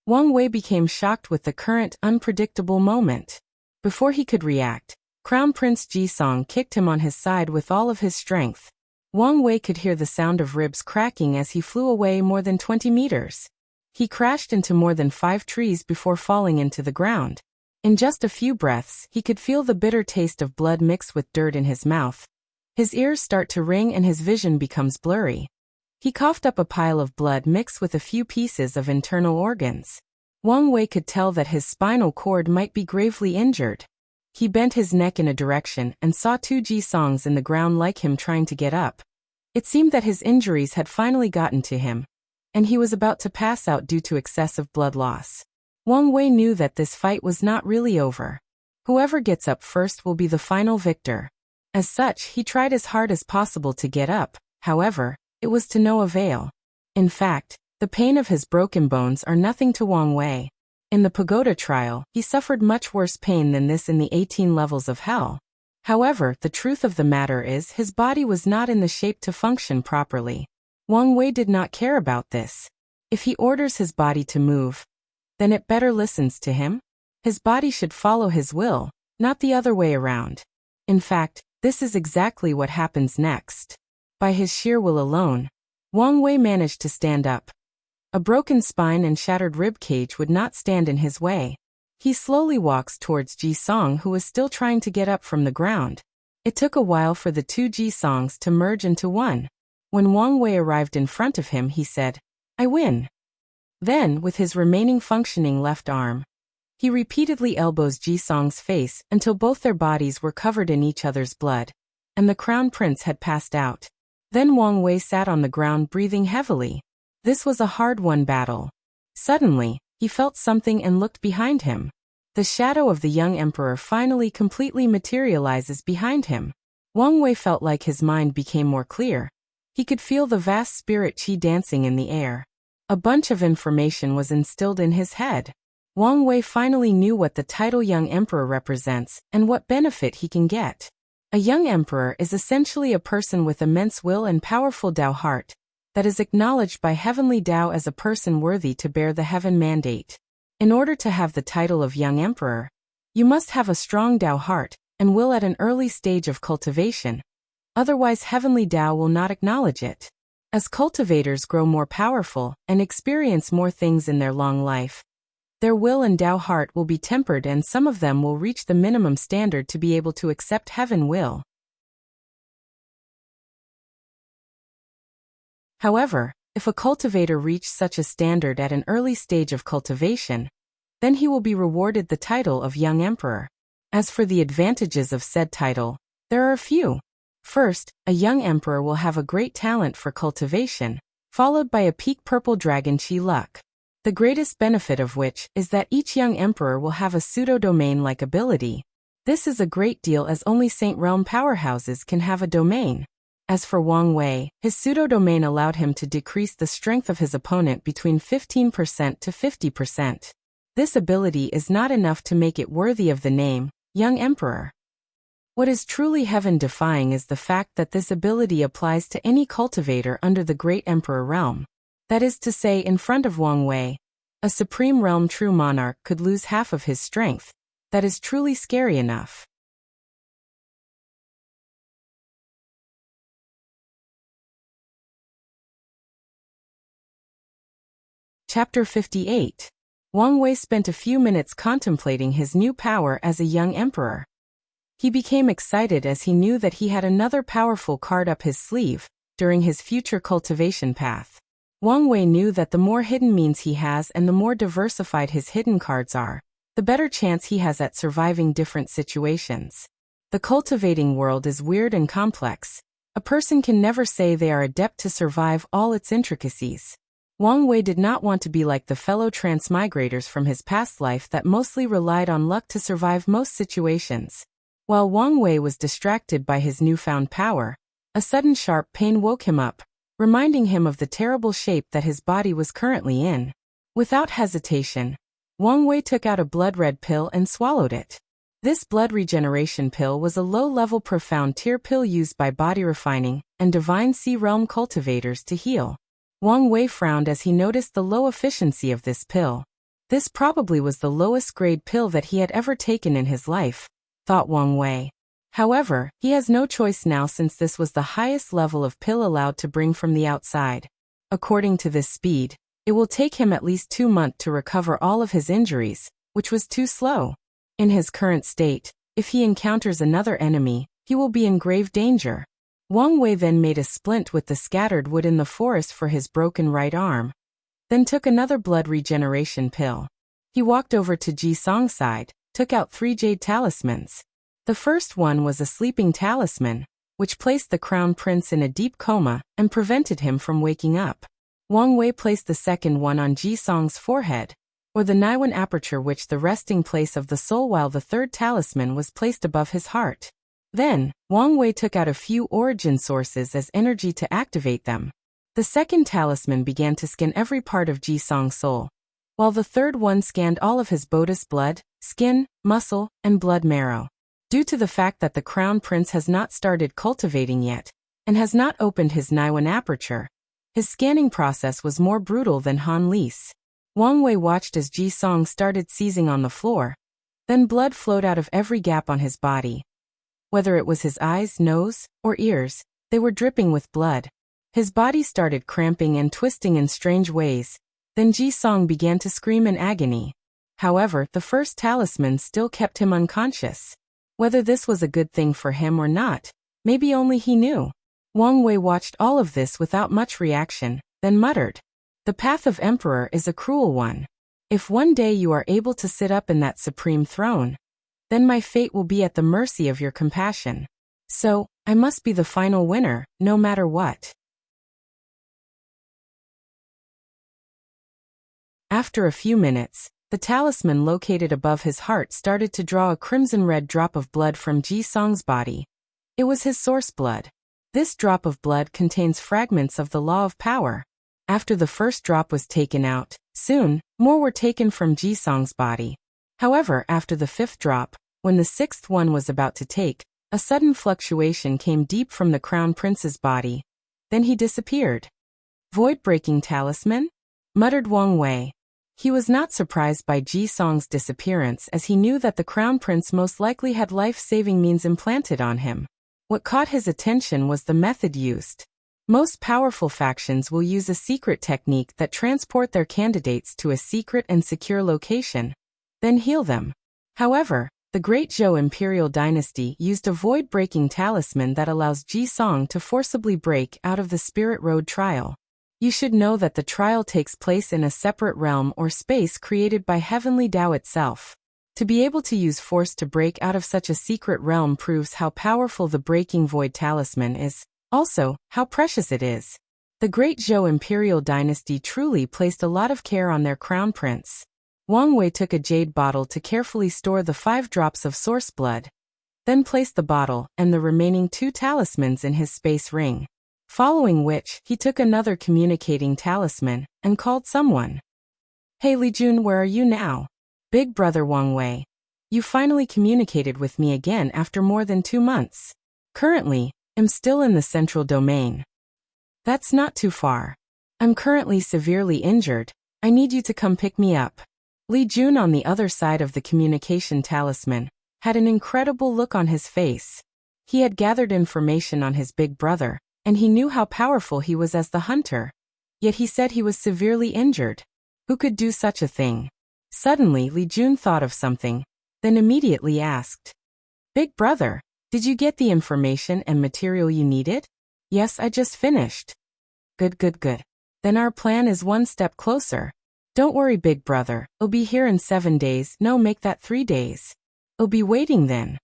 Wang Wei became shocked with the current unpredictable moment. Before he could react, Crown Prince Ji Song kicked him on his side with all of his strength. Wang Wei could hear the sound of ribs cracking as he flew away more than 20 meters. He crashed into more than 5 trees before falling into the ground. In just a few breaths, he could feel the bitter taste of blood mixed with dirt in his mouth. His ears start to ring and his vision becomes blurry. He coughed up a pile of blood mixed with a few pieces of internal organs. Wang Wei could tell that his spinal cord might be gravely injured. He bent his neck in a direction and saw 2 Ji Songs in the ground like him trying to get up. It seemed that his injuries had finally gotten to him, and he was about to pass out due to excessive blood loss. Wang Wei knew that this fight was not really over. Whoever gets up first will be the final victor. As such, he tried as hard as possible to get up. However, it was to no avail. In fact, the pain of his broken bones are nothing to Wang Wei. In the pagoda trial, he suffered much worse pain than this in the 18 levels of hell. However, the truth of the matter is his body was not in the shape to function properly. Wang Wei did not care about this. If he orders his body to move, then it better listens to him. His body should follow his will, not the other way around. In fact, this is exactly what happens next. By his sheer will alone, Wang Wei managed to stand up. A broken spine and shattered rib cage would not stand in his way. He slowly walks towards Ji Song, who was still trying to get up from the ground. It took a while for the 2 Ji Songs to merge into one. When Wang Wei arrived in front of him, he said, "I win." Then, with his remaining functioning left arm, he repeatedly elbows Ji Song's face until both their bodies were covered in each other's blood, and the Crown Prince had passed out. Then Wang Wei sat on the ground breathing heavily. This was a hard-won battle. Suddenly, he felt something and looked behind him. The shadow of the young emperor finally completely materializes behind him. Wang Wei felt like his mind became more clear. He could feel the vast spirit qi dancing in the air. A bunch of information was instilled in his head. Wang Wei finally knew what the title Young Emperor represents and what benefit he can get. A young emperor is essentially a person with immense will and powerful Tao heart that is acknowledged by Heavenly Tao as a person worthy to bear the heaven mandate. In order to have the title of young emperor, you must have a strong Tao heart and will at an early stage of cultivation. Otherwise, Heavenly Tao will not acknowledge it. As cultivators grow more powerful and experience more things in their long life, their will and Tao heart will be tempered, and some of them will reach the minimum standard to be able to accept heaven will. However, if a cultivator reaches such a standard at an early stage of cultivation, then he will be rewarded the title of young emperor. As for the advantages of said title, there are a few. First, a young emperor will have a great talent for cultivation, followed by a peak purple dragon chi luck. The greatest benefit of which is that each young emperor will have a pseudo-domain-like ability. This is a great deal, as only Saint Realm powerhouses can have a domain. As for Wang Wei, his pseudo-domain allowed him to decrease the strength of his opponent between 15% to 50%. This ability is not enough to make it worthy of the name, young emperor. What is truly heaven-defying is the fact that this ability applies to any cultivator under the Great Emperor realm. That is to say, in front of Wang Wei, a supreme realm true monarch could lose half of his strength. That is truly scary enough. Chapter 58. Wang Wei spent a few minutes contemplating his new power as a young emperor. He became excited as he knew that he had another powerful card up his sleeve during his future cultivation path. Wang Wei knew that the more hidden means he has and the more diversified his hidden cards are, the better chance he has at surviving different situations. The cultivating world is weird and complex. A person can never say they are adept to survive all its intricacies. Wang Wei did not want to be like the fellow transmigrators from his past life that mostly relied on luck to survive most situations. While Wang Wei was distracted by his newfound power, a sudden sharp pain woke him up, reminding him of the terrible shape that his body was currently in. Without hesitation, Wang Wei took out a blood-red pill and swallowed it. This blood regeneration pill was a low-level profound tier pill used by body refining and divine sea realm cultivators to heal. Wang Wei frowned as he noticed the low efficiency of this pill. This probably was the lowest grade pill that he had ever taken in his life, thought Wang Wei. However, he has no choice now since this was the highest level of pill allowed to bring from the outside. According to this speed, it will take him at least 2 months to recover all of his injuries, which was too slow. In his current state, if he encounters another enemy, he will be in grave danger. Wang Wei then made a splint with the scattered wood in the forest for his broken right arm, then took another blood regeneration pill. He walked over to Ji Song's side, took out 3 jade talismans. The first one was a sleeping talisman, which placed the crown prince in a deep coma and prevented him from waking up. Wang Wei placed the second one on Ji Song's forehead, or the Naiwan aperture, which the resting place of the soul, while the third talisman was placed above his heart. Then, Wang Wei took out a few origin sources as energy to activate them. The second talisman began to scan every part of Ji Song's soul, while the third one scanned all of his Buddhist blood, skin, muscle, and blood marrow. Due to the fact that the Crown Prince has not started cultivating yet, and has not opened his Naiwan aperture, his scanning process was more brutal than Han Li's. Wang Wei watched as Ji Song started seizing on the floor. Then blood flowed out of every gap on his body. Whether it was his eyes, nose, or ears, they were dripping with blood. His body started cramping and twisting in strange ways. Then Ji Song began to scream in agony. However, the first talisman still kept him unconscious. Whether this was a good thing for him or not, maybe only he knew. Wang Wei watched all of this without much reaction, then muttered, "The path of Emperor is a cruel one. If one day you are able to sit up in that supreme throne, then my fate will be at the mercy of your compassion. So, I must be the final winner, no matter what." After a few minutes, the talisman located above his heart started to draw a crimson-red drop of blood from Ji Song's body. It was his source blood. This drop of blood contains fragments of the law of power. After the first drop was taken out, soon, more were taken from Ji Song's body. However, after the 5th drop, when the 6th one was about to take, a sudden fluctuation came deep from the Crown Prince's body. Then he disappeared. Void-breaking talisman? Muttered Wang Wei. He was not surprised by Ji Song's disappearance as he knew that the Crown Prince most likely had life-saving means implanted on him. What caught his attention was the method used. Most powerful factions will use a secret technique that transport their candidates to a secret and secure location, then heal them. However, the Great Zhou Imperial Dynasty used a void-breaking talisman that allows Ji Song to forcibly break out of the Spirit Road trial. You should know that the trial takes place in a separate realm or space created by Heavenly Tao itself. To be able to use force to break out of such a secret realm proves how powerful the Breaking Void Talisman is, also, how precious it is. The Great Zhou Imperial Dynasty truly placed a lot of care on their crown prince. Wang Wei took a jade bottle to carefully store the 5 drops of source blood, then placed the bottle and the remaining 2 talismans in his space ring. Following which, he took another communicating talisman and called someone. Hey Li Jun, where are you now? Big brother Wang Wei. You finally communicated with me again after more than 2 months. Currently, I'm still in the central domain. That's not too far. I'm currently severely injured. I need you to come pick me up. Li Jun on the other side of the communication talisman had an incredible look on his face. He had gathered information on his big brother, and he knew how powerful he was as the hunter. Yet he said he was severely injured. Who could do such a thing? Suddenly Li Jun thought of something, then immediately asked. Big brother, did you get the information and material you needed? Yes, I just finished. Good. Then our plan is one step closer. Don't worry big brother, I'll be here in 7 days, no make that 3 days. I'll be waiting then.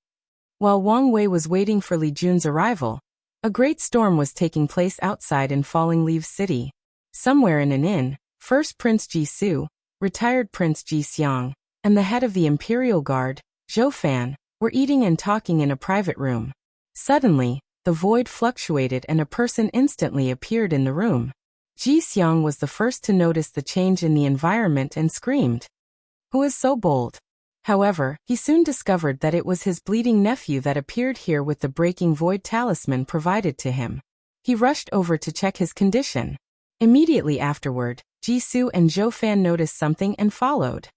While Wang Wei was waiting for Li Jun's arrival, a great storm was taking place outside in Falling Leaves City. Somewhere in an inn, first Prince Ji Su, retired Prince Ji Xiang, and the head of the Imperial Guard, Zhou Fan, were eating and talking in a private room. Suddenly, the void fluctuated and a person instantly appeared in the room. Ji Xiang was the first to notice the change in the environment and screamed. Who is so bold? However, he soon discovered that it was his bleeding nephew that appeared here with the breaking void talisman provided to him. He rushed over to check his condition. Immediately afterward, Ji Su and Zhou Fan noticed something and followed.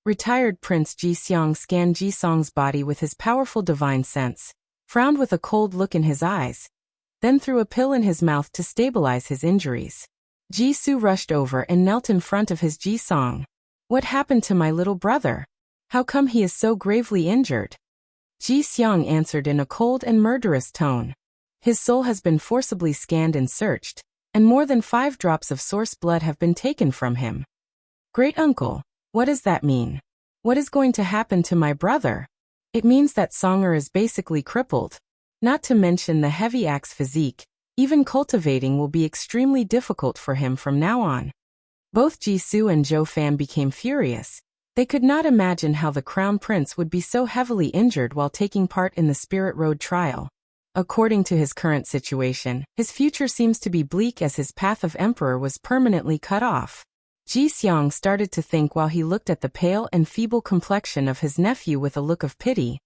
Retired Prince Ji Xiang scanned Ji Song's body with his powerful divine sense, frowned with a cold look in his eyes, then threw a pill in his mouth to stabilize his injuries. Ji Su rushed over and knelt in front of his Ji Song. What happened to my little brother? How come he is so gravely injured? Ji Xiang answered in a cold and murderous tone. His soul has been forcibly scanned and searched, and more than 5 drops of source blood have been taken from him. Great uncle, what does that mean? What is going to happen to my brother? It means that Songer is basically crippled. Not to mention the heavy axe physique, even cultivating will be extremely difficult for him from now on. Both Ji Su and Zhou Fan became furious. They could not imagine how the Crown Prince would be so heavily injured while taking part in the Spirit Road trial. According to his current situation, his future seems to be bleak as his path of emperor was permanently cut off. Ji Xiang started to think while he looked at the pale and feeble complexion of his nephew with a look of pity.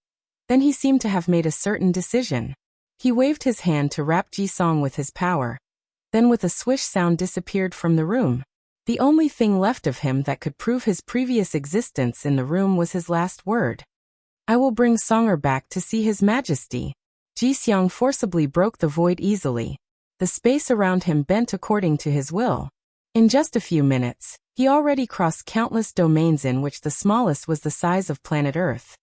Then he seemed to have made a certain decision. He waved his hand to wrap Ji Song with his power. Then with a swish sound disappeared from the room. The only thing left of him that could prove his previous existence in the room was his last word. I will bring Songer back to see his majesty. Ji Xiang forcibly broke the void easily. The space around him bent according to his will. In just a few minutes, he already crossed countless domains in which the smallest was the size of planet Earth,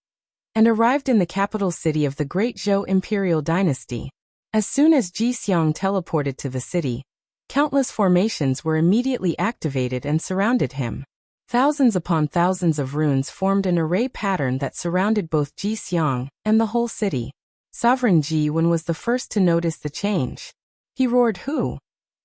and arrived in the capital city of the Great Zhou Imperial Dynasty. As soon as Ji Xiang teleported to the city, countless formations were immediately activated and surrounded him. Thousands upon thousands of runes formed an array pattern that surrounded both Ji Xiang and the whole city. Sovereign Ji Wen was the first to notice the change. He roared "Who?"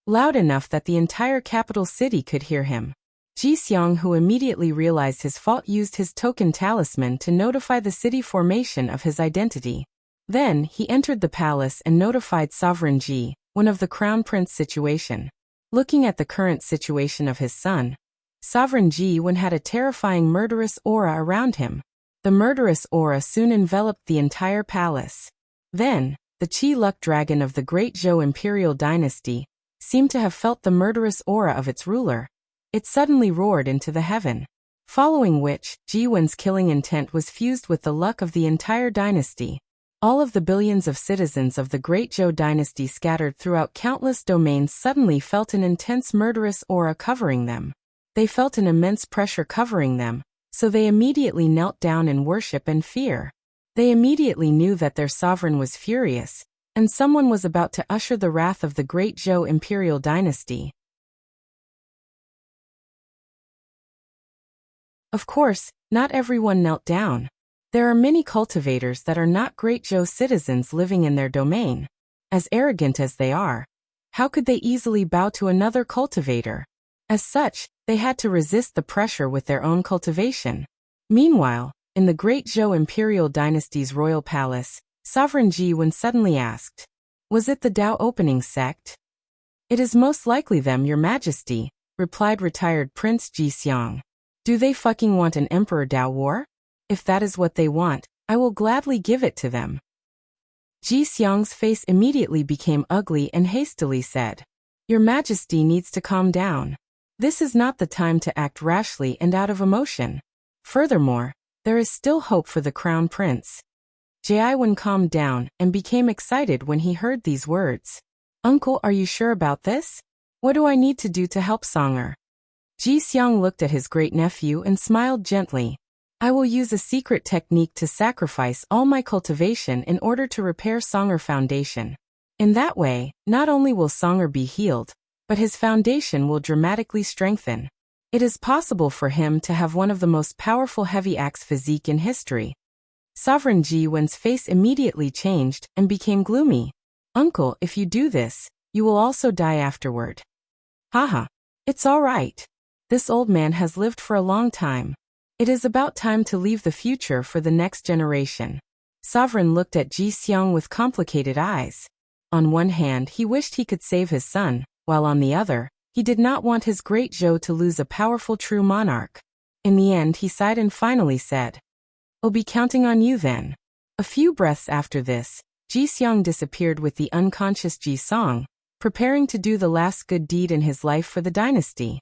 loud enough that the entire capital city could hear him. Ji Xiang, who immediately realized his fault, used his token talisman to notify the city formation of his identity. Then, he entered the palace and notified Sovereign Ji Wen of the Crown Prince situation. Looking at the current situation of his son, Sovereign Ji Wen had a terrifying murderous aura around him. The murderous aura soon enveloped the entire palace. Then, the Qi Luck dragon of the Great Zhou imperial dynasty, seemed to have felt the murderous aura of its ruler. It suddenly roared into the heaven. Following which, Ji Wen's killing intent was fused with the luck of the entire dynasty. All of the billions of citizens of the Great Zhou dynasty scattered throughout countless domains suddenly felt an intense murderous aura covering them. They felt an immense pressure covering them, so they immediately knelt down in worship and fear. They immediately knew that their sovereign was furious, and someone was about to usher the wrath of the Great Zhou imperial dynasty. Of course, not everyone knelt down. There are many cultivators that are not Great Zhou citizens living in their domain. As arrogant as they are, how could they easily bow to another cultivator? As such, they had to resist the pressure with their own cultivation. Meanwhile, in the Great Zhou imperial dynasty's royal palace, Sovereign Ji Wen suddenly asked, "Was it the Dao opening sect?" "It is most likely them, Your Majesty," replied retired Prince Ji Xiang. "Do they fucking want an Emperor Dao war? If that is what they want, I will gladly give it to them." Ji Xiang's face immediately became ugly and hastily said, "Your Majesty needs to calm down. This is not the time to act rashly and out of emotion. Furthermore, there is still hope for the Crown Prince." Ji Wen calmed down and became excited when he heard these words. "Uncle, are you sure about this? What do I need to do to help Songer?" Ji Xiang looked at his great-nephew and smiled gently. "I will use a secret technique to sacrifice all my cultivation in order to repair Songer Foundation. In that way, not only will Songer be healed, but his foundation will dramatically strengthen. It is possible for him to have one of the most powerful heavy axe physique in history." Sovereign Ji Wen's face immediately changed and became gloomy. "Uncle, if you do this, you will also die afterward." "Haha. It's all right. This old man has lived for a long time. It is about time to leave the future for the next generation." Sovereign looked at Ji Xiang with complicated eyes. On one hand, he wished he could save his son, while on the other, he did not want his Great Zhou to lose a powerful true monarch. In the end, he sighed and finally said, "I'll be counting on you then." A few breaths after this, Ji Xiang disappeared with the unconscious Ji Song, preparing to do the last good deed in his life for the dynasty.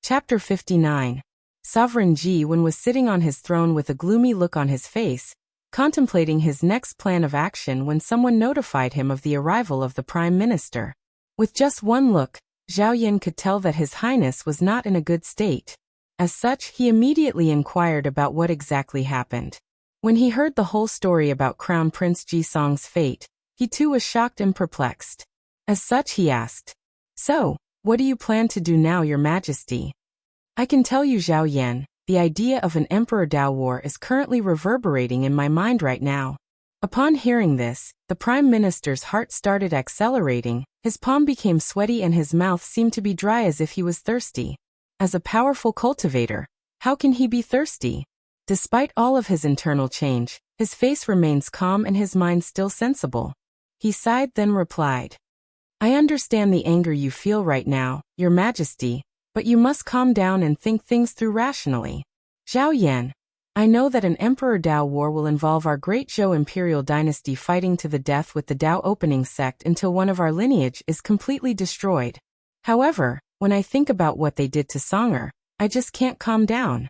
Chapter 59. Sovereign Ji Wen was sitting on his throne with a gloomy look on his face, contemplating his next plan of action when someone notified him of the arrival of the Prime Minister. With just one look, Zhao Yan could tell that His Highness was not in a good state. As such, he immediately inquired about what exactly happened. When he heard the whole story about Crown Prince Ji Song's fate, he too was shocked and perplexed. As such, he asked, "So, what do you plan to do now, Your Majesty?" "I can tell you, Zhao Yan, the idea of an Emperor Dao war is currently reverberating in my mind right now." Upon hearing this, the Prime Minister's heart started accelerating, his palm became sweaty and his mouth seemed to be dry as if he was thirsty. As a powerful cultivator, how can he be thirsty? Despite all of his internal change, his face remains calm and his mind still sensible. He sighed then replied, "I understand the anger you feel right now, Your Majesty, but you must calm down and think things through rationally. Zhao Yan, I know that an Emperor Dao war will involve our Great Zhou imperial dynasty fighting to the death with the Dao opening sect until one of our lineage is completely destroyed. However, when I think about what they did to Songer, I just can't calm down."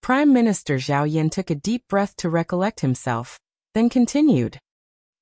Prime Minister Zhao Yan took a deep breath to recollect himself, then continued.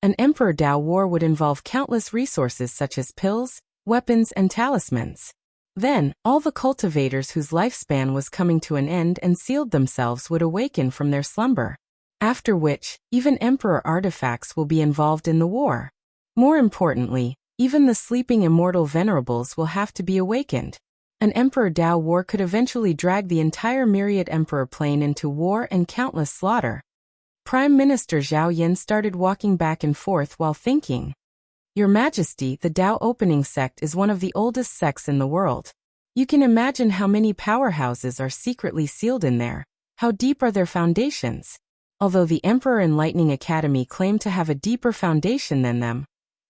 "An Emperor Dao war would involve countless resources such as pills, weapons, and talismans. Then, all the cultivators whose lifespan was coming to an end and sealed themselves would awaken from their slumber. After which, even Emperor artifacts will be involved in the war. More importantly, even the sleeping immortal venerables will have to be awakened. An Emperor Dao war could eventually drag the entire myriad Emperor plane into war and countless slaughter." Prime Minister Zhao Yan started walking back and forth while thinking. "Your Majesty, the Dao opening sect is one of the oldest sects in the world. You can imagine how many powerhouses are secretly sealed in there. How deep are their foundations? Although the Emperor Enlightening Academy claim to have a deeper foundation than them,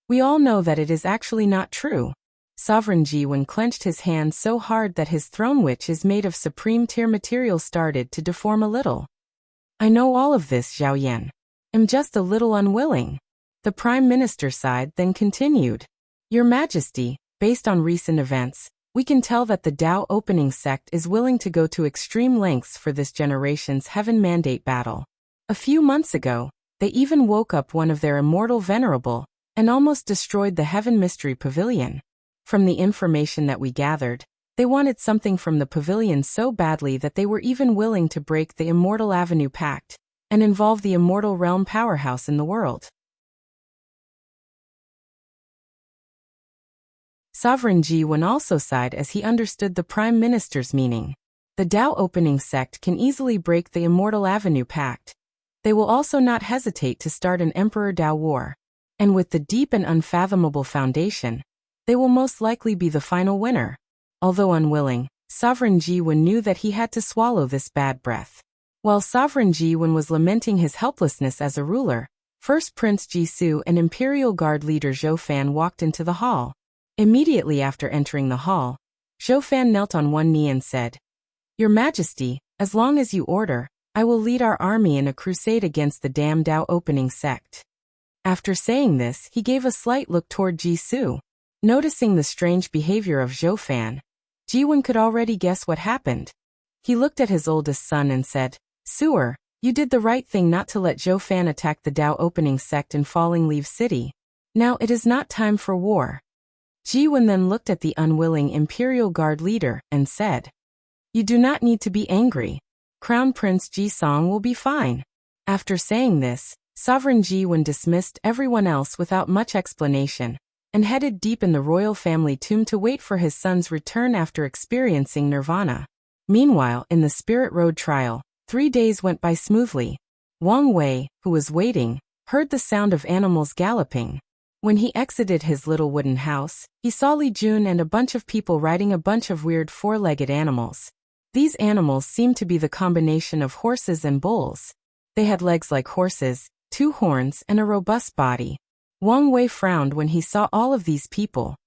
we all know that it is actually not true. Sovereign Jiwen clenched his hand so hard that his throne, which is made of supreme tier material, started to deform a little. I know all of this, Zhao Yan. I'm just a little unwilling. The Prime Minister sighed, then continued. Your Majesty, based on recent events, we can tell that the Dao opening sect is willing to go to extreme lengths for this generation's Heaven Mandate battle. A few months ago, they even woke up one of their immortal venerable and almost destroyed the Heaven Mystery Pavilion. From the information that we gathered, they wanted something from the pavilion so badly that they were even willing to break the Immortal Avenue Pact and involve the Immortal Realm powerhouse in the world. Sovereign Jiwen also sighed as he understood the Prime Minister's meaning. The Dao opening sect can easily break the Immortal Avenue Pact. They will also not hesitate to start an Emperor Dao war. And with the deep and unfathomable foundation, they will most likely be the final winner. Although unwilling, Sovereign Jiwen knew that he had to swallow this bad breath. While Sovereign Jiwen was lamenting his helplessness as a ruler, First Prince Jisoo and Imperial Guard leader Zhou Fan walked into the hall. Immediately after entering the hall, Zhou Fan knelt on one knee and said, Your Majesty, as long as you order, I will lead our army in a crusade against the damn Dao opening sect. After saying this, he gave a slight look toward Jisoo. Noticing the strange behavior of Zhou Fan, Jiwen could already guess what happened. He looked at his oldest son and said, Sewer, you did the right thing not to let Zhou Fan attack the Dao opening sect in Falling Leaf City. Now it is not time for war. Jiwen then looked at the unwilling Imperial Guard leader and said, You do not need to be angry. Crown Prince Jisong will be fine. After saying this, Sovereign Jiwen dismissed everyone else without much explanation and headed deep in the royal family tomb to wait for his son's return after experiencing nirvana. Meanwhile, in the Spirit Road trial, 3 days went by smoothly. Wang Wei, who was waiting, heard the sound of animals galloping. When he exited his little wooden house, he saw Li Jun and a bunch of people riding a bunch of weird four-legged animals. These animals seemed to be the combination of horses and bulls. They had legs like horses, 2 horns, and a robust body. Wang Wei frowned when he saw all of these people.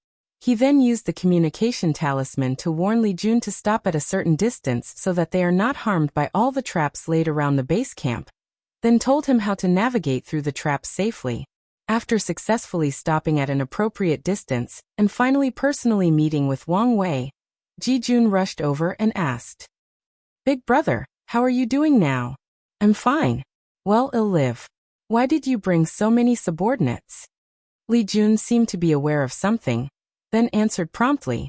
He then used the communication talisman to warn Li Jun to stop at a certain distance so that they are not harmed by all the traps laid around the base camp, then told him how to navigate through the traps safely. After successfully stopping at an appropriate distance and finally personally meeting with Wang Wei, Ji Jun rushed over and asked, Big brother, how are you doing now? I'm fine. Well, I'll live. Why did you bring so many subordinates? Li Jun seemed to be aware of something, then answered promptly,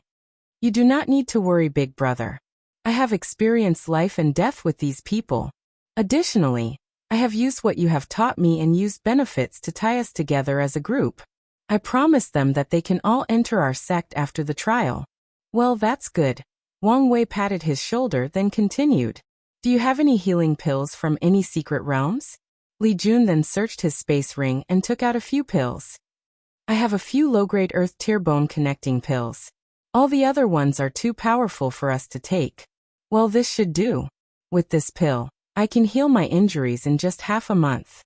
You do not need to worry, big brother. I have experienced life and death with these people. Additionally, I have used what you have taught me and used benefits to tie us together as a group. I promised them that they can all enter our sect after the trial. Well, that's good. Wang Wei patted his shoulder, then continued. Do you have any healing pills from any secret realms? Li Jun then searched his space ring and took out a few pills. I have a few low-grade earth tier bone connecting pills. All the other ones are too powerful for us to take. Well, this should do. With this pill, I can heal my injuries in just half a month.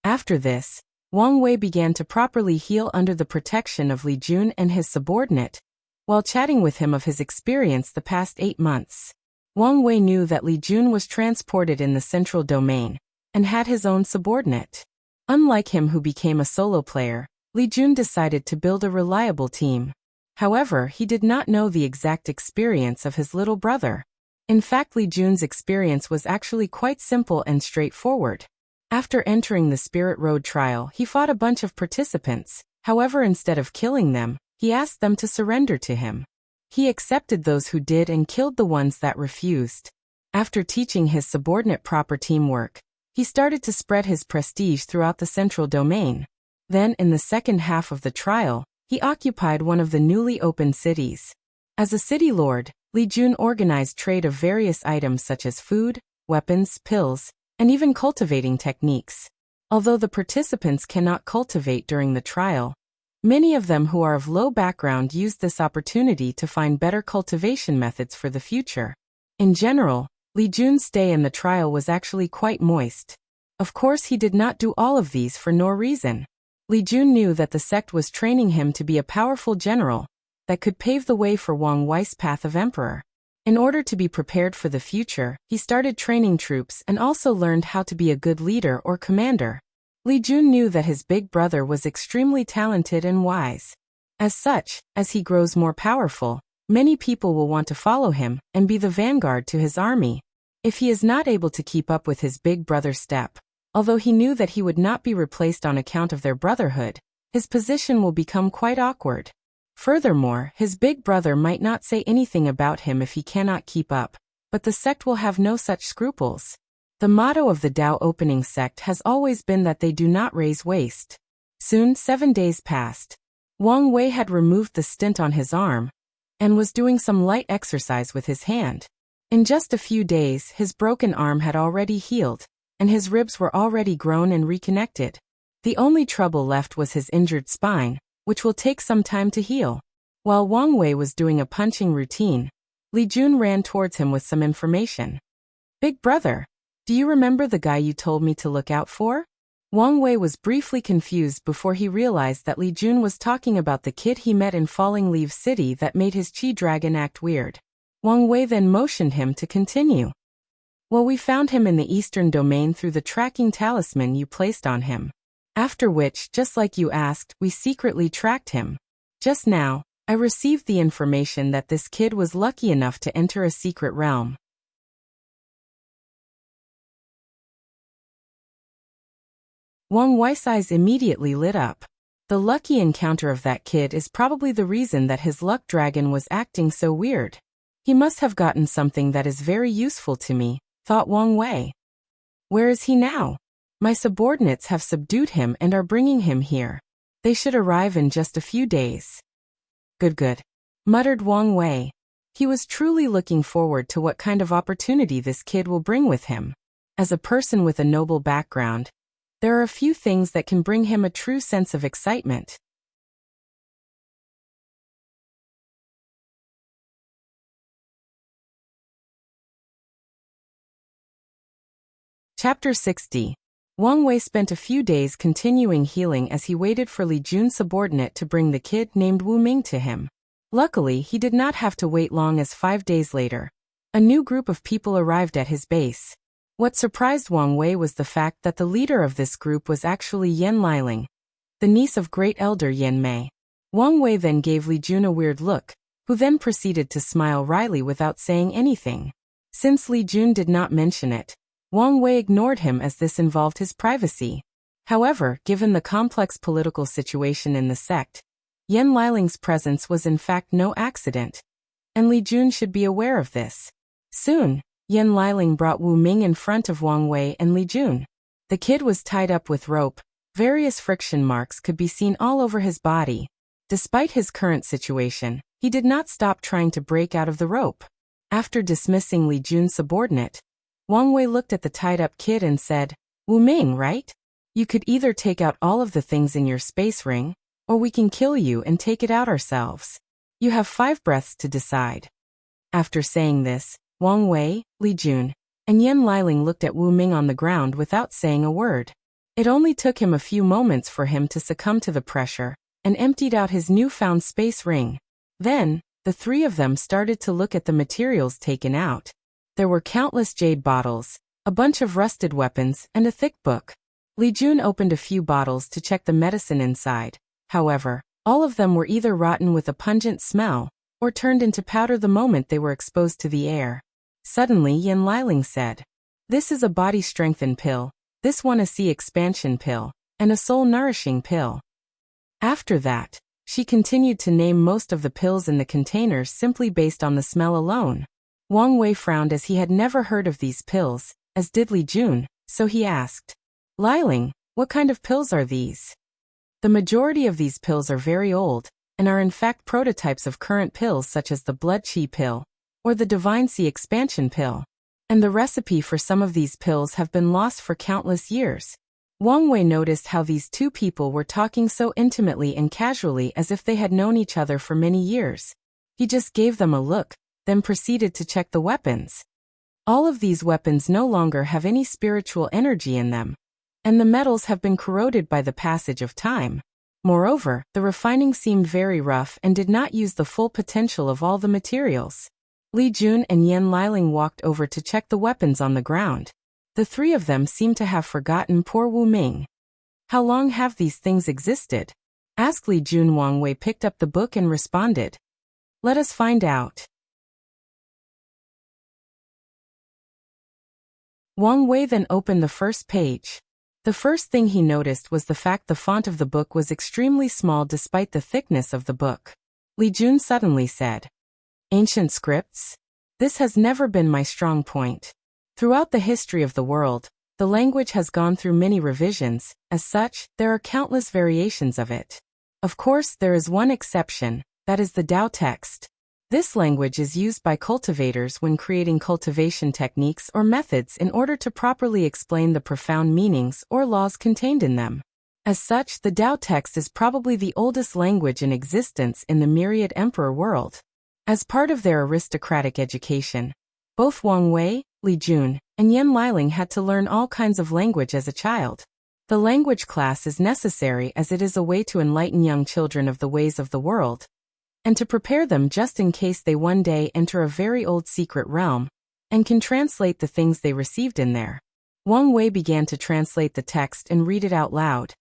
After this, Wang Wei began to properly heal under the protection of Li Jun and his subordinate, while chatting with him of his experience the past 8 months. Wang Wei knew that Li Jun was transported in the central domain and had his own subordinate. Unlike him who became a solo player, Li Jun decided to build a reliable team. However, he did not know the exact experience of his little brother. In fact, Li Jun's experience was actually quite simple and straightforward. After entering the Spirit Road trial, he fought a bunch of participants. However, instead of killing them, he asked them to surrender to him. He accepted those who did and killed the ones that refused. After teaching his subordinate proper teamwork, he started to spread his prestige throughout the central domain. Then, in the second half of the trial, he occupied one of the newly opened cities. As a city lord, Li Jun organized trade of various items such as food, weapons, pills, and even cultivating techniques. Although the participants cannot cultivate during the trial, many of them who are of low background used this opportunity to find better cultivation methods for the future. In general, Li Jun's stay in the trial was actually quite moist. Of course, he did not do all of these for no reason. Li Jun knew that the sect was training him to be a powerful general that could pave the way for Wang Wei's path of emperor. In order to be prepared for the future, he started training troops and also learned how to be a good leader or commander. Li Jun knew that his big brother was extremely talented and wise. As such, as he grows more powerful, many people will want to follow him and be the vanguard to his army. If he is not able to keep up with his big brother's step, although he knew that he would not be replaced on account of their brotherhood, his position will become quite awkward. Furthermore, his big brother might not say anything about him if he cannot keep up, but the sect will have no such scruples. The motto of the Tao opening sect has always been that they do not raise waste. Soon 7 days passed. Wang Wei had removed the stint on his arm and was doing some light exercise with his hand. In just a few days, his broken arm had already healed, and his ribs were already grown and reconnected. The only trouble left was his injured spine, which will take some time to heal. While Wang Wei was doing a punching routine, Li Jun ran towards him with some information. "Big brother, do you remember the guy you told me to look out for?" Wang Wei was briefly confused before he realized that Li Jun was talking about the kid he met in Falling Leaves City that made his chi dragon act weird. Wang Wei then motioned him to continue. "Well, we found him in the eastern domain through the tracking talisman you placed on him. After which, just like you asked, we secretly tracked him. Just now, I received the information that this kid was lucky enough to enter a secret realm." Wang Wei's eyes immediately lit up. The lucky encounter of that kid is probably the reason that his luck dragon was acting so weird. He must have gotten something that is very useful to me, thought Wang Wei. Where is he now? My subordinates have subdued him and are bringing him here. They should arrive in just a few days. Good, muttered Wang Wei. He was truly looking forward to what kind of opportunity this kid will bring with him. As a person with a noble background, there are a few things that can bring him a true sense of excitement. Chapter 60. Wang Wei spent a few days continuing healing as he waited for Li Jun's subordinate to bring the kid named Wu Ming to him. Luckily, he did not have to wait long, as 5 days later, a new group of people arrived at his base. What surprised Wang Wei was the fact that the leader of this group was actually Yan Liling, the niece of great elder Yan Mei. Wang Wei then gave Li Jun a weird look, who then proceeded to smile wryly without saying anything. Since Li Jun did not mention it, Wang Wei ignored him as this involved his privacy. However, given the complex political situation in the sect, Yan Liling's presence was in fact no accident, and Li Jun should be aware of this. Soon, Yan Liling brought Wu Ming in front of Wang Wei and Li Jun. The kid was tied up with rope. Various friction marks could be seen all over his body. Despite his current situation, he did not stop trying to break out of the rope. After dismissing Li Jun's subordinate, Wang Wei looked at the tied-up kid and said, "Wu Ming, right? You could either take out all of the things in your space ring, or we can kill you and take it out ourselves. You have 5 breaths to decide." After saying this, Wang Wei, Li Jun, and Yan Liling looked at Wu Ming on the ground without saying a word. It only took him a few moments for him to succumb to the pressure and emptied out his newfound space ring. Then, the 3 of them started to look at the materials taken out. There were countless jade bottles, a bunch of rusted weapons, and a thick book. Li Jun opened a few bottles to check the medicine inside. However, all of them were either rotten with a pungent smell, or turned into powder the moment they were exposed to the air. Suddenly Yan Liling said, "This is a body strengthen pill, this one a sea expansion pill, and a soul nourishing pill." After that, she continued to name most of the pills in the containers simply based on the smell alone. Wang Wei frowned as he had never heard of these pills, as did Li Jun, so he asked, "Liling, what kind of pills are these?" The majority of these pills are very old, and are in fact prototypes of current pills such as the Blood Chi pill, or the Divine Sea expansion pill. And the recipe for some of these pills have been lost for countless years. Wang Wei noticed how these 2 people were talking so intimately and casually as if they had known each other for many years. He just gave them a look, then proceeded to check the weapons. All of these weapons no longer have any spiritual energy in them, and the metals have been corroded by the passage of time. Moreover, the refining seemed very rough and did not use the full potential of all the materials. Li Jun and Yan Liling walked over to check the weapons on the ground. The three of them seemed to have forgotten poor Wu Ming. How long have these things existed? Asked Li Jun. Wang Wei picked up the book and responded. Let us find out. Wang Wei then opened the first page. The first thing he noticed was the fact the font of the book was extremely small despite the thickness of the book. Li Jun suddenly said, Ancient scripts? This has never been my strong point. Throughout the history of the world, the language has gone through many revisions. As such, there are countless variations of it. Of course, there is one exception, that is the Tao text. This language is used by cultivators when creating cultivation techniques or methods in order to properly explain the profound meanings or laws contained in them. As such, the Tao text is probably the oldest language in existence in the myriad emperor world. As part of their aristocratic education, both Wang Wei, Li Jun, and Yan Liling had to learn all kinds of language as a child. The language class is necessary as it is a way to enlighten young children of the ways of the world, and to prepare them just in case they one day enter a very old secret realm, and can translate the things they received in there. Wang Wei began to translate the text and read it out loud.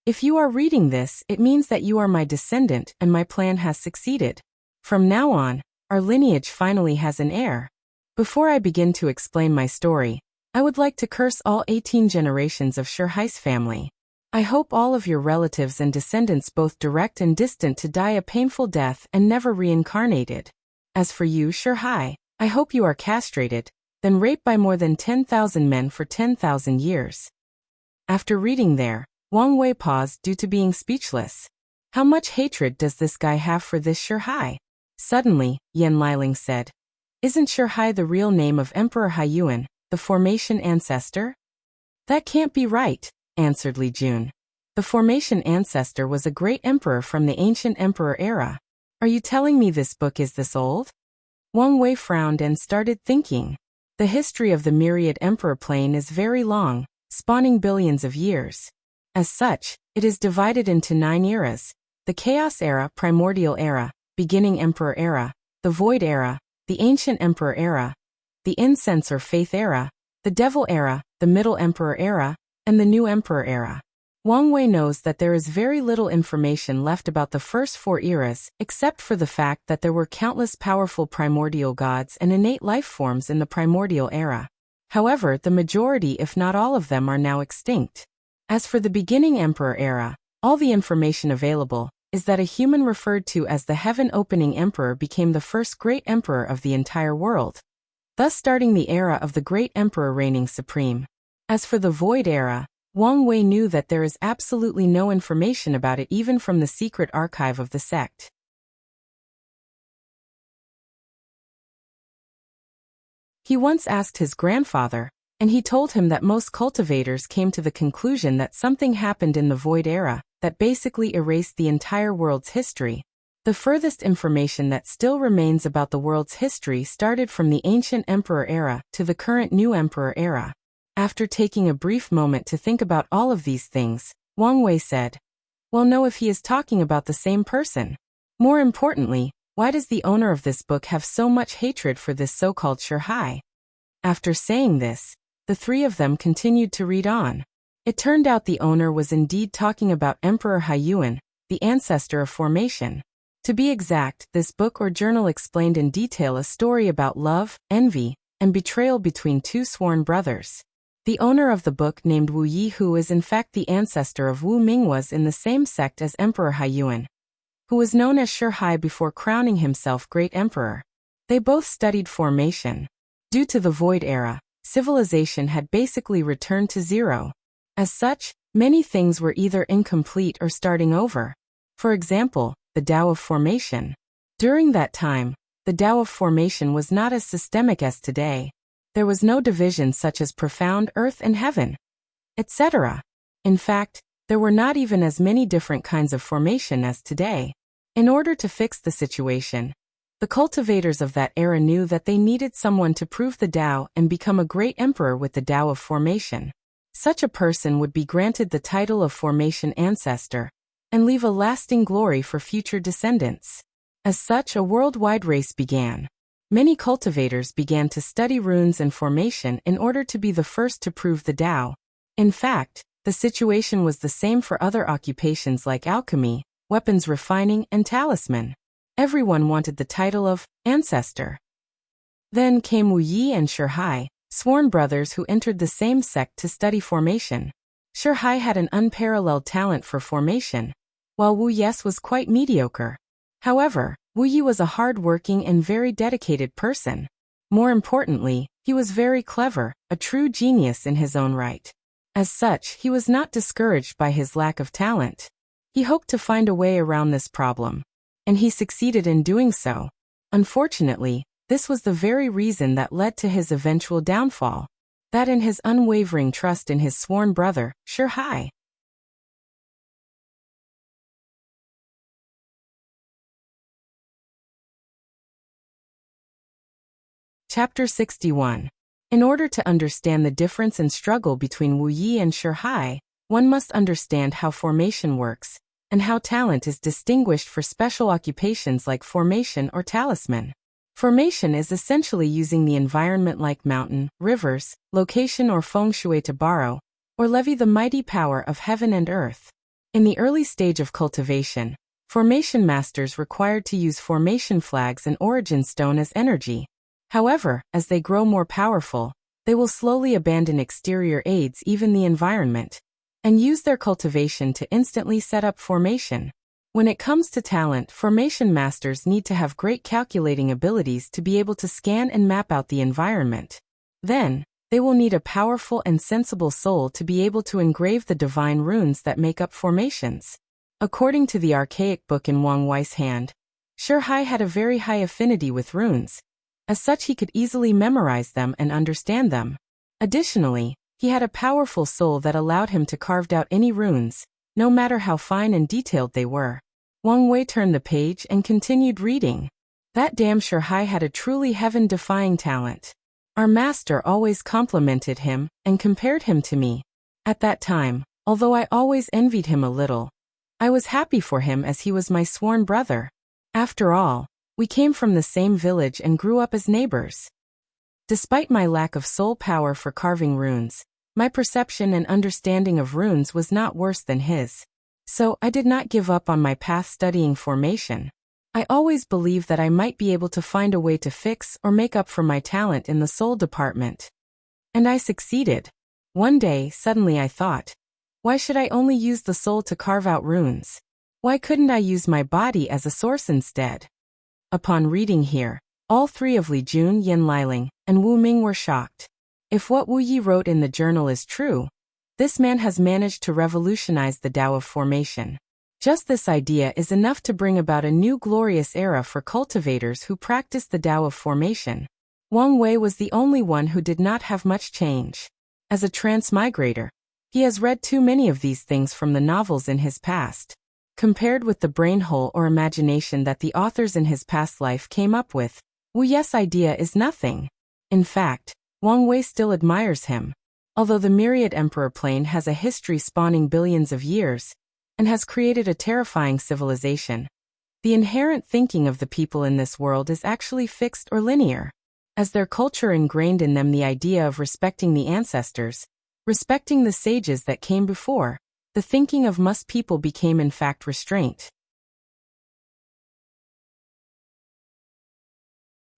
If you are reading this, it means that you are my descendant and my plan has succeeded. From now on, our lineage finally has an heir. Before I begin to explain my story, I would like to curse all 18 generations of Shihai's family. I hope all of your relatives and descendants, both direct and distant, to die a painful death and never reincarnated. As for you, Shihai, I hope you are castrated, then raped by more than 10,000 men for 10,000 years. After reading there, Wang Wei paused due to being speechless. How much hatred does this guy have for this Shihai? Suddenly, Yan Liling said, Isn't Shihai the real name of Emperor Haiyuan, the formation ancestor? That can't be right, answered Li Jun. The formation ancestor was a great emperor from the ancient emperor era. Are you telling me this book is this old? Wang Wei frowned and started thinking. The history of the myriad emperor plane is very long, spawning billions of years. As such, it is divided into 9 eras: the Chaos Era, Primordial Era, Beginning Emperor Era, the Void Era, the Ancient Emperor Era, the Incense or Faith Era, the Devil Era, the Middle Emperor Era, and the New Emperor Era. Wang Wei knows that there is very little information left about the first 4 eras, except for the fact that there were countless powerful primordial gods and innate life forms in the Primordial Era. However, the majority, if not all of them, are now extinct. As for the Beginning Emperor Era, all the information available is that a human referred to as the Heaven-Opening Emperor became the first great emperor of the entire world, thus starting the era of the great emperor reigning supreme. As for the Void Era, Wang Wei knew that there is absolutely no information about it even from the secret archive of the sect. He once asked his grandfather, and he told him that most cultivators came to the conclusion that something happened in the Void Era that basically erased the entire world's history. The furthest information that still remains about the world's history started from the Ancient Emperor Era to the current New Emperor Era. After taking a brief moment to think about all of these things, Wang Wei said, Well, no, if he is talking about the same person. More importantly, why does the owner of this book have so much hatred for this so-called Shihai? After saying this, the three of them continued to read on. It turned out the owner was indeed talking about Emperor Haiyuan, the ancestor of formation. To be exact, this book or journal explained in detail a story about love, envy, and betrayal between 2 sworn brothers. The owner of the book, named Wu Yi, who is in fact the ancestor of Wu Ming, was in the same sect as Emperor Haiyuan, who was known as Shihai before crowning himself great emperor. They both studied formation. Due to the Void Era, civilization had basically returned to zero. As such, many things were either incomplete or starting over. For example, the Tao of formation. During that time, the Tao of formation was not as systemic as today. There was no division such as profound earth and heaven, etc. In fact, there were not even as many different kinds of formation as today. In order to fix the situation, the cultivators of that era knew that they needed someone to prove the Tao and become a great emperor with the Tao of formation. Such a person would be granted the title of formation ancestor and leave a lasting glory for future descendants. As such, a worldwide race began. Many cultivators began to study runes and formation in order to be the first to prove the Tao. In fact, the situation was the same for other occupations like alchemy, weapons refining, and talisman. Everyone wanted the title of ancestor. Then came Wu Yi and Shihai, sworn brothers who entered the same sect to study formation. Shihai had an unparalleled talent for formation, while Wu Yes was quite mediocre. However, Wu Yi was a hard-working and very dedicated person. More importantly, he was very clever, a true genius in his own right. As such, he was not discouraged by his lack of talent. He hoped to find a way around this problem, and he succeeded in doing so. Unfortunately, this was the very reason that led to his eventual downfall, that in his unwavering trust in his sworn brother, Shihai. Chapter 61. In order to understand the difference and struggle between Wu Yi and Shihai, one must understand how formation works, and how talent is distinguished for special occupations like formation or talisman. Formation is essentially using the environment like mountain, rivers, location or feng shui to borrow, or levy the mighty power of heaven and earth. In the early stage of cultivation, formation masters required to use formation flags and origin stone as energy. However, as they grow more powerful, they will slowly abandon exterior aids, even the environment, and use their cultivation to instantly set up formation. When it comes to talent, formation masters need to have great calculating abilities to be able to scan and map out the environment. Then, they will need a powerful and sensible soul to be able to engrave the divine runes that make up formations. According to the archaic book in Wang Wei's hand, Shihai had a very high affinity with runes. As such, he could easily memorize them and understand them. Additionally, he had a powerful soul that allowed him to carve out any runes, no matter how fine and detailed they were. Wang Wei turned the page and continued reading. That damn Shihai had a truly heaven-defying talent. Our master always complimented him and compared him to me. At that time, although I always envied him a little, I was happy for him as he was my sworn brother. After all, we came from the same village and grew up as neighbors. Despite my lack of soul power for carving runes, my perception and understanding of runes was not worse than his. So, I did not give up on my path studying formation. I always believed that I might be able to find a way to fix or make up for my talent in the soul department. And I succeeded. One day, suddenly I thought, why should I only use the soul to carve out runes? Why couldn't I use my body as a source instead? Upon reading here, all three of Li Jun, Yin Liling, and Wu Ming were shocked. If what Wu Yi wrote in the journal is true, this man has managed to revolutionize the Tao of formation. Just this idea is enough to bring about a new glorious era for cultivators who practice the Tao of formation. Wang Wei was the only one who did not have much change. As a transmigrator, he has read too many of these things from the novels in his past. Compared with the brain hole or imagination that the authors in his past life came up with, Wu Yes' idea is nothing. In fact, Wang Wei still admires him. Although the myriad emperor plane has a history spanning billions of years, and has created a terrifying civilization, the inherent thinking of the people in this world is actually fixed or linear. As their culture ingrained in them the idea of respecting the ancestors, respecting the sages that came before, the thinking of most people became in fact restraint.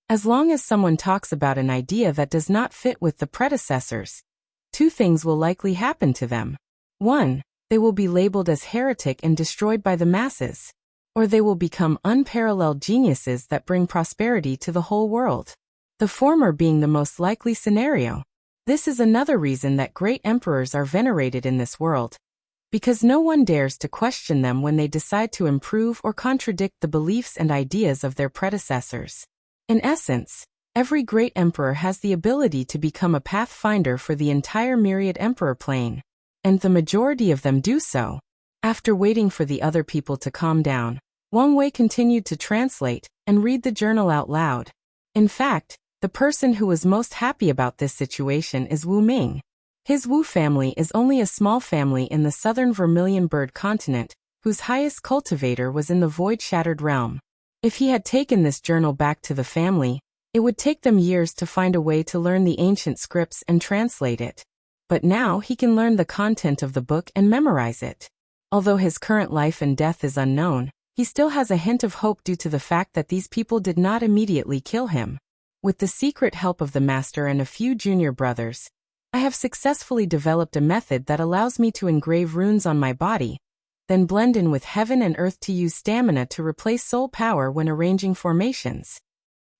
As long as someone talks about an idea that does not fit with the predecessors, two things will likely happen to them. 1. They will be labeled as heretic and destroyed by the masses. Or they will become unparalleled geniuses that bring prosperity to the whole world. The former being the most likely scenario. This is another reason that great emperors are venerated in this world, because no one dares to question them when they decide to improve or contradict the beliefs and ideas of their predecessors. In essence, every great emperor has the ability to become a pathfinder for the entire myriad emperor plane, and the majority of them do so. After waiting for the other people to calm down, Wang Wei continued to translate and read the journal out loud. In fact, the person who was most happy about this situation is Wu Ming. His Wu family is only a small family in the southern vermilion bird continent, whose highest cultivator was in the void-shattered realm. If he had taken this journal back to the family, it would take them years to find a way to learn the ancient scripts and translate it. But now he can learn the content of the book and memorize it. Although his current life and death is unknown, he still has a hint of hope due to the fact that these people did not immediately kill him. With the secret help of the master and a few junior brothers, I have successfully developed a method that allows me to engrave runes on my body, then blend in with heaven and earth to use stamina to replace soul power when arranging formations.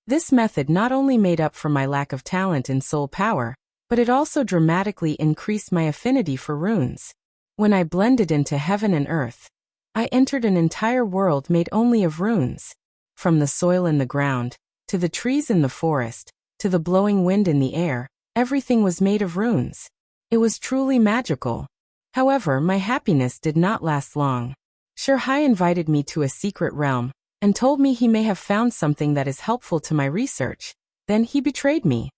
This method not only made up for my lack of talent in soul power, but it also dramatically increased my affinity for runes. When I blended into heaven and earth, I entered an entire world made only of runes. From the soil in the ground, to the trees in the forest, to the blowing wind in the air, everything was made of runes. It was truly magical. However, my happiness did not last long. Shirhai invited me to a secret realm, and told me he may have found something that is helpful to my research. Then he betrayed me.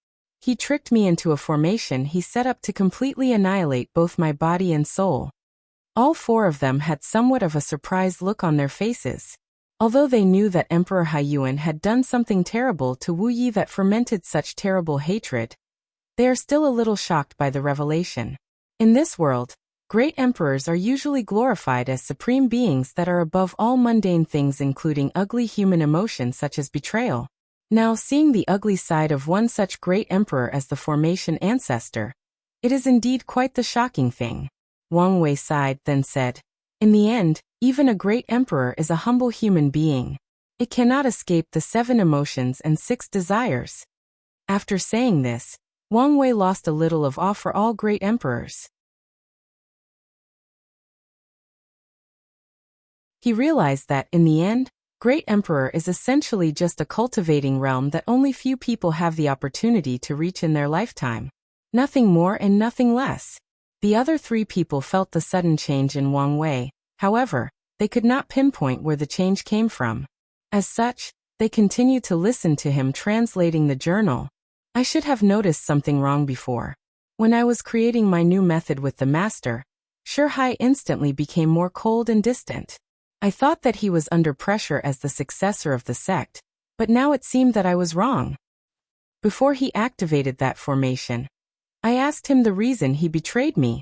He tricked me into a formation he set up to completely annihilate both my body and soul. All four of them had somewhat of a surprised look on their faces. Although they knew that Emperor Haiyuan had done something terrible to Wu Yi that fermented such terrible hatred, they are still a little shocked by the revelation. In this world, great emperors are usually glorified as supreme beings that are above all mundane things, including ugly human emotions such as betrayal. Now, seeing the ugly side of one such great emperor as the formation ancestor, it is indeed quite the shocking thing. Wang Wei sighed, then said, "In the end, even a great emperor is a humble human being. It cannot escape the 7 emotions and 6 desires." After saying this, Wang Wei lost a little of awe for all great emperors. He realized that, in the end, great emperor is essentially just a cultivating realm that only few people have the opportunity to reach in their lifetime. Nothing more and nothing less. The other 3 people felt the sudden change in Wang Wei. However, they could not pinpoint where the change came from. As such, they continued to listen to him translating the journal. I should have noticed something wrong before. When I was creating my new method with the master, Shirhai instantly became more cold and distant. I thought that he was under pressure as the successor of the sect, but now it seemed that I was wrong. Before he activated that formation, I asked him the reason he betrayed me.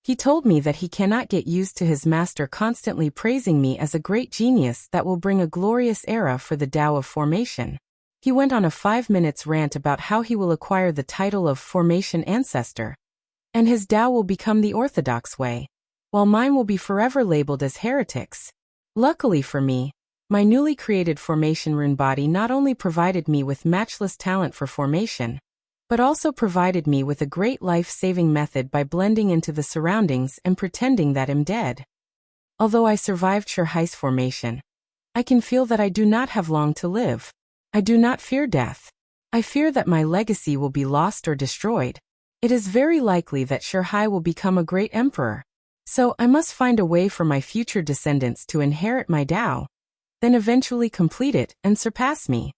He told me that he cannot get used to his master constantly praising me as a great genius that will bring a glorious era for the Tao of Formation. He went on a 5-minute rant about how he will acquire the title of Formation Ancestor, and his Tao will become the orthodox way, while mine will be forever labeled as heretics. Luckily for me, my newly created formation rune body not only provided me with matchless talent for formation, but also provided me with a great life-saving method by blending into the surroundings and pretending that I'm dead. Although I survived Shirhai's formation, I can feel that I do not have long to live. I do not fear death. I fear that my legacy will be lost or destroyed. It is very likely that Shirhai will become a great emperor. So I must find a way for my future descendants to inherit my Tao, then eventually complete it and surpass me.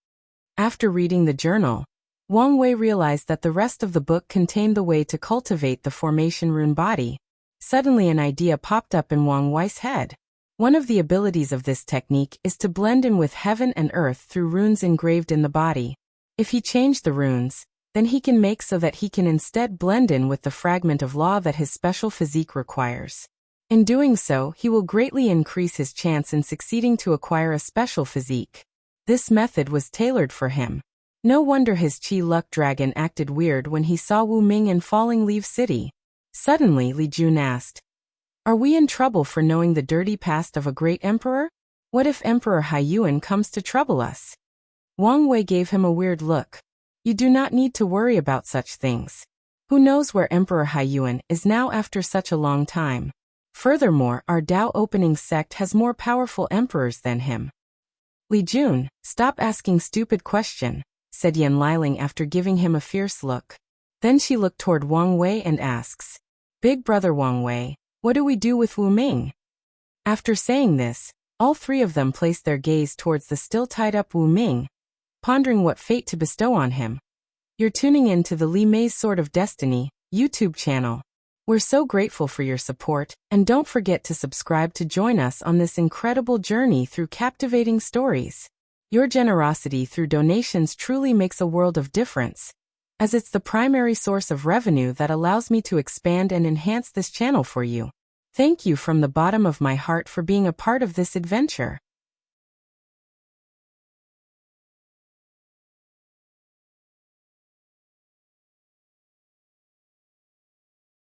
After reading the journal, Wang Wei realized that the rest of the book contained the way to cultivate the formation rune body. Suddenly an idea popped up in Wang Wei's head. One of the abilities of this technique is to blend in with heaven and earth through runes engraved in the body. If he changed the runes, then he can make so that he can instead blend in with the fragment of law that his special physique requires. In doing so, he will greatly increase his chance in succeeding to acquire a special physique. This method was tailored for him. No wonder his Qi Luck Dragon acted weird when he saw Wu Ming in Falling Leaf City. Suddenly, Li Jun asked, "Are we in trouble for knowing the dirty past of a great emperor? What if Emperor Haiyuan comes to trouble us?" Wang Wei gave him a weird look. "You do not need to worry about such things. Who knows where Emperor Haiyuan is now after such a long time? Furthermore, our Tao opening sect has more powerful emperors than him." "Li Jun, stop asking stupid question," said Yan Liling after giving him a fierce look. Then she looked toward Wang Wei and asks, "Big brother Wang Wei, what do we do with Wu Ming?" After saying this, all 3 of them placed their gaze towards the still tied-up Wu Ming, pondering what fate to bestow on him. You're tuning in to the Li Mei's Sword of Destiny YouTube channel. We're so grateful for your support, and don't forget to subscribe to join us on this incredible journey through captivating stories. Your generosity through donations truly makes a world of difference, as it's the primary source of revenue that allows me to expand and enhance this channel for you. Thank you from the bottom of my heart for being a part of this adventure.